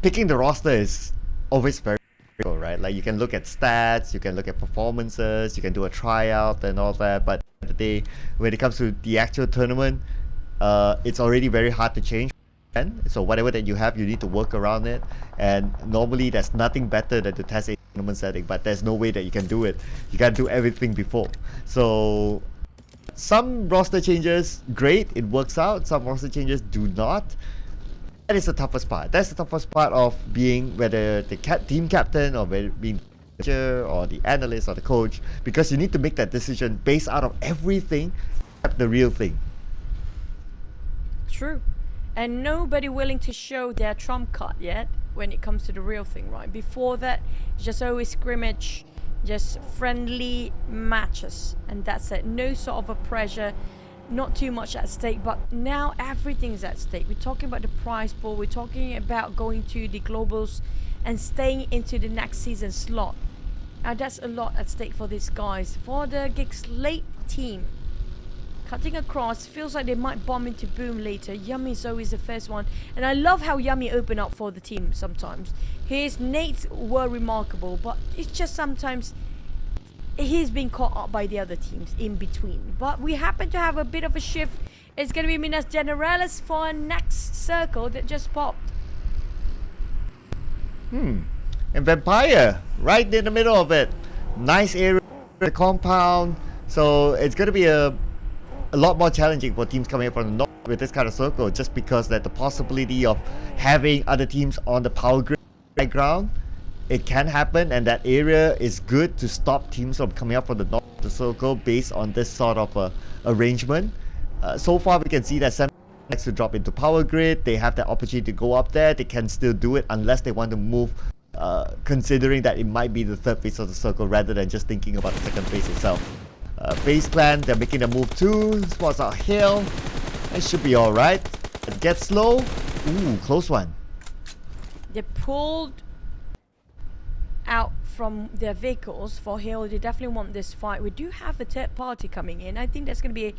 picking the roster is always very difficult, right? Like you can look at stats, you can look at performances, you can do a tryout and all that, but at the day, when it comes to the actual tournament, it's already very hard to change. So whatever that you have, you need to work around it. And normally there's nothing better than to test a tournament setting, but there's no way that you can do it. You gotta do everything before. So some roster changes, great, it works out. Some roster changes do not. That is the toughest part. That's the toughest part of being whether the team captain or whether being the manager or the analyst or the coach, because you need to make that decision based out of everything except the real thing. True. And nobody willing to show their trump card yet when it comes to the real thing, right? Before that, it's just always scrimmage, just friendly matches, and that's it. No sort of a pressure, not too much at stake, but now everything's at stake. We're talking about the prize pool, we're talking about going to the globals and staying into the next season slot. And that's a lot at stake for these guys. For the GEEK SLATE team, cutting across, feels like they might bomb into Boom later. Yummy is always the first one, and I love how Yummy open up for the team sometimes. His nades were remarkable, but it's just sometimes he's been caught up by the other teams in between. But we happen to have a bit of a shift. It's going to be Minas Generalis for a next circle that just popped. And Vampire right in the middle of it. Nice area, the compound. So it's going to be a lot more challenging for teams coming from the north with this kind of circle, just because that the possibility of having other teams on the power grid background, it can happen, and that area is good to stop teams from coming up from the north of the circle based on this sort of arrangement. So far we can see that Sam likes to drop into power grid. They have that opportunity to go up there. They can still do it unless they want to move, considering that it might be the third phase of the circle rather than just thinking about the second phase itself. FaZe Clan, they're making the move too. Spots out Hill. It should be alright. It gets slow. Ooh, close one. They pulled out from their vehicles for Hill. They definitely want this fight. We do have a third party coming in. I think there's going to be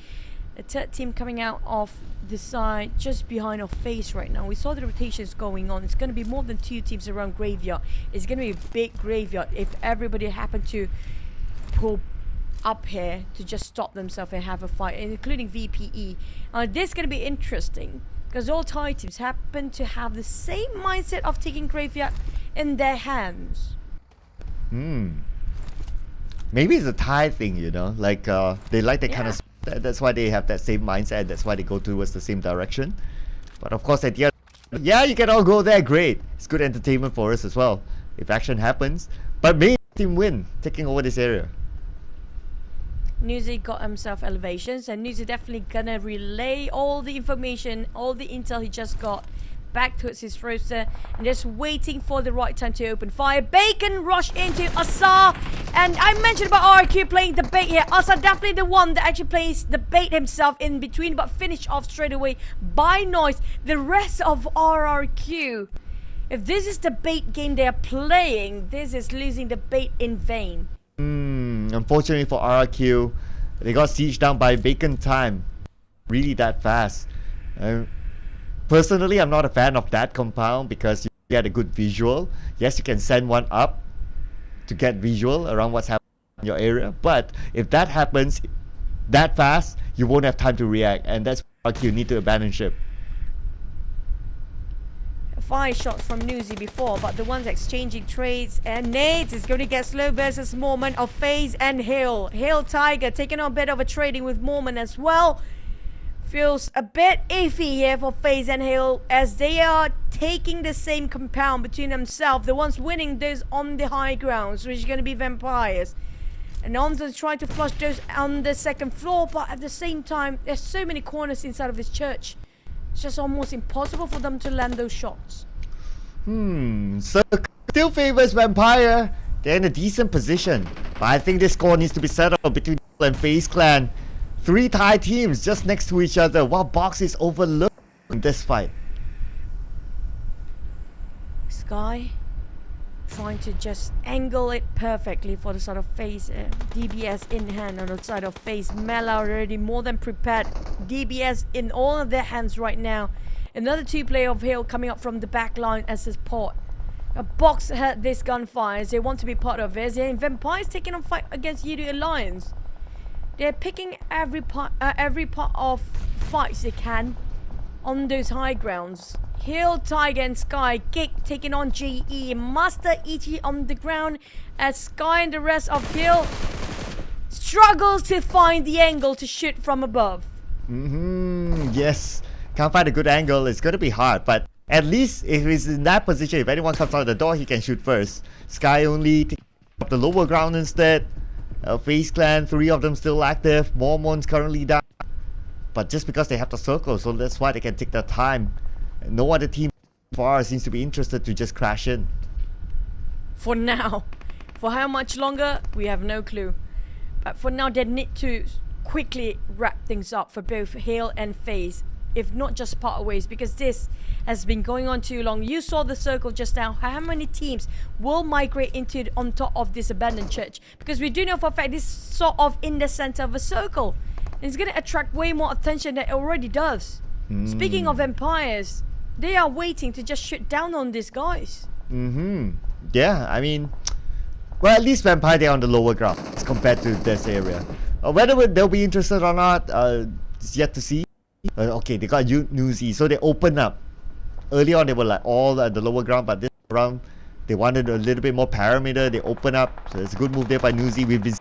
a third team coming out of the side just behind our FaZe right now. We saw the rotations going on. It's going to be more than 2 teams around graveyard. It's going to be a big graveyard if everybody happened to pull up here to just stop themselves and have a fight, including VPE. This is going to be interesting because all Thai teams happen to have the same mindset of taking graveyard in their hands. Maybe it's a Thai thing, you know, like they like that kind of. That's why they have that same mindset. That's why they go towards the same direction. But of course, at the end, yeah, you can all go there. Great, it's good entertainment for us as well if action happens. But maybe team win taking over this area. Newsy got himself elevations, and Newsy definitely gonna relay all the information, all the intel he just got back towards his roster, and just waiting for the right time to open fire. Bacon rush into Asar, and I mentioned about RQ playing the bait here. Asar definitely the one that actually plays the bait himself in between, but finished off straight away by Noise. The rest of RRQ, if this is the bait game they are playing, this is losing the bait in vain. Unfortunately for RRQ, they got sieged down by Bacon time really that fast. Personally, I'm not a fan of that compound because you get a good visual. Yes, you can send one up to get visual around what's happening in your area, but if that happens that fast, you won't have time to react, and that's why RRQ need to abandon ship. 5 shots from Newsy before, but the ones exchanging trades and nades is going to get slow versus Mormon of FaZe and Hill. Hill Tiger taking on a bit of a trading with Mormon as well. Feels a bit iffy here for FaZe and Hill as they are taking the same compound between themselves. The ones winning this on the high grounds, which is going to be Vampires. And Onzo's trying to flush those on the second floor, but at the same time, there's so many corners inside of this church. It's just almost impossible for them to land those shots. Circle still favors Vampire. They're in a decent position. But I think this score needs to be settled between and FaZe Clan. 3 Thai teams just next to each other, while Box is overlooked in this fight. Sky trying to just angle it perfectly for the sort of FaZe DBS in hand on the side of FaZe. Mela already more than prepared. DBS in all of their hands right now. Another 2 player of Hill coming up from the back line as support. A Box heard this gunfire. They want to be part of it. And Vampires taking on fight against Yoodo Alliance. They're picking every part of fights they can on those high grounds. Hill, Tiger and Sky. GEEK taking on GE. Master EG on the ground as Sky and the rest of Hill struggles to find the angle to shoot from above. Yes. Can't find a good angle. It's going to be hard. But at least if he's in that position, if anyone comes out the door, he can shoot first. Sky only taking up the lower ground instead. FaZe Clan, 3 of them still active. Mormon's currently down. But just because they have the circle, so that's why they can take their time. No other team far seems to be interested to just crash in. For now. For how much longer, we have no clue. But for now, they need to quickly wrap things up for both Hill and FaZe. If not just part ways, because this has been going on too long. You saw the circle just now. How many teams will migrate into on top of this abandoned church? Because we do know for a fact this is sort of in the center of a circle. And it's going to attract way more attention than it already does. Speaking of Empires, they are waiting to just shoot down on these guys. Yeah, I mean, well, at least Vampire, they're on the lower ground as compared to this area. Whether they'll be interested or not, it's yet to see. Okay, they got Newsy, so they open up. Early on, they were like all at the lower ground, but this round, they wanted a little bit more parameter. They open up, so it's a good move there by Newsy. We've been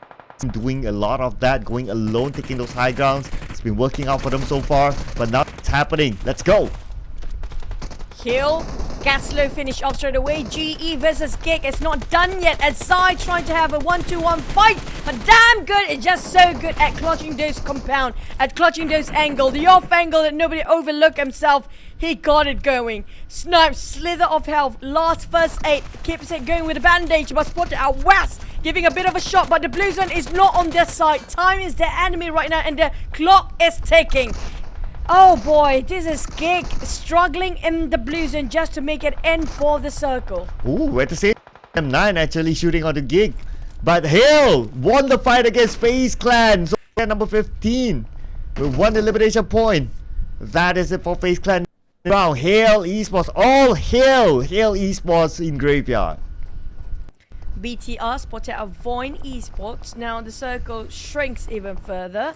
doing a lot of that, going alone, taking those high grounds. It's been working out for them so far, but now it's happening. Let's go. Hill, Gaslow finish off straight away. GE versus GEEK. It's not done yet. As Sai trying to have a 1-2-1 fight. But damn good. It's just so good at clutching those compound. At clutching those angle. The off angle that nobody overlooked himself. He got it going. Snipe, slither of health. Last first aid. Keeps it going with a bandage. But spotted out West. Giving a bit of a shot. But the blue zone is not on their side. Time is their enemy right now. And the clock is ticking. Oh boy, this is GEEK struggling in the blue zone just to make it end for the circle. Ooh, at the same time, 9 actually shooting on the GEEK. But Hill won the fight against FaZe Clan. So number 15 with 1 elimination point. That is it for FaZe Clan. Wow, Hill Esports, all Hill Esports in graveyard. BTR spotted out VOIN Esports. Now the circle shrinks even further.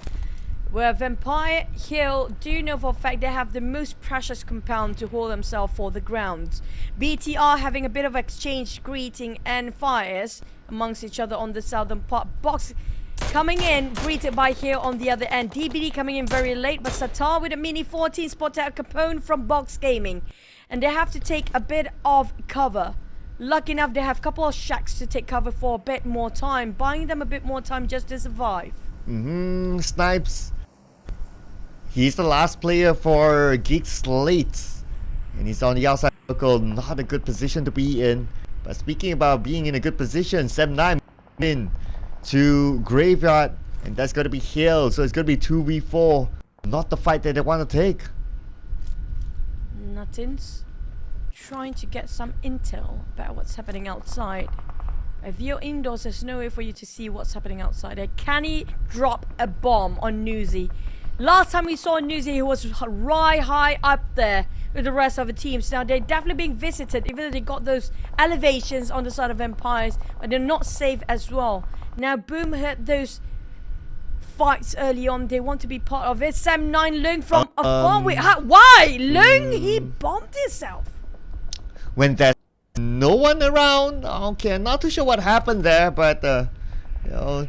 Where Vampire Hill do know for a fact they have the most precious compound to hold themselves for the ground. BTR having a bit of exchange greeting and fires amongst each other on the southern part. Box coming in, greeted by Hill on the other end. DBD coming in very late, but Satar with a mini 14 spotted out Capone from Box Gaming. And they have to take a bit of cover. Lucky enough, they have a couple of shacks to take cover for a bit more time, buying them a bit more time just to survive. Snipes. He's the last player for GEEK SLATE. And he's on the outside circle. Not a good position to be in. But speaking about being in a good position, 7-9 in to Graveyard. And that's going to be Hill. So it's going to be 2v4. Not the fight that they want to take. Nuttins trying to get some intel about what's happening outside. If you're indoors, there's no way for you to see what's happening outside. Can he drop a bomb on Newsy? Last time we saw Newsy, he was right high up there with the rest of the teams. Now they're definitely being visited, even though they got those elevations on the side of Empires, but they're not safe as well. Now Boom heard those fights early on. They want to be part of it. Sam 9 Lung from afar. Wait, why? Lung, he bombed himself. When there's no one around, okay, I'm not too sure what happened there, but you know,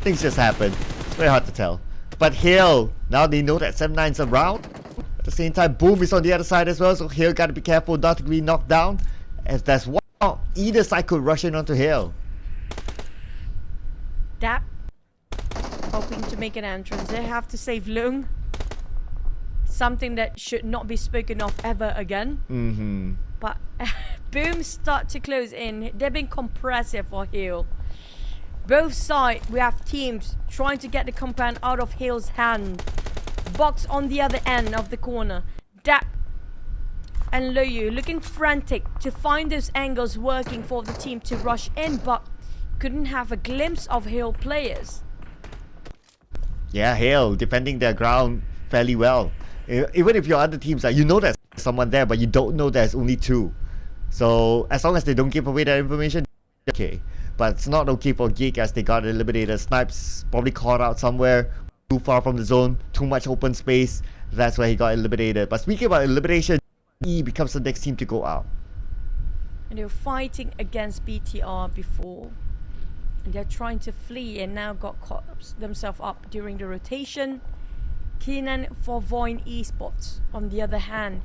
things just happen. It's very hard to tell. But Hill, now they know that 7-9's around. At the same time, Boom is on the other side as well, so Hill gotta be careful not to be knocked down. If there's one out, either side could rush in onto Hill. Dap hoping to make an entrance. They have to save Lung. Something that should not be spoken of ever again. But Boom start to close in. They've been compressive for Hill. Both sides, we have teams trying to get the compound out of Hill's hand. Box on the other end of the corner. Dap and Loyu looking frantic to find those angles working for the team to rush in, but couldn't have a glimpse of Hill players. Yeah, Hale defending their ground fairly well. Even if your other teams are, you know there's someone there, but you don't know there's only two. So as long as they don't give away that information, okay. But it's not okay for GEEK as they got eliminated. Snipes probably caught out somewhere too far from the zone, too much open space. That's why he got eliminated. But speaking about elimination, E becomes the next team to go out. And they were fighting against BTR before. And they're trying to flee and now got caught themselves up during the rotation. Keenan for VOIN Esports, on the other hand,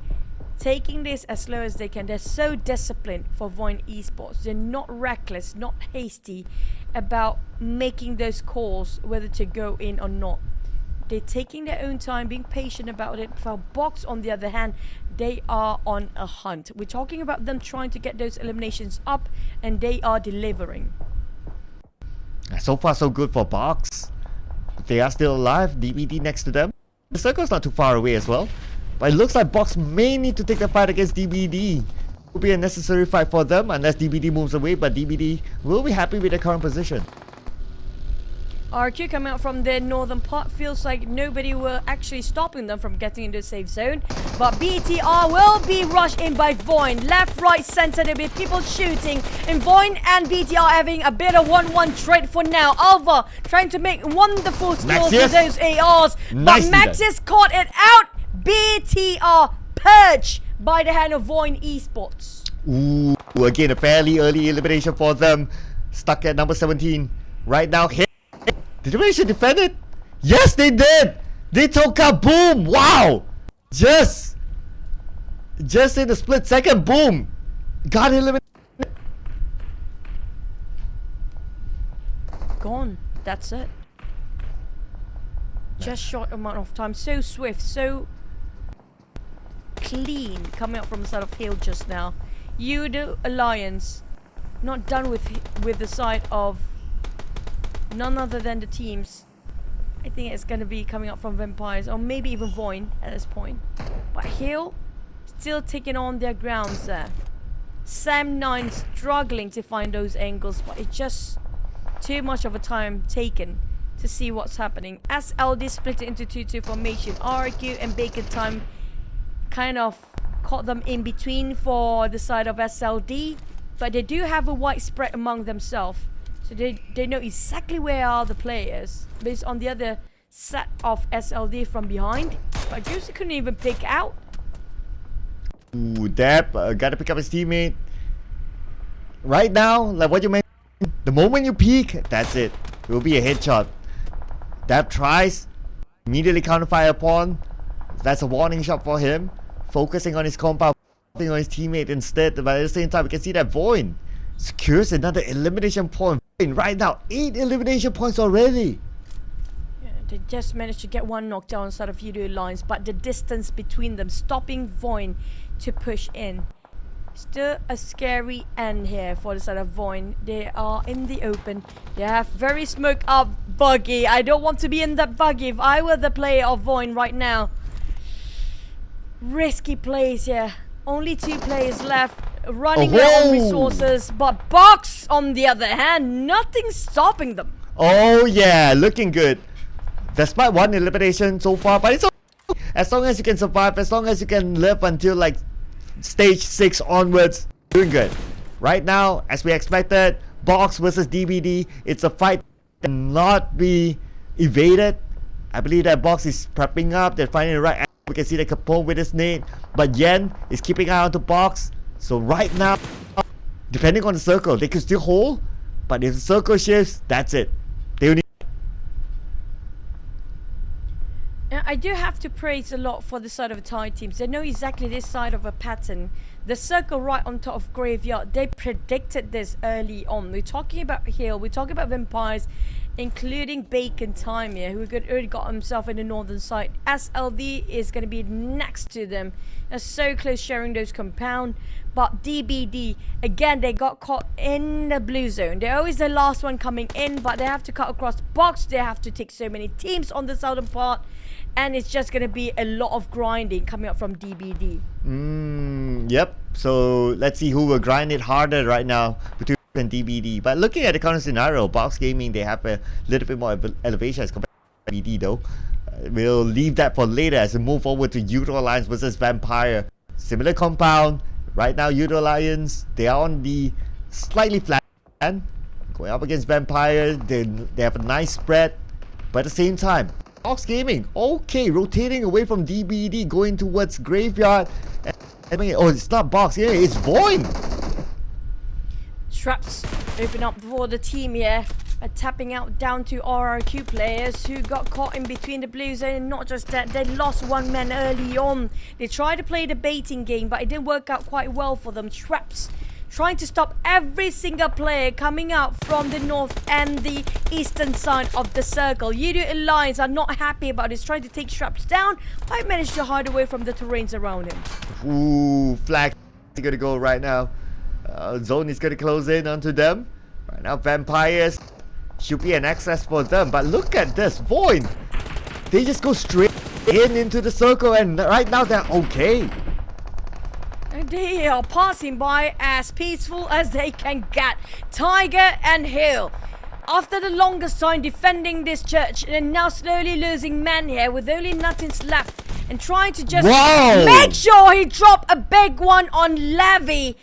taking this as slow as they can. They're so disciplined for VOIN Esports. They're not reckless, not hasty about making those calls, whether to go in or not. They're taking their own time, being patient about it. For Box, on the other hand, they are on a hunt. We're talking about them trying to get those eliminations up, and they are delivering. So far, so good for Box. They are still alive. DBD next to them. The circle's not too far away as well. But it looks like Box may need to take the fight against DBD. It will be a necessary fight for them unless DBD moves away, but DBD will be happy with their current position. RQ coming out from the northern part. Feels like nobody were actually stopping them from getting into the safe zone. But BTR will be rushed in by VOIN. Left, right, center, there'll be people shooting. And VOIN and BTR having a bit of 1-1 trade for now. Alva trying to make wonderful scores with those ARs. But Maxis caught it out. BTR purged by the hand of VOIN Esports. Ooh, again a fairly early elimination for them. Stuck at number 17. Right now, did Malaysia defend it? Yes, they did! They took out Boom! Wow! Just in a split second, Boom! Got eliminated. Gone. That's it. Just short amount of time. So swift, so clean coming up from the side of Hill just now. Yoodo Alliance not done with the side of none other than the teams. I think it's going to be coming up from Vampires or maybe even VOIN at this point. But Hill still taking on their grounds there. Sam9 struggling to find those angles, but it's just too much of a time taken to see what's happening. SLD split it into 2-2 formation. RQ and Bacon Time kind of caught them in between for the side of SLD, but they do have a wide spread among themselves. So they know exactly where are the players based on the other set of SLD from behind. But Juicy couldn't even pick out. Ooh, Dap gotta pick up his teammate. Right now, like what you mentioned, the moment you peek, that's it. It will be a headshot. Dap tries, immediately counterfire upon. That's a warning shot for him. Focusing on his compound, focusing on his teammate instead. But at the same time, we can see that VOIN secures another elimination point. Right now, 8 elimination points already. Yeah, they just managed to get one knockdown inside of Yoodo Alliance, but the distance between them stopping VOIN to push in. Still a scary end here for the side of VOIN. They are in the open. They have very smoked up buggy. I don't want to be in that buggy if I were the player of VOIN right now. Risky plays here. Only 2 players left. Running low on resources, but Box on the other hand, nothing stopping them. Oh yeah, looking good. Despite 1 elimination so far, but it's okay. As long as you can survive, as long as you can live until like stage 6 onwards, doing good. Right now, as we expected, Box versus DBD, it's a fight that cannot be evaded. I believe that Box is prepping up, they're finding the right angle. We can see the Capone with his nade, but Yen is keeping an eye on the Box. So right now, depending on the circle, they can still hold, but if the circle shifts, that's it. They will need. I I do have to praise a lot for the side of Thai teams. They know exactly this side of a pattern. The circle right on top of Graveyard, they predicted this early on. We're talking about Hill, we're talking about Vampires, including Bacon Time here, who already got himself in the northern side. SLD is going to be next to them. They're so close sharing those compound. But DBD, again, they got caught in the blue zone. They're always the last one coming in, but they have to cut across box. They have to take so many teams on the southern part. And it's just going to be a lot of grinding coming up from DBD. Yep. So let's see who will grind it harder right now between and DBD. But looking at the current scenario, Box Gaming, they have a little bit more elevation as compared to DBD though. We'll leave that for later as we move forward to Yoodo Alliance versus Vampire. Similar compound. Right now, Yoodo Alliance, they are on the slightly flat end. Going up against Vampire, they have a nice spread. But at the same time, Box Gaming, okay, rotating away from DBD, going towards Graveyard. Oh, it's not Box, yeah, it's VOIN. Traps open up for the team here. Tapping out down to RRQ players who got caught in between the blue zone. And not just that, they lost one man early on. They tried to play the baiting game, but it didn't work out quite well for them. Traps trying to stop every single player coming out from the north and the eastern side of the circle. Yoodo Alliance are not happy about this, trying to take Traps down, but managed to hide away from the terrains around him. Ooh, flag is gonna go right now. Zone is gonna close in onto them. Right now, Vampires should be an access for them, but look at this, VOIN. They just go straight into the circle, and right now they're okay. And they are passing by as peaceful as they can get. Tiger and Hill, after the longest time defending this church, and now slowly losing men here with only nothing left, and trying to just make sure he drop a big one on Levy.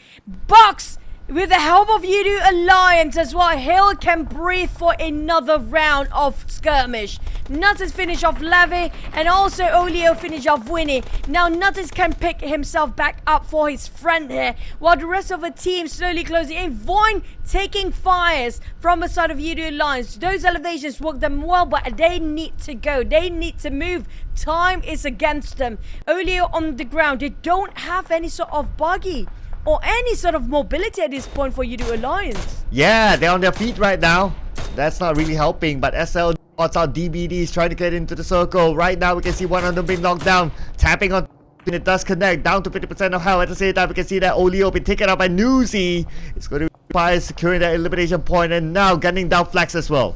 Box, with the help of Yoodo Alliance as well, Hill can breathe for another round of skirmish. Nutters finish off Levy, and also Olio finish off Winnie. Now Nutters can pick himself back up for his friend here, while the rest of the team slowly closing in. VOIN taking fires from the side of Yoodo Alliance. Those elevations work them well, but they need to go. They need to move. Time is against them. Olio on the ground. They don't have any sort of buggy or any sort of mobility at this point for Yoodo Alliance. Yeah, they're on their feet right now. That's not really helping, but SL spots out DBD is trying to get into the circle. Right now, we can see one of them being knocked down. Tapping on, and it does connect, down to 50% of health. At the same time, we can see that Olio being taken out by Newsy. It's going to require securing that elimination point, and now gunning down Flex as well.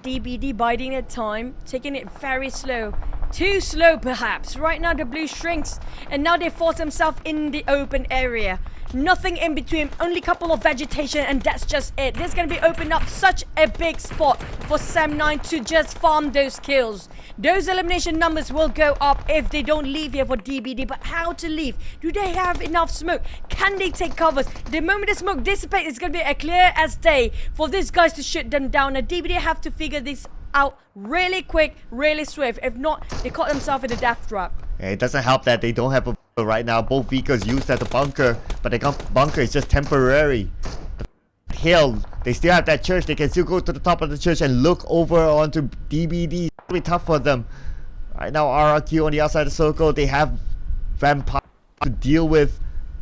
DBD biding their time, taking it very slow. Too slow perhaps. Right now the blue shrinks, and now they force themselves in the open area. Nothing in between, only couple of vegetation, and that's just it. This is going to be opened up such a big spot for Sam9 to just farm those kills. Those elimination numbers will go up if they don't leave here for DBD, but how to leave? Do they have enough smoke? Can they take covers? The moment the smoke dissipates, it's going to be a clear as day for these guys to shoot them down. Now DBD have to figure this out really quick, really swift. If not, they caught themselves in a death trap. Yeah, it doesn't help that they don't have a vehicle right now. Both vehicles used at the bunker, but the bunker is just temporary. The hill, they still have that church. They can still go to the top of the church and look over onto DBD. It's really tough for them. Right now, RRQ on the outside of the circle. They have Vampire to deal with,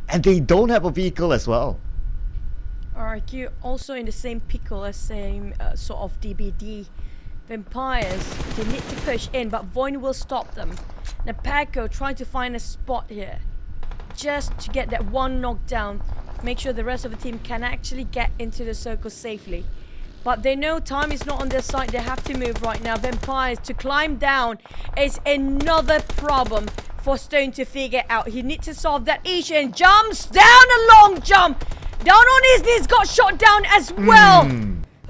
and they don't have a vehicle as well. RRQ also in the same pickle as same sort of DBD. Vampires, they need to push in, but VOIN will stop them. Now Paco trying to find a spot here, just to get that one knockdown. Make sure the rest of the team can actually get into the circle safely. But they know time is not on their side. They have to move right now. Vampires to climb down is another problem for Stone to figure out. He needs to solve that issue, and jumps down a long jump. Down on his knees, got shot down as well.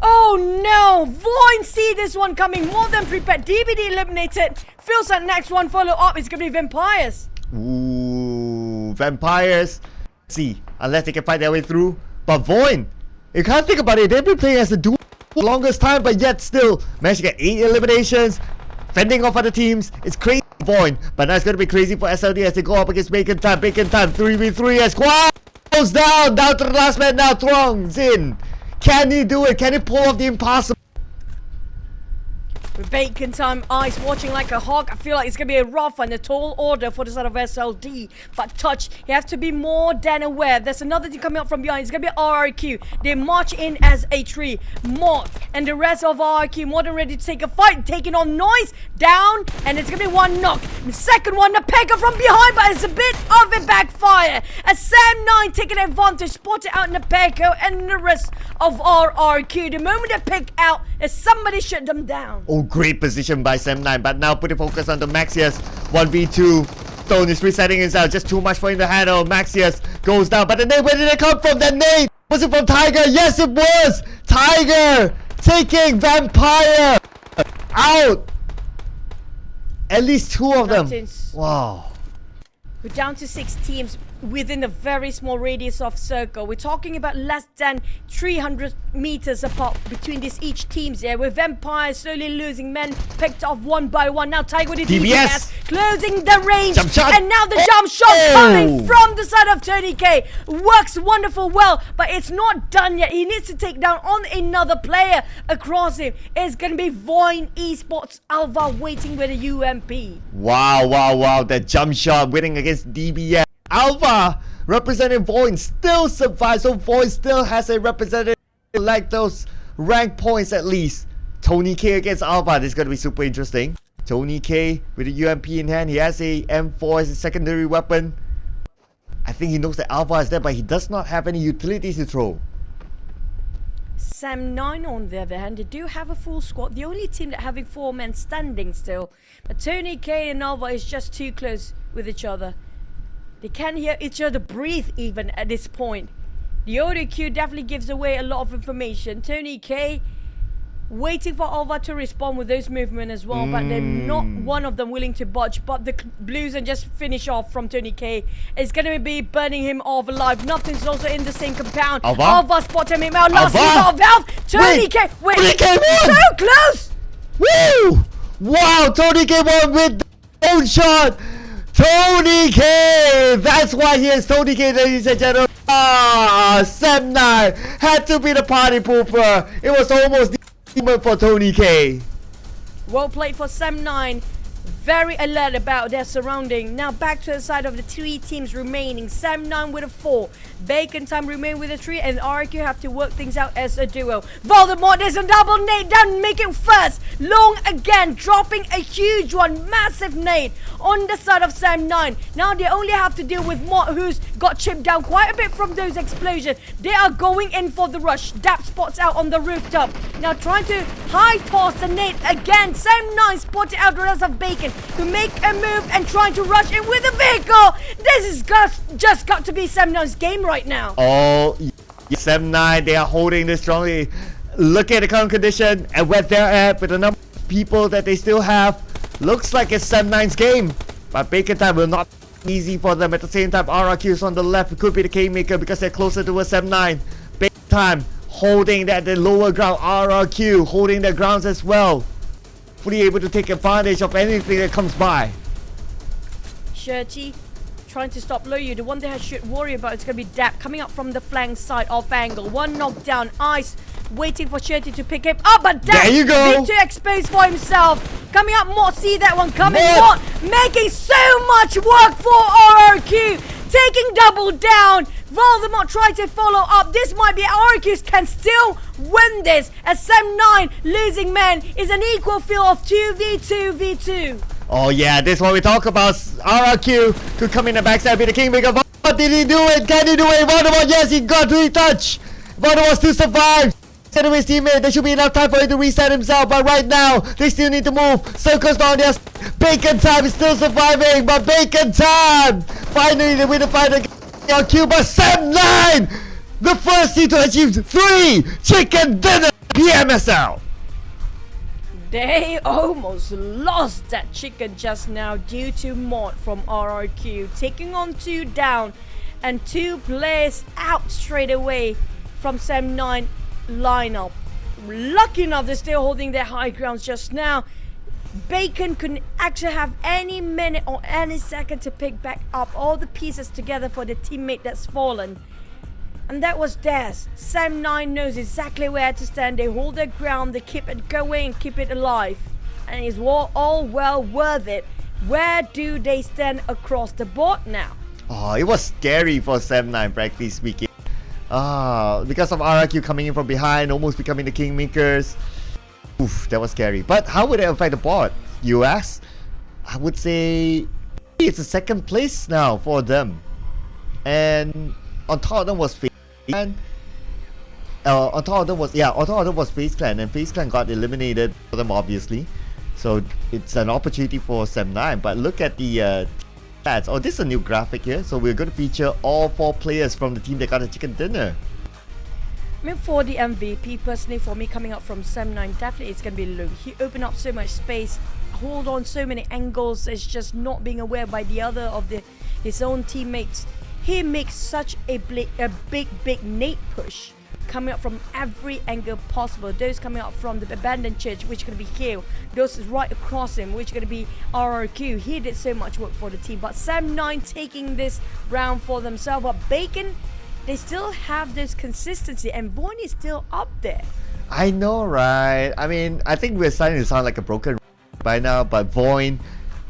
Oh no, VOIN see this one coming, more than prepared. DBD eliminated. Feels like next one follow up is going to be Vampires. Ooh, Vampires. Let's see, unless they can fight their way through. But VOIN, you can't think about it. They've been playing as the duo for the longest time, but yet still managed to get 8 eliminations. Fending off other teams. It's crazy for VOIN, but now it's going to be crazy for SLD as they go up against Bacon Time. Bacon Time 3v3 as Squad goes down to the last man now. Throngs in. Can he do it? Can he pull off the impossible? Bacon time, Ice watching like a hawk. I feel like it's going to be a rough and a tall order for the side of SLD. But Touch, he has to be more than aware. There's another team coming up from behind. It's going to be RRQ. They march in as a tree. Mort and the rest of RRQ more than ready to take a fight. Taking on Noise. Down. And it's going to be one knock. The second one, the Pekka from behind. But it's a bit of a backfire. As Sam9 taking advantage. Spotted out in the Pekka and the rest of RRQ. The moment they pick out is somebody shut them down. Oh, great position by Sam9, but now putting focus on the Maxius. 1v2. Stone is resetting himself, just too much for him to handle. Maxius goes down, but the nade, where did it come from? That nade! Was it from Tiger? Yes, it was! Tiger taking Vampire out! At least 2 of them. Wow. We're down to 6 teams within a very small radius of circle. We're talking about less than 300 meters apart between these each teams here, with Vampire slowly losing men picked off one by one. Now Tiger with the DBS closing the range, and now the jump shot coming from the side of Tony K works wonderful well, but it's not done yet. He needs to take down on another player across him. It's gonna be VOIN Esports Alva waiting with a UMP. Wow, that jump shot winning against DBS. Alpha representing VOIN still survives, so VOIN still has a representative like those rank points at least. Tony K against Alpha, this is going to be super interesting. Tony K with a UMP in hand, he has a M4 as a secondary weapon. I think he knows that Alpha is there, but he does not have any utilities to throw. Sam9 on the other hand, they do have a full squad. The only team that having 4 men standing still. But Tony K and Alpha is just too close with each other. They can't hear each other breathe even at this point. The Yoodo Q definitely gives away a lot of information. Tony K waiting for Alva to respond with those movements as well, but they're not one of them willing to budge. But the Blues and just finish off from Tony K. It's going to be burning him off alive. Nothing's also in the same compound. Alva spotted him out. Last out of health. Tony K. Wait, so close. Woo! Wow, Tony K won with the own shot. Tony K! That's why he is Tony K, ladies and gentlemen. Sam9 had to be the party pooper. It was almost the moment for Tony K. Well played for Sam9. Very alert about their surrounding. Now back to the side of the 3 teams remaining. Sam9 with a 4. Bacon Time remain with a 3. And RQ have to work things out as a duo. Voldemort, there's a double nade down, make it first. Long again, dropping a huge one. Massive nade on the side of Sam9. Now they only have to deal with Mort, who's got chipped down quite a bit from those explosions. They are going in for the rush. Dap spots out on the rooftop. Now trying to high toss the nade again. Sam9 spotted out the rest of Bacon to make a move and trying to rush in with a vehicle. This is just got to be Sam9's game right now. Oh, Sam9, they are holding this strongly. Look at the current condition and where they're at with the number of people that they still have. Looks like it's Sam9's game. But Bacon Time will not be easy for them. At the same time, RRQ is on the left. It could be the K-Maker because they're closer towards Sam9. Bacon Time holding that the lower ground. RRQ holding their grounds as well. Fully able to take advantage of anything that comes by. Shirty trying to stop Loyu. The one they should worry about is going to be Dap coming up from the flank side off angle. One knockdown. Ice waiting for Shirty to pick him up, but Dap there you go. need to expose for himself. Coming up, Mort, see that one coming. Mort making so much work for RRQ. Taking double down. Voldemort tried to follow up. This might be RRQ can still win this, as Sam9 losing men is an equal field of 2v2v2. Oh yeah, this is what we talk about. RRQ could come in the backside, be the Kingmaker. What did he do it? Can he do it? Voldemort, yes, he got retouch. Voldemort still survives. Said to his teammate, there should be enough time for him to reset himself, but right now, they still need to move. Circles down there. Bacon Time is still surviving, but Bacon Time finally they win the fight against RRQ, but Sam9, the first team to achieve 3 chicken dinner PMSL. They almost lost that chicken just now due to Mort from RRQ taking on 2 down and 2 players out straight away from Sam9 lineup. Lucky enough they're still holding their high grounds just now. Bacon couldn't actually have any minute or any second to pick back up all the pieces together for the teammate that's fallen. And that was theirs. Sam9 knows exactly where to stand. They hold their ground, they keep it going, keep it alive. and it's all well worth it. Where do they stand across the board now? Oh, it was scary for Sem9, frankly speaking. Because of RRQ coming in from behind, almost becoming the kingmakers. Oof, that was scary. But how would it affect the board, you ask? I would say it's a second place now for them. And on top of them was FaZe Clan. On top of them was FaZe Clan, and FaZe Clan got eliminated for them, obviously. So it's an opportunity for Sem9. But look at the stats. Oh, this is a new graphic here. So we're going to feature all 4 players from the team that got a chicken dinner. I mean, for the MVP, personally, for me, coming up from Sem9, definitely it's going to be Luke. He opened up so much space, hold on so many angles. It's just not being aware by the other of his own teammates. He makes such a big nade push, coming up from every angle possible. Those coming up from the abandoned church, which is going to be Hale. Those right across him, which is going to be RRQ. He did so much work for the team. But Sem9 taking this round for themselves. But Bacon, they still have this consistency, and VOIN is still up there. I know, right? I mean, I think we're starting to sound like a broken by now, but VOIN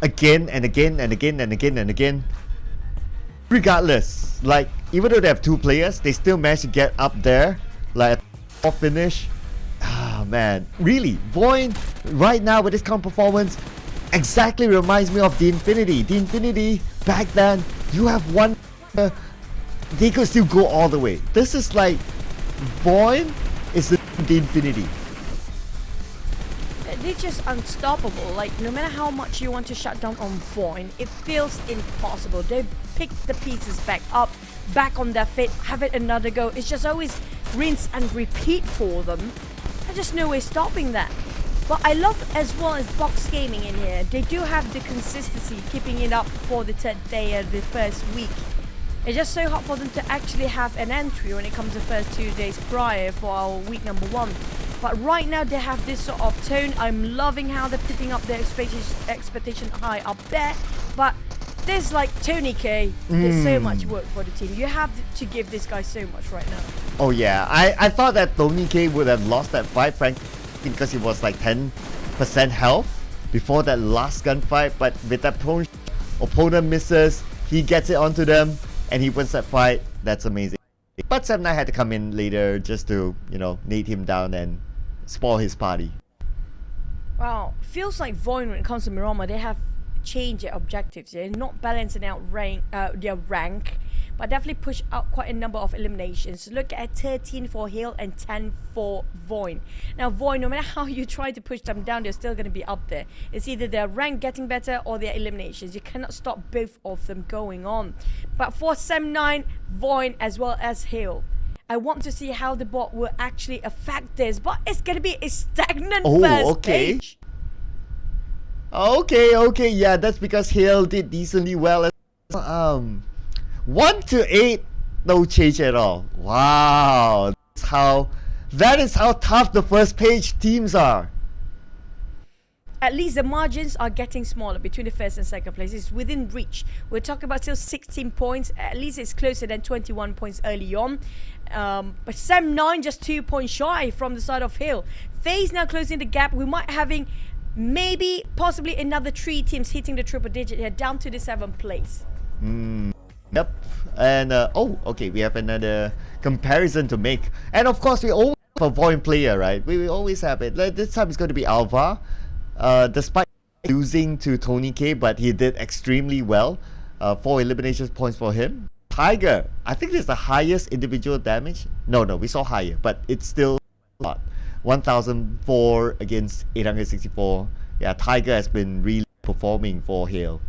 again and again and again and again and again. Regardless, like, even though they have 2 players, they still manage to get up there, like a finish. Ah, man, really, VOIN right now with this kind of performance exactly reminds me of the Infinity. The Infinity back then, you have one, they could still go all the way. This is like VOIN is the Infinity. They're just unstoppable. Like, no matter how much you want to shut down on VOIN, it feels impossible. They pick the pieces back up, back on their feet, have it another go. It's just always rinse and repeat for them. There's just no way stopping that. But I love as well as Box Gaming in here. They do have the consistency, keeping it up for the 3rd day of the first week. It's just so hard for them to actually have an entry when it comes to the first 2 days prior for our week number 1. But right now they have this sort of tone. I'm loving how they're putting up their expectation high up there. But there's like Tony K. There's so much work for the team. You have to give this guy so much right now. Oh yeah, I thought that Tony K would have lost that fight, frankly, because he was like 10% health before that last gunfight. But with that opponent misses, he gets it onto them, and he wins that fight. That's amazing. But Sem9 had to come in later just to, you know, nade him down and spoil his party. Wow, feels like VOIN when it comes to Miramar, they have changed their objectives. They're not balancing out their rank, but definitely push out quite a number of eliminations. Look at 13 for Hale and 10 for VOIN. Now VOIN, no matter how you try to push them down, they're still going to be up there. It's either their rank getting better or their eliminations. You cannot stop both of them going on. But for Sem9, VOIN as well as Hale, I want to see how the bot will actually affect this, but it's going to be a stagnant first page. Okay, yeah, that's because Hale did decently well. 1 to 8, no change at all. Wow, that is how tough the first page teams are. At least the margins are getting smaller between the first and second place. It's within reach. We're talking about still 16 points. At least it's closer than 21 points early on. But Sem9 just 2 points shy from the side of Hale. FaZe now closing the gap. We might having maybe possibly another 3 teams hitting the triple digit here, down to the 7th place. Yep. And okay, we have another comparison to make. And of course, we always have a VOIN player, right? We always have it. Like, this time it's going to be Alva. Despite losing to Tony K, but he did extremely well. 4 elimination points for him. Tiger, I think this is the highest individual damage. No, we saw higher, but it's still a lot. 1004 against 864. Yeah, Tiger has been really performing for Hale.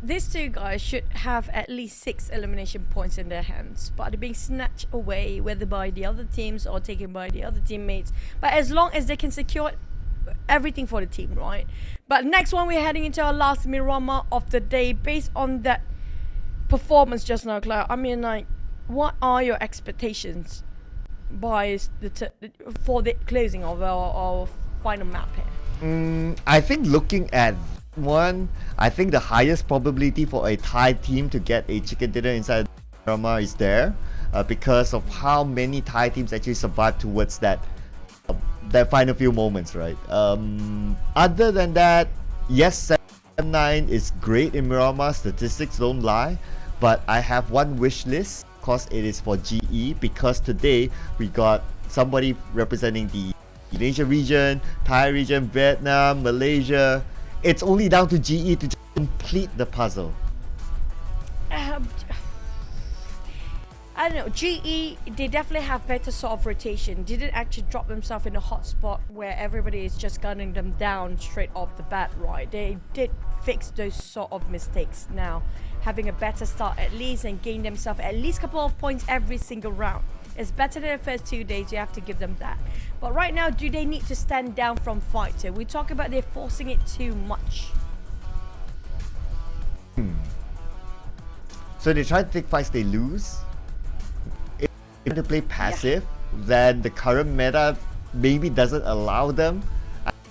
These 2 guys should have at least 6 elimination points in their hands, but they're being snatched away, whether by the other teams or taken by the other teammates. But as long as they can secure everything for the team, right? But next one, we're heading into our last Miramar of the day. Based on that performance just now, Claire, I mean, like, what are your expectations by for the closing of our final map here? I think looking at one, I think the highest probability for a Thai team to get a chicken dinner inside Miramar is there, because of how many Thai teams actually survived towards that that final few moments, right? Other than that, yes, 7-9 is great in Miramar. Statistics don't lie, but I have one wish list. Of course, it is for GE, because today we got somebody representing the Indonesia region, Thai region, Vietnam, Malaysia. It's only down to GE to complete the puzzle. I don't know, GE, they definitely have better sort of rotation. Didn't actually drop themselves in a hot spot where everybody is just gunning them down straight off the bat, right? They did fix those sort of mistakes now. Having a better start at least and gain themselves at least a couple of points every single round. It's better than the first 2 days, you have to give them that. But right now, do they need to stand down from fighter? We talk about they're forcing it too much. So they try to take fights, they lose. If they play passive, then the current meta maybe doesn't allow them.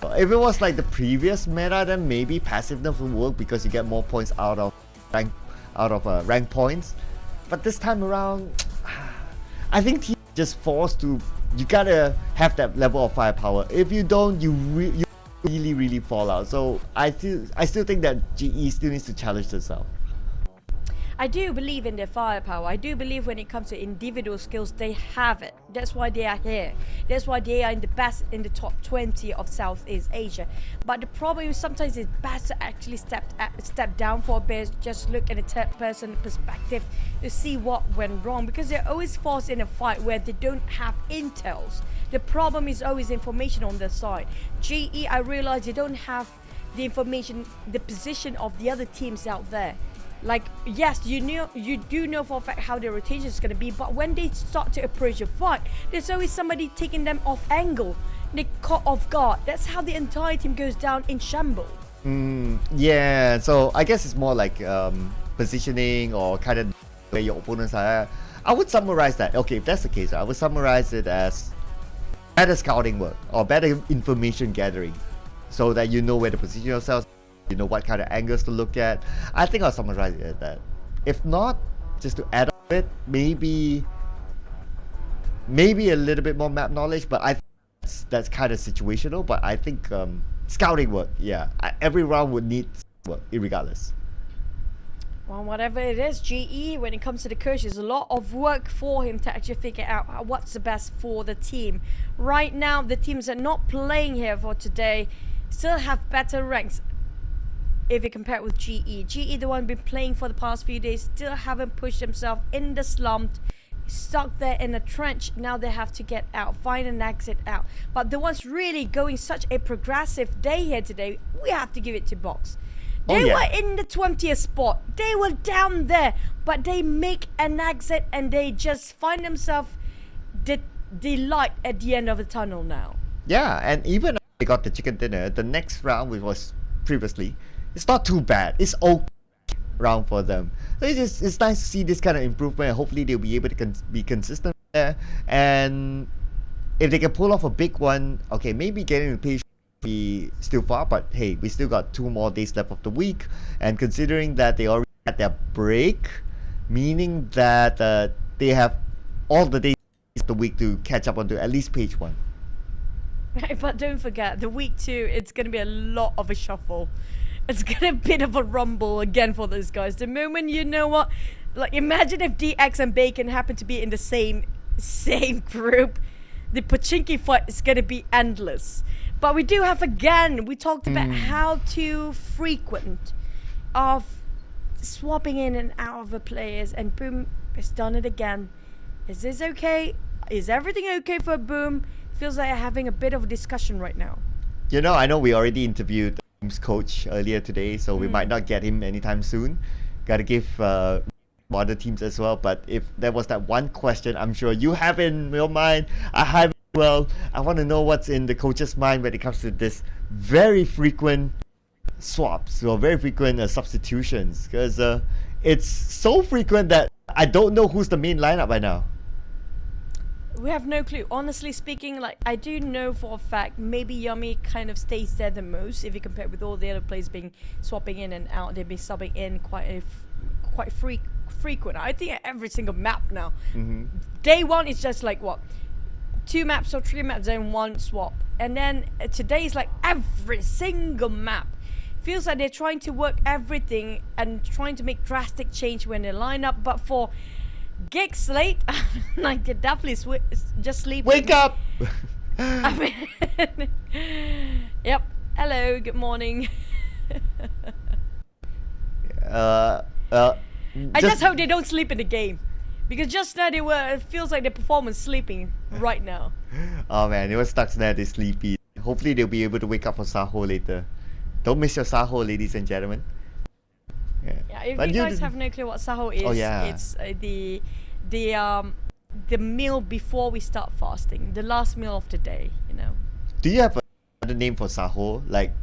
If it was like the previous meta, then maybe passiveness would work because you get more points out of rank points. But this time around, I think teams just forced to. You gotta have that level of firepower. If you don't, you really fall out. So I still think that GE still needs to challenge themselves. I do believe in their firepower. I do believe when it comes to individual skills, they have it. That's why they are here. That's why they are in the best in the top 20 of Southeast Asia. But the problem is sometimes it's best to actually step down for a bit, just look at a third person perspective to see what went wrong, because they're always forced in a fight where they don't have intels. The problem is always information on their side. GE, I realize they don't have the information, the position of the other teams out there. Like, yes, you do know for a fact how their rotation is going to be, but when they start to approach a fight, there's always somebody taking them off angle. They caught off guard. That's how the entire team goes down in shambles. Yeah, so I guess it's more like positioning or kind of where your opponents are. I would summarize that. Okay, if that's the case, I would summarize it as better scouting work or better information gathering, so that you know where to position yourselves. You know what kind of angles to look at. I think I'll summarize it as that. If not, just to add up it, maybe a little bit more map knowledge, but I think that's kind of situational. But I think scouting work, yeah, every round would need work, irregardless. Well, whatever it is, GE, when it comes to the coach, there's a lot of work for him to actually figure out what's the best for the team. Right now, the teams that are not playing here for today still have better ranks. If you compare it with GE, the one been playing for the past few days, still haven't pushed themselves in the slump, stuck there in a trench. Now they have to get out, find an exit out. But the ones really going such a progressive day here today, we have to give it to Box. They were in the 20th spot. They were down there, but they make an exit and they just find themselves the light at the end of the tunnel now. Yeah, and even if they got the chicken dinner, the next round, which was previously, it's not too bad. It's okay round for them. So it's nice to see this kind of improvement. Hopefully they'll be able to be consistent there. And if they can pull off a big one, okay, maybe getting the page be still far, but hey, we still got 2 more days left of the week. And considering that they already had their break, meaning that they have all the days of the week to catch up onto at least page 1. Right, but don't forget, the week 2, it's going to be a lot of a shuffle. It's gonna be a bit of a rumble again for those guys. The moment, you know what, like imagine if DX and Bacon happen to be in the same group, the Pachinki fight is gonna be endless. But we do have, again, we talked about how to frequent of swapping in and out of the players, and Boom has done it again. Is this okay? Is everything okay for Boom? Feels like having a bit of a discussion right now. You know, I know we already interviewed coach earlier today, so we might not get him anytime soon. Gotta give other teams as well, but if there was that one question I'm sure you have in your mind, I have as well. I want to know what's in the coach's mind when it comes to this very frequent swaps or very frequent substitutions, because it's so frequent that I don't know who's the main lineup by now. We have no clue. Honestly speaking, like, I do know for a fact maybe Yummy kind of stays there the most. If you compare it with all the other players being swapping in and out, they've been subbing in quite frequent. I think every single map now. Day 1 is just like what, 2 maps or 3 maps in one swap. And then today is like every single map. Feels like they're trying to work everything and trying to make drastic change when they line up. But for GEEK SLATE, like they definitely just sleep. Wake up! I mean, yep. Hello, good morning. I just hope they don't sleep in the game. Because just now they were, it feels like the performance sleeping right now. Oh man, it was stuck there, they're sleepy. Hopefully they'll be able to wake up for Saho later. Don't miss your Saho, ladies and gentlemen. Yeah, if you guys have no clue what Saho is, it's the meal before we start fasting. The last meal of the day, you know. Do you have another name for Saho? Like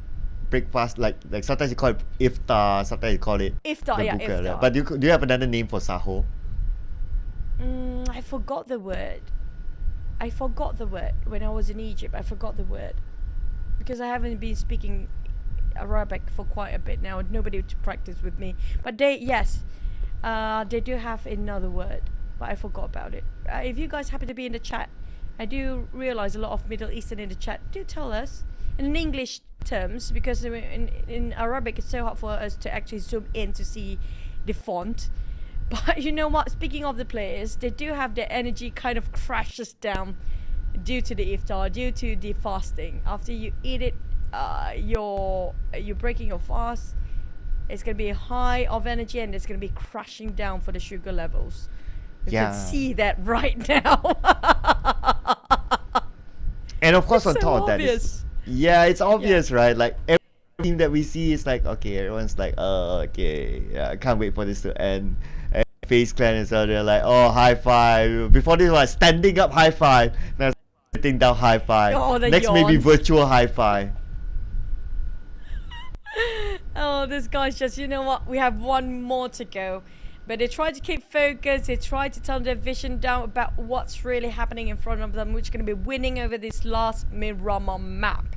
breakfast, like sometimes you call it iftar, sometimes you call it iftar, yeah, buka, iftar. But do you have another name for Saho? I forgot the word. When I was in Egypt. I forgot the word because I haven't been speaking Arabic for quite a bit now. Nobody to practice with me. But they do have another word, but I forgot about it. If you guys happen to be in the chat, I do realize a lot of Middle Eastern in the chat. Do tell us in English terms, because in Arabic it's so hard for us to actually zoom in to see the font. But you know what, speaking of the players, they do have their energy kind of crashes down due to the iftar, due to the fasting. After you eat it, you're breaking your fast. It's gonna be high of energy and it's gonna be crashing down for the sugar levels. You can see that right now. And of course, it's on so top of that, obvious. it's obvious, right? Like every team that we see is like, okay, everyone's like, okay, yeah, I can't wait for this to end. And FaZe Clan is out there like, oh, high five. Before this was standing up high five. Now sitting down high five. Oh, the Next yawn. maybe virtual high five. Oh, this guy's just, you know what? We have one more to go. But they try to keep focus. They try to turn their vision down about what's really happening in front of them, which is going to be winning over this last Miramar map.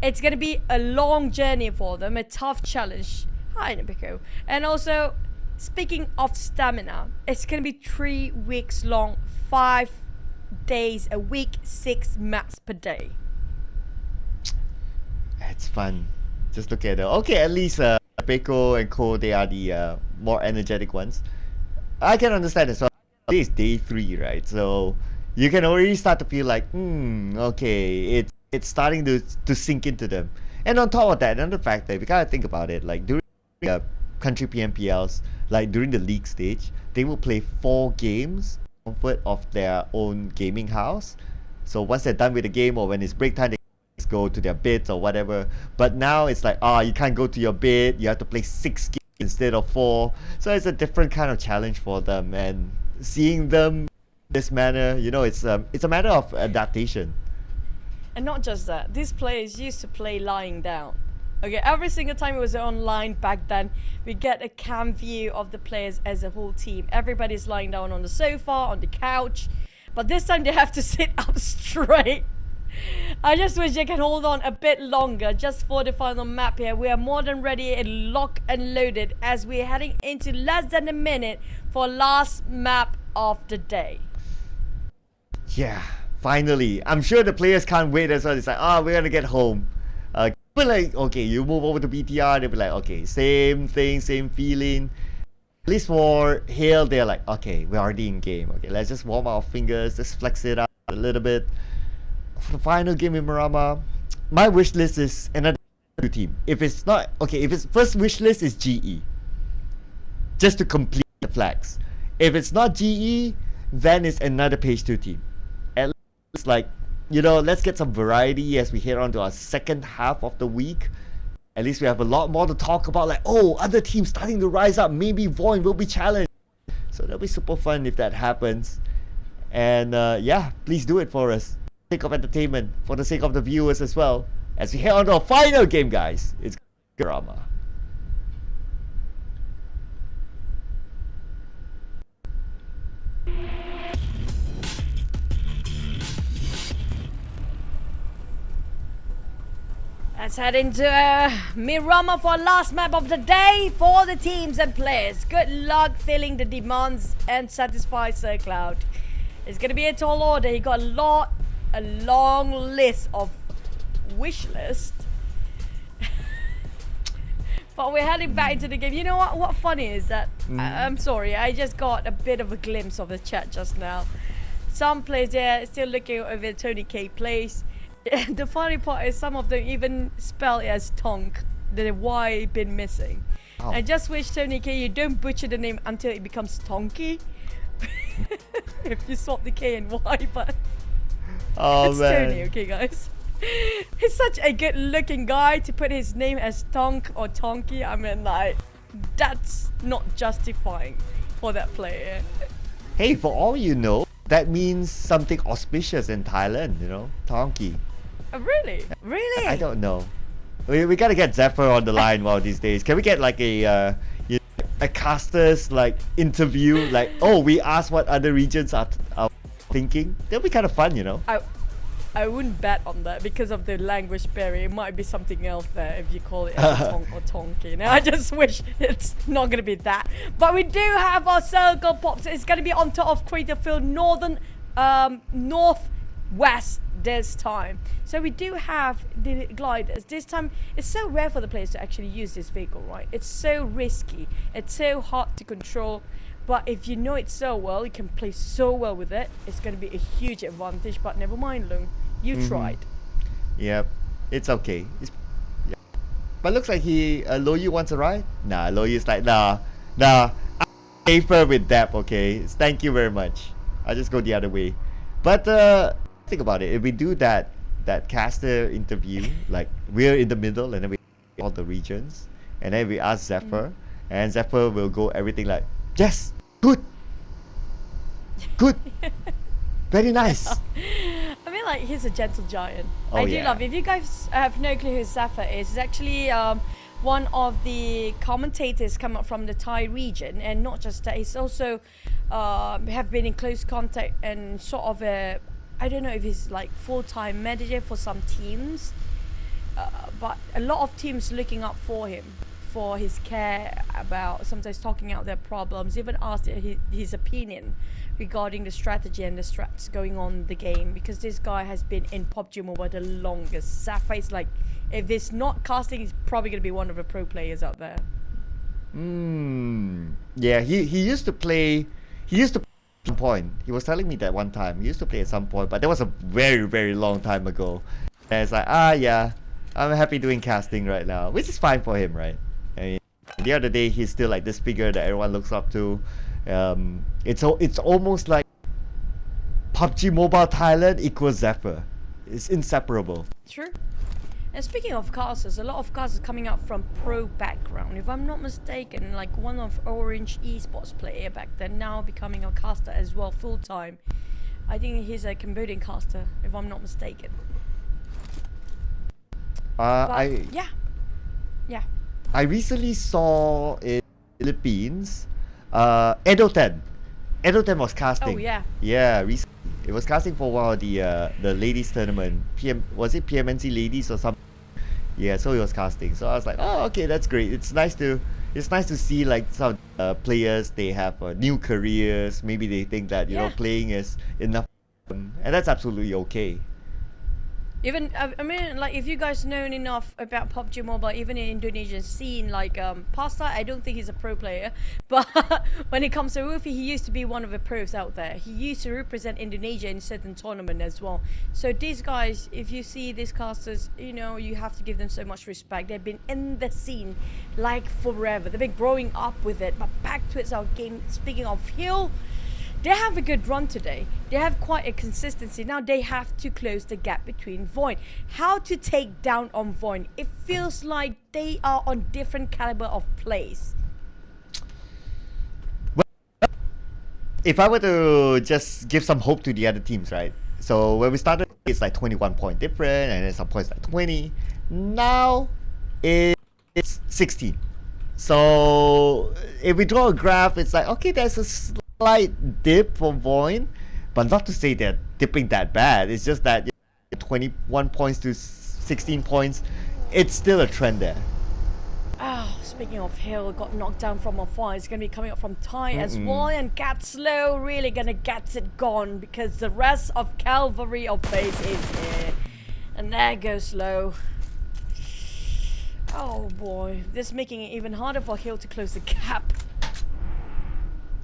It's going to be a long journey for them, a tough challenge. Hi, Nabiko. And also, speaking of stamina, it's going to be 3 weeks long, 5 days a week, 6 maps per day. It's fun. Just look at it. Okay, at least Peko and Co, they are the more energetic ones. I can understand it. So today is day 3, right? So you can already start to feel like, okay, it's starting to sink into them. And on top of that, another fact that we gotta think about it, like during country PMPLs, like during the league stage, they will play 4 games comfort of their own gaming house. So once they're done with the game or when it's break time, they go to their beds or whatever. But now it's like, you can't go to your bed, you have to play 6 games instead of 4. So it's a different kind of challenge for them, and seeing them this manner, you know, it's a matter of adaptation. And not just that, these players used to play lying down. Okay, every single time it was online back then, we get a cam view of the players as a whole team. Everybody's lying down on the sofa, on the couch, but this time they have to sit up straight. I just wish they can hold on a bit longer just for the final map here. We are more than ready and locked and loaded as we're heading into less than a minute for last map of the day. Yeah, finally. I'm sure the players can't wait as well. It's like, we're gonna get home. But like, okay, you move over to BTR, they'll be like, okay, same thing, same feeling. At least for Hale, they're like, okay, we're already in game. Okay, let's just warm our fingers, just flex it out a little bit. For the final game in Miramar, my wish list is another team. If it's not, okay, if its first wish list is GE, just to complete the flags. If it's not GE, then it's another page 2 team. At least, like, you know, let's get some variety as we head on to our second half of the week. At least we have a lot more to talk about, like, other teams starting to rise up. Maybe VOIN will be challenged. So that'll be super fun if that happens. And yeah, please do it for us. For the sake of entertainment, for the sake of the viewers as well. As we head on to our final game, guys. It's drama. Let's head into Miramar for last map of the day for the teams and players. Good luck filling the demands and satisfy Sir Cloud. It's gonna be a tall order. He got a lot a long list of wish list. But we're heading back into the game. You know what funny is that, I'm sorry, I just got a bit of a glimpse of the chat just now. Some players there still looking over Tony K plays. The funny part is some of them even spell it as Tonk. The Y been missing. Oh. I just wish Tony K you don't butcher the name until it becomes Tonky. If you swap the K and Y, but it's Tony, okay guys. He's such a good looking guy to put his name as Tonk or Tonky. I mean, like, that's not justifying for that player. Hey, for all you know, that means something auspicious in Thailand, you know, Tonky. Really? Really? I don't know. We gotta get Zephyr on the line one of these days. Can we get like a caster's like interview? Like, oh, we asked what other regions are thinking. That'll be kind of fun, you know. I wouldn't bet on that because of the language barrier. It might be something else there if you call it Tonk or Tonky. Now I just wish it's not gonna be that. But we do have our circle pops. It's gonna be on top of Craterfield northwest this time. So we do have the gliders. This time it's so rare for the players to actually use this vehicle, right? It's so risky. It's so hard to control. But if you know it so well, you can play so well with it. It's going to be a huge advantage. But never mind, Lung. You tried. Yep. It's okay. But looks like Loyu wants a ride? Nah, Loyu's like, nah. I'm safer with Dap, okay? Thank you very much. I'll just go the other way. But think about it. If we do that caster interview, like we're in the middle and then we all the regions, and then we ask Zephyr, and Zephyr will go everything like, yes, good, very nice. I mean, like, he's a gentle giant. Oh, I do love. If you guys have no clue who Zephyr is, he's actually one of the commentators come up from the Thai region, and not just that, he's also have been in close contact and sort of a, I don't know if he's like full-time manager for some teams, but a lot of teams looking up for him for his care about sometimes talking out their problems, even asked his opinion regarding the strategy and the strats going on in the game, because this guy has been in PUBG Mobile the longest. Sapphire is like, if it's not casting, he's probably going to be one of the pro players out there. Yeah, he used to play at some point. He was telling me that one time. He used to play at some point, but that was a very, very long time ago. And it's like, yeah, I'm happy doing casting right now, which is fine for him, right? I mean, the other day, he's still like this figure that everyone looks up to. It's almost like PUBG Mobile Thailand equals Zephyr. It's inseparable. True. And speaking of casters, a lot of casters coming out from pro background. If I'm not mistaken, like one of Orange Esports player back then, now becoming a caster as well full time. I think he's a Cambodian caster, if I'm not mistaken. Yeah. I recently saw in Philippines, Edo10 was casting. Oh yeah. Yeah, recently. It was casting for one of the ladies tournament. Was it PMNC ladies or something? Yeah, so it was casting. So I was like, oh, okay, that's great. It's nice to see like some players, they have new careers. Maybe they think that you know playing is enough, and that's absolutely okay. Even, I mean, like, if you guys know enough about PUBG Mobile, even in Indonesian scene, like, Pasta, I don't think he's a pro player, but when it comes to Rufi, he used to be one of the pros out there. He used to represent Indonesia in certain tournament as well. So these guys, if you see these casters, you know, you have to give them so much respect. They've been in the scene, like, forever. They've been growing up with it, but back to our game, speaking of Hill, they have a good run today. They have quite a consistency. Now they have to close the gap between VOIN. How to take down on VOIN? It feels like they are on different caliber of plays. Well, if I were to just give some hope to the other teams, right? So when we started, it's like 21 point different, and then some points like 20. Now it's 16. So if we draw a graph, it's like, okay, there's a slight dip for VOIN, but not to say they're dipping that bad. It's just that 21 points to 16 points, it's still a trend there. speaking of Hill, got knocked down from afar. It's going to be coming up from Thai as well. And Gatslow really going to get it gone because the rest of Cavalry of FaZe is here. And there goes Slow. Oh boy, this is making it even harder for Hill to close the gap.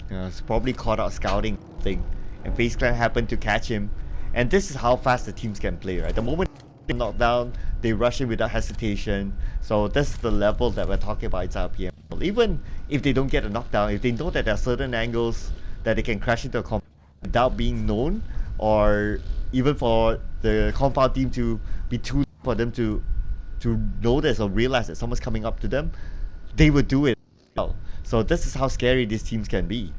It's probably caught out scouting thing. And FaZe Clan happened to catch him. And this is how fast the teams can play, right? The moment they knock down, they rush in without hesitation. So this is the level that we're talking about inside PMSL. Even if they don't get a knockdown, if they know that there are certain angles that they can crash into a compound without being known, or even for the compound team to be too for them to notice or realize that someone's coming up to them, they would do it. So this is how scary these teams can be.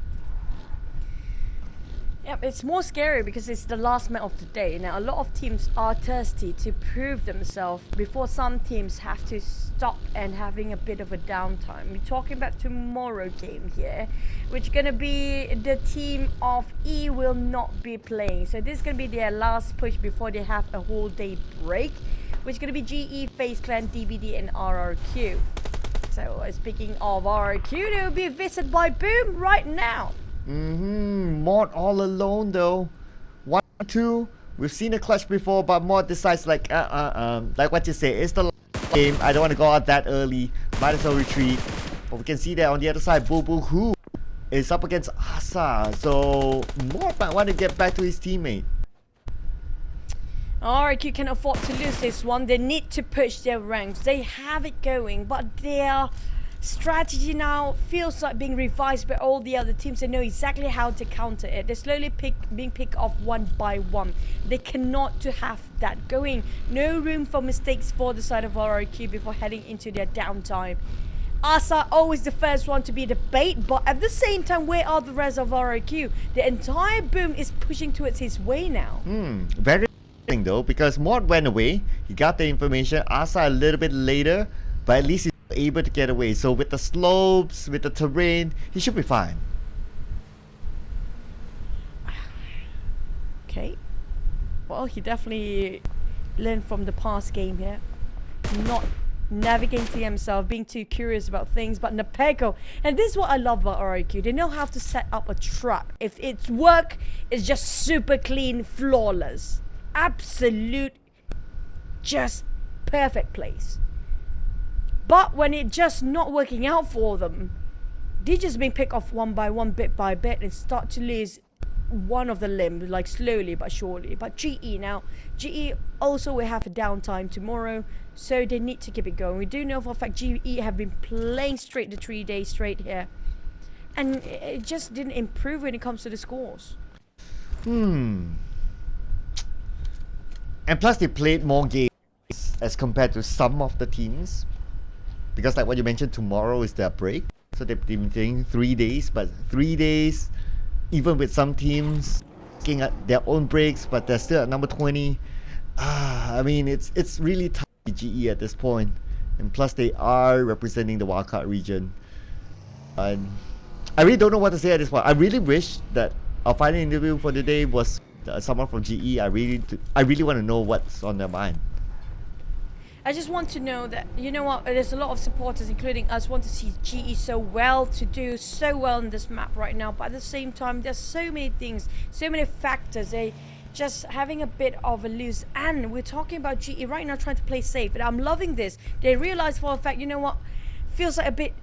Yep, it's more scary because it's the last match of the day. Now, a lot of teams are thirsty to prove themselves before some teams have to stop and having a bit of a downtime. We're talking about tomorrow game here, which is going to be the team of E will not be playing. So this is going to be their last push before they have a whole day break, which is going to be GE, FaZe Clan, DBD and RRQ. So speaking of RRQ, they will be visited by Boom right now. Mod all alone though. 1-2. We've seen a clutch before, but Mod decides like what you say, it's the last game. I don't want to go out that early. Might as well retreat. But we can see that on the other side, Boo Boo Who is up against Asa. So Mod might want to get back to his teammate. RRQ can afford to lose this one. They need to push their ranks. They have it going, but their strategy now feels like being revised by all the other teams. They know exactly how to counter it. They're slowly being picked off one by one. They cannot to have that going. No room for mistakes for the side of RRQ before heading into their downtime. Asa always the first one to be the bait, but at the same time, where are the rest of RRQ? The entire Boom is pushing towards his way now. Very interesting though, because Mod went away. He got the information. Asa a little bit later, but at least he's able to get away. So with the slopes, with the terrain, he should be fine. Okay. Well, he definitely learned from the past game here. Not navigating himself, being too curious about things. But Nepeko, and this is what I love about RIQ. They know how to set up a trap. If it's work, it's just super clean, flawless. Absolute, just perfect place. But when it's just not working out for them, they're just being picked off one by one, bit by bit, and start to lose one of the limbs, like slowly but surely. But GE now, GE also will have a downtime tomorrow, so they need to keep it going. We do know for a fact GE have been playing straight the 3 days straight here, and it just didn't improve when it comes to the scores. And plus they played more games as compared to some of the teams. Because like what you mentioned, tomorrow is their break. So they've been playing 3 days, but 3 days, even with some teams taking at their own breaks, but they're still at number 20. I mean, it's really tough for GE at this point. And plus they are representing the wildcard region. And I really don't know what to say at this point. I really wish that our final interview for the day was someone from GE. I really want to know what's on their mind. I just want to know that, you know what, there's a lot of supporters, including us, want to see GE so well, to do so well in this map right now. But at the same time, there's so many things, so many factors. They just having a bit of a lose. And we're talking about GE right now trying to play safe. And I'm loving this. They realize for a fact, you know what, feels like a bit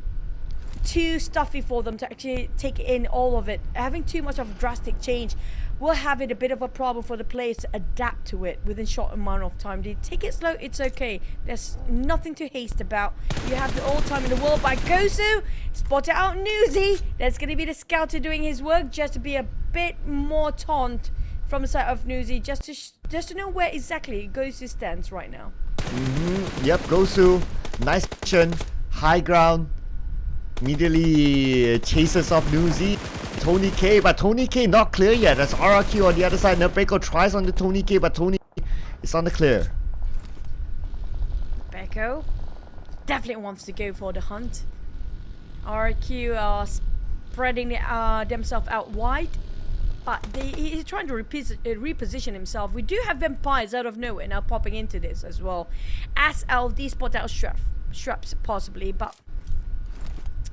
too stuffy for them to actually take in all of it. Having too much of a drastic change will have it a bit of a problem for the players to adapt to it within short amount of time. They take it slow, it's okay. There's nothing to haste about. You have the all time in the world by Gosu. Spotted out Newsy. That's going to be the scouter doing his work, just to be a bit more taunt from the side of Newsy, just to know where exactly Gosu stands right now. Yep, Gosu, nice action, high ground, immediately chases off Newsy. Tony K, but Tony K not clear yet. That's RRQ on the other side. Nebeko tries on the Tony K, but Tony is on the clear. Beko definitely wants to go for the hunt. RRQ are spreading themselves out wide, but he's trying to reposition himself. We do have vampires out of nowhere now popping into this as well. As LD spot out shrubs possibly, but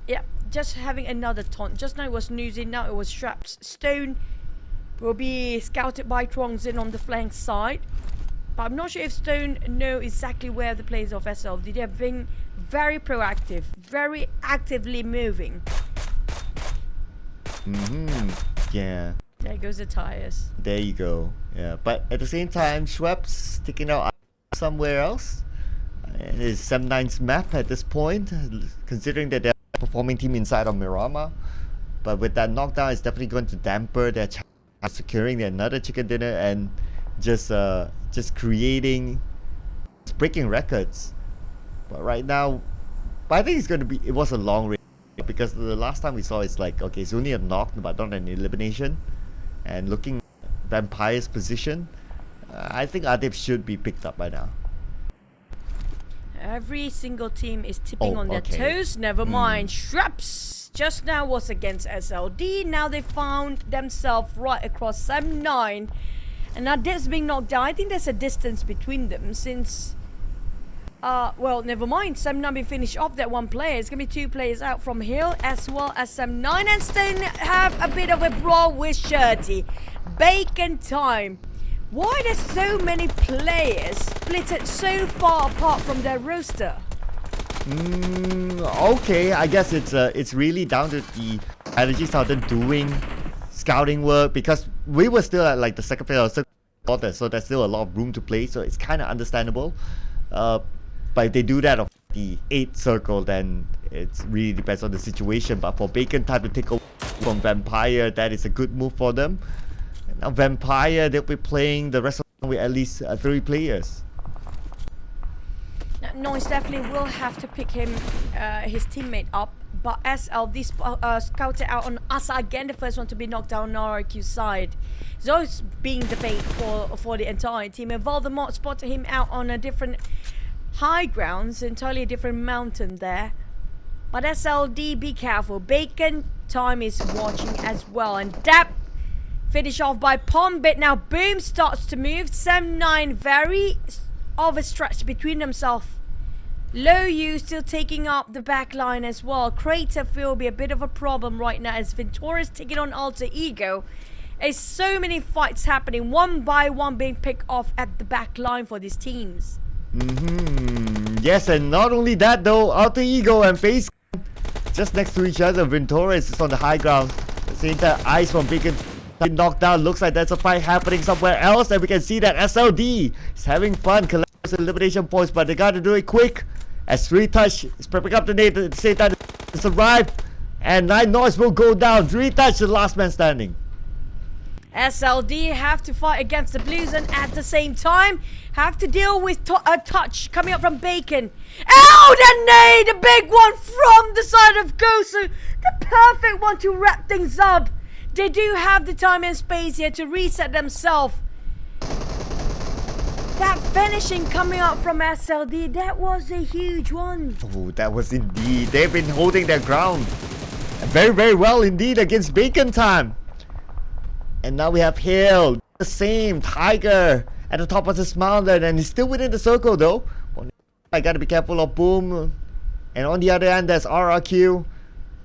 Yeah, just having another taunt. Just now it was Nuzi, now it was Straps. Stone will be scouted by Truongzin on the flank side. But I'm not sure if Stone know exactly where the players of SLD. They're being very proactive, very actively moving. Yeah. There goes the tires. There you go. Yeah, but at the same time, Schweppes sticking out somewhere else. It is Sem9's map at this point, considering that they're a performing team inside of Miramar. But with that knockdown, it's definitely going to damper their chance of securing another chicken dinner and just creating, breaking records. But right now, I think it's going to be, it was a long race because the last time we saw it's like, okay, it's only a knock but not an elimination. And looking at Vampire's position, I think Adib should be picked up by now. Every single team is tipping on their toes. Never mind. Straps just now was against SLD. Now they found themselves right across Sem9. And now Adib's being knocked down. I think there's a distance between them since... well, never mind. Sem9 be finished off that one player. It's going to be 2 players out from Hill as well as Sem9. And Stone have a bit of a brawl with Shirty. Bacon time. Why there's so many players splitted so far apart from their roster? Okay, I guess it's really down to the strategies how they're doing scouting work, because we were still at like the second phase or third quarter, so there's still a lot of room to play, so it's kind of understandable. But if they do that of the 8th circle, then it really depends on the situation. But for Bacon time to take over from Vampire, that is a good move for them. Now Vampire, they'll be playing the rest of the with at least 3 players. Noise definitely will have to pick him, his teammate up. But SLD scouted out on Asa again, the first one to be knocked down on RRQ side. It's always being the bait for the entire team. And Voldemort spotted him out on a different high grounds, entirely different mountain there. But SLD, be careful. Bacon time is watching as well. And that finish off by Pombit. Now Boom starts to move. Sem9 very overstretched between themselves. Low U still taking up the back line as well. Crater will be a bit of a problem right now as Ventora's taking on Alter Ego. There's so many fights happening, one by one being picked off at the back line for these teams. Yes, and not only that though, Alter Ego and FaZe just next to each other. Ventura is on the high ground. At the same time, Ice from Bacon knocked down. Looks like there's a fight happening somewhere else, and we can see that SLD is having fun collecting elimination points, but they gotta do it quick as 3Touch is prepping up the nade at the same time. It's arrived, and 9 Noise will go down. 3Touch, the last man standing. SLD have to fight against the Blues and at the same time have to deal with a touch coming up from Bacon. Oh, the nade! The big one from the side of Gosu. The perfect one to wrap things up. They do have the time and space here to reset themselves. That finishing coming up from SLD, that was a huge one. Oh, that was indeed. They've been holding their ground very, very well indeed against Bacon time. And now we have Hill, the same Tiger at the top of this mountain, and he's still within the circle though. I gotta be careful of Boom. And on the other end, there's RRQ.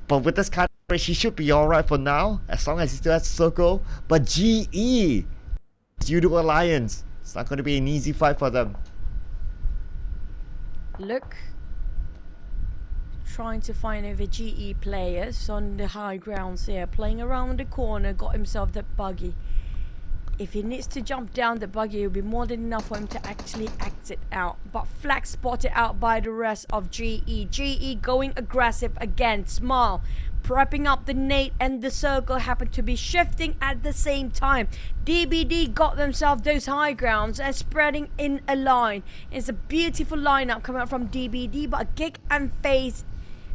But with this kind of race, he should be alright for now, as long as he still has the circle. But GE, Yoodo Alliance, it's not going to be an easy fight for them. Look, trying to find over GE players on the high grounds here, playing around the corner, got himself that buggy. If he needs to jump down the buggy, it will be more than enough for him to actually exit out. But flag spotted out by the rest of GE. GE going aggressive again. Smile prepping up the nade, and the circle happened to be shifting at the same time. DBD got themselves those high grounds and spreading in a line. It's a beautiful lineup coming up from DBD, but GEEK and FaZe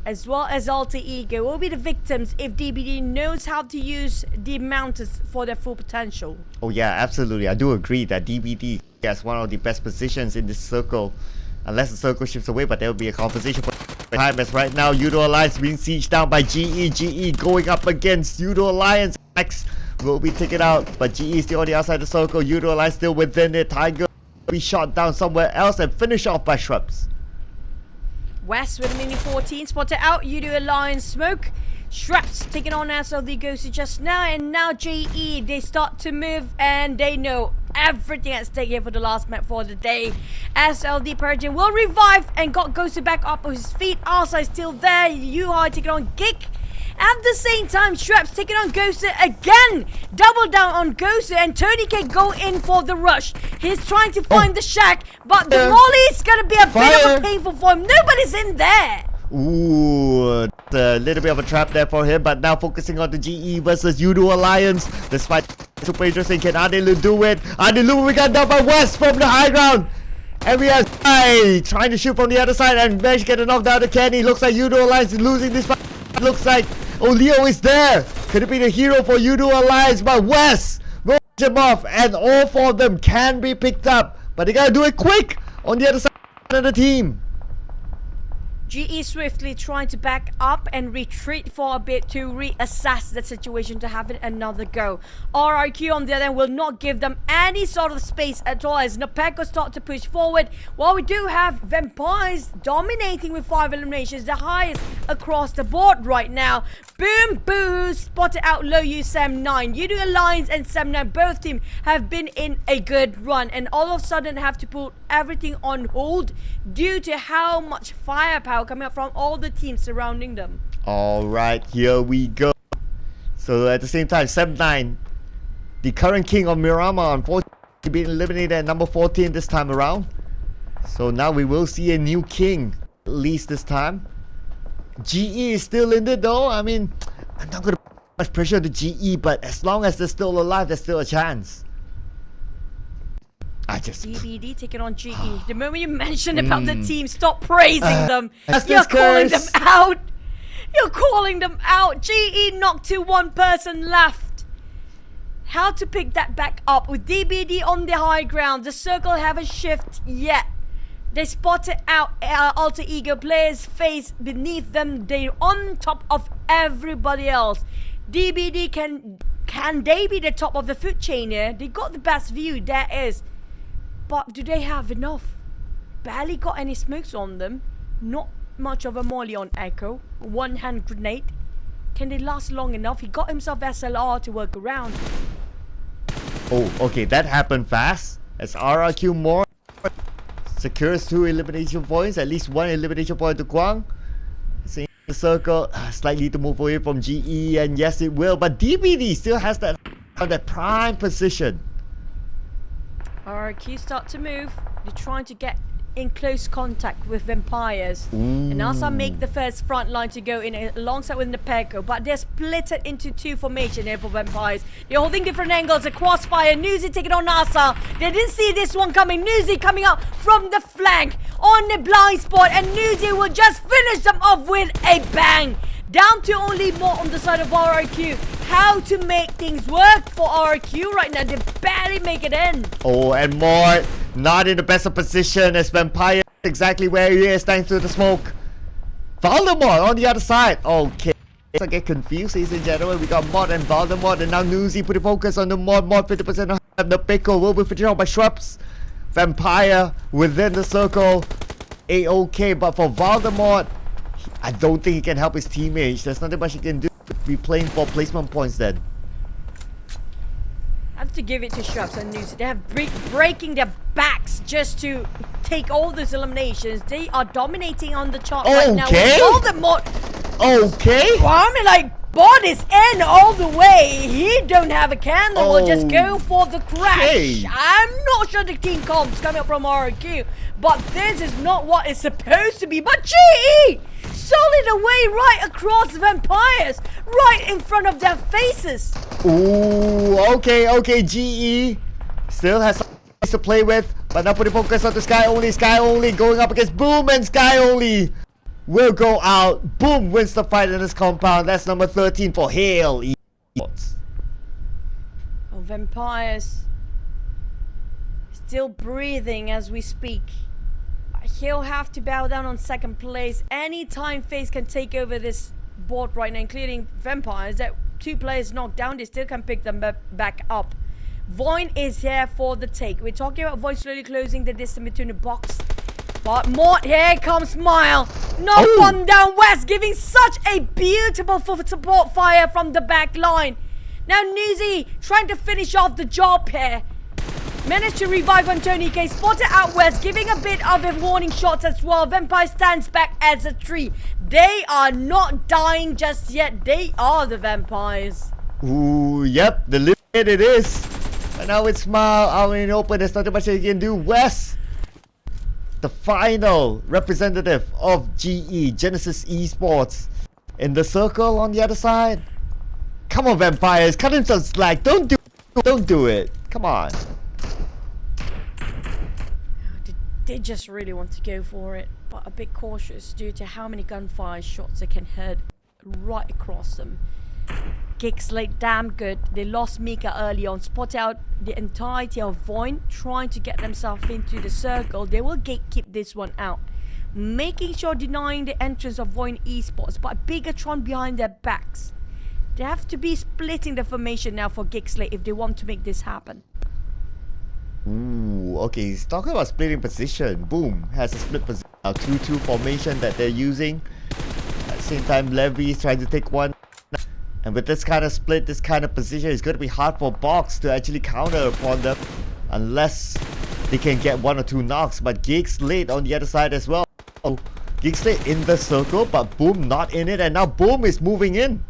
as well as Alter Ego will be the victims if DBD knows how to use the mountains for their full potential. Oh yeah, absolutely. I do agree that DBD has one of the best positions in this circle. Unless the circle shifts away, but there will be a conversation for time, as right now Yoodo Alliance being sieged down by GE. GE going up against Yoodo Alliance. Max will be taken out, but GE is still on the outside of the circle. Yoodo Alliance still within it. Tiger will be shot down somewhere else and finished off by Shrubs. West with mini 14. Spotted out. Yoodo Alliance smoke. Shrap's taking on SLD goes to just now, and now GE, they start to move, and they know everything at stake here for the last map for the day. SLD PERSIJA will revive and goes back up on his feet. Arsa is still there. Yuhai taking on GEEK. At the same time, Shrap's taking on Ghost again. Double down on Ghost, and Tony can go in for the rush. He's trying to find the shack, but the molly is gonna be a bit of a painful for him. Nobody's in there. Ooh, a little bit of a trap there for him, but now focusing on the GE versus Yoodo Alliance. This fight is super interesting. Can Adilu do it? Adilu, we got down by West from the high ground. And we have Sky trying to shoot from the other side and managed to get a knockdown to Kenny. Looks like Yoodo Alliance is losing this fight. Looks like Leo is there. Could it be the hero for Yoodo Alliance? But West will him off, and all four of them can be picked up. But they gotta do it quick on the other side of the team. GE swiftly trying to back up and retreat for a bit to reassess the situation to have it another go. RRQ on the other end will not give them any sort of space at all as Napeko start to push forward. While we do have Vampires dominating with 5 eliminations, the highest across the board right now. Boom, boo, spotted out low you Sam9. Yoodo Alliance and Sam9, both teams have been in a good run, and all of a sudden have to put everything on hold due to how much firepower coming up from all the teams surrounding them. Alright, here we go. So at the same time, Sam9, the current king of Miramar, unfortunately being eliminated at number 14 this time around. So now we will see a new king, at least this time. GE is still in it though. I mean, I'm not going to put much pressure on the GE, but as long as they're still alive, there's still a chance. DBD taking on GE. The moment you mentioned about the team, stop praising them. You're calling them curse. out. You're calling them out. GE knocked to one person left. How to pick that back up with DBD on the high ground. The circle haven't shifted yet. They spotted out alter ego players' face beneath them. They're on top of everybody else. DBD can they be the top of the food chain here? They got the best view there is. But do they have enough? Barely got any smokes on them. Not much of a molly on Echo. One hand grenade. Can they last long enough? He got himself SLR to work around. Oh, okay, that happened fast. As RRQ more secures 2 elimination points, at least 1 elimination point to Kwang. Seeing the circle slightly to move away from GE, and yes, it will. But DBD still has that prime position. RRQ start to move. They're trying to get in close contact with Vampires. And Asa make the first front line to go in alongside with Napeko. But they're split into 2 formation here for Vampires. They're holding different angles. A crossfire. Nuzi taking on Asa. They didn't see this one coming. Nuzi coming out from the flank on the blind spot. And Nuzi will just finish them off with a bang. Down to only more on the side of RRQ. How to make things work for RRQ right now. They barely make it in. Oh, and more not in the best of position as Vampire exactly where he is thanks to the smoke. Voldemort on the other side. Okay. I get confused, ladies and gentlemen. We got Mod and Voldemort, and now Nuzi putting focus on the Mod. Mod 50% of the pickle will be finished off by Shrubs. Vampire within the circle. A-okay, but for Voldemort, I don't think he can help his teammates. There's nothing much he can do. Be playing for placement points then. I have to give it to Shrubs and Nuzi. They have breaking their backs just to take all those eliminations. They are dominating on the chart right now. Okay. Well, I mean, like, Bot is in all the way. He don't have a candle. We'll just go for the crash. I'm not sure the team comps coming up from RQ, but this is not what it's supposed to be. But GE! Solid away right across Vampires, right in front of their faces. Ooh, okay, GE still has some to play with, but now putting focus on the Sky Only going up against Boom, and Sky Only will go out. Boom wins the fight in this compound. That's number 13 for Hale Esports. Oh, Vampires still breathing as we speak. He'll have to bow down on second place. Anytime FaZe can take over this board right now, including Vampires, that 2 players knocked down, they still can pick them back up. VOIN is here for the take. We're talking about VOIN slowly closing the distance between the box. But Mort, here comes Smile. Knock one down West, giving such a beautiful support fire from the back line. Now Newsy trying to finish off the job here. Managed to revive on Tony K. Spotted out West, giving a bit of a warning shots as well. Vampire stands back as a tree. They are not dying just yet. They are the vampires. Ooh, yep, the limit it is. And now it's Smile out in the open. There's nothing much they can do. West, the final representative of GE, Genesis Esports, in the circle on the other side. Come on, vampires, cut him some slack. Don't do it. Come on. They just really want to go for it, but a bit cautious due to how many gunfire shots they can hit right across them. GEEK SLATE damn good. They lost Mika early on. Spot out the entirety of VOIN trying to get themselves into the circle. They will gatekeep this one out, making sure denying the entrance of VOIN Esports, but BIGETRON behind their backs. They have to be splitting the formation now for GEEK SLATE if they want to make this happen. Ooh, okay, he's talking about splitting position. Boom has a split position now, 2-2 formation that they're using. At the same time, Levy is trying to take one. And with this kind of split, this kind of position, it's going to be hard for Box to actually counter upon them unless they can get 1 or 2 knocks. But GEEK SLATE on the other side as well. Oh, GEEK SLATE in the circle, but Boom not in it, and now Boom is moving in.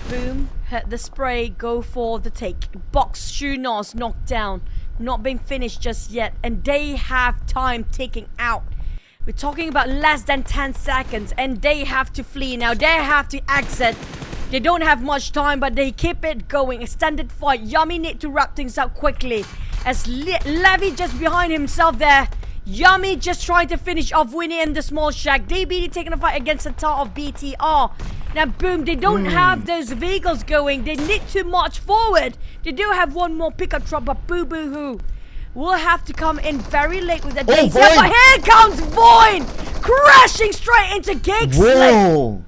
Boom, hit the spray, go for the take. Box Shunos knocked down, not being finished just yet, and they have time ticking out. We're talking about less than 10 seconds, and they have to flee now. They have to exit. They don't have much time, but they keep it going. Extended fight. Yummy need to wrap things up quickly. As Levy just behind himself there. Yummy just trying to finish off Winnie in the small shack. DBD taking a fight against the tower of BTR. Now, Boom, they don't have those vehicles going. They need to march forward. They do have one more pickup truck, but boo-boo-hoo will have to come in very late with the dates. But here comes VOIN, crashing straight into GEEK SLATE. Whoa!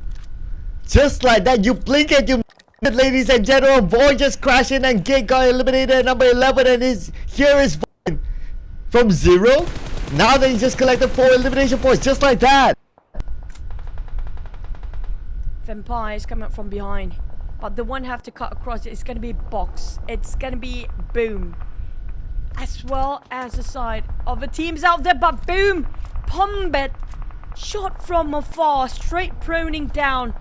Just like that, you blink and you ladies and gentlemen. VOIN just crashed in and GEEK got eliminated at number 11, and here is VOIN from 0. Now they just collected 4 elimination points, just like that. Vampires coming up from behind, but the one have to cut across it. It's going to be Box. It's going to be Boom, as well as the side of the teams out there. But Boom, Pumbet, shot from afar, straight proning down.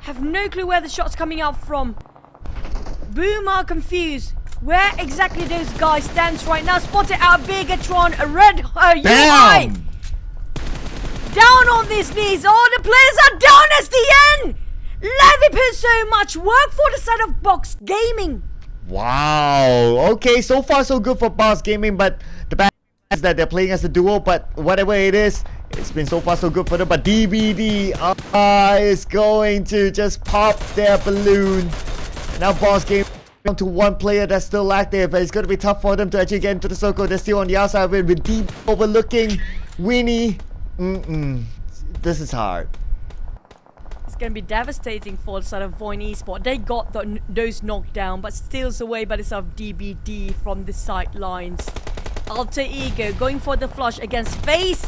Have no clue where the shot's coming out from. Boom are confused. Where exactly those guys stands right now. Spotted out BIGETRON, a red UI. Down on these knees. All the players are down as the end. Levy put so much work for the side of Box Gaming. Wow. Okay, so far so good for Box Gaming, but the bad is that they're playing as a duo. But whatever it is, it's been so far so good for them. But DBD is going to just pop their balloon. And now Box Gaming down to one player that's still active. It's going to be tough for them to actually get into the circle. They're still on the outside of it with Deep overlooking Winnie. This is hard. It's going to be devastating for the side of VOIN Esports. They got those knocked down, but steals away by the side of DBD from the sidelines. Alter Ego going for the flush against FaZe.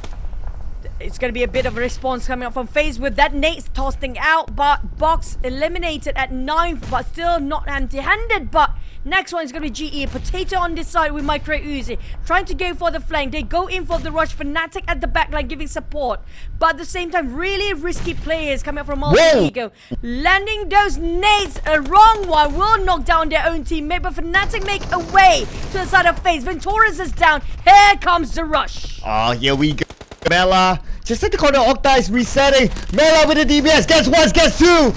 It's going to be a bit of a response coming up from FaZe with that nade tossing out, but Box eliminated at 9th, but still not empty-handed. But next one is going to be GE. Potato on this side with Micro Uzi, trying to go for the flank. They go in for the rush. Fnatic at the backline giving support, but at the same time, really risky players coming up from Alter Ego. Landing those nades, a wrong one, will knock down their own teammate, but Fnatic make a way to the side of FaZe. Venturas is down. Here comes the rush. Oh, here we go. Mela, just at the corner. Octa is resetting. Mela with the DBS. Gets 1, gets 2.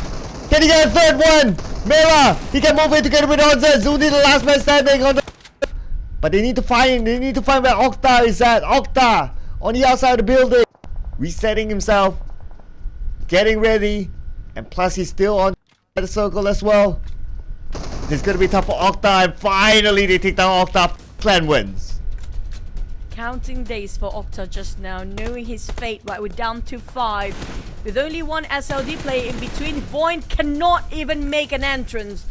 Can he get a third one? Mela, he can move in together with Onza. Zuni, the last man standing on the. But they need to find where Octa is at. Octa on the outside of the building, resetting himself, getting ready, and plus he's still on the circle as well. This is gonna be tough for Octa, and finally they take down Octa. Clan wins. Counting days for Octa just now, knowing his fate. Right, we're down to 5 with only one SLD player in between. VOIN cannot even make an entrance.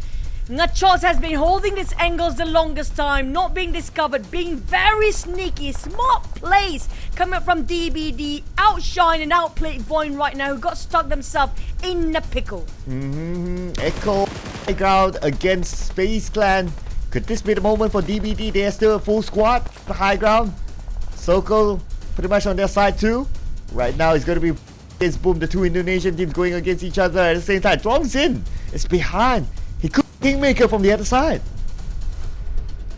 Nachos has been holding these angles the longest time, not being discovered, being very sneaky, smart plays coming up from DBD, outshine and outplayed VOIN right now, who got stuck themselves in a pickle. Echo high ground against FaZe Clan. Could this be the moment for DBD? They are still a full squad, the high ground. Soko pretty much on their side too. Right now it's going to be against Boom, the two Indonesian teams going against each other at the same time. Drongzin is behind. He could be Kingmaker from the other side.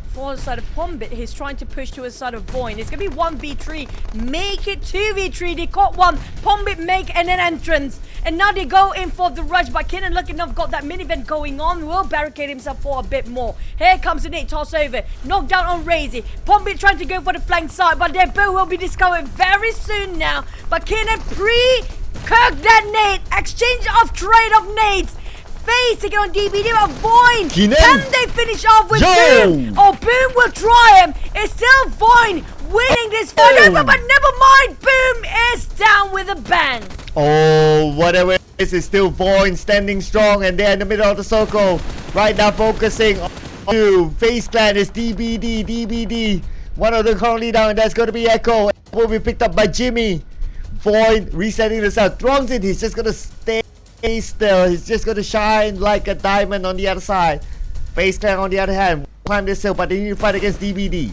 For the side of Pombit, he's trying to push to the side of VOIN. It's going to be 1v3. Make it 2v3. They caught one. Pombit make an entrance. And now they go in for the rush. But Kenan, lucky enough, got that mini-event going on. Will barricade himself for a bit more. Here comes the Nate toss over. Knocked down on Razy. Pombit trying to go for the flank side. But their bow will be discovered very soon now. But Kenan pre-kirk that nade. Exchange of trade of nades. FaZe taking on DBD but VOIN. Kenan. Can they finish off with Boom? Or Boom will try him. It's still VOIN winning this fight over, but never mind. Boom is down with a bang. Oh, whatever it is, it's still VOIN standing strong, and they're in the middle of the circle. Right now focusing on FaZe Clan is DBD. One of them currently down, and that's going to be Echo. Will be picked up by Jimmy. VOIN resetting the south. Drongzin, he's just going to stay still. He's just going to shine like a diamond on the other side. FaZe Clan on the other hand climb this hill, but they need to fight against DBD.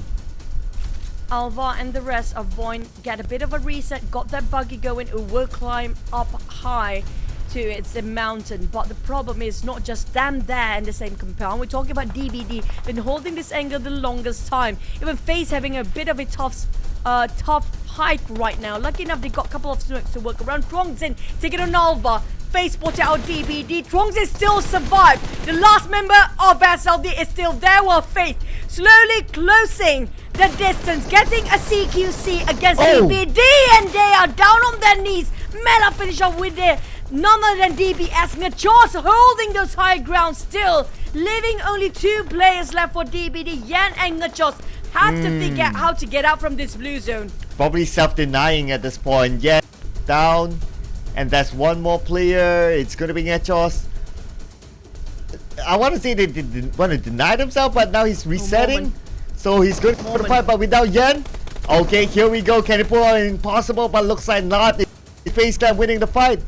Alva and the rest of VOIN get a bit of a reset, got that buggy going, who will climb up high to its mountain. But the problem is not just them there in the same compound. We're talking about DBD, been holding this angle the longest time. Even FaZe having a bit of a tough hike right now. Lucky enough, they got a couple of smokes to work around. Drongzin taking on Alva. FaZe spotted out DBD. Drongzin still survived. The last member of SLD is still there, while FaZe slowly closing the distance, getting a CQC against DBD, and they are down on their knees. Mela finish off with none other than DBS. Nachos holding those high ground still, leaving only 2 players left for DBD. Yan and Nachos have to figure out how to get out from this blue zone. Probably self-denying at this point. Yeah, down. And that's one more player. It's going to be Nachos. I want to say they didn't want to deny themselves, but now he's resetting. So he's going to fight, but without Yen. Okay, here we go. Can he pull out impossible? But looks like not. It's FaZe Clan winning the fight.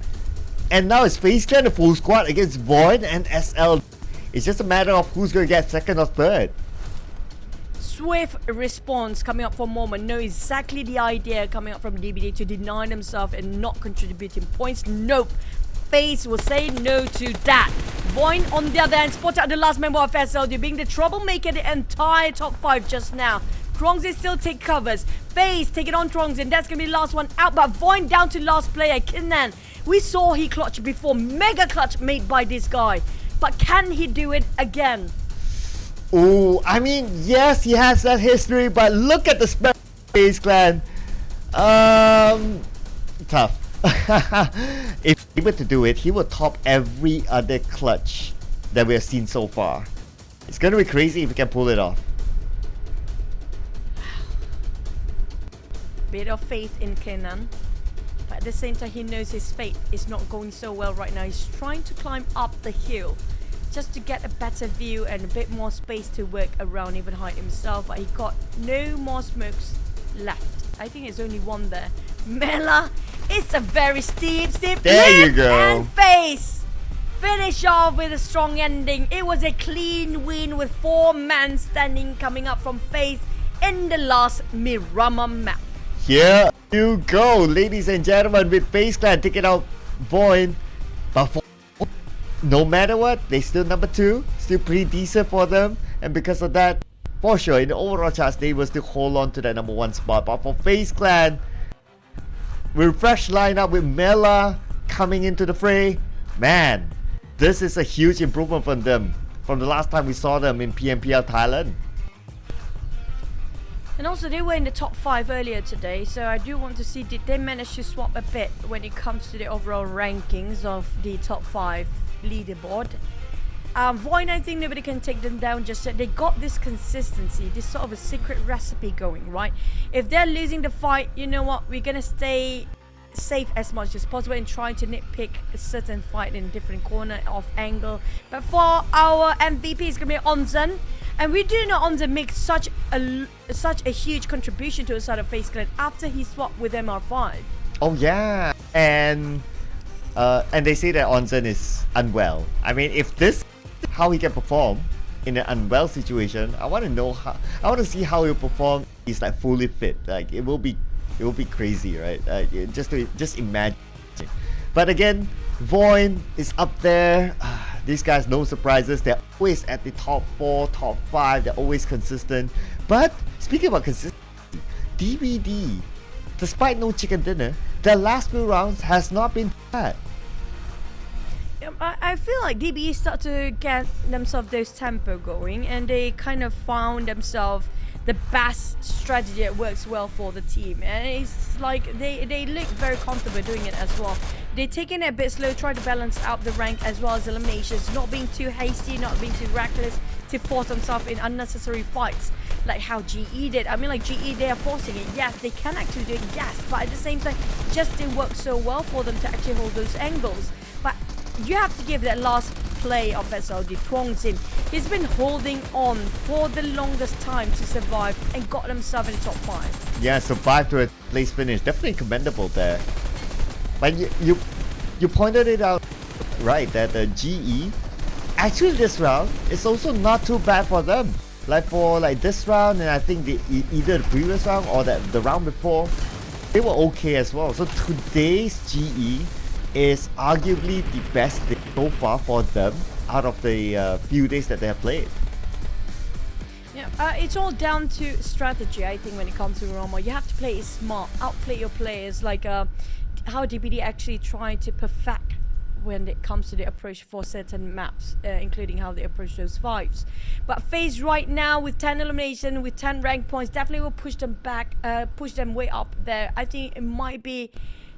And now it's FaZe Clan, the full squad against VOIN and SL. It's just a matter of who's going to get second or third. Swift response coming up for a moment. Know exactly the idea coming up from DBD to deny themselves and not contributing points. Nope. FaZe will say no to that. VOIN on the other hand spotted out the last member of SLD being the troublemaker the entire top 5 just now. Drongzin still take covers. FaZe taking on Drongzin. That's going to be the last one out, but VOIN down to last player, Kinan. We saw he clutched before. Mega clutch made by this guy. But can he do it again? Oh, I mean, yes, he has that history, but look at the spell of FaZe Clan. Tough. If he were to do it, he will top every other clutch that we have seen so far. It's going to be crazy if he can pull it off. Bit of faith in Kenan, but at the same time he knows his fate is not going so well right now. He's trying to climb up the hill just to get a better view and a bit more space to work around, even hide himself, but he got no more smokes left. I think there's only one there. Mela, it's a very steep there you go. And FaZe finish off with a strong ending. It was a clean win with 4 men standing coming up from FaZe in the last Miramar map. Here you go, ladies and gentlemen, with FaZe Clan taking out VOIN. But no matter what, they still number 2. Still pretty decent for them. And because of that, for sure, in the overall charts, they will still hold on to that number 1 spot. But for FaZe Clan, refresh lineup with Mela coming into the fray. Man, this is a huge improvement from them from the last time we saw them in PMPL Thailand. And also they were in the top 5 earlier today, so I do want to see did they manage to swap a bit when it comes to the overall rankings of the top 5 leaderboard. VOIN, I think nobody can take them down just yet. They got this consistency, this sort of a secret recipe going, right? If they're losing the fight, you know what, we're gonna stay safe as much as possible and trying to nitpick a certain fight in a different corner of angle. But for our MVP, it's gonna be Onzen, and we do know Onzen makes such a huge contribution to the side of FaZe Clan after he swapped with MR5. Oh yeah, and they say that Onzen is unwell. I mean, if this how he can perform in an unwell situation, I want to see how he'll perform. He's like fully fit. Like it will be crazy, right? Just imagine. But again, VOIN is up there. These guys, no surprises. They're always at the top 4, top 5. They're always consistent. But speaking about consistency, DBD, despite no chicken dinner, the last few rounds has not been bad. I feel like DBE start to get themselves those tempo going, and they kind of found themselves the best strategy that works well for the team, and it's like they look very comfortable doing it as well. They're taking it a bit slow, try to balance out the rank as well as eliminations, not being too hasty, not being too reckless to force themselves in unnecessary fights like how GE did. I mean, like GE, they are forcing it, yes, they can actually do it, yes, but at the same time, just they work so well for them to actually hold those angles. But you have to give that last play of SLG Twongsim. He's been holding on for the longest time to survive and got himself in the top 5. Yeah, survived to a place finish. Definitely commendable there. But you pointed it out right that the GE actually this round is also not too bad for them. Like for this round, and I think either the previous round or the round before, they were okay as well. So today's GE is arguably the best day so far for them out of the few days that they have played. Yeah, it's all down to strategy, I think, when it comes to Roma. You have to play it smart, outplay your players, like how DPD actually try to perfect when it comes to the approach for certain maps, including how they approach those fights. But FaZe right now with 10 elimination, with 10 rank points, definitely will push them back, push them way up there. I think it might be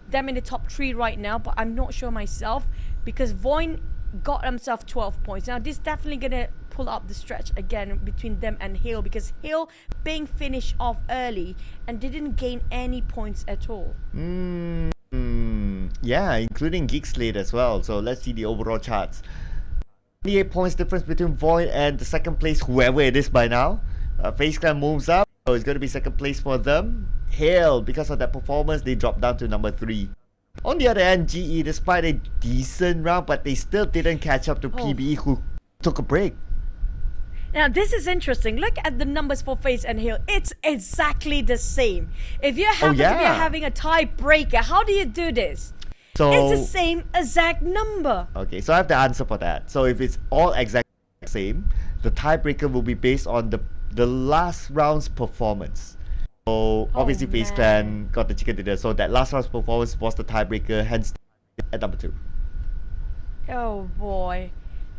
them in the top 3 right now, but I'm not sure myself, because VOIN got himself 12 points. Now this definitely gonna pull up the stretch again between them and Hill, because Hill being finished off early and didn't gain any points at all. Yeah, including GEEK SLATE as well. So let's see the overall charts. 28 points difference between VOIN and the second place, whoever it is by now. FaZe Clan moves up, so it's going to be second place for them. Hill, because of that performance, they dropped down to number 3. On the other hand, GE, despite a decent round, but they still didn't catch up to PBE, who took a break. Now this is interesting. Look at the numbers for FaZe and Hill. It's exactly the same. If you happen to be having a tiebreaker, how do you do this? So it's the same exact number. Okay, so I have the answer for that. So if it's all exact same, the tiebreaker will be based on the last round's performance. So obviously FaZe Clan got the chicken dinner, so that last round's performance was the tiebreaker, hence at number 2. Oh boy,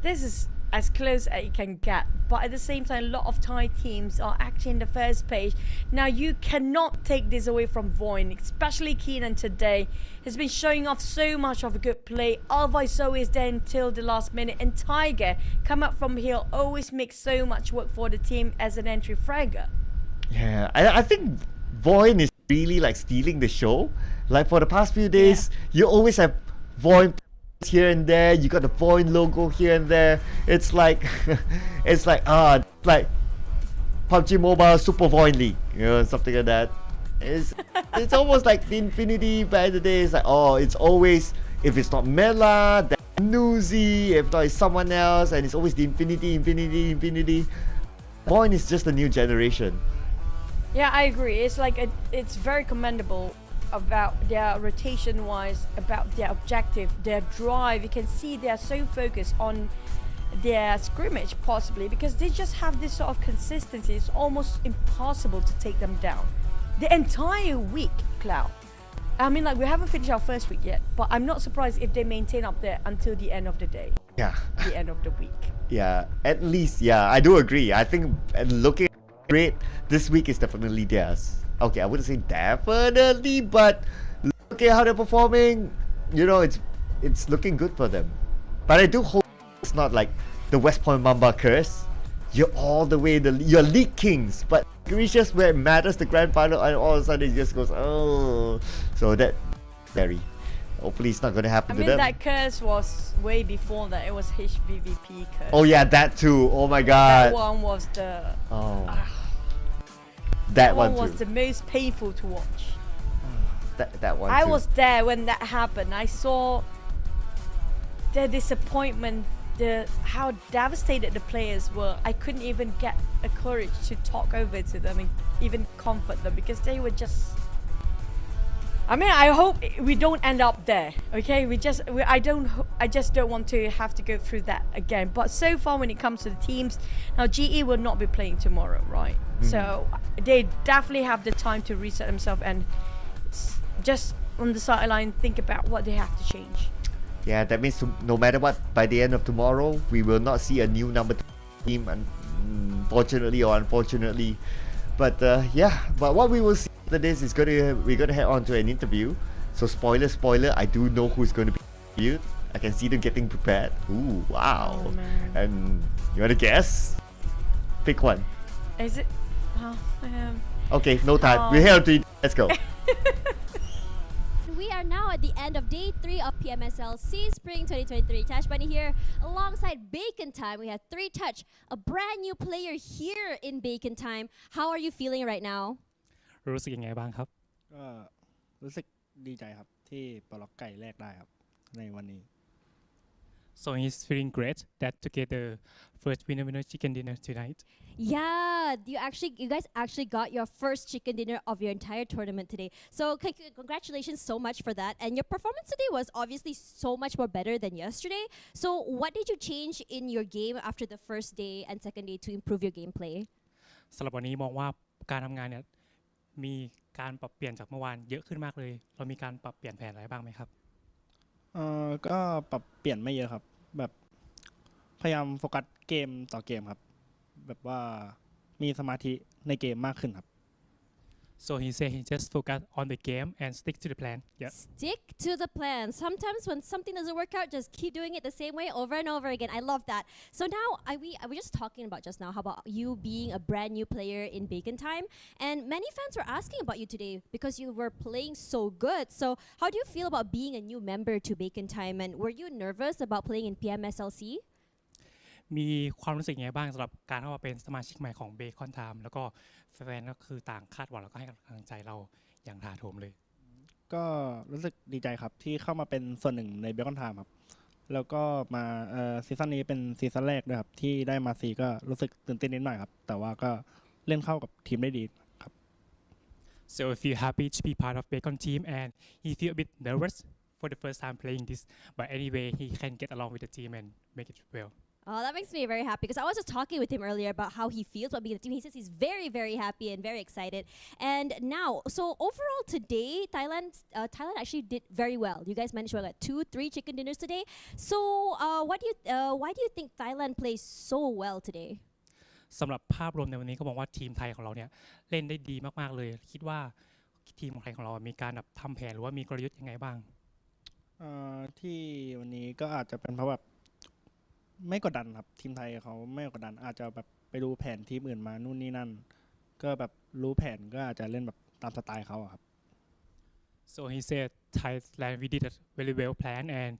this is as close as you can get, but at the same time, a lot of Thai teams are actually in the first page. Now you cannot take this away from VOIN, especially Keenan today. He's been showing off so much of a good play. Alvi is always there until the last minute, and Tiger come up from Hill always makes so much work for the team as an entry fragger. Yeah, I think VOIN is really like stealing the show. Like for the past few days, you always have VOIN here and there. You got the VOIN logo here and there. It's like it's like PUBG Mobile Super VOIN League, you know, something like that. It's almost like the Infinity back in the day. It's like, oh, it's always, if it's not Mela, then Nuzi, if not it's someone else, and it's always the Infinity. VOIN is just a new generation. Yeah, I agree. It's like it's very commendable about their rotation wise, about their objective, their drive. You can see they are so focused on their scrimmage possibly, because they just have this sort of consistency. It's almost impossible to take them down the entire week, Cloud. I mean, like, we haven't finished our first week yet, but I'm not surprised if they maintain up there until the end of the day. Yeah. The end of the week. Yeah, at least, yeah, I do agree. I think looking at the rate, this week is definitely theirs. Okay, I wouldn't say definitely, but look at how they're performing. You know, it's looking good for them. But I do hope it's not like the West Point Mamba curse. You're all the way, you're League Kings, but reaches where it matters, the grand final, and all of a sudden it just goes, oh. So that Very. Hopefully it's not going to happen I to mean, them. that curse was way before that. It was HVVP curse. Oh yeah, that too. Oh my god. That one was the... Oh. that one too. was the most painful to watch. That one I too. was there when that happened. I saw the disappointment, how devastated the players were. I couldn't even get the courage to talk over to them and even comfort them because they were just... I mean, I hope we don't end up there. Okay, I just don't want to have to go through that again. But so far, when it comes to the teams, now GE will not be playing tomorrow, right? So they definitely have the time to reset themselves and just on the sideline think about what they have to change. Yeah, that means no matter what, by the end of tomorrow, we will not see a new number team, unfortunately or unfortunately. But yeah, but what we will see after this is we're gonna head on to an interview. So spoiler, I do know who's going to be interviewed. I can see them getting prepared. Ooh, wow! Oh, man. And you wanna guess? Pick one. Is it? Okay, no time. We're here to let's go. We are now at the end of day 3 of PMSL SEA Spring 2023. Tash Bunny here alongside Bacon Time. We have 3 Touch, a brand new player here in Bacon Time. How are you feeling right now? รู้สึกยังไงบ้างครับ ก็รู้สึกดีใจครับที่ปลดล็อกไก่แรกได้ครับในวันนี้ so he's feeling great that to get the first winner chicken dinner tonight Yeah, you guys actually got your first chicken dinner of your entire tournament today. So congratulations so much for that. And your performance today was obviously so much more better than yesterday. So what did you change in your game after the first day and second day to improve your gameplay? สำหรับวันนี้มองว่าการทำงานเนี่ยมีการปรับเปลี่ยนจากเมื่อวานเยอะขึ้นมากเลยเรามีการปรับเปลี่ยนแผนอะไรบ้างไหมครับก็ปรับเปลี่ยนไม่เยอะครับแบบพยายามโฟกัสเกมต่อเกมครับแบบว่ามีสมาธิในเกมมากขึ้นครับ so he said he just focus on the game and stick to the plan yeah Stick to the plan. Sometimes when something doesn't work out, just keep doing it the same way over and over again. I love that. So now we were just talking about just now how about you being a brand new player in Bacon Time, and many fans were asking about you today because you were playing so good. So how do you feel about being a new member to Bacon Time, and were you nervous about playing in PMSL SEA? มีความรู้สึกยังไงบ้างสำหรับการเข้ามาเป็นสมาชิกใหม่ของเบคอนไทม์แล้วก็แฟนๆก็คือต่างคาดหวังแล้วก็ให้กำลังใจเราอย่างถาโถมเลยก็รู้สึกดีใจครับที่เข้ามาเป็นส่วนหนึ่งในเบคอนไทม์ครับแล้วก็มาซีซั่นนี้เป็นซีซั่นแรกด้วยครับที่ได้มาซีก็รู้สึกตื่นเต้นนิดหน่อยครับแต่ว่าก็เล่นเข้ากับทีมได้ดีครับ so if you happy to be part of Bacon team and he feel a bit nervous for the first time playing this but anyway he can get along with the team and make it well Oh, that makes me very happy because I was just talking with him earlier about how he feels about being the team. He says he's very, very happy and very excited. And now, so overall today, Thailand actually did very well. You guys managed to get 2-3 chicken dinners today. So why do you think Thailand plays so well today? สำหรับภาพรวมในวันนี้ก็บอกว่าทีมไทยของเราเนี่ยเล่นได้ดีมากๆเลยคิดว่าทีมไทยของเรามีการแบบทำแผนหรือว่ามีกลยุทธ์ยังไงบ้างที่วันนี้ก็อาจจะเป็นเพราะแบบไม่กดดันครับทีมไทยเขาไม่กดดันอาจจะแบบไปดูแผนทีมอื่นมานู่นนี่นั่นก็แบบรู้แผนก็อาจจะเล่นแบบตามสไตล์เขาครับ so he said Thailand we did a very well plan and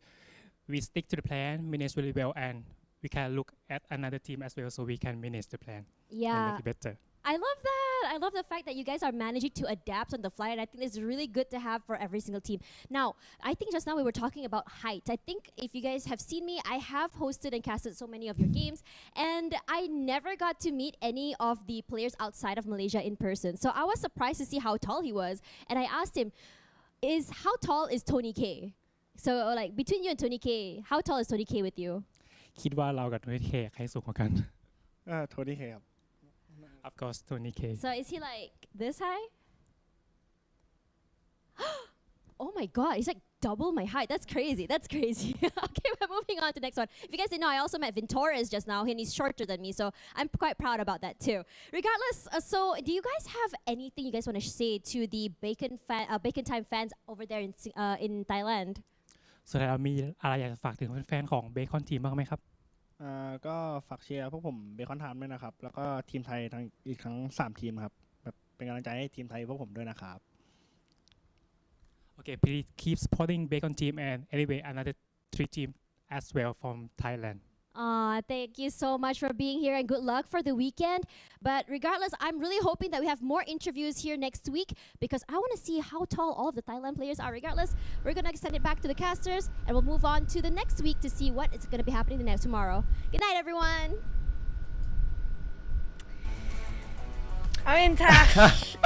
we stick to the plan manage very well and we can look at another team as well so we can manage the plan and make it better I love that. I love the fact that you guys are managing to adapt on the fly, and I think it's really good to have for every single team. Now, I think just now we were talking about height. I think if you guys have seen me, I have hosted and casted so many of your games, and I never got to meet any of the players outside of Malaysia in person. So I was surprised to see how tall he was, and I asked him, how tall is Tony K? So like between you and Tony K, how tall is Tony K with you? คิดว่าเรากับ Tony K ใครสูงกว่ากัน Tony K ครับ Of course, Tony K. So is he like this high? Oh my god, he's like double my height. That's crazy. That's crazy. Okay, we're moving on to the next one. If you guys didn't know, I also met Ventores just now, and he's shorter than me, so I'm quite proud about that too. Regardless, so do you guys have anything you guys want to say to the Bacon Time fans over there in Thailand? สุดท้ายเรามีอะไรอยากจะฝากถึงแฟนๆของเบคอนทีมบ้างไหมครับก็ฝากเชียร์พวกผมเบคอนไทม์ด้วยนะครับแล้วก็ทีมไทยอีกทั้ง3ทีมครับแบบเป็นกำลังใจให้ทีมไทยพวกผมด้วยนะครับ โอ Okay, please keep supporting Bacon team and anyway another 3 team as well from Thailand. Thank you so much for being here and good luck for the weekend. But regardless, I'm really hoping that we have more interviews here next week because I want to see how tall all of the Thailand players are. Regardless, we're going to extend it back to the casters and we'll move on to the next week to see what is going to be happening the next tomorrow. Good night, everyone. I mean, Tash.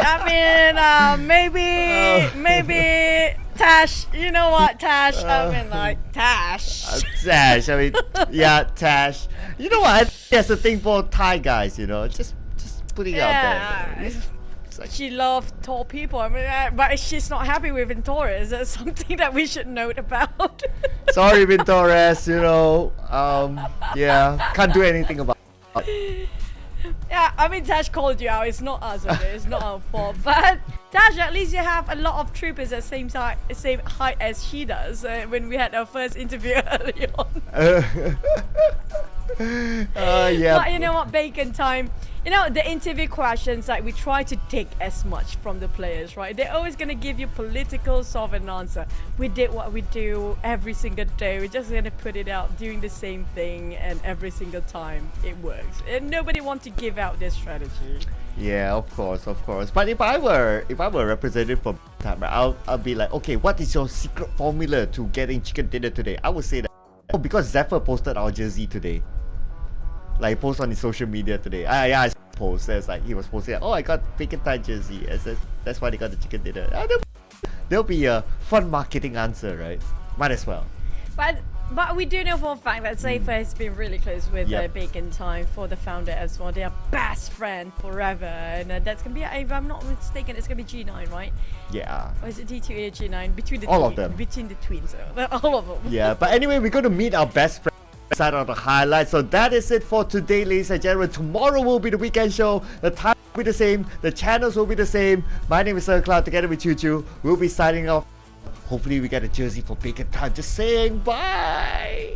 Maybe Tash. You know what, Tash? Tash. Tash. I mean, yeah, Tash. You know what? That's the thing for Thai guys. You know, just putting it out there. She loves tall people. I mean, but she's not happy with Ventores. That's something that we should note about. Sorry, Ventores. You know, yeah, can't do anything about it. Yeah, I mean, Tash called you out. It's not us, okay? It's not our fault. But Tash, at least you have a lot of troopers at same height as she does. When we had our first interview early on. Yeah. But you know what, Bacon time. You know, the interview questions, like, we try to take as much from the players, right? They're always going to give you political sort of an answer. We did what we do every single day. We're just going to put it out, doing the same thing, and every single time it works. And nobody wants to give out their strategy. Yeah, of course. But if I were representative from time, I'll be like, okay, what is your secret formula to getting chicken dinner today? I would say that, because Zephyr posted our jersey today. Like, post on his social media today. I post. There's like, he was posting, oh, I got Bacon Thai jersey. That's why they got the chicken dinner. There'll be a fun marketing answer, right? Might as well. But we do know for a fact that Zephyr has been really close with Bacon Time for the founder as well. They are best friend forever. And that's going to be, if I'm not mistaken, it's going to be G9, right? Yeah. Or is it D2A or G9? Between the all of them. Between the twins. All of them. Yeah, but anyway, we're going to meet our best friend. Side of the highlights. So that is it for today, ladies and gentlemen. Tomorrow will be the weekend show. The time will be the same. The channels will be the same. My name is Sir Cloud. Together with Choo Choo, we'll be signing off. Hopefully we get a jersey for Bacon Time. Just saying bye.